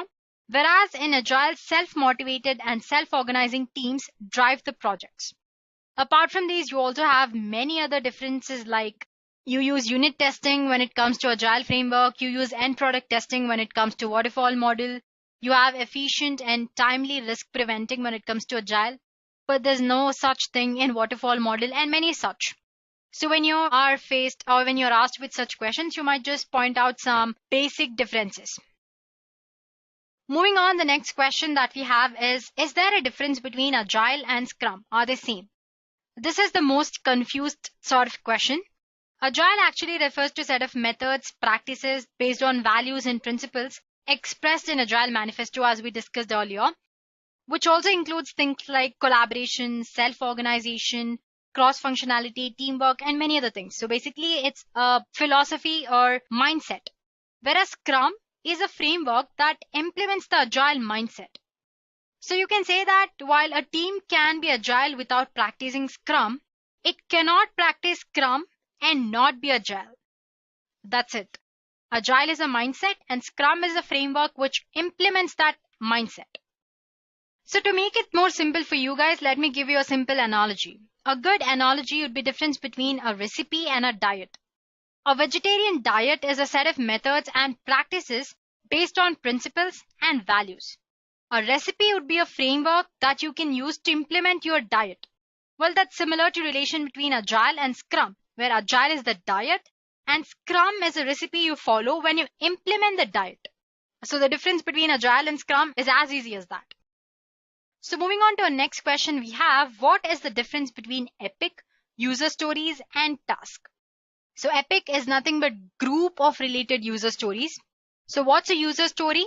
whereas in Agile, self-motivated and self-organizing teams drive the projects. Apart from these, you also have many other differences like you use unit testing when it comes to Agile framework, you use end product testing when it comes to waterfall model, you have efficient and timely risk preventing when it comes to Agile, but there's no such thing in waterfall model and many such. So when you are faced or when you're asked with such questions, you might just point out some basic differences. Moving on, the next question that we have is there a difference between Agile and Scrum? Are they same? This is the most confused sort of question. Agile actually refers to a set of methods, practices based on values and principles expressed in Agile Manifesto as we discussed earlier, which also includes things like collaboration, self-organization, cross-functionality, teamwork, and many other things. So basically, it's a philosophy or mindset. Whereas Scrum is a framework that implements the Agile mindset. So you can say that while a team can be Agile without practicing Scrum, it cannot practice Scrum and not be Agile. That's it. Agile is a mindset and Scrum is a framework which implements that mindset. So to make it more simple for you guys, let me give you a simple analogy. A good analogy would be the difference between a recipe and a diet. A vegetarian diet is a set of methods and practices based on principles and values. A recipe would be a framework that you can use to implement your diet. Well, that's similar to relation between Agile and Scrum, where Agile is the diet and Scrum is a recipe you follow when you implement the diet. So the difference between Agile and Scrum is as easy as that. So moving on to our next question, we have what is the difference between epic, user stories, and task? So epic is nothing but group of related user stories. So what's a user story?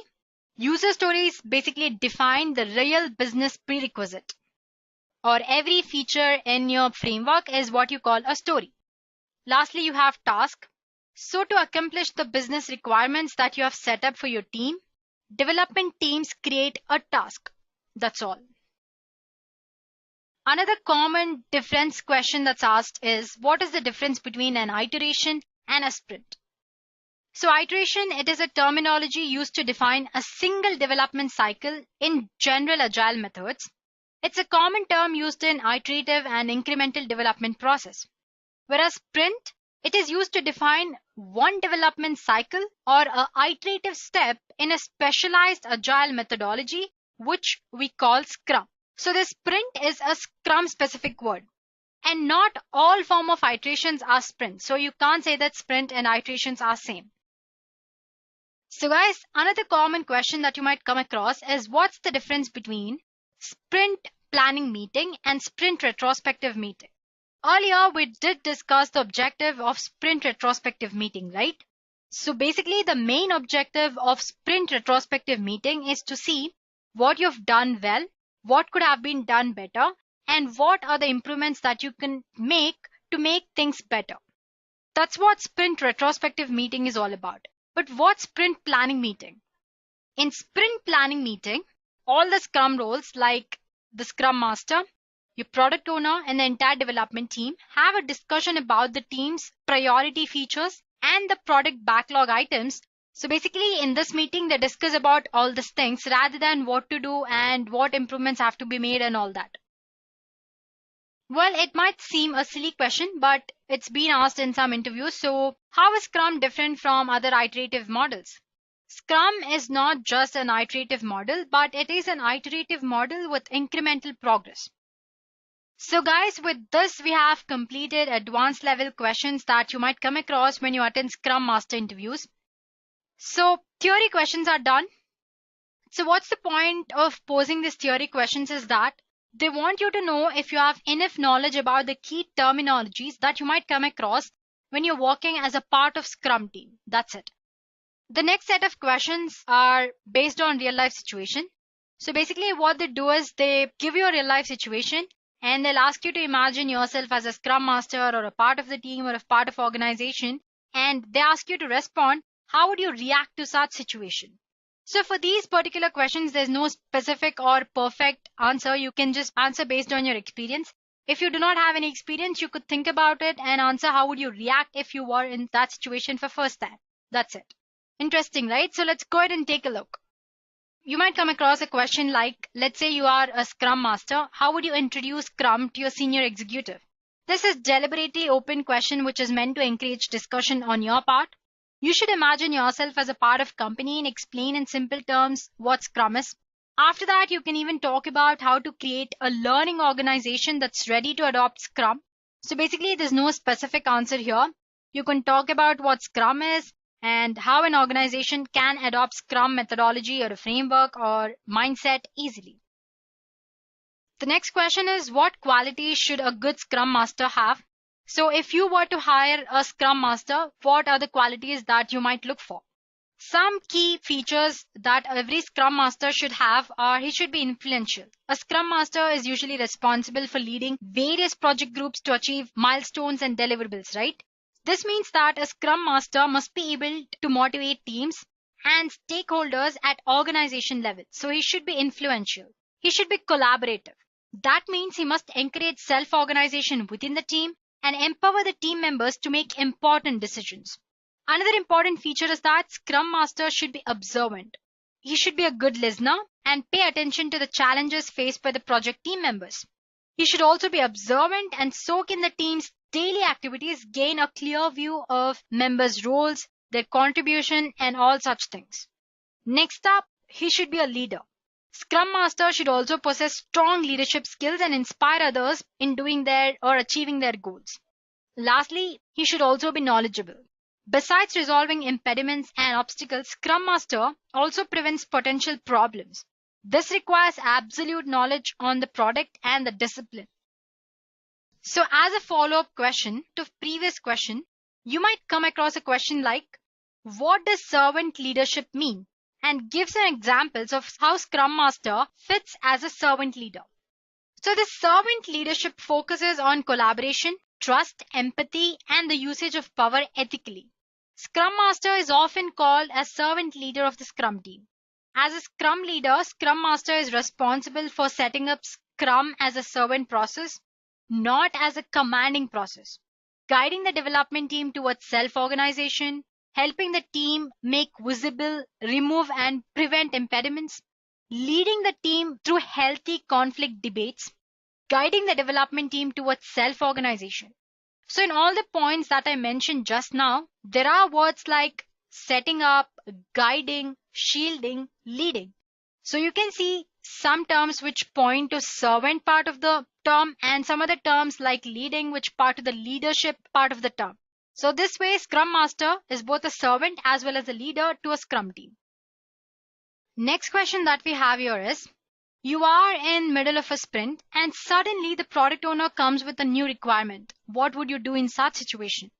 User stories basically define the real business prerequisite, or every feature in your framework is what you call a story. Lastly, you have task. So to accomplish the business requirements that you have set up for your team, development teams create a task. That's all. Another common difference question that's asked is, what is the difference between an iteration and a sprint? So iteration, it is a terminology used to define a single development cycle in general agile methods. It's a common term used in iterative and incremental development process. Whereas sprint, it is used to define one development cycle or an iterative step in a specialized agile methodology, which we call Scrum. So the sprint is a Scrum specific word. And not all form of iterations are sprint. So you can't say that sprint and iterations are same. So guys, another common question that you might come across is, what's the difference between sprint planning meeting and sprint retrospective meeting? Earlier, we did discuss the objective of sprint retrospective meeting, right? So basically, the main objective of sprint retrospective meeting is to see what you've done well, what could have been done better, and what are the improvements that you can make to make things better. That's what sprint retrospective meeting is all about. But what's sprint planning meeting? In sprint planning meeting, all the Scrum roles like the Scrum Master, your product owner, and the entire development team have a discussion about the team's priority features and the product backlog items. So basically in this meeting, they discuss about all these things rather than what to do and what improvements have to be made and all that. Well, it might seem a silly question, but it's been asked in some interviews. So how is Scrum different from other iterative models? Scrum is not just an iterative model, but it is an iterative model with incremental progress. So guys, with this, we have completed advanced level questions that you might come across when you attend Scrum Master interviews. So theory questions are done. So what's the point of posing these theory questions is that they want you to know if you have enough knowledge about the key terminologies that you might come across when you're working as a part of Scrum team. That's it. The next set of questions are based on real life situation. So basically what they do is they give you a real life situation and they'll ask you to imagine yourself as a Scrum Master or a part of the team or a part of organization, and they ask you to respond, how would you react to such situation? So for these particular questions, there's no specific or perfect answer. You can just answer based on your experience. If you do not have any experience, you could think about it and answer how would you react if you were in that situation for first time. That's it. Interesting, right? So let's go ahead and take a look. You might come across a question like, let's say you are a Scrum Master. How would you introduce Scrum to your senior executive? This is deliberately open question which is meant to encourage discussion on your part. You should imagine yourself as a part of company and explain in simple terms what Scrum is. After that, you can even talk about how to create a learning organization that's ready to adopt Scrum. So basically, there's no specific answer here. You can talk about what Scrum is and how an organization can adopt Scrum methodology or a framework or mindset easily. The next question is, what qualities should a good Scrum Master have? So if you were to hire a Scrum Master, what are the qualities that you might look for? Some key features that every Scrum Master should have are he should be influential. A Scrum Master is usually responsible for leading various project groups to achieve milestones and deliverables, right? This means that a Scrum Master must be able to motivate teams and stakeholders at organization level. So he should be influential. He should be collaborative. That means he must encourage self-organization within the team and empower the team members to make important decisions. Another important feature is that Scrum Master should be observant. He should be a good listener and pay attention to the challenges faced by the project team members. He should also be observant and soak in the team's daily activities, gain a clear view of members' roles, their contribution, and all such things. Next up, he should be a leader. Scrum Master should also possess strong leadership skills and inspire others in doing their or achieving their goals. Lastly, he should also be knowledgeable. Besides resolving impediments and obstacles, Scrum Master also prevents potential problems. This requires absolute knowledge on the product and the discipline. So as a follow-up question to previous question, you might come across a question like, what does servant leadership mean? And give some examples of how Scrum Master fits as a servant leader. So the servant leadership focuses on collaboration, trust, empathy, and the usage of power ethically. Scrum Master is often called as servant leader of the Scrum team. As a Scrum leader, Scrum Master is responsible for setting up Scrum as a servant process, not as a commanding process, guiding the development team towards self-organization, helping the team make visible, remove, and prevent impediments, leading the team through healthy conflict debates, guiding the development team towards self-organization. So in all the points that I mentioned just now, there are words like setting up, guiding, shielding, leading. So you can see some terms which point to servant part of the term and some other terms like leading which part to the leadership part of the term. So this way, Scrum Master is both a servant as well as a leader to a Scrum team. Next question that we have here is, you are in middle of a sprint and suddenly the product owner comes with a new requirement. What would you do in such situation?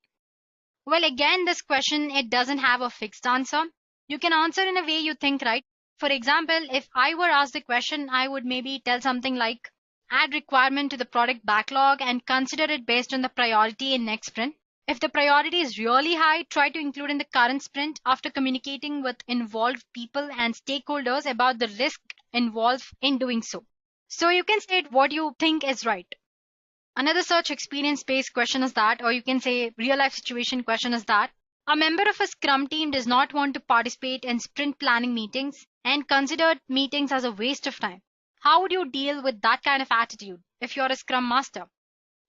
Well, again, this question, it doesn't have a fixed answer. You can answer in a way you think, right? For example, if I were asked the question, I would maybe tell something like, add requirement to the product backlog and consider it based on the priority in next sprint. If the priority is really high, try to include in the current sprint after communicating with involved people and stakeholders about the risk involved in doing so. So you can state what you think is right. Another such experience-based question is that, or you can say real-life situation question is that, a member of a Scrum team does not want to participate in sprint planning meetings and considered meetings as a waste of time. How would you deal with that kind of attitude if you're a Scrum Master?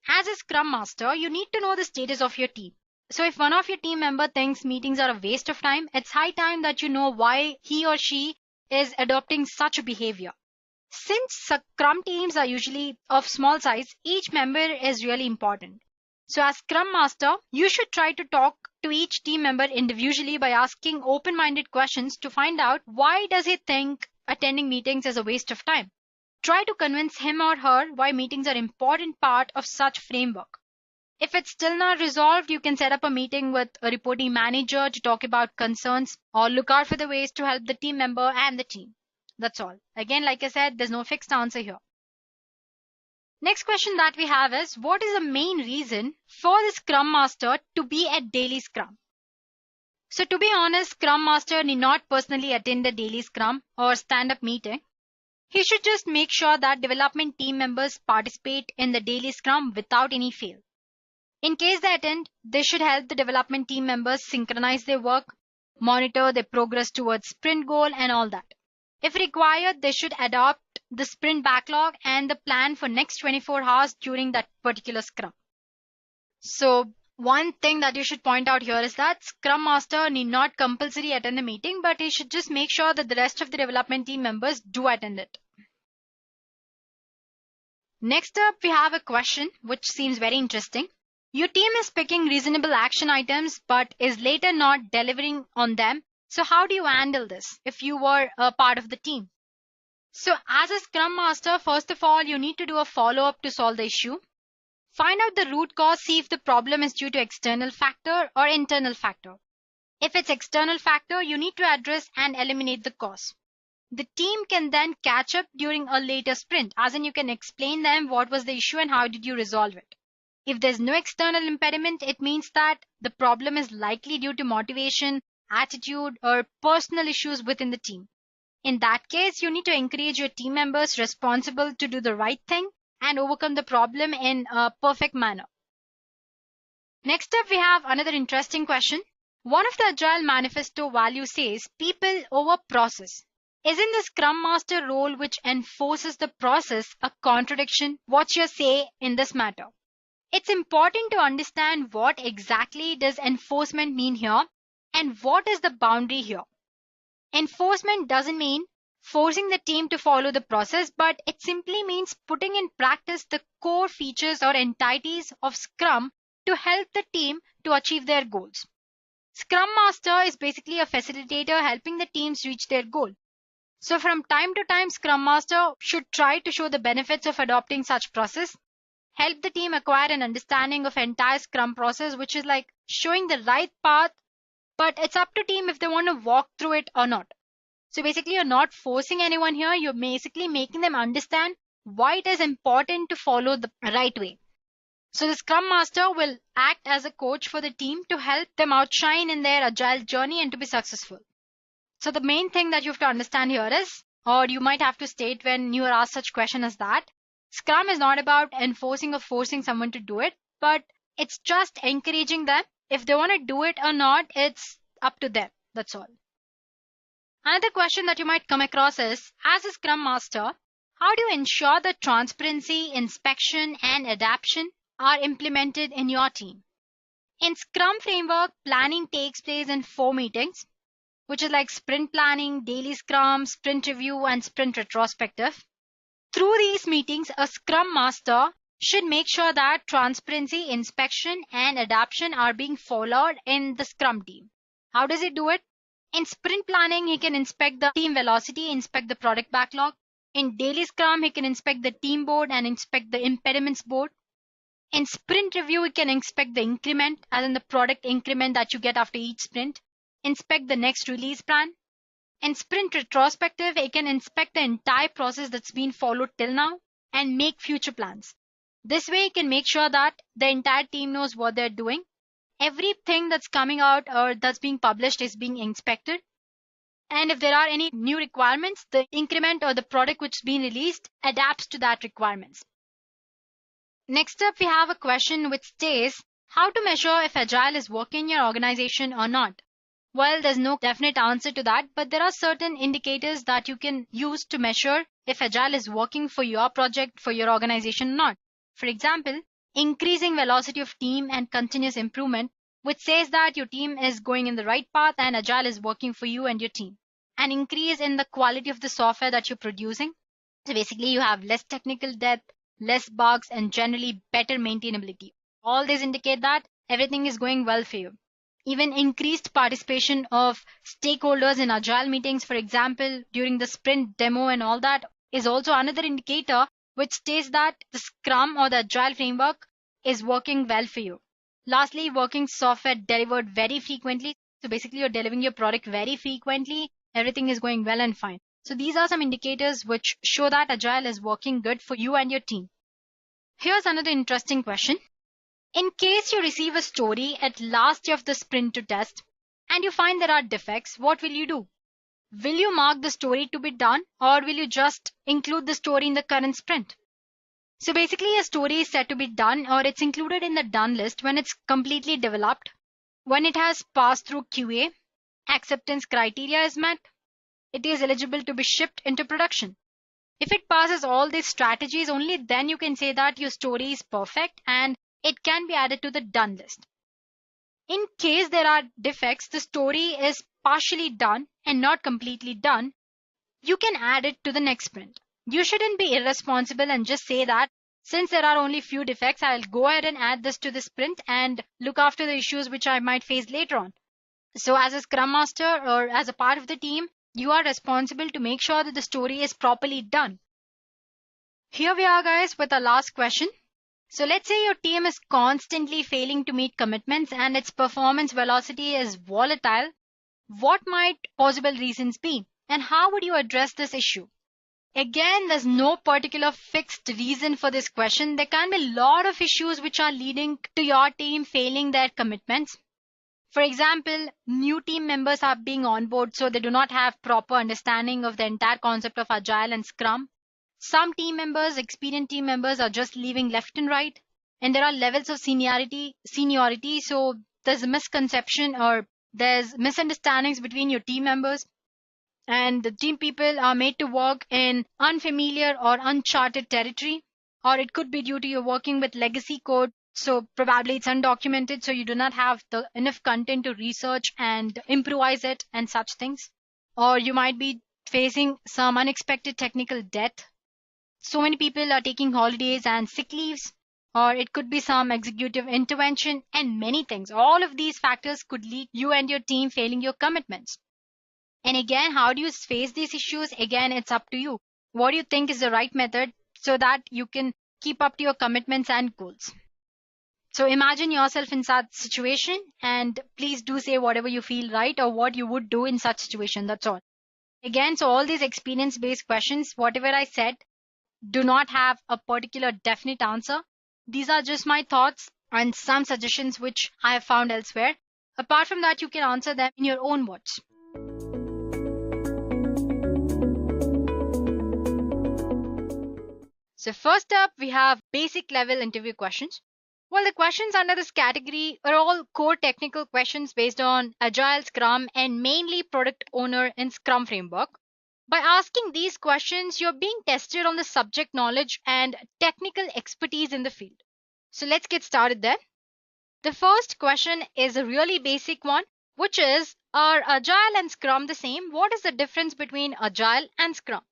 As a Scrum Master, you need to know the status of your team. So if one of your team member thinks meetings are a waste of time, it's high time that you know why he or she is adopting such a behavior. Since Scrum teams are usually of small size, each member is really important. So as Scrum Master, you should try to talk to each team member individually by asking open-minded questions to find out why does he think attending meetings is a waste of time. Try to convince him or her why meetings are an important part of such framework. If it's still not resolved, you can set up a meeting with a reporting manager to talk about concerns or look out for the ways to help the team member and the team. That's all. Again, like I said, there's no fixed answer here. Next question that we have is, what is the main reason for the Scrum Master to be at daily Scrum? So to be honest, Scrum Master need not personally attend a daily Scrum or stand-up meeting. He should just make sure that development team members participate in the daily Scrum without any fail. In case they attend, they should help the development team members synchronize their work, monitor their progress towards sprint goal and all that. If required, they should adopt the sprint backlog and the plan for next 24 hours during that particular Scrum. So one thing that you should point out here is that Scrum Master need not compulsorily attend the meeting, but he should just make sure that the rest of the development team members do attend it. Next up, we have a question which seems very interesting. Your team is picking reasonable action items but is later not delivering on them. So how do you handle this if you were a part of the team? So as a Scrum Master, first of all, you need to do a follow-up to solve the issue. Find out the root cause, see if the problem is due to external factor or internal factor. If it's external factor, you need to address and eliminate the cause. The team can then catch up during a later sprint, as in you can explain them what was the issue and how did you resolve it. If there's no external impediment, it means that the problem is likely due to motivation, attitude, or personal issues within the team. In that case, you need to encourage your team members responsible to do the right thing and overcome the problem in a perfect manner. Next up, we have another interesting question. One of the Agile Manifesto values says people over process. Isn't the Scrum Master role which enforces the process a contradiction? What's your say in this matter? It's important to understand what exactly does enforcement mean here and what is the boundary here. Enforcement doesn't mean forcing the team to follow the process, but it simply means putting in practice the core features or entities of Scrum to help the team to achieve their goals. Scrum Master is basically a facilitator helping the teams reach their goal. So from time to time, Scrum Master should try to show the benefits of adopting such process, help the team acquire an understanding of entire Scrum process, which is like showing the right path, but it's up to team if they want to walk through it or not. So basically, you're not forcing anyone here. You're basically making them understand why it is important to follow the right way. So the Scrum Master will act as a coach for the team to help them outshine in their agile journey and to be successful. So the main thing that you have to understand here is, or you might have to state when you are asked such question as that, Scrum is not about enforcing or forcing someone to do it, but it's just encouraging them. If they want to do it or not, it's up to them. That's all. Another question that you might come across is, as a Scrum Master, how do you ensure that transparency, inspection, and adaptation are implemented in your team? In Scrum Framework, planning takes place in 4 meetings, which is like sprint planning, daily scrum, sprint review, and sprint retrospective. Through these meetings, a Scrum Master should make sure that transparency, inspection, and adaptation are being followed in the Scrum team. How does he do it? In sprint planning, he can inspect the team velocity, inspect the product backlog. In daily scrum, he can inspect the team board and inspect the impediments board. In sprint review, he can inspect the increment, as in the product increment that you get after each sprint. Inspect the next release plan. In sprint retrospective, he can inspect the entire process that's been followed till now and make future plans. This way, he can make sure that the entire team knows what they're doing. Everything that's coming out or that's being published is being inspected. And if there are any new requirements, the increment or the product which is being released adapts to that requirements. Next up, we have a question which says, how to measure if Agile is working in your organization or not? Well, there's no definite answer to that, but there are certain indicators that you can use to measure if Agile is working for your project, for your organization or not. For example, increasing velocity of team and continuous improvement, which says that your team is going in the right path and Agile is working for you and your team. An increase in the quality of the software that you're producing. So basically, you have less technical debt, less bugs, and generally better maintainability. All these indicate that everything is going well for you. Even increased participation of stakeholders in Agile meetings, for example, during the sprint demo and all that, is also another indicator which states that the Scrum or the Agile framework is working well for you. Lastly, working software delivered very frequently. So basically, you're delivering your product very frequently. Everything is going well and fine. So these are some indicators which show that Agile is working good for you and your team. Here's another interesting question. In case you receive a story at last day of the sprint to test and you find there are defects, what will you do? Will you mark the story to be done or will you just include the story in the current sprint? So basically, a story is said to be done or it's included in the done list when it's completely developed, when it has passed through QA, acceptance criteria is met, it is eligible to be shipped into production. If it passes all these strategies, only then you can say that your story is perfect and it can be added to the done list. In case there are defects, the story is partially done and not completely done, you can add it to the next sprint. You shouldn't be irresponsible and just say that since there are only few defects, I'll go ahead and add this to the sprint and look after the issues which I might face later on. So as a Scrum Master or as a part of the team, you are responsible to make sure that the story is properly done. Here we are, guys, with our last question. So let's say your team is constantly failing to meet commitments and its performance velocity is volatile. What might possible reasons be? And how would you address this issue? Again, there's no particular fixed reason for this question. There can be a lot of issues which are leading to your team failing their commitments. For example, new team members are being onboarded, so they do not have proper understanding of the entire concept of Agile and Scrum. Some team members, experienced team members, are just leaving left and right. And there are levels of seniority, so there's a misconception or there's misunderstandings between your team members. And the team people are made to work in unfamiliar or uncharted territory, or it could be due to you working with legacy code. So probably it's undocumented, so you do not have the enough content to research and improvise it and such things. Or you might be facing some unexpected technical debt. So many people are taking holidays and sick leaves, or it could be some executive intervention and many things. All of these factors could lead you and your team failing your commitments. And again, how do you face these issues? Again, it's up to you. What do you think is the right method so that you can keep up to your commitments and goals? So imagine yourself in such situation and please do say whatever you feel right or what you would do in such situation. That's all. Again, so all these experience-based questions, whatever I said, do not have a particular definite answer. These are just my thoughts and some suggestions which I have found elsewhere. Apart from that, you can answer them in your own words. So first up, we have basic level interview questions. Well, the questions under this category are all core technical questions based on Agile, Scrum, and mainly product owner in Scrum Framework. By asking these questions, you're being tested on the subject knowledge and technical expertise in the field. So let's get started then. The first question is a really basic one, which is, are Agile and Scrum the same? What is the difference between Agile and Scrum?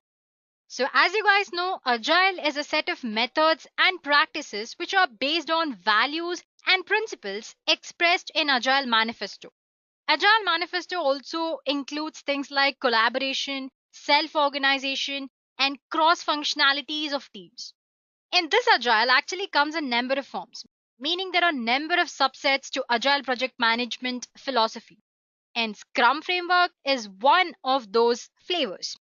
So as you guys know, Agile is a set of methods and practices which are based on values and principles expressed in Agile Manifesto. Agile Manifesto also includes things like collaboration, self-organization, and cross-functionalities of teams. In this Agile actually comes a number of forms, meaning there are a number of subsets to Agile project management philosophy. And Scrum Framework is one of those flavors.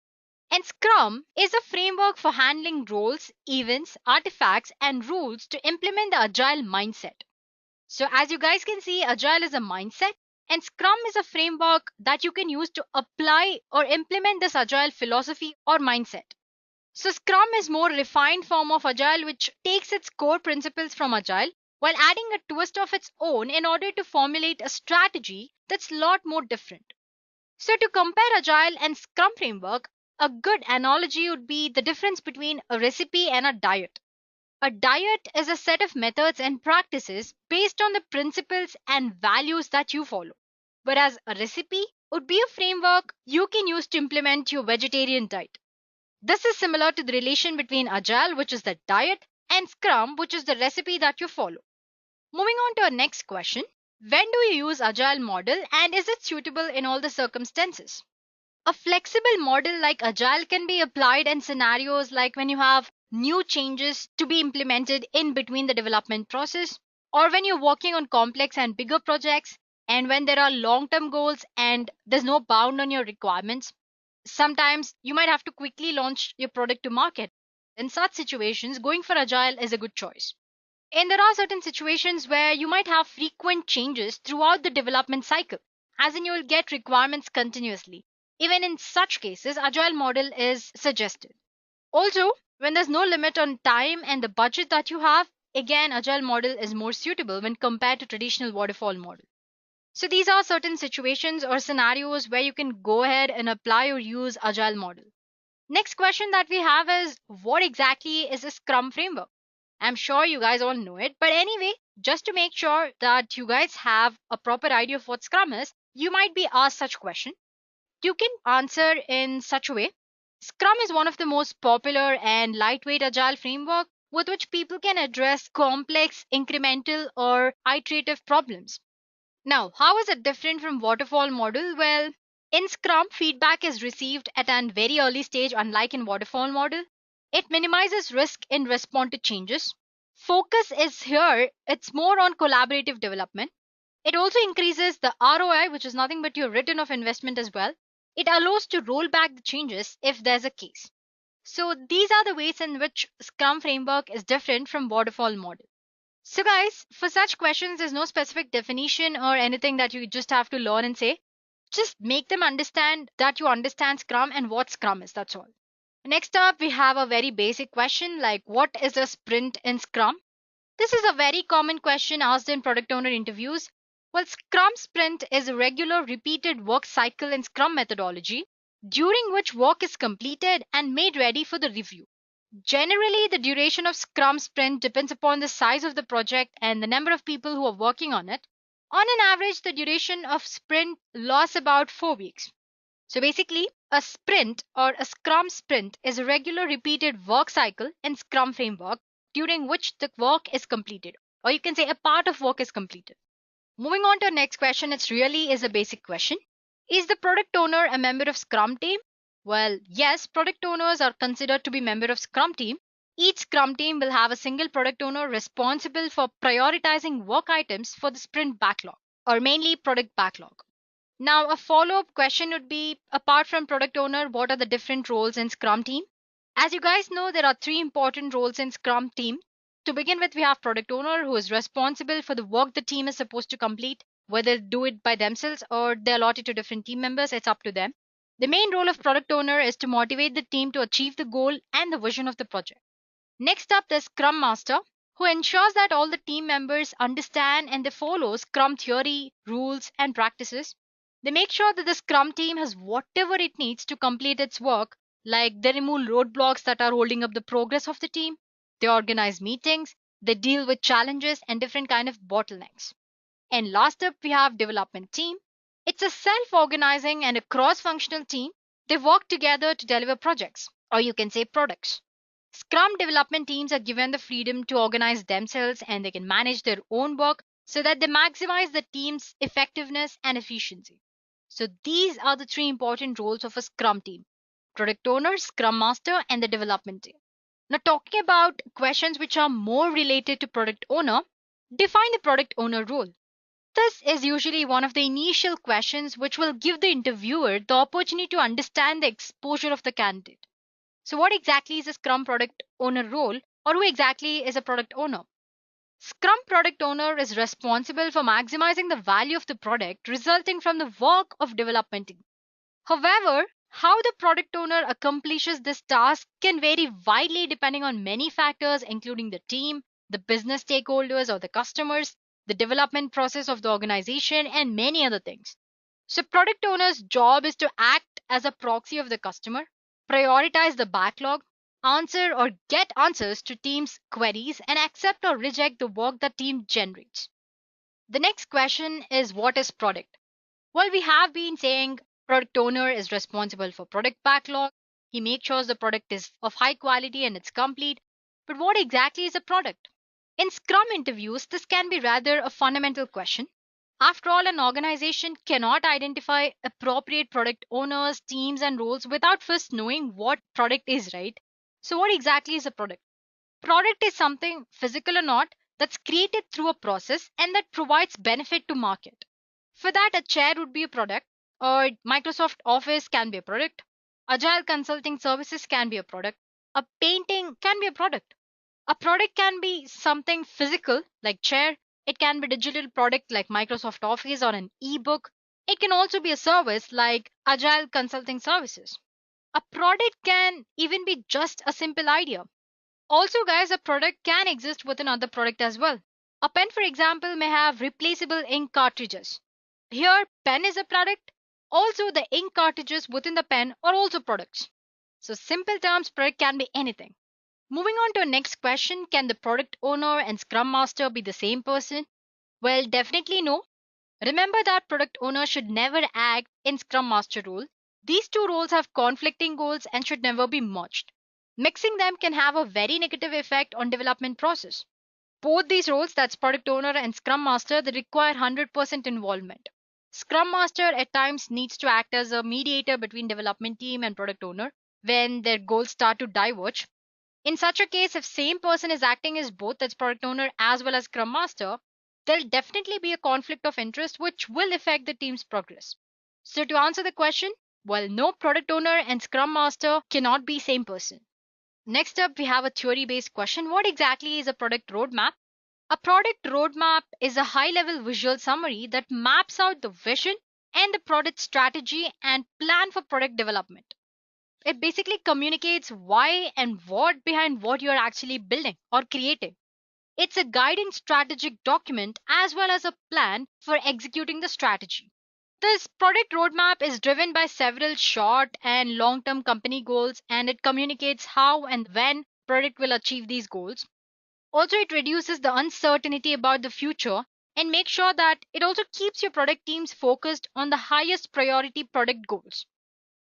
And Scrum is a framework for handling roles, events, artifacts, and rules to implement the Agile mindset. So, as you guys can see, Agile is a mindset, and Scrum is a framework that you can use to apply or implement this Agile philosophy or mindset. So, Scrum is more refined form of Agile, which takes its core principles from Agile while adding a twist of its own in order to formulate a strategy that's a lot more different. So, to compare Agile and Scrum Framework, a good analogy would be the difference between a recipe and a diet. A diet is a set of methods and practices based on the principles and values that you follow, whereas a recipe would be a framework you can use to implement your vegetarian diet. This is similar to the relation between Agile, which is the diet, and Scrum, which is the recipe that you follow. Moving on to our next question. When do you use Agile model and is it suitable in all the circumstances? A flexible model like Agile can be applied in scenarios like when you have new changes to be implemented in between the development process, or when you're working on complex and bigger projects, and when there are long term goals and there's no bound on your requirements. Sometimes you might have to quickly launch your product to market. In such situations, going for Agile is a good choice. And there are certain situations where you might have frequent changes throughout the development cycle, as in you will get requirements continuously. Even in such cases, Agile model is suggested. Also, when there's no limit on time and the budget that you have, again, Agile model is more suitable when compared to traditional waterfall model. So these are certain situations or scenarios where you can go ahead and apply or use Agile model. Next question that we have is, what exactly is a Scrum framework? I'm sure you guys all know it, but anyway, just to make sure that you guys have a proper idea of what Scrum is, you might be asked such question. You can answer in such a way. Scrum is one of the most popular and lightweight Agile framework with which people can address complex, incremental, or iterative problems. Now, how is it different from waterfall model? Well, in Scrum, feedback is received at a very early stage, unlike in waterfall model. It minimizes risk in response to changes. Focus is here, it's more on collaborative development. It also increases the ROI, which is nothing but your return of investment as well. It allows to roll back the changes if there's a case. So these are the ways in which Scrum framework is different from waterfall model. So guys, for such questions, there's no specific definition or anything that you just have to learn and say. Just make them understand that you understand Scrum and what Scrum is, that's all. Next up, we have a very basic question like, what is a sprint in Scrum? This is a very common question asked in product owner interviews. Well, Scrum Sprint is a regular repeated work cycle in Scrum methodology during which work is completed and made ready for the review. Generally, the duration of Scrum Sprint depends upon the size of the project and the number of people who are working on it. On an average, the duration of sprint lasts about 4 weeks. So basically, a sprint or a Scrum Sprint is a regular repeated work cycle in Scrum framework during which the work is completed, or you can say a part of work is completed. Moving on to our next question, it really is a basic question. Is the product owner a member of Scrum team? Well, yes, product owners are considered to be member of Scrum team. Each Scrum team will have a single product owner responsible for prioritizing work items for the sprint backlog, or mainly product backlog. Now, a follow-up question would be, apart from product owner, what are the different roles in Scrum team? As you guys know, there are 3 important roles in Scrum team. To begin with, we have product owner who is responsible for the work the team is supposed to complete, whether they do it by themselves or they allot it to different team members, it's up to them. The main role of product owner is to motivate the team to achieve the goal and the vision of the project. Next up, the Scrum Master, who ensures that all the team members understand and they follow Scrum theory, rules, and practices. They make sure that the Scrum team has whatever it needs to complete its work, like they remove roadblocks that are holding up the progress of the team, they organize meetings, they deal with challenges and different kind of bottlenecks. And last up, we have development team. It's a self-organizing and a cross-functional team. They work together to deliver projects, or you can say products. Scrum development teams are given the freedom to organize themselves and they can manage their own work so that they maximize the team's effectiveness and efficiency. So these are the three important roles of a Scrum team: product owner, Scrum Master, and the development team. Now, talking about questions which are more related to product owner, define the product owner role. This is usually one of the initial questions which will give the interviewer the opportunity to understand the exposure of the candidate. So, what exactly is a Scrum product owner role, or who exactly is a product owner? Scrum product owner is responsible for maximizing the value of the product resulting from the work of development team. However, how the product owner accomplishes this task can vary widely depending on many factors, including the team, the business stakeholders or the customers, the development process of the organization, and many other things. So, product owner's job is to act as a proxy of the customer, prioritize the backlog, answer or get answers to team's queries, and accept or reject the work the team generates. The next question is, what is product? Well, we have been saying product owner is responsible for product backlog. He makes sure the product is of high quality and it's complete. But what exactly is a product? In Scrum interviews, this can be rather a fundamental question. After all, an organization cannot identify appropriate product owners, teams, and roles without first knowing what product is, right? So, what exactly is a product? Product is something, physical or not, that's created through a process and that provides benefit to market. For that, a chair would be a product, or Microsoft Office can be a product, Agile consulting services can be a product, a painting can be a product. A product can be something physical like chair, it can be digital product like Microsoft Office or an ebook. It can also be a service like Agile consulting services. A product can even be just a simple idea. Also, guys, a product can exist with another product as well. A pen, for example, may have replaceable ink cartridges. Here, pen is a product. Also, the ink cartridges within the pen are also products. So, simple terms, product can be anything. Moving on to our next question, can the product owner and Scrum Master be the same person? Well, definitely no. Remember that product owner should never act in Scrum Master role. These two roles have conflicting goals and should never be merged. Mixing them can have a very negative effect on development process. Both these roles, that's product owner and Scrum Master, they require 100% involvement. Scrum Master at times needs to act as a mediator between development team and product owner when their goals start to diverge. In such a case, if same person is acting as both as product owner as well as Scrum Master, there'll definitely be a conflict of interest which will affect the team's progress. So to answer the question, well, no, product owner and Scrum Master cannot be same person. Next up, we have a theory-based question. What exactly is a product roadmap? A product roadmap is a high-level visual summary that maps out the vision and the product strategy and plan for product development. It basically communicates why and what behind what you're actually building or creating. It's a guiding strategic document as well as a plan for executing the strategy. This product roadmap is driven by several short and long term company goals and it communicates how and when product will achieve these goals. Also, it reduces the uncertainty about the future and makes sure that it also keeps your product teams focused on the highest priority product goals.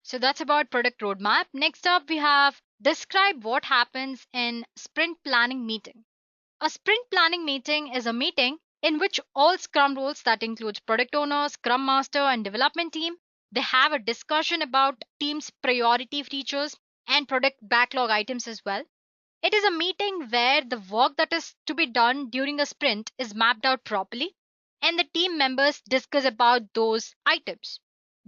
So that's about product roadmap. Next up, we have describe what happens in sprint planning meeting. A sprint planning meeting is a meeting in which all Scrum roles, that includes product owner, Scrum Master, and development team, they have a discussion about team's priority features and product backlog items as well. It is a meeting where the work that is to be done during a sprint is mapped out properly and the team members discuss about those items.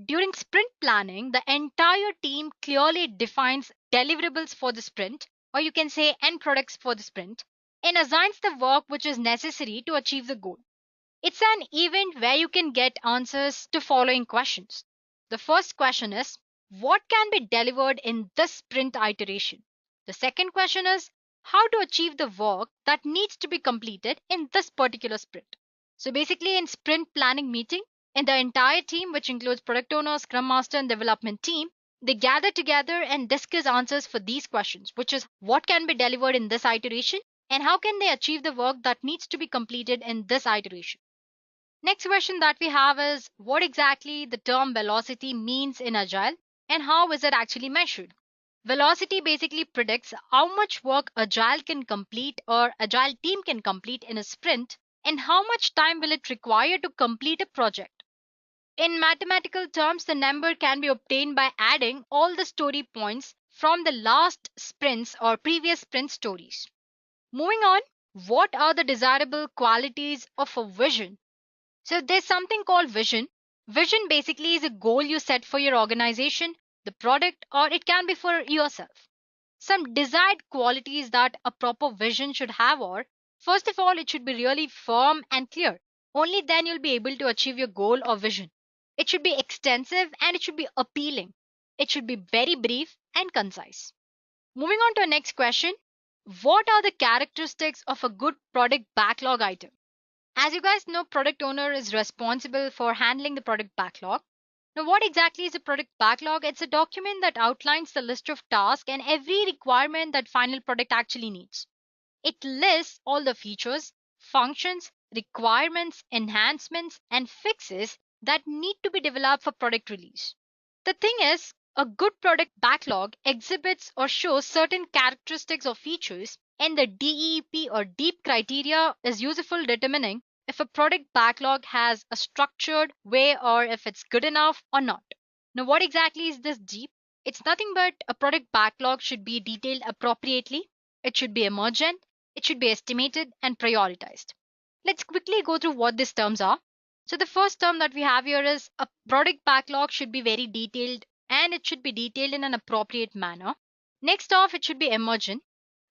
During sprint planning, the entire team clearly defines deliverables for the sprint, or you can say end products for the sprint, and assigns the work which is necessary to achieve the goal. It's an event where you can get answers to following questions. The first question is, what can be delivered in this sprint iteration? The second question is, how to achieve the work that needs to be completed in this particular sprint. So basically in sprint planning meeting, and the entire team, which includes product owner, scrum master and development team, they gather together and discuss answers for these questions, which is what can be delivered in this iteration and how can they achieve the work that needs to be completed in this iteration. Next question that we have is, what exactly the term velocity means in Agile and how is it actually measured? Velocity basically predicts how much work Agile can complete or Agile team can complete in a sprint and how much time will it require to complete a project. In mathematical terms, the number can be obtained by adding all the story points from the last sprints or previous sprint stories. Moving on, what are the desirable qualities of a vision? So there's something called vision. Vision basically is a goal you set for your organization, the product, or it can be for yourself. Some desired qualities that a proper vision should have are, first of all, it should be really firm and clear. Only then you'll be able to achieve your goal or vision. It should be extensive and it should be appealing. It should be very brief and concise. Moving on to our next question. What are the characteristics of a good product backlog item? As you guys know, product owner is responsible for handling the product backlog. Now, what exactly is a product backlog? It's a document that outlines the list of tasks and every requirement that final product actually needs. It lists all the features, functions, requirements, enhancements, and fixes that need to be developed for product release. The thing is, a good product backlog exhibits or shows certain characteristics or features, and the DEEP or deep criteria is useful determining if a product backlog has a structured way or if it's good enough or not. Now, what exactly is this deep? It's nothing but a product backlog should be detailed appropriately, it should be emergent, it should be estimated and prioritized. Let's quickly go through what these terms are. So, the first term that we have here is a product backlog should be very detailed and it should be detailed in an appropriate manner. Next off, it should be emergent.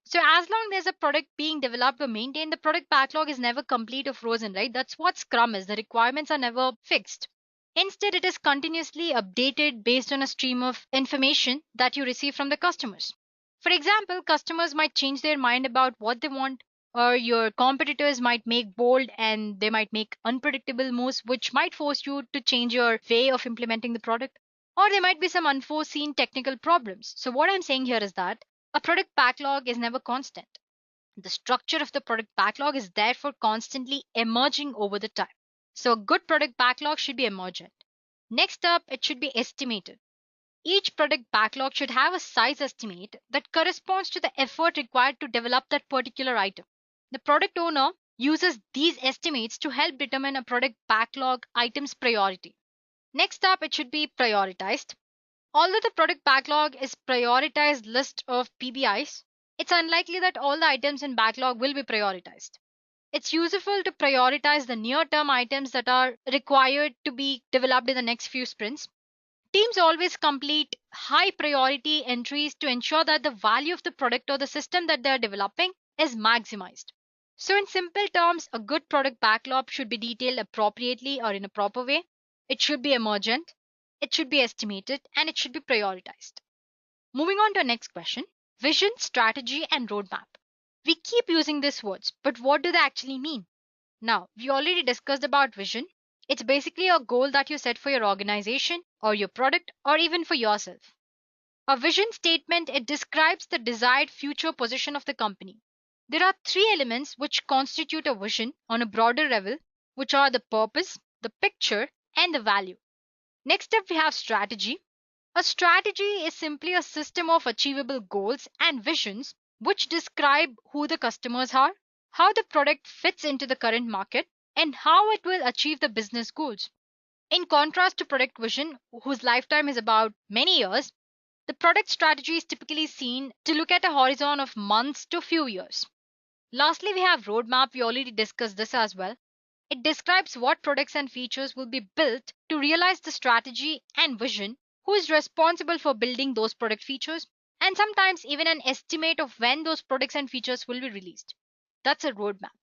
So as long there's a product being developed or maintained, the product backlog is never complete or frozen, right? That's what Scrum is. The requirements are never fixed. Instead, it is continuously updated based on a stream of information that you receive from the customers. For example, customers might change their mind about what they want, or your competitors might make bold and they might make unpredictable moves, which might force you to change your way of implementing the product. Or there might be some unforeseen technical problems. So, what I'm saying here is that a product backlog is never constant. The structure of the product backlog is therefore constantly emerging over the time. So a good product backlog should be emergent. Next up, it should be estimated. Each product backlog should have a size estimate that corresponds to the effort required to develop that particular item. The product owner uses these estimates to help determine a product backlog item's priority. Next up, it should be prioritized. Although the product backlog is prioritized list of PBIs, it's unlikely that all the items in backlog will be prioritized. It's useful to prioritize the near-term items that are required to be developed in the next few sprints. Teams always complete high priority entries to ensure that the value of the product or the system that they are developing is maximized. So in simple terms, a good product backlog should be detailed appropriately or in a proper way. It should be emergent. It should be estimated and it should be prioritized. Moving on to our next question, vision, strategy, and roadmap. We keep using these words, but what do they actually mean? Now, we already discussed about vision. It's basically a goal that you set for your organization or your product or even for yourself. A vision statement, it describes the desired future position of the company. There are three elements which constitute a vision on a broader level, which are the purpose, the picture, and the value. Next up, we have strategy. A strategy is simply a system of achievable goals and visions which describe who the customers are, how the product fits into the current market, and how it will achieve the business goals. In contrast to product vision, whose lifetime is about many years, the product strategy is typically seen to look at a horizon of months to few years. Lastly, we have roadmap. We already discussed this as well. It describes what products and features will be built to realize the strategy and vision, who is responsible for building those product features, and sometimes even an estimate of when those products and features will be released. That's a roadmap.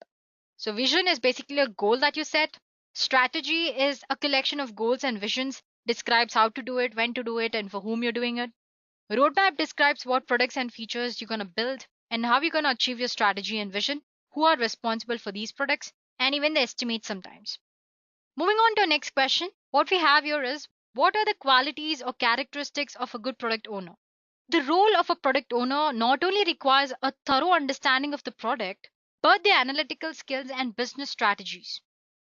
So vision is basically a goal that you set. Strategy is a collection of goals and visions, describes how to do it, when to do it, and for whom you're doing it. Roadmap describes what products and features you're going to build and how you're going to achieve your strategy and vision, who are responsible for these products, and even the estimates sometimes. Moving on to our next question, what we have here is what are the qualities or characteristics of a good product owner? The role of a product owner not only requires a thorough understanding of the product, but the analytical skills and business strategies.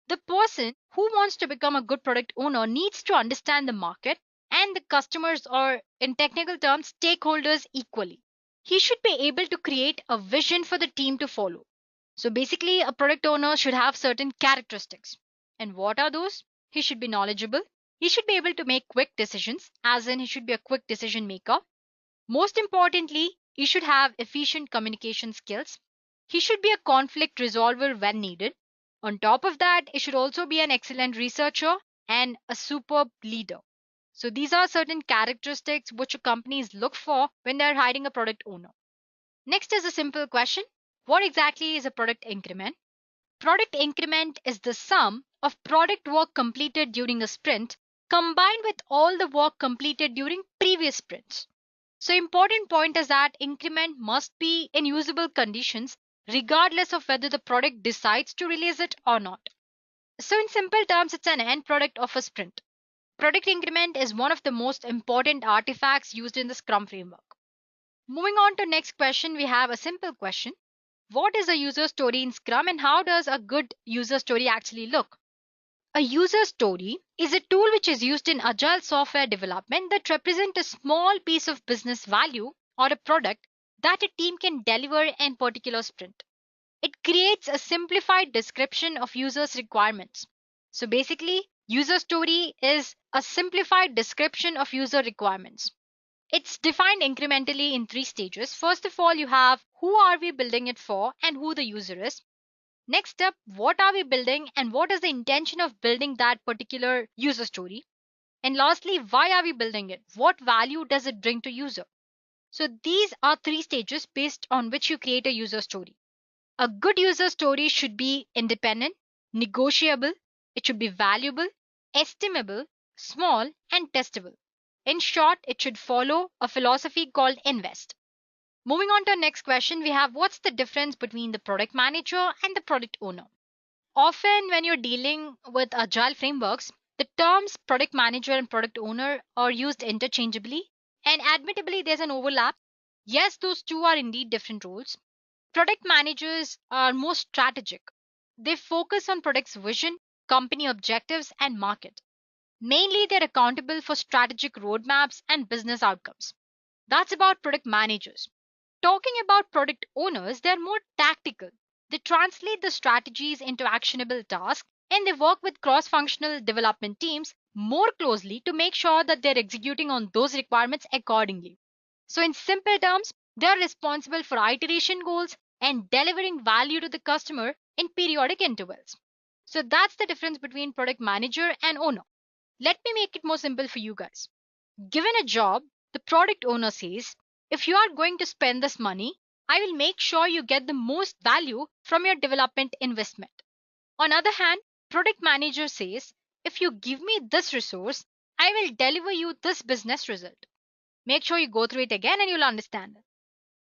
The person who wants to become a good product owner needs to understand the market and the customers, or in technical terms, stakeholders equally. He should be able to create a vision for the team to follow. So basically, a product owner should have certain characteristics. And what are those? He should be knowledgeable. He should be able to make quick decisions, as in, he should be a quick decision maker. Most importantly, he should have efficient communication skills. He should be a conflict resolver when needed. On top of that, he should also be an excellent researcher and a superb leader. So these are certain characteristics which companies look for when they're hiring a product owner. Next is a simple question. What exactly is a product increment? Product increment is the sum of product work completed during a sprint combined with all the work completed during previous sprints. So important point is that increment must be in usable conditions regardless of whether the product decides to release it or not. So in simple terms, it's an end product of a sprint. Product increment is one of the most important artifacts used in the Scrum framework. Moving on to next question, we have a simple question. What is a user story in Scrum and how does a good user story actually look? A user story is a tool which is used in agile software development that represents a small piece of business value or a product that a team can deliver in particular sprint. It creates a simplified description of users' requirements. So basically, user story is a simplified description of user requirements. It's defined incrementally in 3 stages. First of all, you have who are we building it for and who the user is. Next up, what are we building and what is the intention of building that particular user story? And lastly, why are we building it? What value does it bring to user? So these are 3 stages based on which you create a user story. A good user story should be independent, negotiable, it should be valuable, estimable, small, and testable. In short, it should follow a philosophy called invest. Moving on to our next question, we have what's the difference between the product manager and the product owner? Often, when you're dealing with agile frameworks, the terms product manager and product owner are used interchangeably, and admittably, there's an overlap. Yes, those two are indeed different roles. Product managers are more strategic. They focus on product's vision, company objectives, and market. Mainly, they're accountable for strategic roadmaps and business outcomes. That's about product managers. Talking about product owners, they're more tactical. They translate the strategies into actionable tasks and they work with cross functional development teams more closely to make sure that they're executing on those requirements accordingly. So, in simple terms, they're responsible for iteration goals and delivering value to the customer in periodic intervals. So, that's the difference between product manager and owner. Let me make it more simple for you guys. Given a job, the product owner says, if you are going to spend this money, I will make sure you get the most value from your development investment. On the other hand, product manager says, if you give me this resource, I will deliver you this business result. Make sure you go through it again and you'll understand it.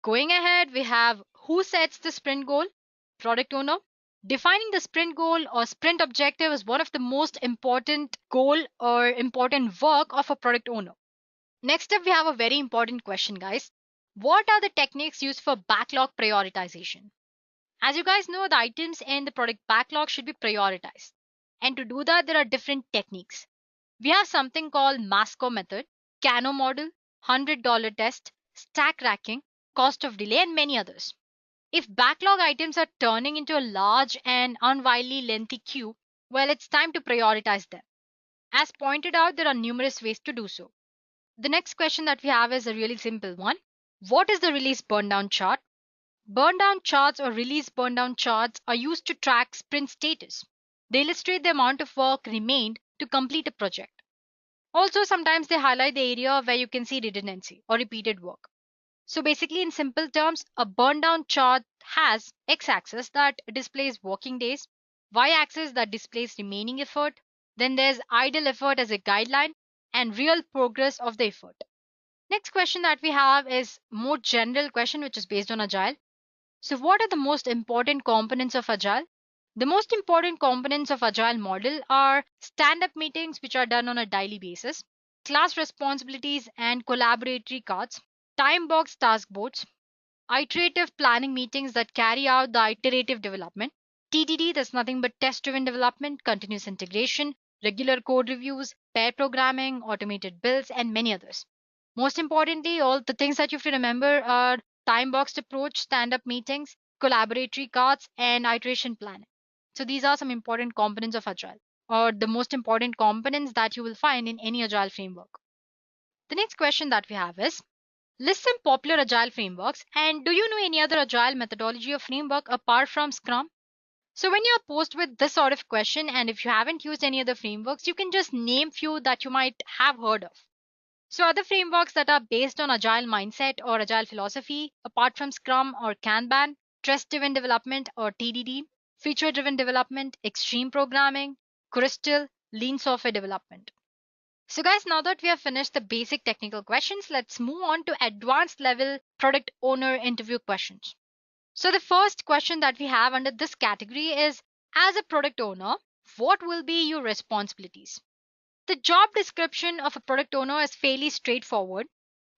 Going ahead, we have who sets the sprint goal? Product owner. Defining the sprint goal or sprint objective is one of the most important goal or important work of a product owner. Next up, we have a very important question, guys. What are the techniques used for backlog prioritization? As you guys know, the items in the product backlog should be prioritized. And to do that, there are different techniques. We have something called Masco method, Cano model, $100 test, stack racking, cost of delay, and many others. If backlog items are turning into a large and unwildly lengthy queue, well, it's time to prioritize them. As pointed out, there are numerous ways to do so. The next question that we have is a really simple one. What is the release burndown chart? Burndown charts or release burndown charts are used to track sprint status. They illustrate the amount of work remained to complete a project. Also, sometimes they highlight the area where you can see redundancy or repeated work. So basically, in simple terms, a burn down chart has x-axis that displays working days, y-axis that displays remaining effort, then there's idle effort as a guideline, and real progress of the effort. Next question that we have is more general question which is based on Agile. So what are the most important components of Agile? The most important components of Agile model are stand-up meetings which are done on a daily basis, class responsibilities and collaboratory cards, time-boxed task boards, iterative planning meetings that carry out the iterative development, TDD, that's nothing but test-driven development, continuous integration, regular code reviews, pair programming, automated builds, and many others. Most importantly, all the things that you have to remember are time-boxed approach, stand-up meetings, collaboratory cards, and iteration planning. So these are some important components of Agile, or the most important components that you will find in any Agile framework. The next question that we have is, list some popular Agile frameworks, and do you know any other Agile methodology or framework apart from Scrum? So when you're posed with this sort of question, and if you haven't used any other frameworks, you can just name few that you might have heard of. So other frameworks that are based on Agile mindset or Agile philosophy, apart from Scrum or Kanban, trust-driven development or TDD, feature-driven development, extreme programming, Crystal, lean software development. So guys, now that we have finished the basic technical questions, let's move on to advanced level product owner interview questions. So the first question that we have under this category is, as a product owner, what will be your responsibilities? The job description of a product owner is fairly straightforward.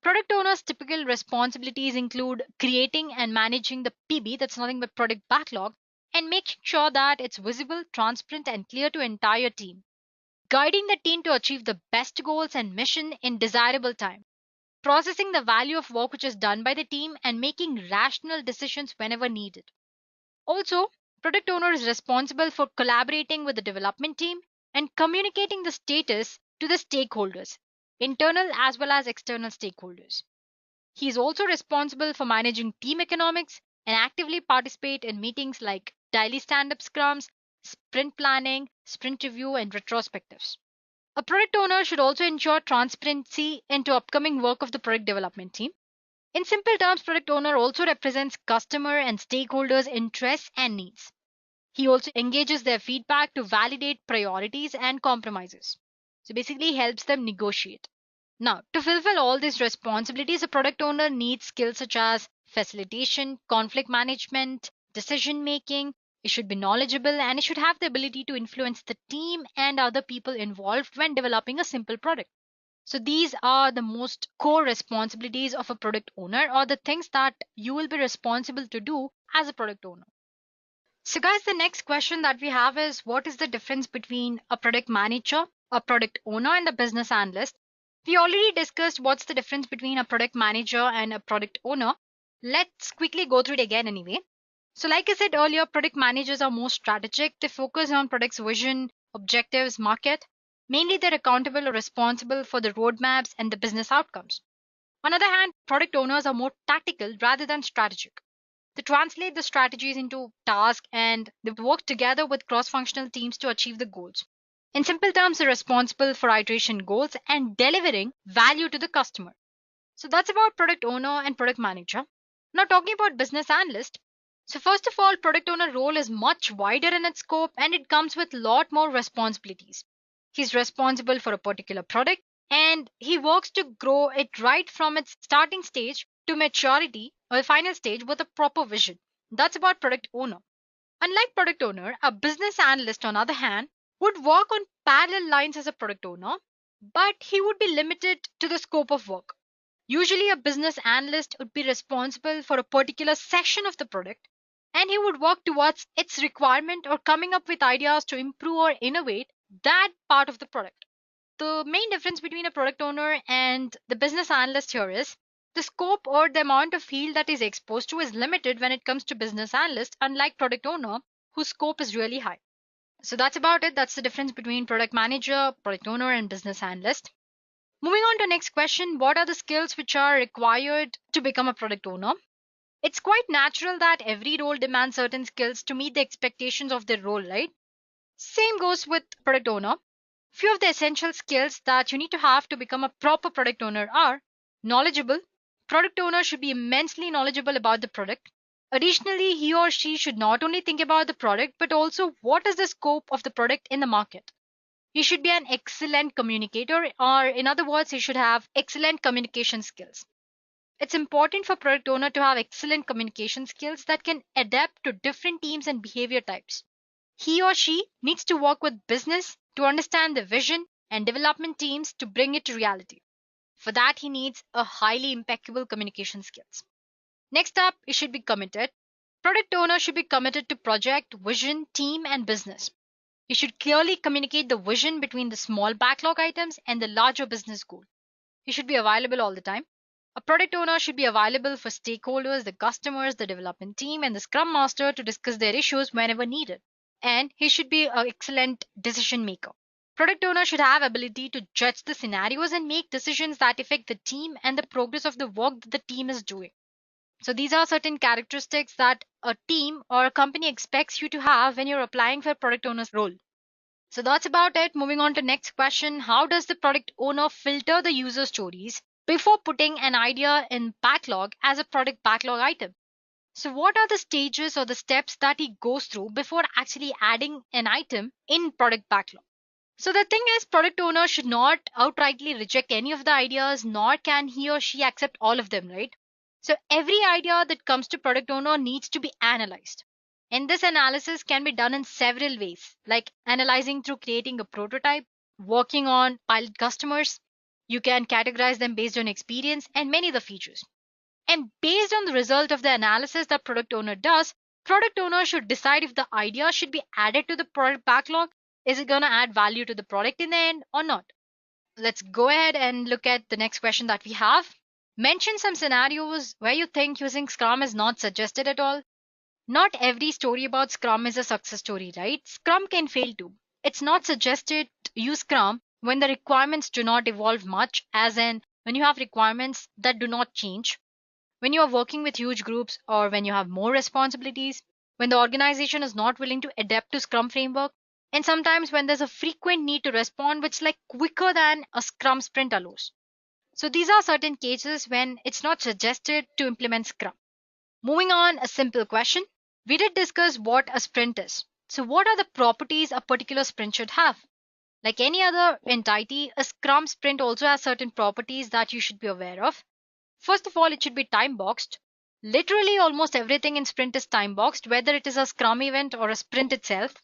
Product owner's typical responsibilities include creating and managing the PB, that's nothing but product backlog, and making sure that it's visible, transparent, and clear to entire team, guiding the team to achieve the best goals and mission in desirable time, processing the value of work which is done by the team, and making rational decisions whenever needed. Also, product owner is responsible for collaborating with the development team and communicating the status to the stakeholders, internal as well as external stakeholders. He is also responsible for managing team economics and actively participate in meetings like daily stand-up scrums, sprint planning, sprint review, and retrospectives. A product owner should also ensure transparency into upcoming work of the product development team. In simple terms, product owner also represents customer and stakeholders' interests and needs. He also engages their feedback to validate priorities and compromises. So basically helps them negotiate. Now, to fulfill all these responsibilities, a product owner needs skills such as facilitation, conflict management, decision making. It should be knowledgeable and it should have the ability to influence the team and other people involved when developing a simple product. So these are the most core responsibilities of a product owner, or the things that you will be responsible to do as a product owner. So guys, the next question that we have is, what is the difference between a product manager, a product owner, and a business analyst? We already discussed what's the difference between a product manager and a product owner. Let's quickly go through it again anyway. So like I said earlier, product managers are more strategic. They focus on product's vision, objectives, market. Mainly they're accountable or responsible for the roadmaps and the business outcomes. On the other hand, product owners are more tactical rather than strategic. They translate the strategies into tasks and they work together with cross-functional teams to achieve the goals. In simple terms, they're responsible for iteration goals and delivering value to the customer. So that's about product owner and product manager. Now talking about business analyst. So first of all, product owner role is much wider in its scope and it comes with a lot more responsibilities. He's responsible for a particular product and he works to grow it right from its starting stage to maturity or the final stage with a proper vision. That's about product owner. Unlike product owner, a business analyst on the other hand would work on parallel lines as a product owner, but he would be limited to the scope of work. Usually a business analyst would be responsible for a particular section of the product and he would work towards its requirement or coming up with ideas to improve or innovate that part of the product. The main difference between a product owner and the business analyst here is the scope or the amount of field that is exposed to is limited when it comes to business analyst, unlike product owner, whose scope is really high. So that's about it. That's the difference between product manager, product owner, and business analyst. Moving on to next question, what are the skills which are required to become a product owner? It's quite natural that every role demands certain skills to meet the expectations of their role, right? Same goes with product owner. Few of the essential skills that you need to have to become a proper product owner are knowledgeable, Product owner should be immensely knowledgeable about the product. Additionally, he or she should not only think about the product, but also what is the scope of the product in the market. He should be an excellent communicator, or in other words, he should have excellent communication skills. It's important for product owner to have excellent communication skills that can adapt to different teams and behavior types. He or she needs to work with business to understand the vision and development teams to bring it to reality. For that, he needs a highly impeccable communication skills. Next up, he should be committed. Product owner should be committed to project, vision, team, and business. He should clearly communicate the vision between the small backlog items and the larger business goal. He should be available all the time. A product owner should be available for stakeholders, the customers, the development team, and the Scrum Master to discuss their issues whenever needed. And he should be an excellent decision maker. Product owner should have ability to judge the scenarios and make decisions that affect the team and the progress of the work that the team is doing. So these are certain characteristics that a team or a company expects you to have when you're applying for a product owner's role. So that's about it. Moving on to next question. How does the product owner filter the user stories before putting an idea in backlog as a product backlog item? So what are the stages or the steps that he goes through before actually adding an item in product backlog? So the thing is, product owner should not outrightly reject any of the ideas, nor can he or she accept all of them, right? So every idea that comes to product owner needs to be analyzed. And this analysis can be done in several ways, like analyzing through creating a prototype, working on pilot customers. You can categorize them based on experience and many other features. And based on the result of the analysis that product owner does, product owner should decide if the idea should be added to the product backlog. Is it going to add value to the product in the end or not? Let's go ahead and look at the next question that we have. Mention some scenarios where you think using Scrum is not suggested at all. Not every story about Scrum is a success story, right? Scrum can fail too. It's not suggested to use Scrum when the requirements do not evolve much, as in when you have requirements that do not change, when you are working with huge groups, or when you have more responsibilities, when the organization is not willing to adapt to Scrum framework, and sometimes when there's a frequent need to respond which like quicker than a Scrum sprint allows. So these are certain cases when it's not suggested to implement Scrum. Moving on, a simple question. We did discuss what a sprint is. So what are the properties a particular sprint should have? Like any other entity, a Scrum sprint also has certain properties that you should be aware of. First of all, it should be time boxed. Literally almost everything in sprint is time boxed, whether it is a Scrum event or a sprint itself.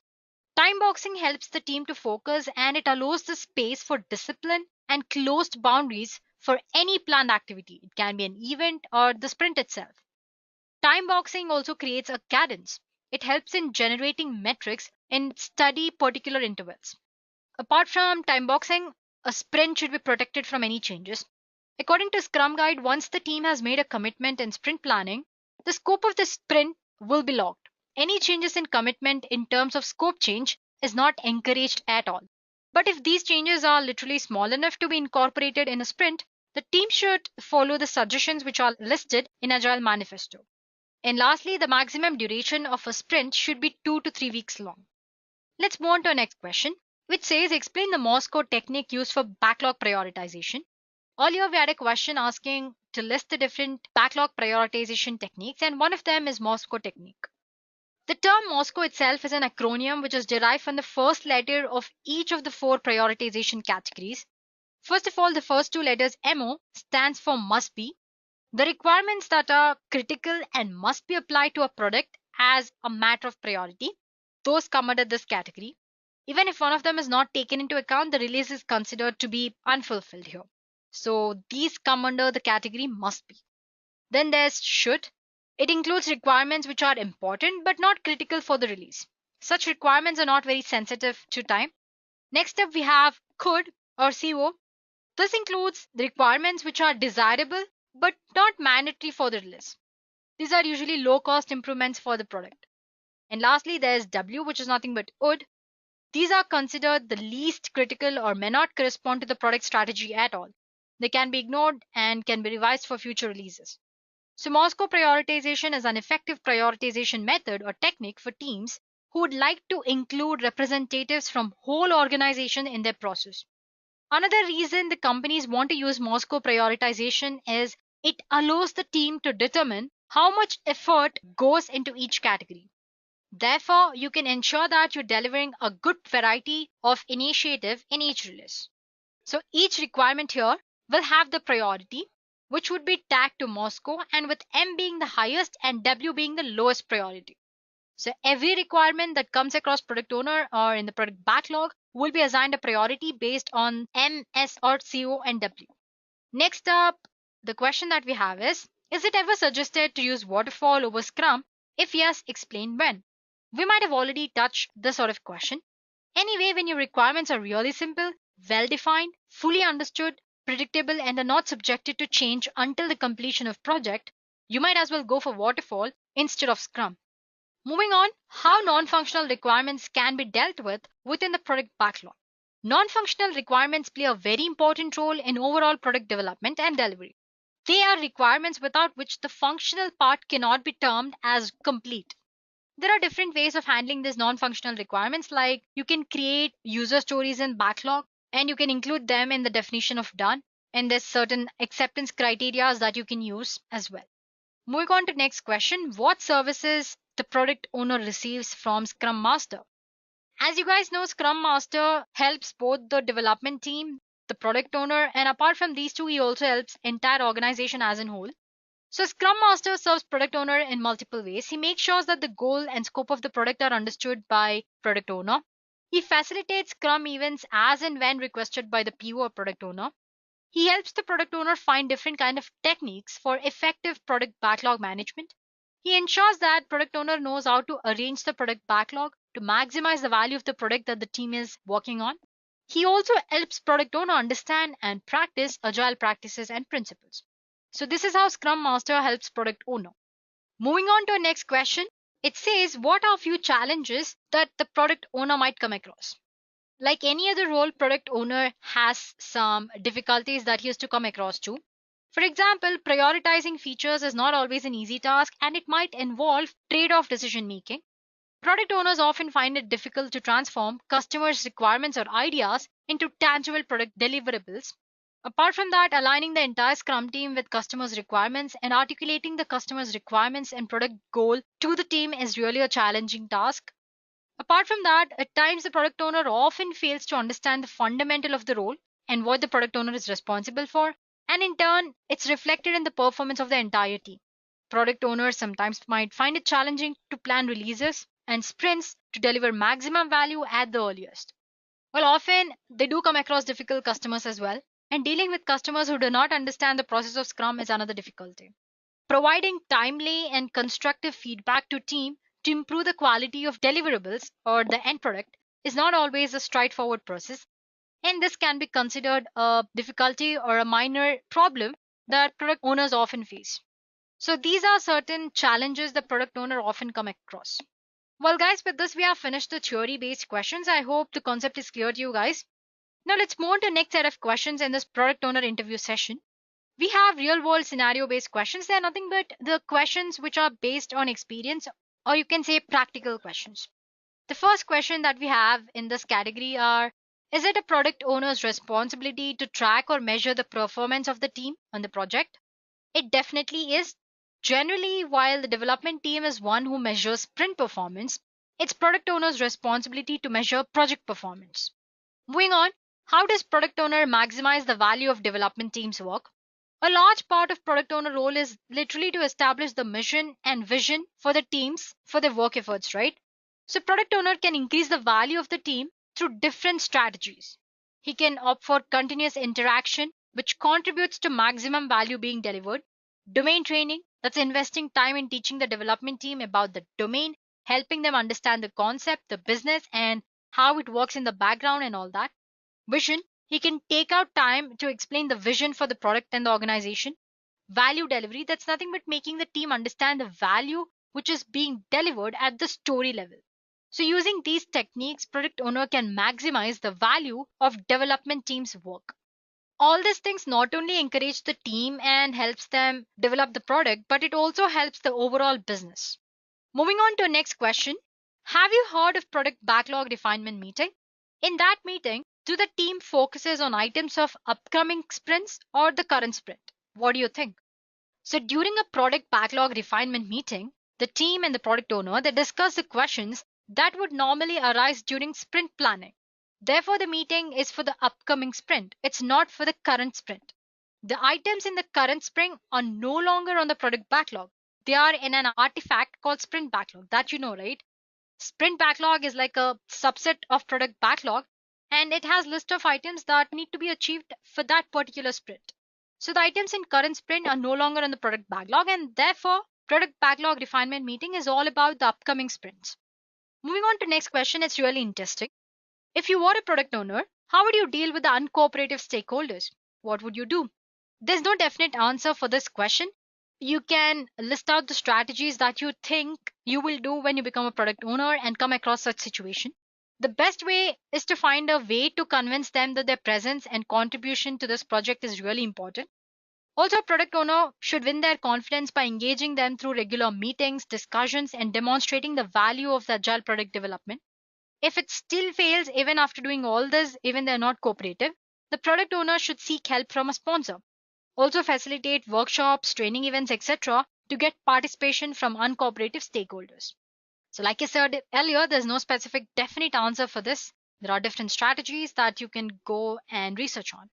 Time boxing helps the team to focus, and it allows the space for discipline and closed boundaries for any planned activity. It can be an event or the sprint itself. Time boxing also creates a cadence. It helps in generating metrics in study particular intervals. Apart from time boxing, a sprint should be protected from any changes. According to Scrum Guide, once the team has made a commitment in sprint planning, the scope of the sprint will be locked. Any changes in commitment in terms of scope change is not encouraged at all. But if these changes are literally small enough to be incorporated in a sprint, the team should follow the suggestions which are listed in Agile Manifesto. And lastly, the maximum duration of a sprint should be 2 to 3 weeks long. Let's move on to our next question, which says explain the Morse code technique used for backlog prioritization. Earlier, we had a question asking to list the different backlog prioritization techniques, and one of them is Morse code technique. The term Morse code itself is an acronym which is derived from the first letter of each of the 4 prioritization categories. First of all, the first 2 letters MO stands for must be. The requirements that are critical and must be applied to a product as a matter of priority, those come under this category. Even if one of them is not taken into account, the release is considered to be unfulfilled here. So these come under the category must be. Then there's should. It includes requirements which are important but not critical for the release. Such requirements are not very sensitive to time. Next up, we have could or CO. This includes the requirements which are desirable but not mandatory for the release. These are usually low cost improvements for the product. And lastly, there's W, which is nothing but would. These are considered the least critical or may not correspond to the product strategy at all. They can be ignored and can be revised for future releases. So Morse code prioritization is an effective prioritization method or technique for teams who would like to include representatives from whole organization in their process. Another reason the companies want to use Morse code prioritization is It allows the team to determine how much effort goes into each category. Therefore, you can ensure that you're delivering a good variety of initiative in each release. So each requirement here will have the priority, which would be tagged to Moscow, and with M being the highest and W being the lowest priority. So every requirement that comes across product owner or in the product backlog will be assigned a priority based on M, S, or CO and W. Next up, the question that we have is it ever suggested to use waterfall over Scrum? If yes, explain when. We might have already touched this sort of question. Anyway, when your requirements are really simple, well defined, fully understood, predictable, and are not subjected to change until the completion of project, you might as well go for waterfall instead of Scrum. Moving on, how non-functional requirements can be dealt with within the product backlog. Non-functional requirements play a very important role in overall product development and delivery. They are requirements without which the functional part cannot be termed as complete. There are different ways of handling these non-functional requirements, like you can create user stories in backlog and you can include them in the definition of done, and there's certain acceptance criteria that you can use as well. Moving on to next question, what services the product owner receives from Scrum Master? As you guys know, Scrum Master helps both the development team, the product owner, and apart from these two, he also helps entire organization as a whole. So Scrum Master serves product owner in multiple ways. He makes sure that the goal and scope of the product are understood by product owner. He facilitates Scrum events as and when requested by the PO or product owner. He helps the product owner find different kind of techniques for effective product backlog management. He ensures that product owner knows how to arrange the product backlog to maximize the value of the product that the team is working on. He also helps product owner understand and practice agile practices and principles. So this is how Scrum Master helps product owner. Moving on to our next question, it says what are few challenges that the product owner might come across? Like any other role, product owner has some difficulties that he has to come across too. For example, prioritizing features is not always an easy task and it might involve trade-off decision making. Product owners often find it difficult to transform customers' requirements or ideas into tangible product deliverables. Apart from that, aligning the entire Scrum team with customers' requirements and articulating the customer's requirements and product goal to the team is really a challenging task. Apart from that, at times the product owner often fails to understand the fundamental of the role and what the product owner is responsible for, and in turn, it's reflected in the performance of the entire team. Product owners sometimes might find it challenging to plan releases and sprints to deliver maximum value at the earliest. Well, often they do come across difficult customers as well, and dealing with customers who do not understand the process of Scrum is another difficulty. Providing timely and constructive feedback to team to improve the quality of deliverables or the end product is not always a straightforward process, and this can be considered a difficulty or a minor problem that product owners often face. So these are certain challenges the product owner often come across. Well, guys, with this we have finished the theory based questions. I hope the concept is clear to you guys. Now let's move on to the next set of questions in this product owner interview session. We have real world scenario based questions. They are nothing but the questions which are based on experience, or you can say practical questions. The first question that we have in this category are, is it a product owner's responsibility to track or measure the performance of the team on the project? It definitely is. Generally, while the development team is one who measures sprint performance, it's product owner's responsibility to measure project performance. Moving on, how does product owner maximize the value of development team's work? A large part of product owner role is literally to establish the mission and vision for the teams for their work efforts, right? So product owner can increase the value of the team through different strategies. He can opt for continuous interaction, which contributes to maximum value being delivered. Domain training, that's investing time in teaching the development team about the domain, helping them understand the concept, the business, and how it works in the background and all that. Vision, he can take out time to explain the vision for the product and the organization. Value delivery, that's nothing but making the team understand the value which is being delivered at the story level. So using these techniques, product owner can maximize the value of development team's work. All these things not only encourage the team and helps them develop the product, but it also helps the overall business. Moving on to the next question. Have you heard of product backlog refinement meeting? In that meeting, do the team focuses on items of upcoming sprints or the current sprint? What do you think? So during a product backlog refinement meeting, the team and the product owner, they discuss the questions that would normally arise during sprint planning. Therefore, the meeting is for the upcoming sprint. It's not for the current sprint. The items in the current sprint are no longer on the product backlog. They are in an artifact called sprint backlog. That you know, right? Sprint backlog is like a subset of product backlog, and it has list of items that need to be achieved for that particular sprint. So the items in current sprint are no longer on the product backlog, and therefore product backlog refinement meeting is all about the upcoming sprints. Moving on to next question, it's really interesting. If you were a product owner, how would you deal with the uncooperative stakeholders? What would you do? There's no definite answer for this question. You can list out the strategies that you think you will do when you become a product owner and come across such situation. The best way is to find a way to convince them that their presence and contribution to this project is really important. Also, a product owner should win their confidence by engaging them through regular meetings, discussions, and demonstrating the value of the agile product development. If it still fails even after doing all this, even they're not cooperative, the product owner should seek help from a sponsor. Also facilitate workshops, training events, etc. to get participation from uncooperative stakeholders. So like I said earlier, there's no specific definite answer for this. There are different strategies that you can go and research on.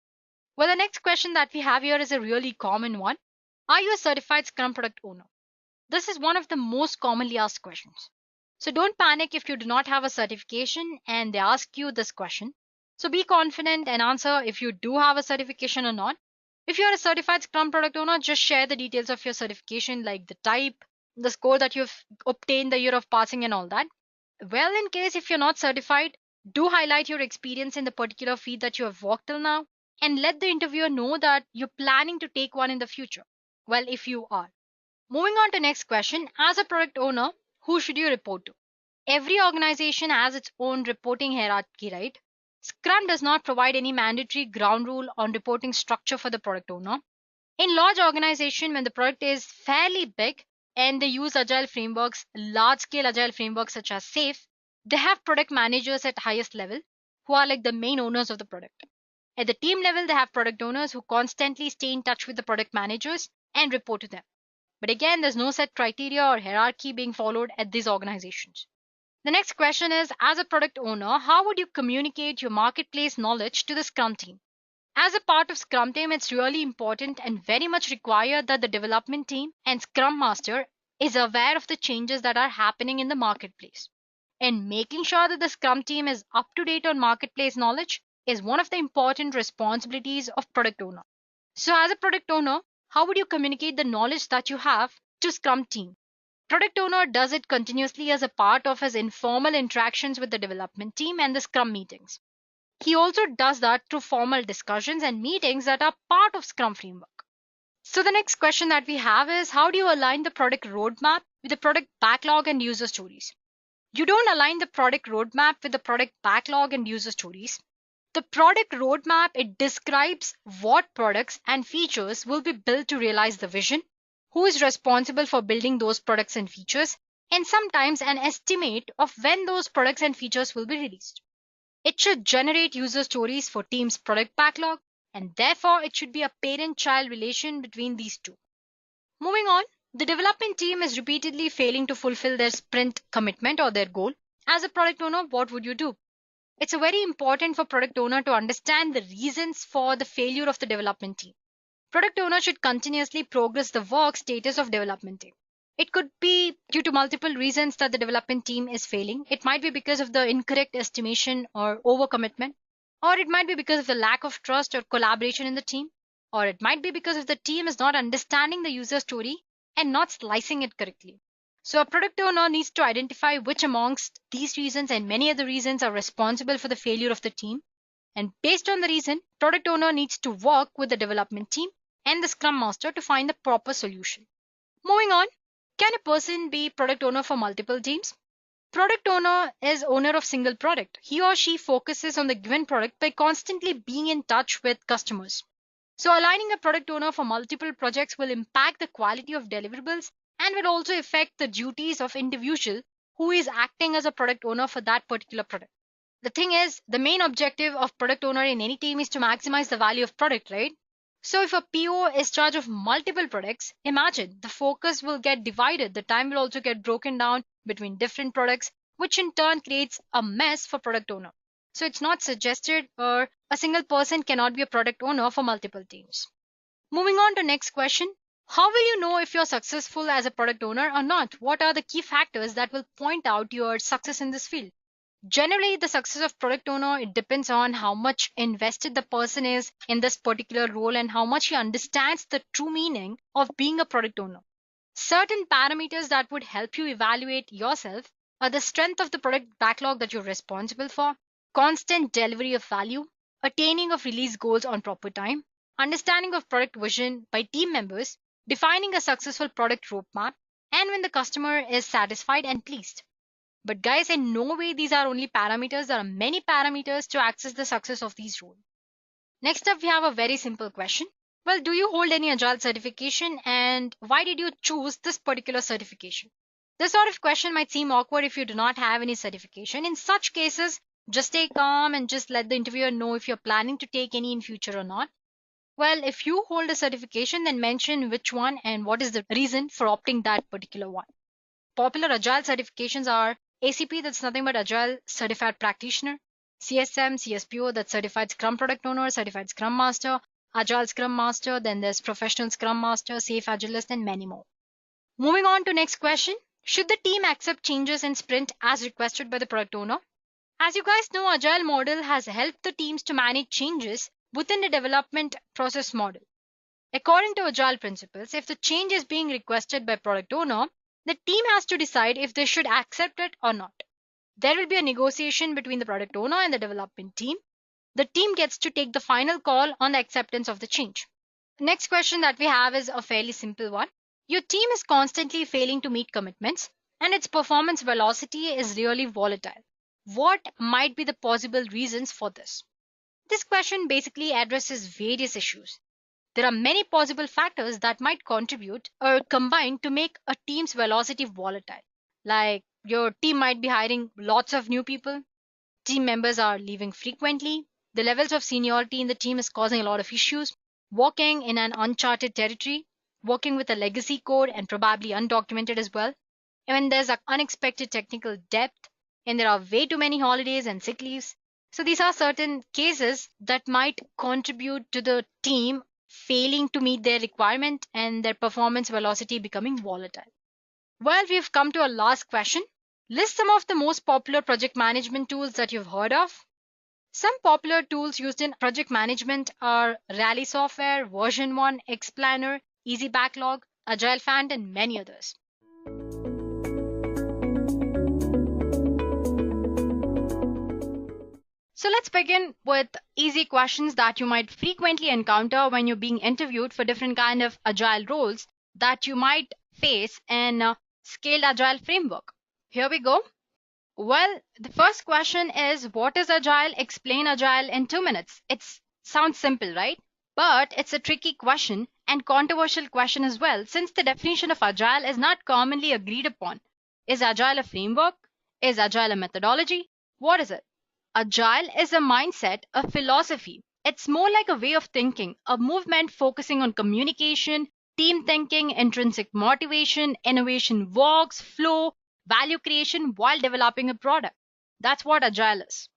Well, the next question that we have here is a really common one. Are you a certified Scrum product owner? This is one of the most commonly asked questions. So don't panic if you do not have a certification and they ask you this question. So be confident and answer if you do have a certification or not. If you are a certified Scrum product owner, just share the details of your certification, like the type, the score that you've obtained, the year of passing, and all that. Well, in case if you're not certified, do highlight your experience in the particular field that you have worked till now and let the interviewer know that you're planning to take one in the future. Well, if you are. Moving on to next question, as a product owner, who should you report to? Every organization has its own reporting hierarchy, right? Scrum does not provide any mandatory ground rule on reporting structure for the product owner. In large organization, when the product is fairly big and they use agile frameworks, large scale agile frameworks such as SAFe, they have product managers at highest level who are like the main owners of the product. At the team level, they have product owners who constantly stay in touch with the product managers and report to them. But again, there's no set criteria or hierarchy being followed at these organizations. The next question is, as a product owner, how would you communicate your marketplace knowledge to the Scrum team? As a part of Scrum team, it's really important and very much required that the development team and Scrum Master is aware of the changes that are happening in the marketplace. And making sure that the Scrum team is up to date on marketplace knowledge is one of the important responsibilities of product owner. So as a product owner, how would you communicate the knowledge that you have to Scrum team? Product owner does it continuously as a part of his informal interactions with the development team and the Scrum meetings. He also does that through formal discussions and meetings that are part of Scrum Framework. So the next question that we have is, how do you align the product roadmap with the product backlog and user stories? You don't align the product roadmap with the product backlog and user stories. The product roadmap, it describes what products and features will be built to realize the vision, who is responsible for building those products and features, and sometimes an estimate of when those products and features will be released. It should generate user stories for team's product backlog, and therefore it should be a parent-child relation between these two. Moving on, the development team is repeatedly failing to fulfill their sprint commitment or their goal. As a product owner, what would you do? It's very important for product owner to understand the reasons for the failure of the development team. Product owner should continuously progress the work status of development team. It could be due to multiple reasons that the development team is failing. It might be because of the incorrect estimation or overcommitment, or it might be because of the lack of trust or collaboration in the team, or it might be because of the team is not understanding the user story and not slicing it correctly. So a product owner needs to identify which amongst these reasons and many other reasons are responsible for the failure of the team. And based on the reason, product owner needs to work with the development team and the Scrum Master to find the proper solution. Moving on, can a person be product owner for multiple teams? Product owner is owner of single product. He or she focuses on the given product by constantly being in touch with customers. So aligning a product owner for multiple projects will impact the quality of deliverables and will also affect the duties of individual who is acting as a product owner for that particular product. The thing is, the main objective of product owner in any team is to maximize the value of product, right? So if a PO is in charge of multiple products, imagine the focus will get divided. The time will also get broken down between different products, which in turn creates a mess for product owner. So it's not suggested, or a single person cannot be a product owner for multiple teams. Moving on to next question. How will you know if you're successful as a product owner or not? What are the key factors that will point out your success in this field? Generally, the success of product owner, it depends on how much invested the person is in this particular role and how much he understands the true meaning of being a product owner. Certain parameters that would help you evaluate yourself are the strength of the product backlog that you're responsible for, constant delivery of value, attaining of release goals on proper time, understanding of product vision by team members, defining a successful product roadmap, and when the customer is satisfied and pleased. But guys, in no way these are only parameters. There are many parameters to access the success of these roles. Next up, we have a very simple question. Well, do you hold any Agile certification, and why did you choose this particular certification? This sort of question might seem awkward if you do not have any certification. In such cases, just stay calm and just let the interviewer know if you're planning to take any in future or not. Well, if you hold a certification, then mention which one and what is the reason for opting that particular one. Popular Agile certifications are ACP, that's nothing but Agile Certified Practitioner, CSM, CSPO, that's Certified Scrum Product Owner, Certified Scrum Master, Agile Scrum Master, then there's Professional Scrum Master, Safe Agilist, and many more. Moving on to next question. Should the team accept changes in sprint as requested by the product owner? As you guys know, Agile model has helped the teams to manage changes within the development process model. According to Agile principles, if the change is being requested by product owner, the team has to decide if they should accept it or not. There will be a negotiation between the product owner and the development team. The team gets to take the final call on the acceptance of the change. The next question that we have is a fairly simple one. Your team is constantly failing to meet commitments and its performance velocity is really volatile. What might be the possible reasons for this? This question basically addresses various issues. There are many possible factors that might contribute or combine to make a team's velocity volatile. Like your team might be hiring lots of new people, team members are leaving frequently, the levels of seniority in the team is causing a lot of issues, working in an uncharted territory, working with a legacy code and probably undocumented as well, and when there's an unexpected technical depth, and there are way too many holidays and sick leaves. So these are certain cases that might contribute to the team failing to meet their requirement and their performance velocity becoming volatile. Well, we've come to our last question. List some of the most popular project management tools that you've heard of. Some popular tools used in project management are Rally Software, Version 1, Xplanner, Easy Backlog, Agile Fant, and many others. So let's begin with easy questions that you might frequently encounter when you're being interviewed for different kind of agile roles that you might face in a scaled agile framework. Here we go. Well, the first question is, what is agile? Explain agile in 2 minutes. It sounds simple, right? But it's a tricky question and controversial question as well, since the definition of agile is not commonly agreed upon. Is agile a framework? Is agile a methodology? What is it? Agile is a mindset, a philosophy. It's more like a way of thinking, a movement focusing on communication, team thinking, intrinsic motivation, innovation works, flow, value creation while developing a product. That's what Agile is.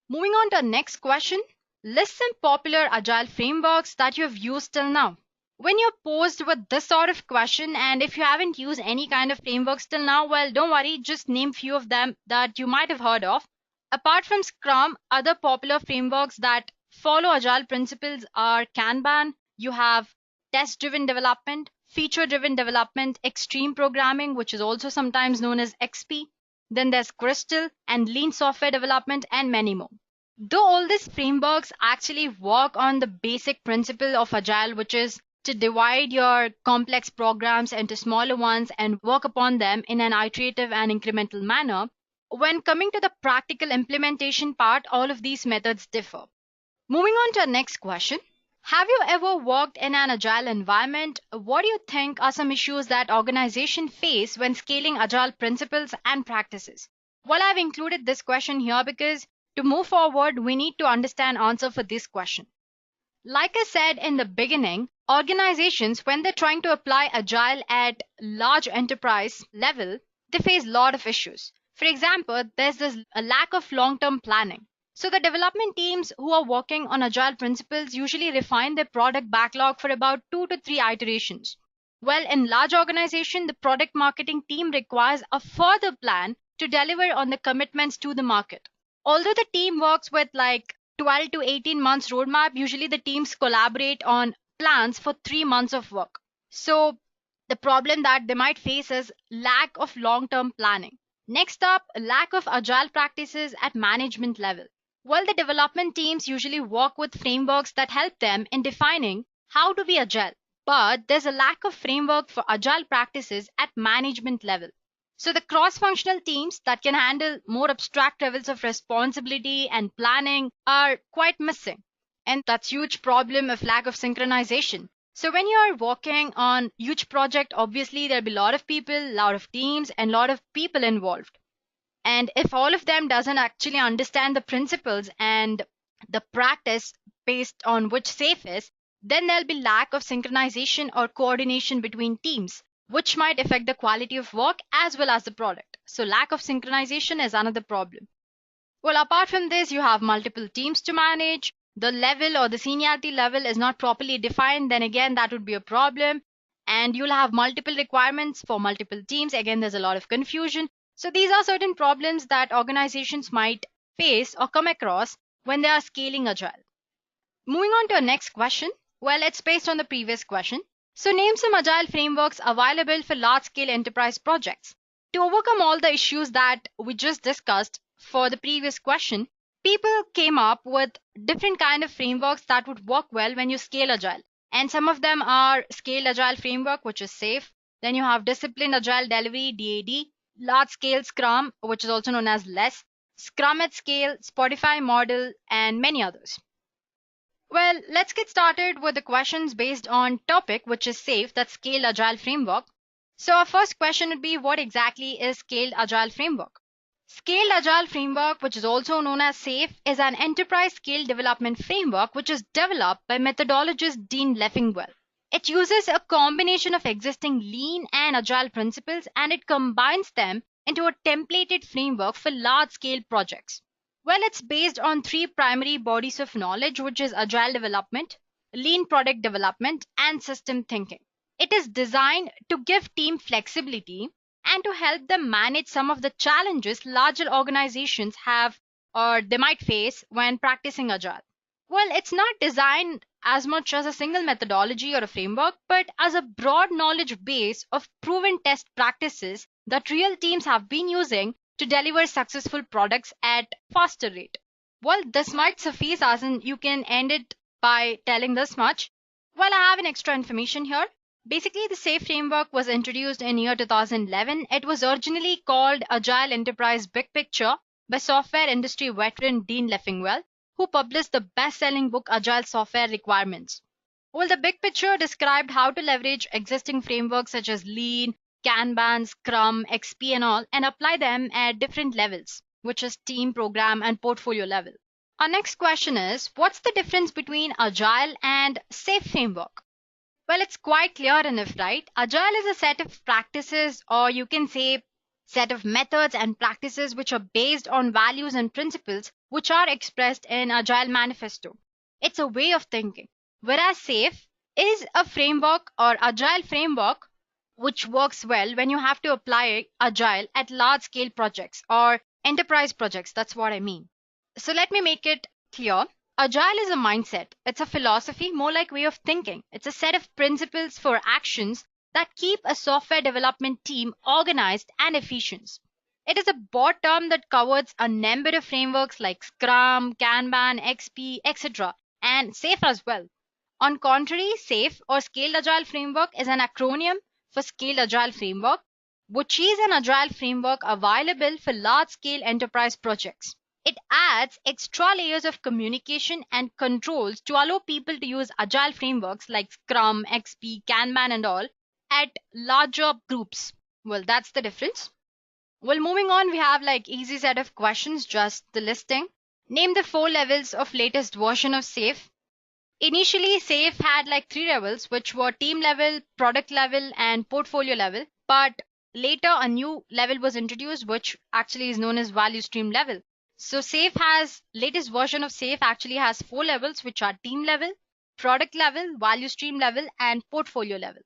Moving on to our next question. List some popular Agile frameworks that you have used till now. When you're posed with this sort of question, and if you haven't used any kind of frameworks till now, well, don't worry, just name few of them that you might have heard of. Apart from Scrum, other popular frameworks that follow Agile principles are Kanban, you have test-driven development, feature-driven development, extreme programming, which is also sometimes known as XP. Then there's Crystal and lean software development and many more. Though all these frameworks actually work on the basic principle of Agile, which is to divide your complex programs into smaller ones and work upon them in an iterative and incremental manner, when coming to the practical implementation part, all of these methods differ. Moving on to our next question. Have you ever worked in an agile environment? What do you think are some issues that organizations face when scaling agile principles and practices? Well, I've included this question here because to move forward, we need to understand answer for this question. Like I said in the beginning, organizations, when they're trying to apply Agile at large enterprise level, they face a lot of issues. For example, there's this a lack of long-term planning. So the development teams who are working on Agile principles usually refine their product backlog for about 2 to 3 iterations. Well, in large organization, the product marketing team requires a further plan to deliver on the commitments to the market. Although the team works with like 12 to 18 months roadmap, usually the teams collaborate on plans for 3 months of work. So the problem that they might face is lack of long-term planning. Next up, lack of agile practices at management level. Well, the development teams usually work with frameworks that help them in defining how to be agile, but there's a lack of framework for agile practices at management level. So the cross-functional teams that can handle more abstract levels of responsibility and planning are quite missing. And that's huge problem of lack of synchronization. So when you are working on huge project, obviously there'll be a lot of people, a lot of teams, and a lot of people involved. And if all of them doesn't actually understand the principles and the practice based on which safe is, then there'll be lack of synchronization or coordination between teams, which might affect the quality of work as well as the product. So lack of synchronization is another problem. Well, apart from this, you have multiple teams to manage. The level or the seniority level is not properly defined, then again, that would be a problem. And you'll have multiple requirements for multiple teams. Again, there's a lot of confusion. So these are certain problems that organizations might face or come across when they are scaling Agile. Moving on to our next question. Well, it's based on the previous question. So name some Agile frameworks available for large-scale enterprise projects. To overcome all the issues that we just discussed for the previous question, people came up with different kind of frameworks that would work well when you scale Agile. And some of them are Scaled Agile Framework, which is SAFe. Then you have Disciplined Agile Delivery, DAD. Large Scale Scrum, which is also known as LESS, Scrum at Scale, Spotify Model, and many others. Well, let's get started with the questions based on topic, which is SAFe, that's Scaled Agile Framework. So our first question would be, what exactly is Scaled Agile Framework? Scaled Agile Framework, which is also known as SAFe, is an enterprise scale development framework which is developed by methodologist Dean Leffingwell. It uses a combination of existing lean and agile principles, and it combines them into a templated framework for large-scale projects. Well, it's based on 3 primary bodies of knowledge, which is agile development, lean product development, and system thinking. It is designed to give team flexibility and to help them manage some of the challenges larger organizations have or they might face when practicing agile. Well, it's not designed as much as a single methodology or a framework, but as a broad knowledge base of proven test practices that real teams have been using to deliver successful products at faster rate. Well, this might suffice as in you can end it by telling this much. Well, I have an extra information here. Basically, the SAFe framework was introduced in year 2011. It was originally called Agile Enterprise Big Picture by software industry veteran Dean Leffingwell, who published the best-selling book Agile Software Requirements. Well, the big picture described how to leverage existing frameworks such as Lean, Kanban, Scrum, XP and all, and apply them at different levels, which is team, program, and portfolio level. Our next question is, what's the difference between Agile and SAFe framework? Well, it's quite clear enough, right? Agile is a set of practices, or you can say set of methods and practices which are based on values and principles which are expressed in Agile Manifesto. It's a way of thinking. Whereas SAFe is a framework or Agile framework which works well when you have to apply Agile at large scale projects or enterprise projects. That's what I mean. So let me make it clear. Agile is a mindset. It's a philosophy, more like way of thinking. It's a set of principles for actions that keep a software development team organized and efficient. It is a broad term that covers a number of frameworks like Scrum, Kanban, XP, etc. and SAFe as well. On contrary, SAFe or Scaled Agile Framework is an acronym for Scaled Agile Framework, which is an agile framework available for large-scale enterprise projects. It adds extra layers of communication and controls to allow people to use agile frameworks like Scrum, XP, Kanban and all at larger groups. Well, that's the difference. Well, moving on, we have like easy set of questions, just the listing. Name the 4 levels of latest version of SAFe. Initially, SAFe had like 3 levels, which were team level, product level, and portfolio level. But later, a new level was introduced, which actually is known as value stream level. So latest version of SAFe actually has 4 levels, which are team level, product level, value stream level, and portfolio level.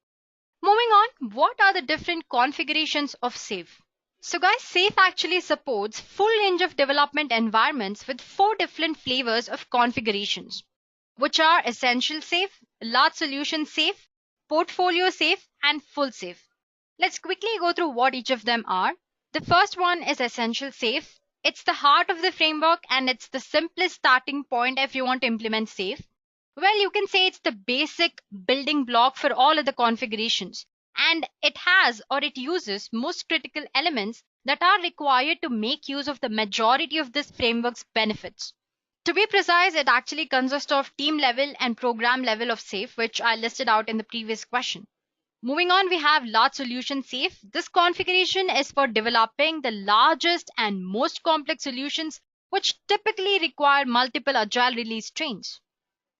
Moving on, what are the different configurations of SAFe? So guys, SAFe actually supports full range of development environments with 4 different flavors of configurations, which are essential SAFe, large solution SAFe, portfolio SAFe, and full SAFe. Let's quickly go through what each of them are. The first one is essential SAFe. It's the heart of the framework and it's the simplest starting point if you want to implement SAFe. Well, you can say it's the basic building block for all of the configurations, and it uses most critical elements that are required to make use of the majority of this framework's benefits. To be precise, it actually consists of team level and program level of SAFe, which I listed out in the previous question. Moving on, we have large solution SAFe. This configuration is for developing the largest and most complex solutions, which typically require multiple agile release trains.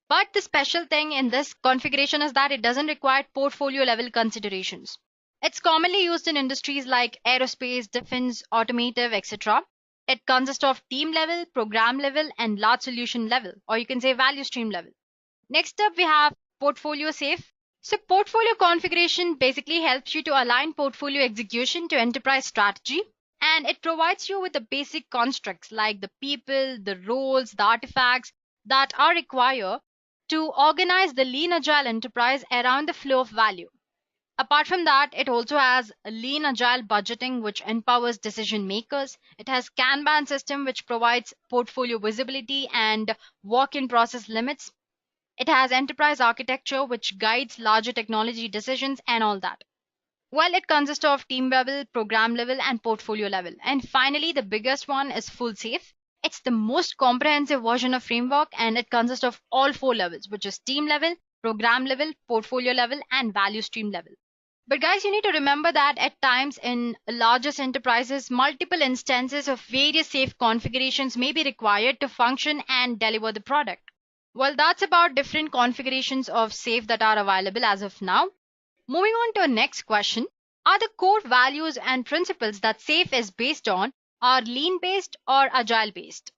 But the special thing in this configuration is that it doesn't require portfolio level considerations. It's commonly used in industries like aerospace, defense, automotive, etc. It consists of team level, program level, and large solution level, or you can say value stream level. Next up, we have portfolio SAFe. So portfolio configuration basically helps you to align portfolio execution to enterprise strategy, and it provides you with the basic constructs like the people, the roles, the artifacts that are required to organize the lean agile enterprise around the flow of value. Apart from that, it also has a lean agile budgeting, which empowers decision makers. It has Kanban system, which provides portfolio visibility and work in process limits. It has enterprise architecture, which guides larger technology decisions and all that. Well, it consists of team level, program level, and portfolio level. And finally, the biggest one is full SAFe. It's the most comprehensive version of framework, and it consists of all 4 levels, which is team level, program level, portfolio level, and value stream level. But guys, you need to remember that at times in largest enterprises, multiple instances of various SAFe configurations may be required to function and deliver the product. Well, that's about different configurations of SAFe that are available as of now. Moving on to our next question, are the core values and principles that SAFe is based on are lean based or agile based?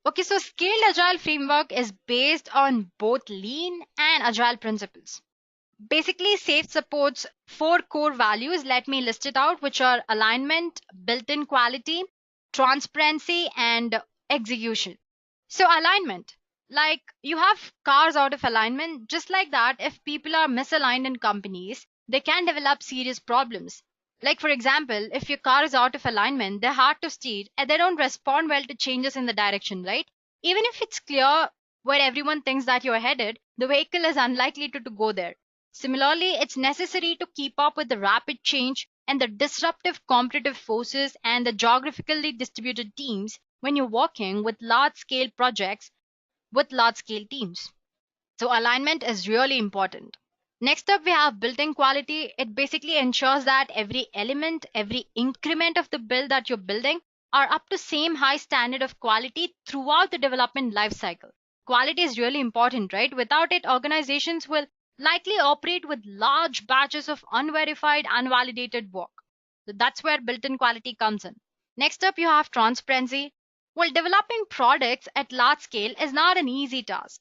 Okay, so scaled agile framework is based on both lean and agile principles. Basically, SAFe supports 4 core values. Let me list it out, which are alignment, built-in quality, transparency, and execution. So alignment, like you have cars out of alignment, just like that, if people are misaligned in companies, they can develop serious problems. Like for example, if your car is out of alignment, they're hard to steer and they don't respond well to changes in the direction, right? Even if it's clear where everyone thinks that you're headed, the vehicle is unlikely to go there. Similarly, it's necessary to keep up with the rapid change and the disruptive competitive forces and the geographically distributed teams when you're working with large scale projects with large scale teams. So alignment is really important. Next up, we have built-in quality. It basically ensures that every element, every increment of the build that you're building are up to same high standard of quality throughout the development lifecycle. Quality is really important, right? Without it, organizations will likely operate with large batches of unverified, unvalidated work. So that's where built-in quality comes in. Next up, you have transparency. Well, developing products at large scale is not an easy task.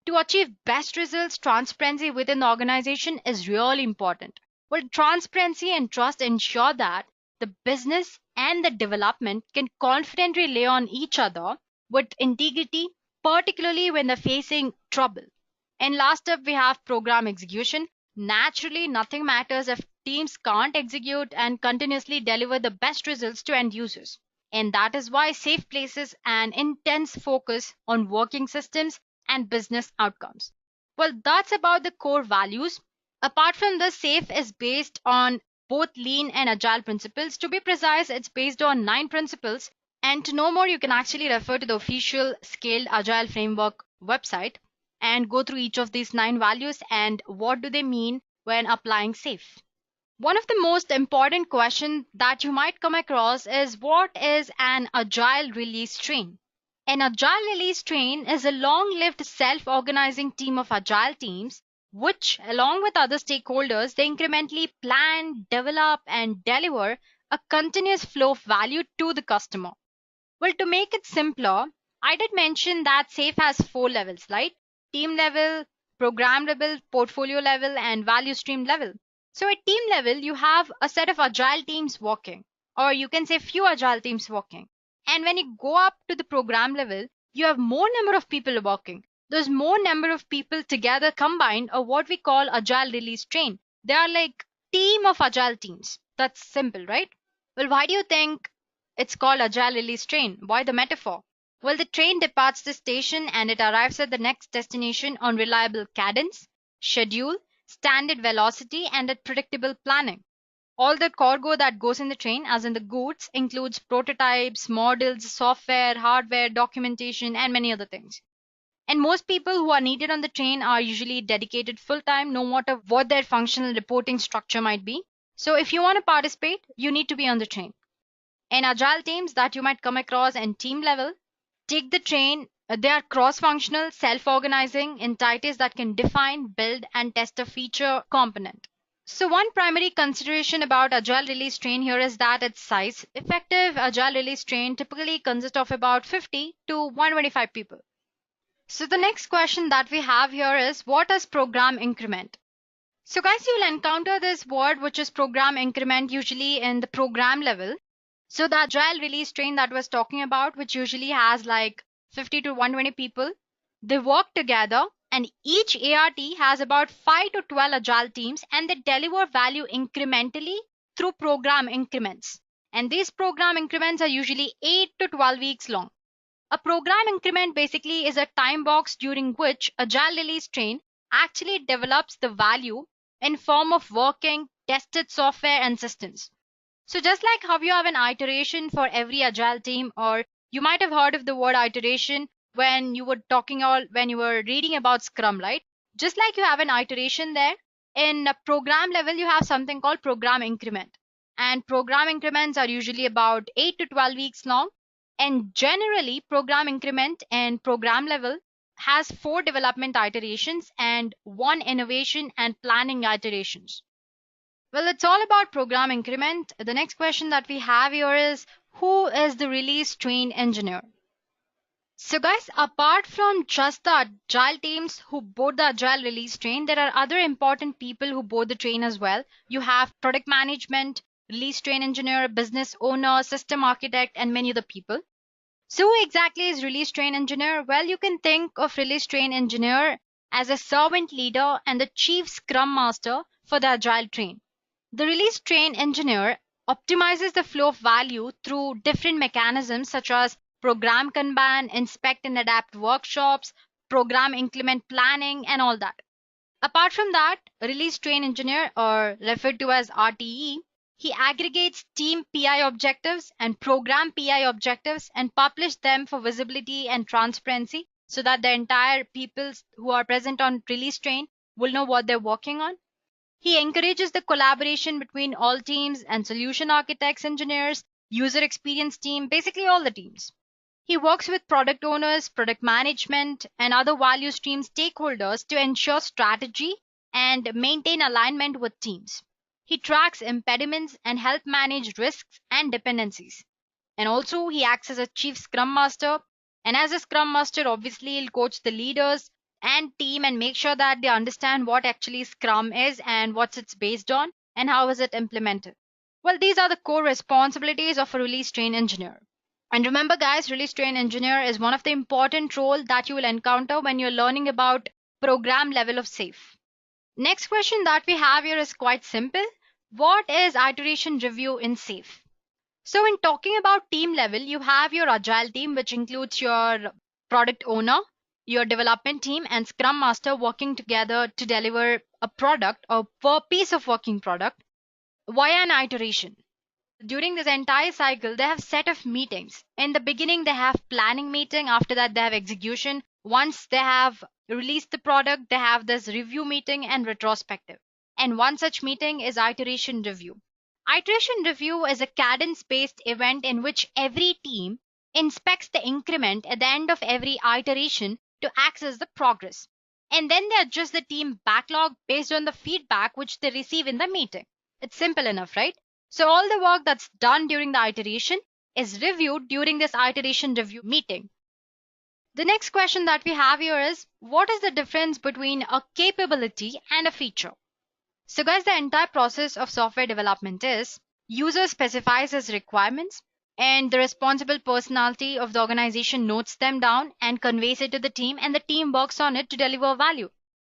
To achieve best results, transparency within the organization is really important. Well, transparency and trust ensure that the business and the development can confidently rely on each other with integrity, particularly when they're facing trouble. And last up, we have program execution. Naturally, nothing matters if teams can't execute and continuously deliver the best results to end users. And that is why SAFe places an intense focus on working systems and business outcomes. Well, that's about the core values. Apart from this, SAFe is based on both lean and agile principles. To be precise, it's based on 9 principles. And to know more, you can actually refer to the official Scaled Agile Framework website and go through each of these 9 values and what do they mean when applying SAFe. One of the most important questions that you might come across is what is an agile release train? An agile release train is a long-lived self-organizing team of agile teams which, along with other stakeholders, they incrementally plan, develop, and deliver a continuous flow of value to the customer. Well, to make it simpler, I did mention that SAFE has 4 levels, right? Team level, program level, portfolio level, and value stream level. So at team level, you have a set of agile teams working, or you can say few agile teams working. And when you go up to the program level, you have more number of people working. There's more number of people together combined, or what we call agile release train. They are like team of agile teams. That's simple, right? Well, why do you think it's called agile release train? Why the metaphor? Well, the train departs the station and it arrives at the next destination on reliable cadence, schedule, standard velocity, and at predictable planning. All the cargo that goes in the train, as in the goods, includes prototypes, models, software, hardware, documentation, and many other things. And most people who are needed on the train are usually dedicated full time, no matter what their functional reporting structure might be. So if you want to participate, you need to be on the train. And agile teams that you might come across and team level take the train. They are cross-functional, self-organizing entities that can define, build, and test a feature component. So one primary consideration about agile release train here is that its size. Effective agile release train typically consists of about 50 to 125 people. So the next question that we have here is, what is program increment? So guys, you will encounter this word which is program increment usually in the program level. So the agile release train that was talking about, which usually has like 50 to 120 people, they work together and each ART has about 5 to 12 agile teams and they deliver value incrementally through program increments. And these program increments are usually 8 to 12 weeks long. A program increment basically is a time box during which agile release train actually develops the value in form of working, tested software and systems. So just like how you have an iteration for every agile team, or you might have heard of the word iteration when you were when you were reading about Scrum, right? Just like you have an iteration there, in a program level, you have something called program increment. And program increments are usually about 8 to 12 weeks long. And generally, program increment and program level has 4 development iterations and 1 innovation and planning iterations. Well, it's all about program increment. The next question that we have here is, who is the release train engineer? So guys, apart from just the agile teams who board the agile release train, there are other important people who board the train as well. You have product management, release train engineer, business owner, system architect, and many other people. So who exactly is release train engineer? Well, you can think of release train engineer as a servant leader and the chief scrum master for the agile train. The release train engineer optimizes the flow of value through different mechanisms such as program Kanban, inspect and adapt workshops, program increment planning, and all that. Apart from that, release train engineer, or referred to as RTE, he aggregates team PI objectives and program PI objectives and publish them for visibility and transparency so that the entire people who are present on release train will know what they're working on. He encourages the collaboration between all teams and solution architects, engineers, user experience team, basically all the teams. He works with product owners, product management, and other value stream stakeholders to ensure strategy and maintain alignment with teams. He tracks impediments and help manage risks and dependencies. And also he acts as a chief scrum master. And as a scrum master, obviously he'll coach the leaders and team and make sure that they understand what actually Scrum is and what's it's based on and how is it implemented. Well, these are the core responsibilities of a release train engineer. And remember guys, release train engineer is one of the important role that you will encounter when you're learning about program level of SAFE. Next question that we have here is quite simple. What is iteration review in SAFE? So in talking about team level, you have your agile team, which includes your product owner, your development team, and Scrum Master working together to deliver a product or a piece of working product via an iteration. During this entire cycle, they have set of meetings. In the beginning, they have planning meeting. After that, they have execution. Once they have released the product, they have this review meeting and retrospective. And one such meeting is iteration review. Iteration review is a cadence-based event in which every team inspects the increment at the end of every iteration to access the progress. And then they adjust the team backlog based on the feedback which they receive in the meeting. It's simple enough, right? So all the work that's done during the iteration is reviewed during this iteration review meeting. The next question that we have here is, what is the difference between a capability and a feature? So guys, the entire process of software development is user specifies his requirements and the responsible personality of the organization notes them down and conveys it to the team, and the team works on it to deliver value.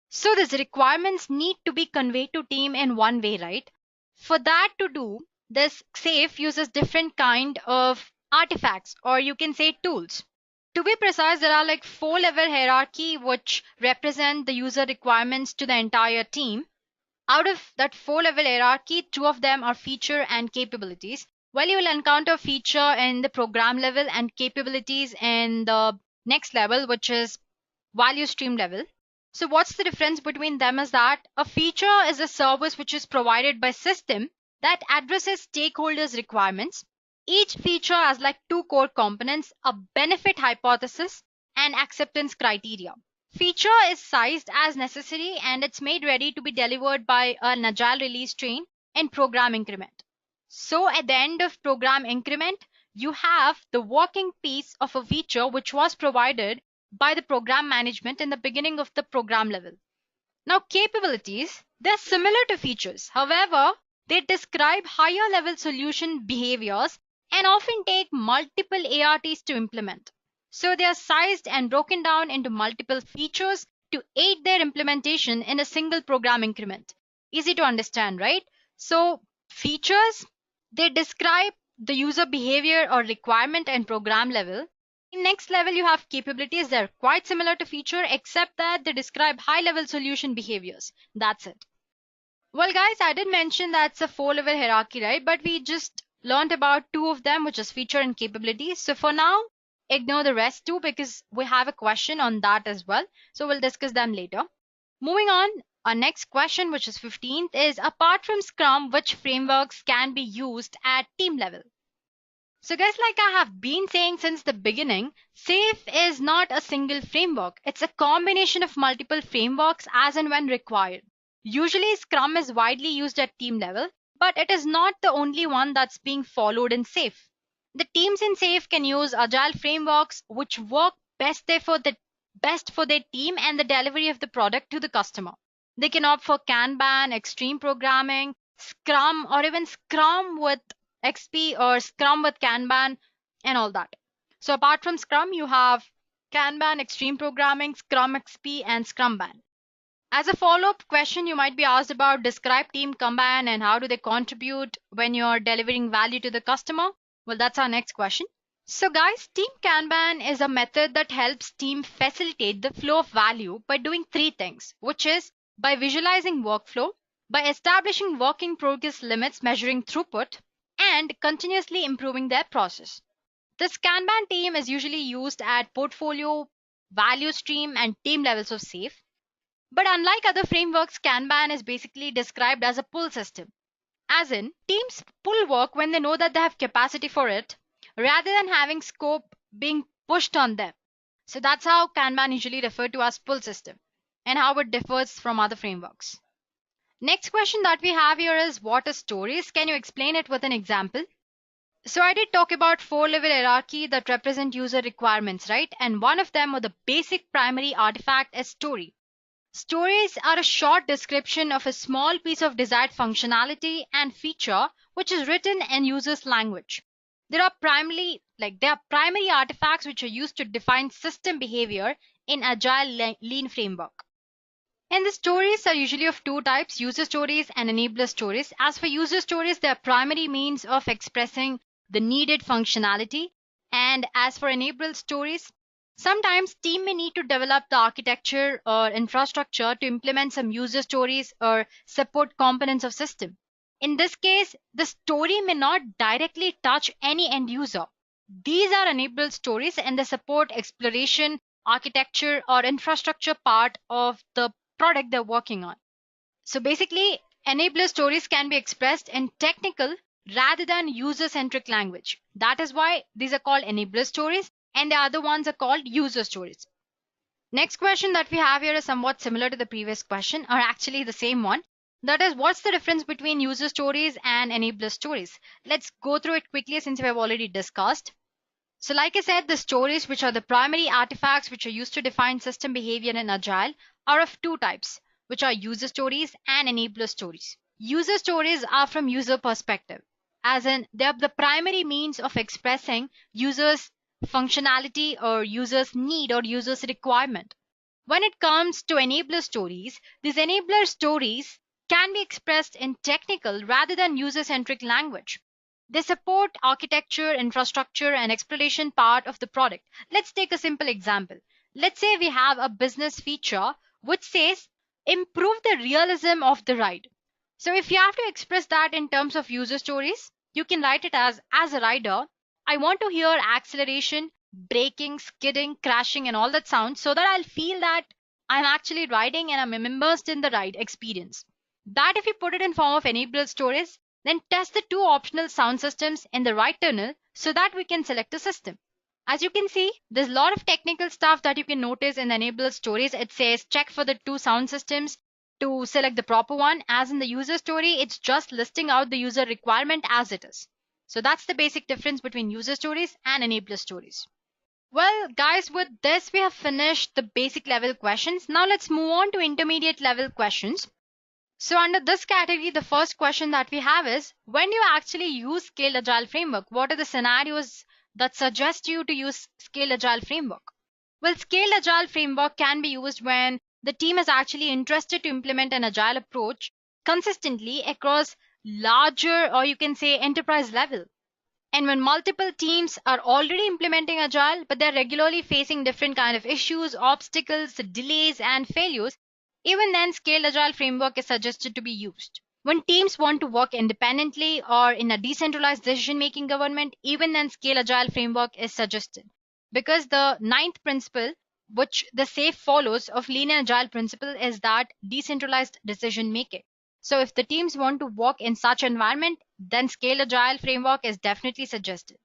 So these requirements need to be conveyed to team in one way, right? For that to do, this SAFe uses different kind of artifacts, or you can say tools. To be precise, there are like 4-level hierarchy which represent the user requirements to the entire team. Out of that 4-level hierarchy, 2 of them are feature and capabilities. Well, you will encounter feature in the program level and capabilities in the next level, which is value stream level. So what's the difference between them is that a feature is a service which is provided by system that addresses stakeholders' requirements. Each feature has like 2 core components, a benefit hypothesis and acceptance criteria. Feature is sized as necessary and it's made ready to be delivered by an agile release train in program increment. So at the end of program increment, you have the working piece of a feature which was provided by the program management in the beginning of the program level. Now capabilities, they're similar to features. However, they describe higher level solution behaviors and often take multiple ARTs to implement. So they are sized and broken down into multiple features to aid their implementation in a single program increment. Easy to understand, right? So features, they describe the user behavior or requirement and program level. In next level, you have capabilities that are quite similar to feature, except that they describe high level solution behaviors. That's it. Well, guys, I did mention that's a 4-level hierarchy, right? But we just learned about 2 of them, which is feature and capabilities. So for now, ignore the rest 2 because we have a question on that as well. So we'll discuss them later. Moving on, our next question, which is 15th, is apart from Scrum, which frameworks can be used at team level? So guys, like I have been saying since the beginning, SAFe is not a single framework. It's a combination of multiple frameworks as and when required. Usually Scrum is widely used at team level, but it is not the only one that's being followed in SAFe. The teams in SAFe can use agile frameworks which work best for their team and the delivery of the product to the customer. They can opt for Kanban, extreme programming, Scrum, or even Scrum with XP or Scrum with Kanban and all that. So apart from Scrum, you have Kanban, extreme programming, Scrum XP, and Scrumban. As a follow-up question, you might be asked about describe team Kanban and how do they contribute when you're delivering value to the customer. Well, that's our next question. So guys, team Kanban is a method that helps team facilitate the flow of value by doing 3 things, which is by visualizing workflow, by establishing working progress limits measuring throughput, and continuously improving their process. This Kanban team is usually used at portfolio, value stream, and team levels of SAFe. But unlike other frameworks, Kanban is basically described as a pull system. As in, teams pull work when they know that they have capacity for it, rather than having scope being pushed on them. So that's how Kanban usually referred to as pull system and how it differs from other frameworks. Next question that we have here is what are stories? Can you explain it with an example? So I did talk about 4-level hierarchy that represent user requirements, right? And one of them, or the basic primary artifact, is story. Stories are a short description of a small piece of desired functionality and feature which is written in user's language. There are primary artifacts which are used to define system behavior in Agile Lean framework. And the stories are usually of 2 types, user stories and enabler stories. As for user stories, they are primary means of expressing the needed functionality. And as for enabler stories, sometimes team may need to develop the architecture or infrastructure to implement some user stories or support components of system. In this case, the story may not directly touch any end user. These are enabler stories and they support exploration, architecture, or infrastructure part of the product they're working on. So basically, enabler stories can be expressed in technical, rather than user-centric language. That is why these are called enabler stories and the other ones are called user stories. Next question that we have here is somewhat similar to the previous question, or actually the same one. That is, what's the difference between user stories and enabler stories? Let's go through it quickly since we have already discussed. So like I said, the stories, which are the primary artifacts which are used to define system behavior in Agile, are of two types, which are user stories and enabler stories. User stories are from user perspective, as in they are the primary means of expressing users' functionality or users' need or users' requirement. When it comes to enabler stories, these enabler stories can be expressed in technical rather than user-centric language. They support architecture, infrastructure, and exploration part of the product. Let's take a simple example. Let's say we have a business feature which says improve the realism of the ride. So if you have to express that in terms of user stories, you can write it as a rider, I want to hear acceleration, braking, skidding, crashing, and all that sound so that I'll feel that I'm actually riding and I'm immersed in the ride experience. That if you put it in form of enabler stories, then test the two optional sound systems in the right tunnel so that we can select a system. As you can see, there's a lot of technical stuff that you can notice in the enabler stories. It says check for the two sound systems to select the proper one. As in the user story, it's just listing out the user requirement as it is. So that's the basic difference between user stories and enabler stories. Well, guys, with this, we have finished the basic level questions. Now let's move on to intermediate level questions. So under this category, the first question that we have is, when do you actually use Scaled Agile Framework? What are the scenarios that suggest you to use Scaled Agile Framework? Well, Scaled Agile Framework can be used when the team is actually interested to implement an Agile approach consistently across larger, or you can say enterprise level. And when multiple teams are already implementing Agile, but they're regularly facing different kind of issues, obstacles, delays, and failures, even then, Scaled Agile Framework is suggested to be used. When teams want to work independently or in a decentralized decision-making government, even then Scaled Agile Framework is suggested. Because the ninth principle, which the SAFe follows of Linear Agile principle, is that decentralized decision-making. So if the teams want to work in such environment, then Scaled Agile Framework is definitely suggested.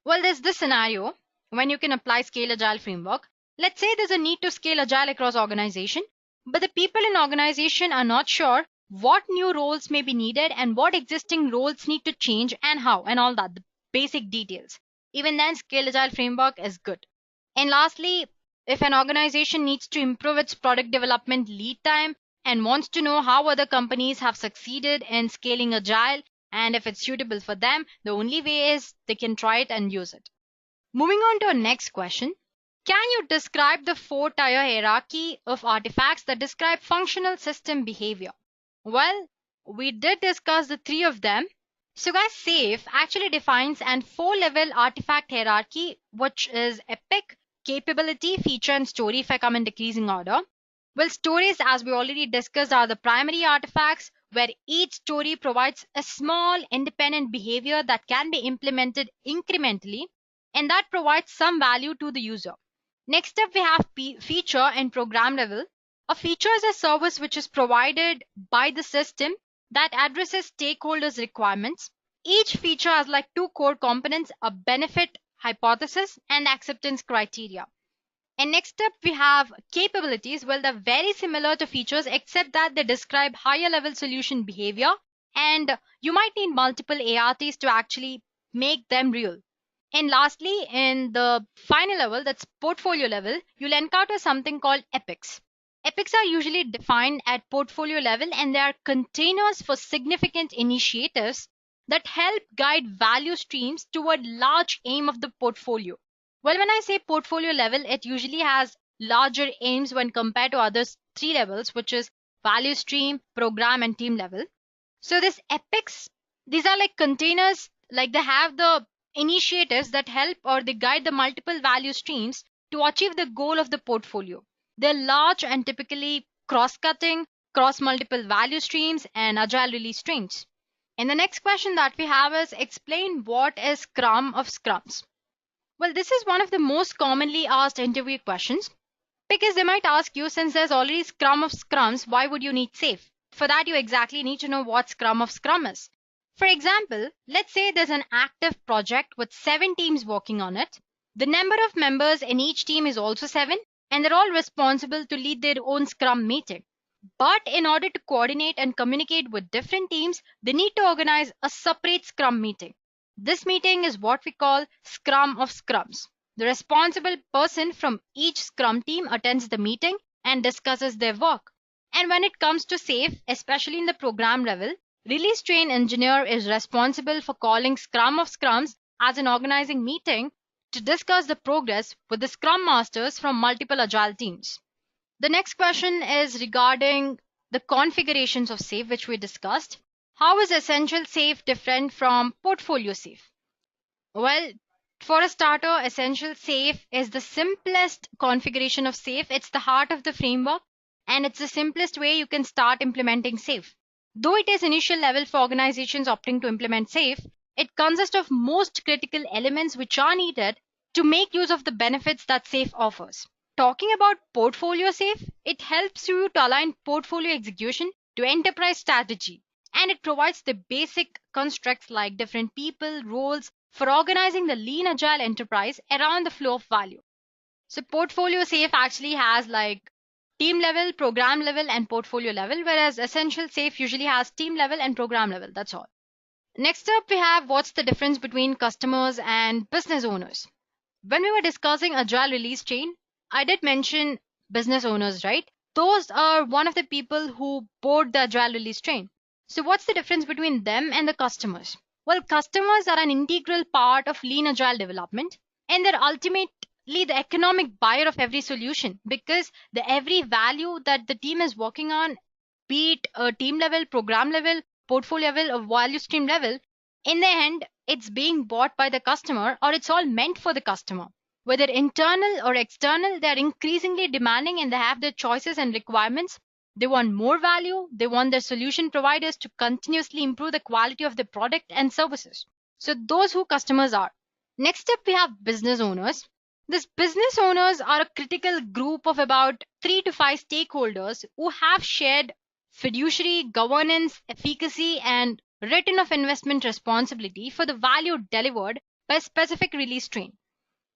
Well, there's this scenario when you can apply Scaled Agile Framework. Let's say there's a need to scale Agile across organization, but the people in organization are not sure what new roles may be needed and what existing roles need to change and how and all that, the basic details. Even then, Scaled Agile Framework is good. And lastly, if an organization needs to improve its product development lead time and wants to know how other companies have succeeded in scaling Agile and if it's suitable for them, the only way is they can try it and use it. Moving on to our next question. Can you describe the 4-tier hierarchy of artifacts that describe functional system behavior? Well, we did discuss the 3 of them. So guys, SAFe actually defines an 4-level artifact hierarchy, which is epic, capability, feature, and story if I come in decreasing order. Well, stories, as we already discussed, are the primary artifacts where each story provides a small independent behavior that can be implemented incrementally and that provides some value to the user. Next up, we have feature and program level. A feature is a service which is provided by the system that addresses stakeholders' requirements. Each feature has like 2 core components, a benefit hypothesis and acceptance criteria. And next up, we have capabilities. Well, they're very similar to features except that they describe higher level solution behavior and you might need multiple ARTs to actually make them real. And lastly, in the final level, that's portfolio level, you'll encounter something called epics. Epics are usually defined at portfolio level and they are containers for significant initiatives that help guide value streams toward large aim of the portfolio. Well, when I say portfolio level, it usually has larger aims when compared to other 3 levels, which is value stream, program, and team level. So this epics, these are like containers, like they have the initiatives that help or they guide the multiple value streams to achieve the goal of the portfolio. They're large and typically cross-cutting, cross multiple value streams and agile release streams. And the next question that we have is explain what is Scrum of Scrums. Well, this is one of the most commonly asked interview questions because they might ask you, since there's already Scrum of Scrums, why would you need SAFe? For that, you exactly need to know what Scrum of Scrum is. For example, let's say there's an active project with 7 teams working on it. The number of members in each team is also 7, and they're all responsible to lead their own Scrum meeting. But in order to coordinate and communicate with different teams, they need to organize a separate Scrum meeting. This meeting is what we call Scrum of Scrums. The responsible person from each Scrum team attends the meeting and discusses their work. And when it comes to SAFe, especially in the program level, Release Train Engineer is responsible for calling Scrum of Scrums as an organizing meeting to discuss the progress with the Scrum Masters from multiple Agile teams. The next question is regarding the configurations of SAFe, which we discussed. How is Essential SAFe different from Portfolio SAFe? Well, for a starter, Essential SAFe is the simplest configuration of SAFe. It's the heart of the framework, and it's the simplest way you can start implementing SAFe. Though it is initial level for organizations opting to implement SAFe, it consists of most critical elements which are needed to make use of the benefits that SAFe offers. Talking about Portfolio SAFe, it helps you to align portfolio execution to enterprise strategy, and it provides the basic constructs like different people, roles for organizing the lean agile enterprise around the flow of value. So Portfolio SAFe actually has like team level, program level, and portfolio level, whereas Essential SAFe usually has team level and program level. That's all. Next up, we have what's the difference between customers and business owners. When we were discussing Agile Release Train, I did mention business owners, right? Those are one of the people who board the Agile Release Train. So what's the difference between them and the customers? Well, customers are an integral part of lean agile development, and they're ultimately the economic buyer of every solution, because the every value that the team is working on, be it a team level, program level, portfolio level, or value stream level, in the end, it's being bought by the customer, or it's all meant for the customer. Whether internal or external, they're increasingly demanding and they have their choices and requirements. They want more value. They want their solution providers to continuously improve the quality of the product and services. So those who customers are. Next up, we have business owners. These business owners are a critical group of about 3 to 5 stakeholders who have shared fiduciary, governance, efficacy, and return of investment responsibility for the value delivered by a specific release train.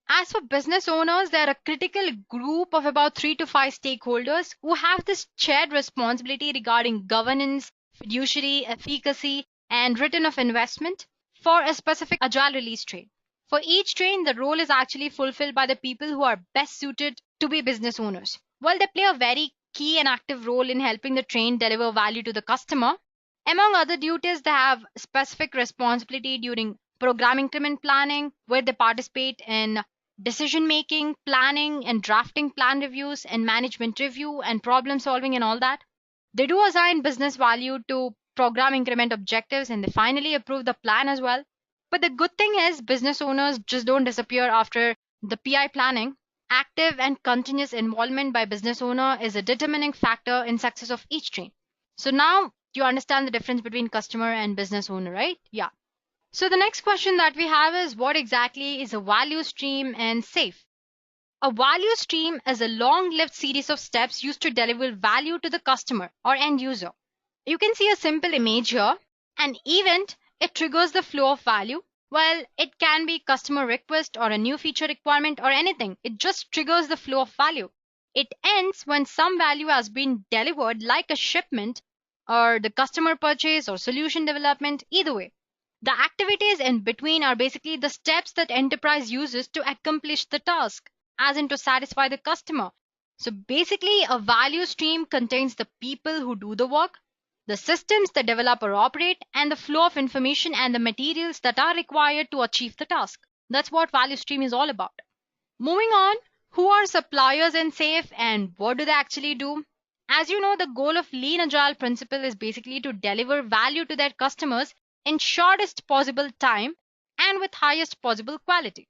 As for business owners, they are a critical group of about 3 to 5 stakeholders who have this shared responsibility regarding governance, fiduciary, efficacy, and return of investment for a specific agile release train. For each train, the role is actually fulfilled by the people who are best suited to be business owners. While they play a very key and active role in helping the train deliver value to the customer, among other duties, they have specific responsibility during program increment planning, where they participate in decision making, planning, and drafting plan reviews, and management review, and problem solving, and all that. They do assign business value to program increment objectives, and they finally approve the plan as well. But the good thing is, business owners just don't disappear after the PI planning. Active and continuous involvement by business owner is a determining factor in success of each train. So now you understand the difference between customer and business owner, right? Yeah. So the next question that we have is, what exactly is a value stream and SAFe? A value stream is a long-lived series of steps used to deliver value to the customer or end user. You can see a simple image here. An event, it triggers the flow of value. Well, it can be customer request or a new feature requirement or anything. It just triggers the flow of value. It ends when some value has been delivered, like a shipment or the customer purchase or solution development, either way. The activities in between are basically the steps that enterprise uses to accomplish the task, as in to satisfy the customer. So basically, a value stream contains the people who do the work, the systems the developer operate, and the flow of information and the materials that are required to achieve the task. That's what value stream is all about. Moving on, who are suppliers in SAFe and what do they actually do? As you know, the goal of Lean Agile principle is basically to deliver value to their customers in shortest possible time and with highest possible quality.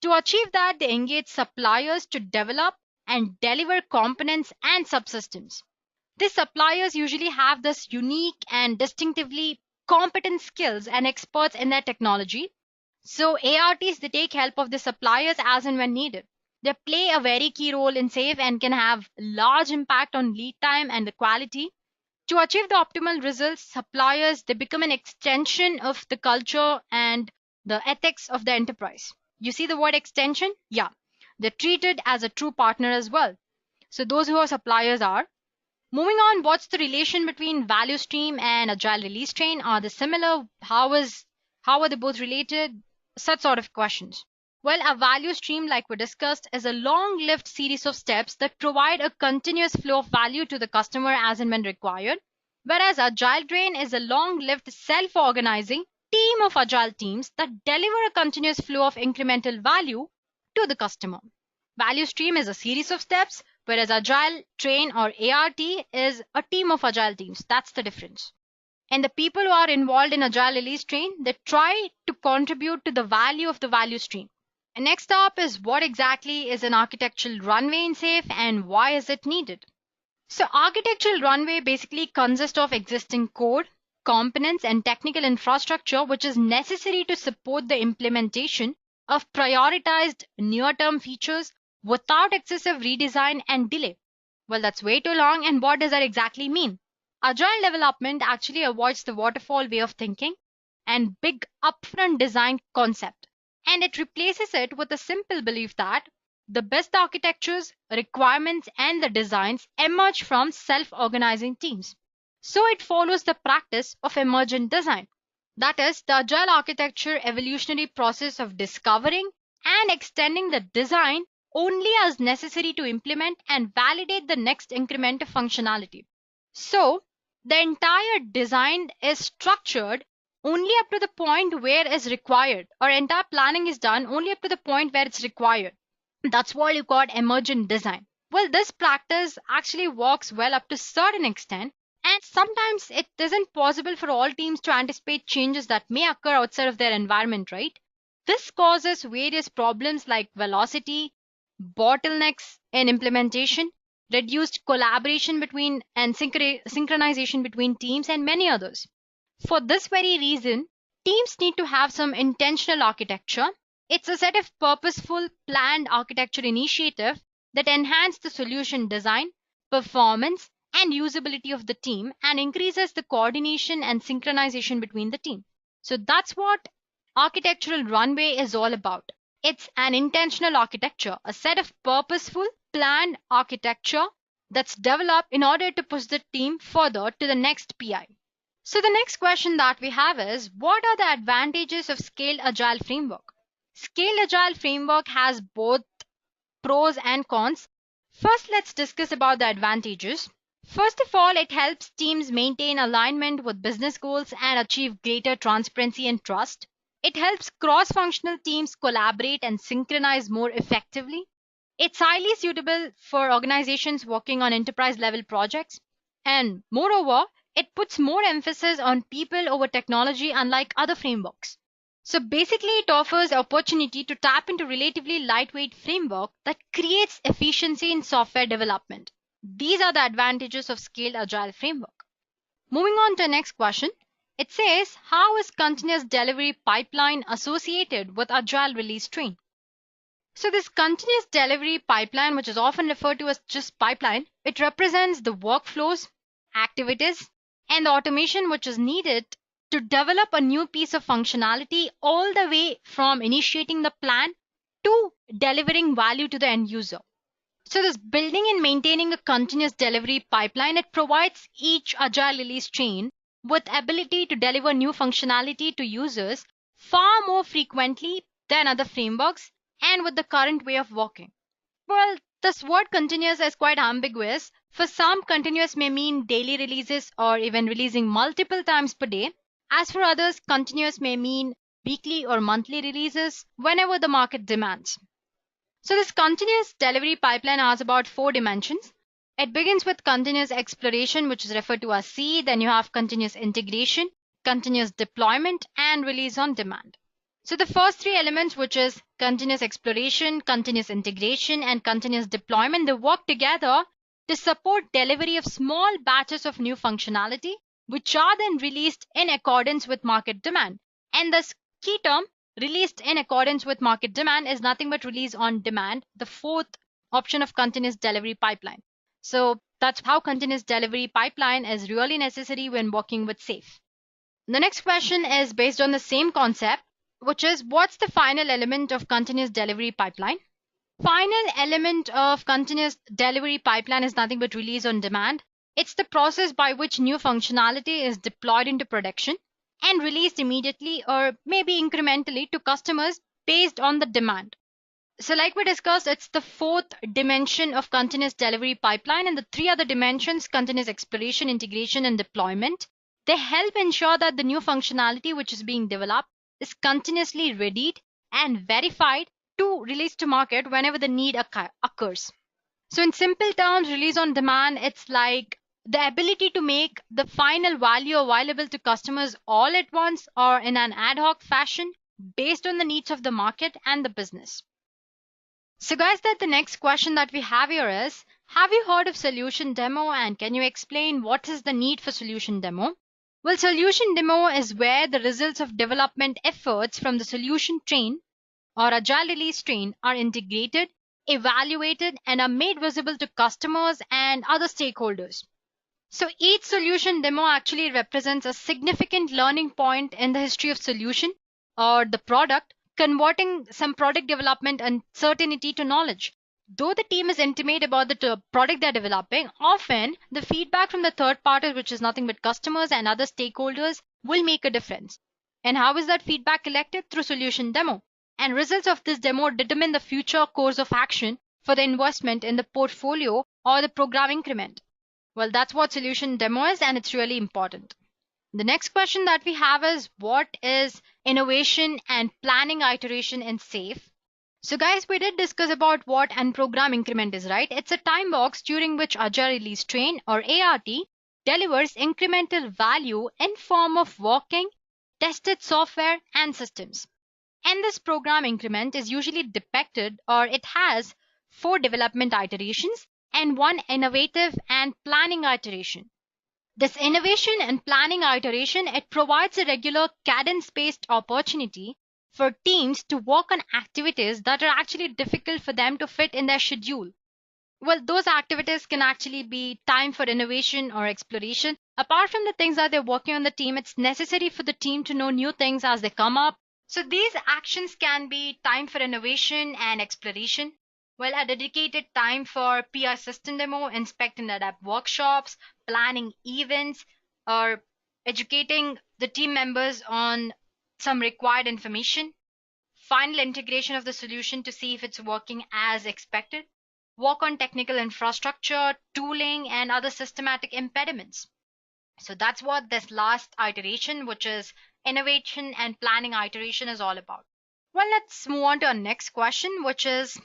To achieve that, they engage suppliers to develop and deliver components and subsystems. These suppliers usually have this unique and distinctively competent skills and experts in their technology. So ARTs, they take help of the suppliers as and when needed. They play a very key role in SAFe and can have large impact on lead time and the quality. To achieve the optimal results, suppliers, they become an extension of the culture and the ethics of the enterprise. You see the word extension? Yeah. They're treated as a true partner as well. So those who are suppliers are. Moving on, what's the relation between value stream and agile release train? Are they similar? How are they both related? Such sort of questions. Well, a value stream, like we discussed, is a long-lived series of steps that provide a continuous flow of value to the customer as and when required. Whereas agile train is a long-lived self-organizing team of agile teams that deliver a continuous flow of incremental value to the customer. Value stream is a series of steps, whereas agile train or ART is a team of agile teams. That's the difference. And the people who are involved in agile release train, they try to contribute to the value of the value stream. And next up is what exactly is an architectural runway in SAFe and why is it needed? So architectural runway basically consists of existing code, components and technical infrastructure which is necessary to support the implementation of prioritized near-term features without excessive redesign and delay. Well, that's way too long, and what does that exactly mean? Agile development actually avoids the waterfall way of thinking and big upfront design concept, and it replaces it with a simple belief that the best architectures, requirements, and the designs emerge from self-organizing teams. So it follows the practice of emergent design. That is, the agile architecture evolutionary process of discovering and extending the design only as necessary to implement and validate the next increment of functionality. So, the entire design is structured only up to the point where is required, or entire planning is done only up to the point where it's required. That's what you call emergent design. Well, this practice actually works well up to a certain extent, and sometimes it isn't possible for all teams to anticipate changes that may occur outside of their environment, right? This causes various problems like velocity, bottlenecks in implementation, reduced collaboration between and synchronization between teams, and many others. For this very reason, teams need to have some intentional architecture. It's a set of purposeful, planned architecture initiative that enhance the solution design, performance, and usability of the team and increases the coordination and synchronization between the team. So that's what architectural runway is all about. It's an intentional architecture, a set of purposeful, planned architecture that's developed in order to push the team further to the next PI. So the next question that we have is, what are the advantages of scaled agile framework? Scaled agile framework has both pros and cons. First, let's discuss about the advantages. First of all, it helps teams maintain alignment with business goals and achieve greater transparency and trust. It helps cross-functional teams collaborate and synchronize more effectively. It's highly suitable for organizations working on enterprise-level projects. And moreover, it puts more emphasis on people over technology, unlike other frameworks. So basically, it offers opportunity to tap into relatively lightweight framework that creates efficiency in software development. These are the advantages of scaled agile framework. Moving on to the next question. It says, how is continuous delivery pipeline associated with agile release train? So this continuous delivery pipeline, which is often referred to as just pipeline, it represents the workflows, activities, and the automation which is needed to develop a new piece of functionality all the way from initiating the plan to delivering value to the end user. So this building and maintaining a continuous delivery pipeline, it provides each agile release train with ability to deliver new functionality to users far more frequently than other frameworks and with the current way of working. Well, this word continuous is quite ambiguous. For some, continuous may mean daily releases or even releasing multiple times per day. As for others, continuous may mean weekly or monthly releases whenever the market demands. So this continuous delivery pipeline has about 4 dimensions. It begins with continuous exploration, which is referred to as C. Then you have continuous integration, continuous deployment, and release on demand. So the first 3 elements, which is continuous exploration, continuous integration, and continuous deployment, they work together to support delivery of small batches of new functionality, which are then released in accordance with market demand. And this key term, released in accordance with market demand, is nothing but release on demand, the 4th option of continuous delivery pipeline. So That's how continuous delivery pipeline is really necessary when working with SAFe. The next question is based on the same concept, which is what's the final element of continuous delivery pipeline? Final element of continuous delivery pipeline is nothing but release on demand. It's the process by which new functionality is deployed into production and released immediately or maybe incrementally to customers based on the demand. So like we discussed, it's the fourth dimension of continuous delivery pipeline, and the three other dimensions, continuous exploration, integration, and deployment, they help ensure that the new functionality which is being developed is continuously readied and verified to release to market whenever the need occurs. So in simple terms, release on demand, it's like the ability to make the final value available to customers all at once or in an ad hoc fashion based on the needs of the market and the business. So guys, that the next question that we have here is, have you heard of solution demo, and can you explain what is the need for solution demo? Well, solution demo is where the results of development efforts from the solution train or agile release train are integrated, evaluated, and are made visible to customers and other stakeholders. So each solution demo actually represents a significant learning point in the history of solution or the product, converting some product development uncertainty to knowledge. Though the team is intimate about the product they're developing, often the feedback from the third party, which is nothing but customers and other stakeholders, will make a difference. And how is that feedback collected? Through solution demo. And results of this demo determine the future course of action for the investment in the portfolio or the program increment. Well, that's what solution demo is, and it's really important. The next question that we have is, what is innovation and planning iteration in SAFe? So guys, we did discuss about what an program increment is, right? It's a time box during which Agile Release Train or ART delivers incremental value in form of working, tested software and systems. And this program increment is usually depicted, or it has 4 development iterations and 1 innovative and planning iteration. This innovation and planning iteration, it provides a regular cadence-based opportunity for teams to work on activities that are actually difficult for them to fit in their schedule. Well, those activities can actually be time for innovation or exploration. Apart from the things that they're working on the team, it's necessary for the team to know new things as they come up. So these actions can be time for innovation and exploration. Well, a dedicated time for PR system demo, inspect and adapt workshops, planning events, or educating the team members on some required information. Final integration of the solution to see if it's working as expected. Work on technical infrastructure, tooling, and other systematic impediments. So that's what this last iteration, which is innovation and planning iteration, is all about. Well, let's move on to our next question, which is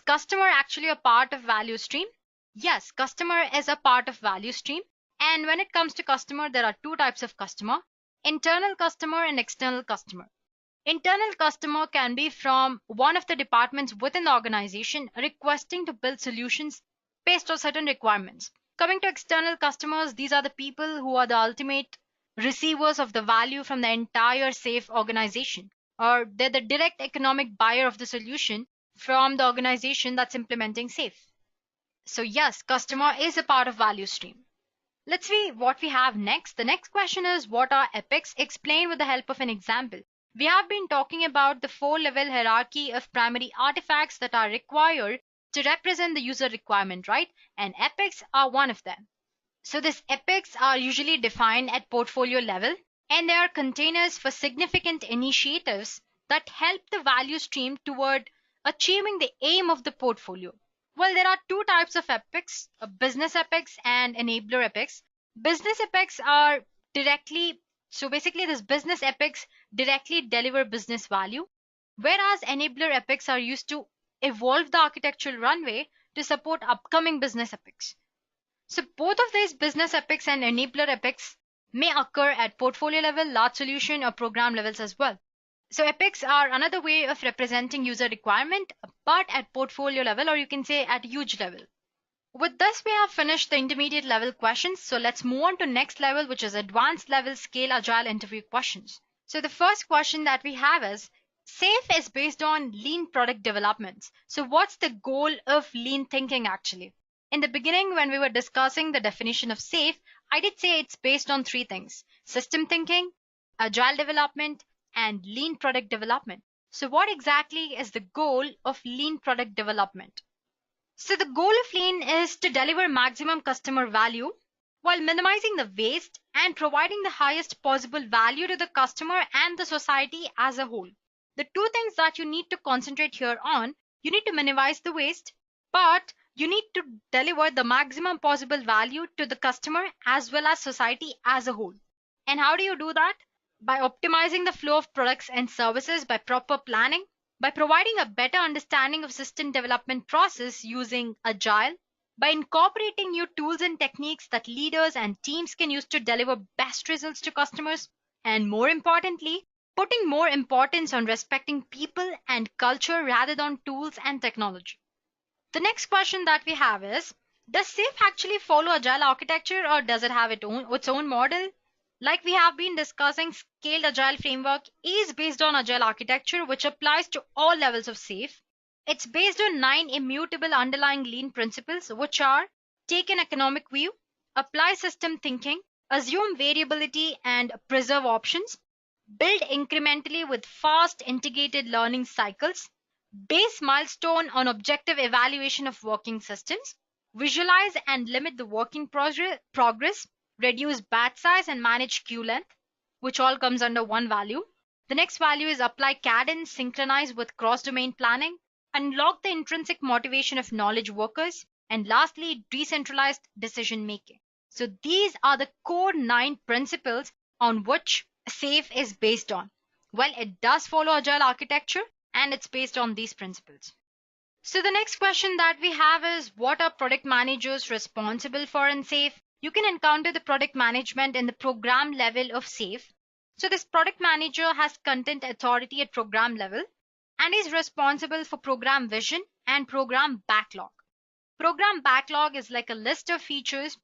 customer actually a part of value stream? Yes, customer is a part of value stream. And when it comes to customer, there are 2 types of customer: internal customer and external customer. Internal customer can be from one of the departments within the organization requesting to build solutions based on certain requirements. Coming to external customers, these are the people who are the ultimate receivers of the value from the entire SAFe organization, or they're the direct economic buyer of the solution from the organization that's implementing SAFe. So yes, customer is a part of value stream. Let's see what we have next. The next question is, what are epics? Explain with the help of an example. We have been talking about the 4-level hierarchy of primary artifacts that are required to represent the user requirement, right? And epics are one of them. So these epics are usually defined at portfolio level, and they are containers for significant initiatives that help the value stream toward achieving the aim of the portfolio. Well, there are 2 types of epics, business epics and enabler epics. Business epics are directly, so basically this business epics directly deliver business value, whereas enabler epics are used to evolve the architectural runway to support upcoming business epics. So both of these business epics and enabler epics may occur at portfolio level, large solution, or program levels as well. So epics are another way of representing user requirement, but at portfolio level, or you can say at huge level. With this, we have finished the intermediate level questions. So let's move on to next level, which is advanced level scale agile interview questions. So the first question that we have is, SAFe is based on lean product developments. So what's the goal of lean thinking actually? In the beginning, when we were discussing the definition of SAFe, I did say it's based on three things: system thinking, agile development, and lean product development. So what exactly is the goal of lean product development? So the goal of lean is to deliver maximum customer value while minimizing the waste and providing the highest possible value to the customer and the society as a whole. The two things that you need to concentrate here on: you need to minimize the waste, but you need to deliver the maximum possible value to the customer as well as society as a whole. And how do you do that? By optimizing the flow of products and services, by proper planning, by providing a better understanding of system development process using agile, by incorporating new tools and techniques that leaders and teams can use to deliver best results to customers, and more importantly, putting more importance on respecting people and culture rather than tools and technology. The next question that we have is, does SAFe actually follow agile architecture, or does it have its own model? Like we have been discussing, Scaled Agile Framework is based on agile architecture, which applies to all levels of SAFe. It's based on 9 immutable underlying lean principles, which are: take an economic view, apply system thinking, assume variability and preserve options, build incrementally with fast integrated learning cycles, base milestone on objective evaluation of working systems, visualize and limit the working progress, reduce batch size and manage queue length, which all comes under one value. The next value is apply cadence, synchronize with cross-domain planning, unlock the intrinsic motivation of knowledge workers, and lastly, decentralized decision making. So these are the core 9 principles on which SAFe is based on. Well, it does follow agile architecture and it's based on these principles. So the next question that we have is, what are product managers responsible for in SAFe? You can encounter the product management in the program level of SAFe. So this product manager has content authority at program level and is responsible for program vision and program backlog. Program backlog is like a list of features.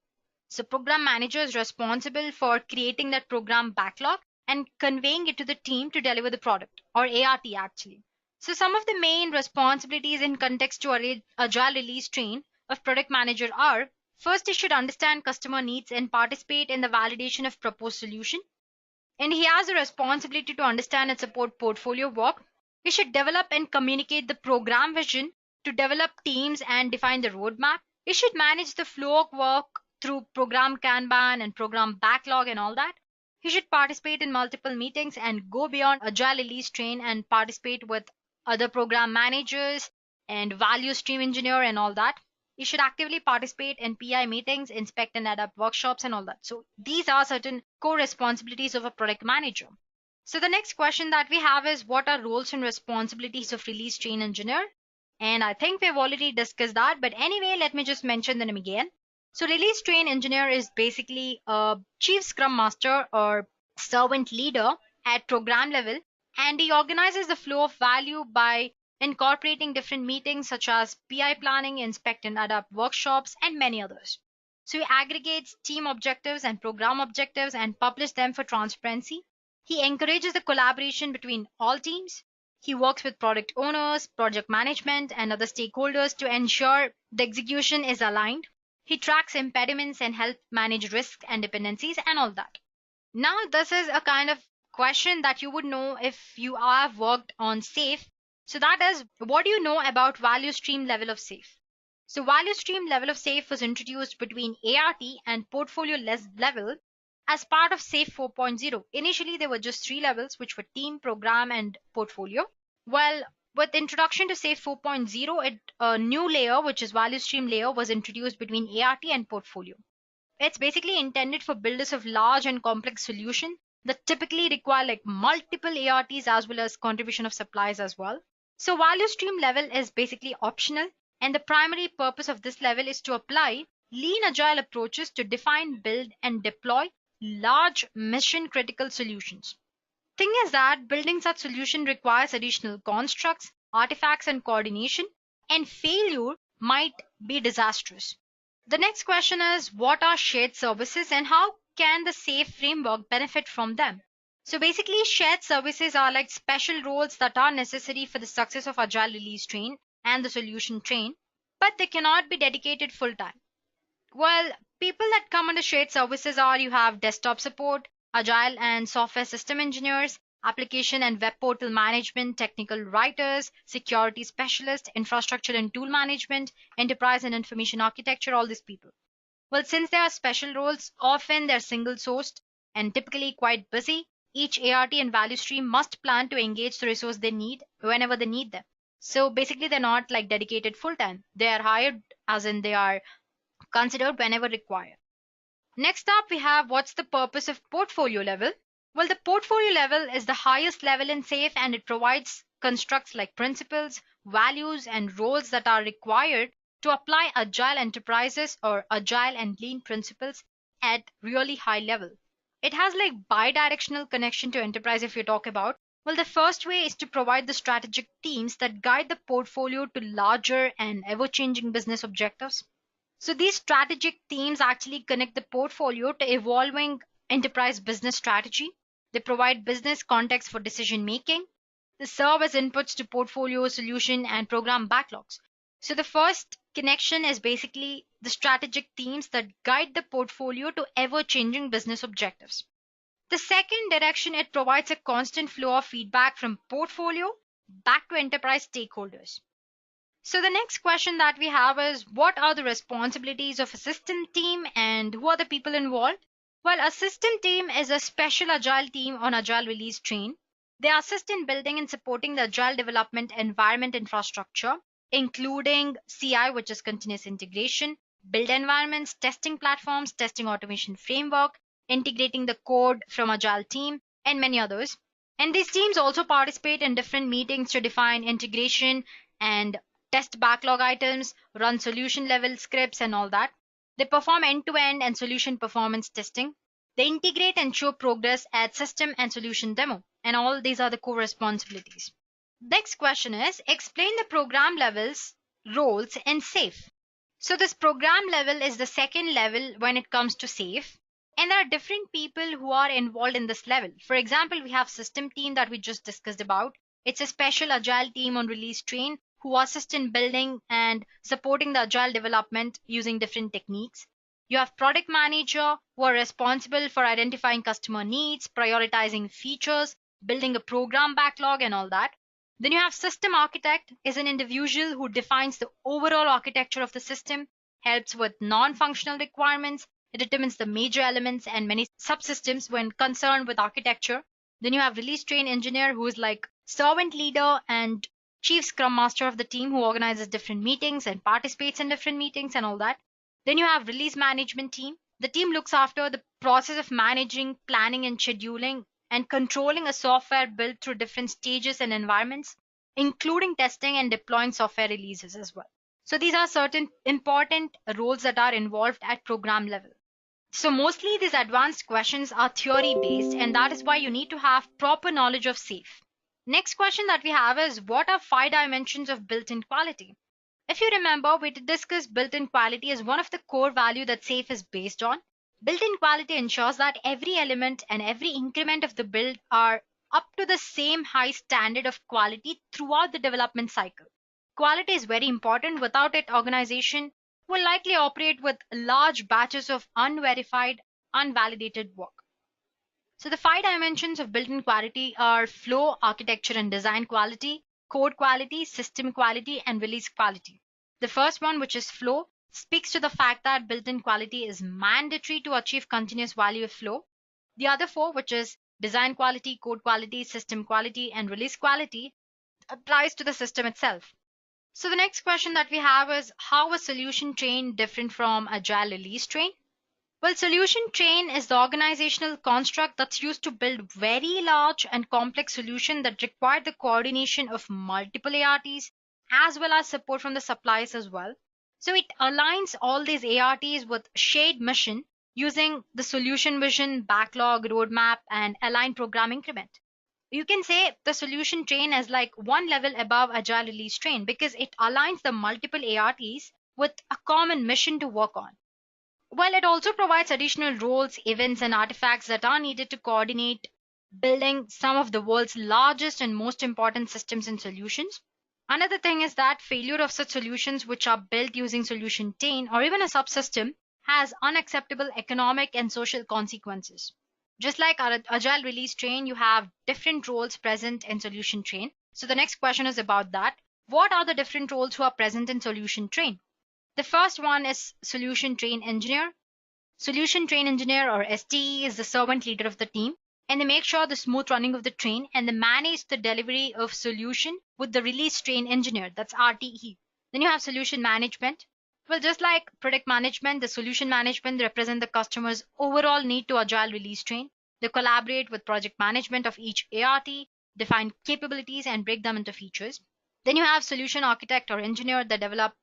So program manager is responsible for creating that program backlog and conveying it to the team to deliver the product, or ART actually. So some of the main responsibilities in context to agile release train of product manager are: first, he should understand customer needs and participate in the validation of proposed solution. And he has a responsibility to understand and support portfolio work. He should develop and communicate the program vision, to develop teams and define the roadmap. He should manage the flow of work through program Kanban and program backlog and all that. He should participate in multiple meetings and go beyond agile release train and participate with other program managers and value stream engineer and all that. You should actively participate in PI meetings, inspect and adapt workshops and all that. So these are certain core responsibilities of a product manager. So the next question that we have is, what are roles and responsibilities of release train engineer? And I think we've already discussed that, but anyway, let me just mention them again. So release train engineer is basically a chief scrum master or servant leader at program level, and he organizes the flow of value by incorporating different meetings such as PI planning, inspect and adapt workshops, and many others. So he aggregates team objectives and program objectives and publish them for transparency. He encourages the collaboration between all teams. He works with product owners, project management, and other stakeholders to ensure the execution is aligned. He tracks impediments and helps manage risk and dependencies and all that. Now, this is a kind of question that you would know if you have worked on SAFe. So that is, what do you know about value stream level of SAFe? So value stream level of SAFe was introduced between ART and portfolio level as part of SAFe 4.0. Initially, there were just 3 levels, which were team, program, and portfolio. Well, with introduction to SAFe 4.0, a new layer, which is value stream layer, was introduced between ART and portfolio. It's basically intended for builders of large and complex solutions that typically require like multiple ARTs as well as contribution of supplies as well. So value stream level is basically optional, and the primary purpose of this level is to apply lean agile approaches to define, build, and deploy large mission critical solutions. Thing is that building such solution requires additional constructs, artifacts, and coordination, and failure might be disastrous. The next question is, what are shared services and how can the SAFe framework benefit from them? So basically, shared services are like special roles that are necessary for the success of agile release train and the solution train. but they cannot be dedicated full time. Well, people that come under shared services are you have desktop support, agile and software system engineers, application and web portal management, technical writers, security specialists, infrastructure and tool management, enterprise and information architecture, all these people. Well, since they are special roles, often they're single sourced and typically quite busy. Each ART and value stream must plan to engage the resource they need whenever they need them. So basically, they're not like dedicated full time. They are hired, as in they are considered whenever required. Next up, we have what's the purpose of portfolio level? Well, the portfolio level is the highest level in SAFe and it provides constructs like principles, values, and roles that are required to apply agile enterprises or agile and lean principles at really high level. It has like bi-directional connection to enterprise if you talk about. Well, the first way is to provide the strategic themes that guide the portfolio to larger and ever-changing business objectives. So these strategic themes actually connect the portfolio to evolving enterprise business strategy. They provide business context for decision making. They serve as inputs to portfolio solution and program backlogs. So the first connection is basically the strategic themes that guide the portfolio to ever-changing business objectives. The second direction, it provides a constant flow of feedback from portfolio back to enterprise stakeholders. So the next question that we have is what are the responsibilities of a system team and who are the people involved? Well, a system team is a special agile team on agile release train. They assist in building and supporting the agile development environment infrastructure, including CI, which is continuous integration, build environments, testing platforms, testing automation framework, integrating the code from agile team, and many others. And these teams also participate in different meetings to define integration and test backlog items, run solution level scripts and all that. They perform end-to-end and solution performance testing. They integrate and show progress at system and solution demo. And all these are the core responsibilities. Next question is explain the program levels roles in SAFe. So this program level is the second level when it comes to SAFe. And there are different people who are involved in this level. For example, we have system team that we just discussed about. It's a special agile team on release train who assist in building and supporting the agile development using different techniques. You have product manager who are responsible for identifying customer needs, prioritizing features, building a program backlog and all that. Then you have system architect is an individual who defines the overall architecture of the system, helps with non-functional requirements, it determines the major elements and many subsystems when concerned with architecture. Then you have release train engineer who is like servant leader and chief scrum master of the team who organizes different meetings and participates in different meetings and all that. Then you have release management team. The team looks after the process of managing, planning and scheduling and controlling a software built through different stages and environments, including testing and deploying software releases as well. So these are certain important roles that are involved at program level. So mostly these advanced questions are theory based and that is why you need to have proper knowledge of SAFe. Next question that we have is what are 5 dimensions of built-in quality? If you remember, we discussed built-in quality as one of the core value that SAFe is based on. Built-in quality ensures that every element and every increment of the build are up to the same high standard of quality throughout the development cycle. Quality is very important. Without it, organization will likely operate with large batches of unverified, unvalidated work. So the 5 dimensions of built-in quality are flow, architecture and design quality, code quality, system quality, and release quality. The first one, which is flow, speaks to the fact that built-in quality is mandatory to achieve continuous value of flow. The other 4, which is design quality, code quality, system quality, and release quality, applies to the system itself. So the next question that we have is how a solution train different from agile release train? Well, solution train is the organizational construct that's used to build very large and complex solutions that require the coordination of multiple ARTs as well as support from the suppliers as well. So it aligns all these ARTs with shared mission using the solution vision, backlog, roadmap, and aligned program increment. You can say the solution train is like one level above agile release train because it aligns the multiple ARTs with a common mission to work on. Well, it also provides additional roles, events, and artifacts that are needed to coordinate building some of the world's largest and most important systems and solutions. Another thing is that failure of such solutions which are built using solution chain or even a subsystem has unacceptable economic and social consequences. Just like our agile release train, you have different roles present in solution train. So the next question is about that. What are the different roles who are present in solution train? The first one is solution train engineer. Solution train engineer or STE is the servant leader of the team, and they make sure the smooth running of the train and they manage the delivery of solution with the release train engineer, that's RTE. Then you have solution management. Well, just like product management, the solution management represent the customer's overall need to agile release train. They collaborate with project management of each ART, define capabilities and break them into features. Then you have solution architect or engineer that develop,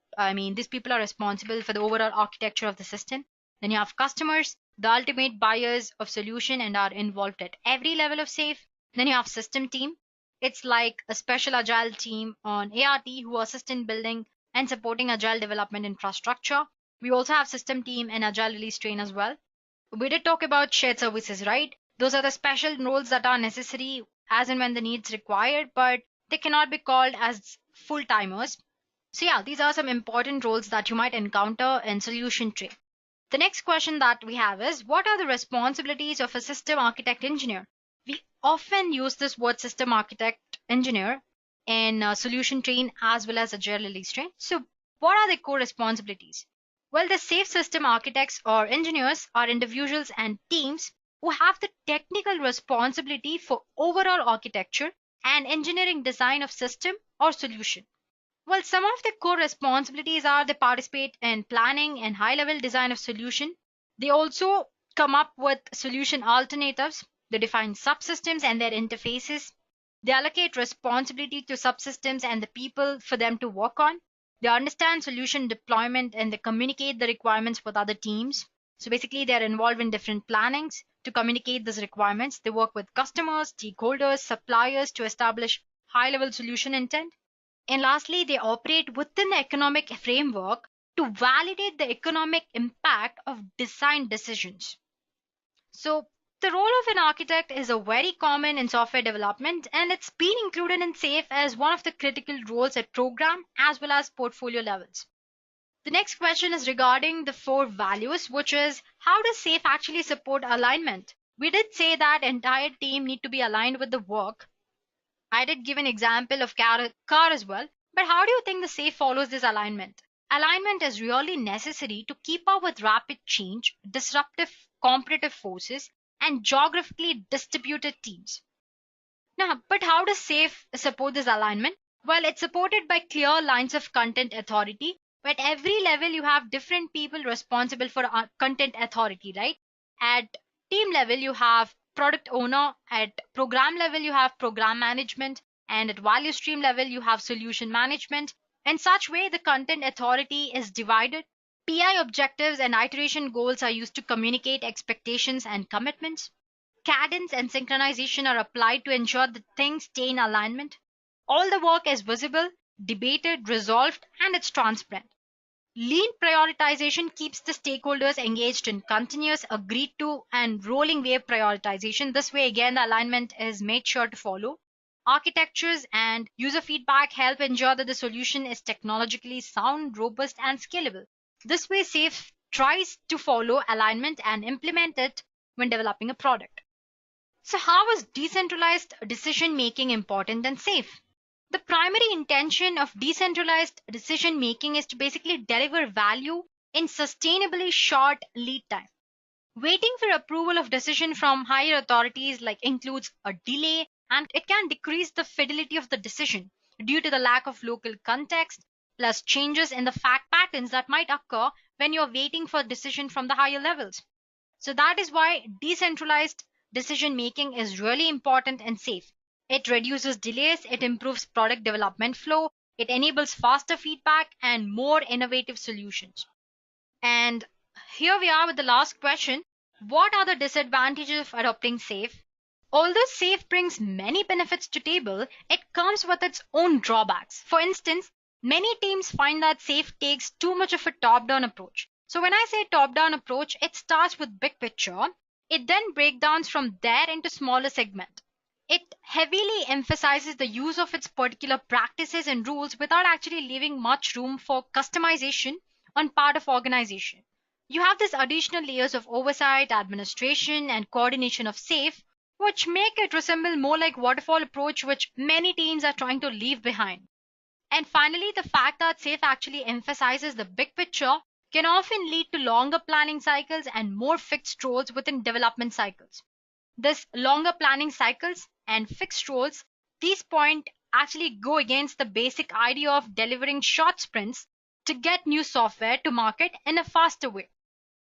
these people are responsible for the overall architecture of the system. Then you have customers, the ultimate buyers of solution and are involved at every level of SAFe. Then you have system team. It's like a special agile team on ART who assist in building and supporting agile development infrastructure. We also have system team and agile release train as well. We did talk about shared services, right? Those are the special roles that are necessary as and when the needs required, but they cannot be called as full timers. So yeah, these are some important roles that you might encounter in solution train. The next question that we have is, what are the responsibilities of a system architect engineer? We often use this word system architect engineer in solution train as well as agile release train. So what are the core responsibilities? Well, the safe system architects or engineers are individuals and teams who have the technical responsibility for overall architecture and engineering design of system or solution. Well, some of the core responsibilities are they participate in planning and high level design of solution. They also come up with solution alternatives. They define subsystems and their interfaces. They allocate responsibility to subsystems and the people for them to work on. They understand solution deployment and they communicate the requirements with other teams. So basically, they're involved in different plannings to communicate these requirements. They work with customers, stakeholders, suppliers to establish high level solution intent. And lastly, they operate within the economic framework to validate the economic impact of design decisions. So the role of an architect is a very common in software development, and it's been included in SAFe as one of the critical roles at program as well as portfolio levels. The next question is regarding the 4 values, which is how does SAFe actually support alignment? We did say that entire team need to be aligned with the work. I did give an example of car as well, but how do you think the SAFe follows this alignment? Alignment is really necessary to keep up with rapid change, disruptive competitive forces, and geographically distributed teams. Now, but how does SAFe support this alignment? Well, it's supported by clear lines of content authority. But at every level, you have different people responsible for content authority, right? At team level, you have product owner. At program level, you have program management. And at value stream level, you have solution management. In such way, the content authority is divided. PI objectives and iteration goals are used to communicate expectations and commitments. Cadence and synchronization are applied to ensure that things stay in alignment. All the work is visible, debated, resolved, and it's transparent. Lean prioritization keeps the stakeholders engaged in continuous, agreed to, and rolling wave prioritization. This way, again, the alignment is made sure to follow. Architectures and user feedback help ensure that the solution is technologically sound, robust, and scalable. This way, SAFe tries to follow alignment and implement it when developing a product. So how is decentralized decision making important and SAFe? The primary intention of decentralized decision making is to basically deliver value in sustainably short lead time. Waiting for approval of decision from higher authorities like includes a delay, and it can decrease the fidelity of the decision due to the lack of local context plus changes in the fact patterns that might occur when you're waiting for decision from the higher levels. So that is why decentralized decision making is really important and SAFe. It reduces delays, it improves product development flow, it enables faster feedback and more innovative solutions. And here we are with the last question. What are the disadvantages of adopting SAFe? Although SAFe brings many benefits to table, it comes with its own drawbacks. For instance, many teams find that SAFe takes too much of a top-down approach. So when I say top-down approach, it starts with big picture. It then breaks down from there into smaller segments. It heavily emphasizes the use of its particular practices and rules without actually leaving much room for customization on part of organization. You have these additional layers of oversight, administration, and coordination of SAFe, which make it resemble more like waterfall approach which many teams are trying to leave behind. And finally, the fact that SAFe actually emphasizes the big picture can often lead to longer planning cycles and more fixed roles within development cycles. This longer planning cycles and fixed roles, these point actually go against the basic idea of delivering short sprints to get new software to market in a faster way.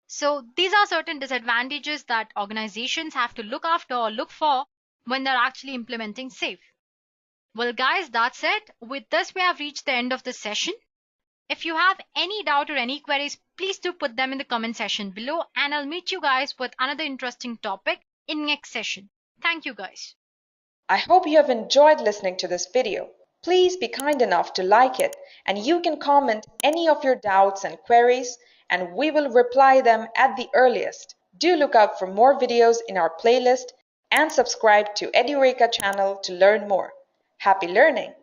So these are certain disadvantages that organizations have to look after or look for when they're actually implementing SAFe. Well, guys, that's it. With this, we have reached the end of the session. If you have any doubt or any queries, please do put them in the comment section below, and I'll meet you guys with another interesting topic in next session. Thank you, guys. I hope you have enjoyed listening to this video. Please be kind enough to like it, and you can comment any of your doubts and queries, and we will reply them at the earliest. Do look out for more videos in our playlist and subscribe to Edureka channel to learn more. Happy learning!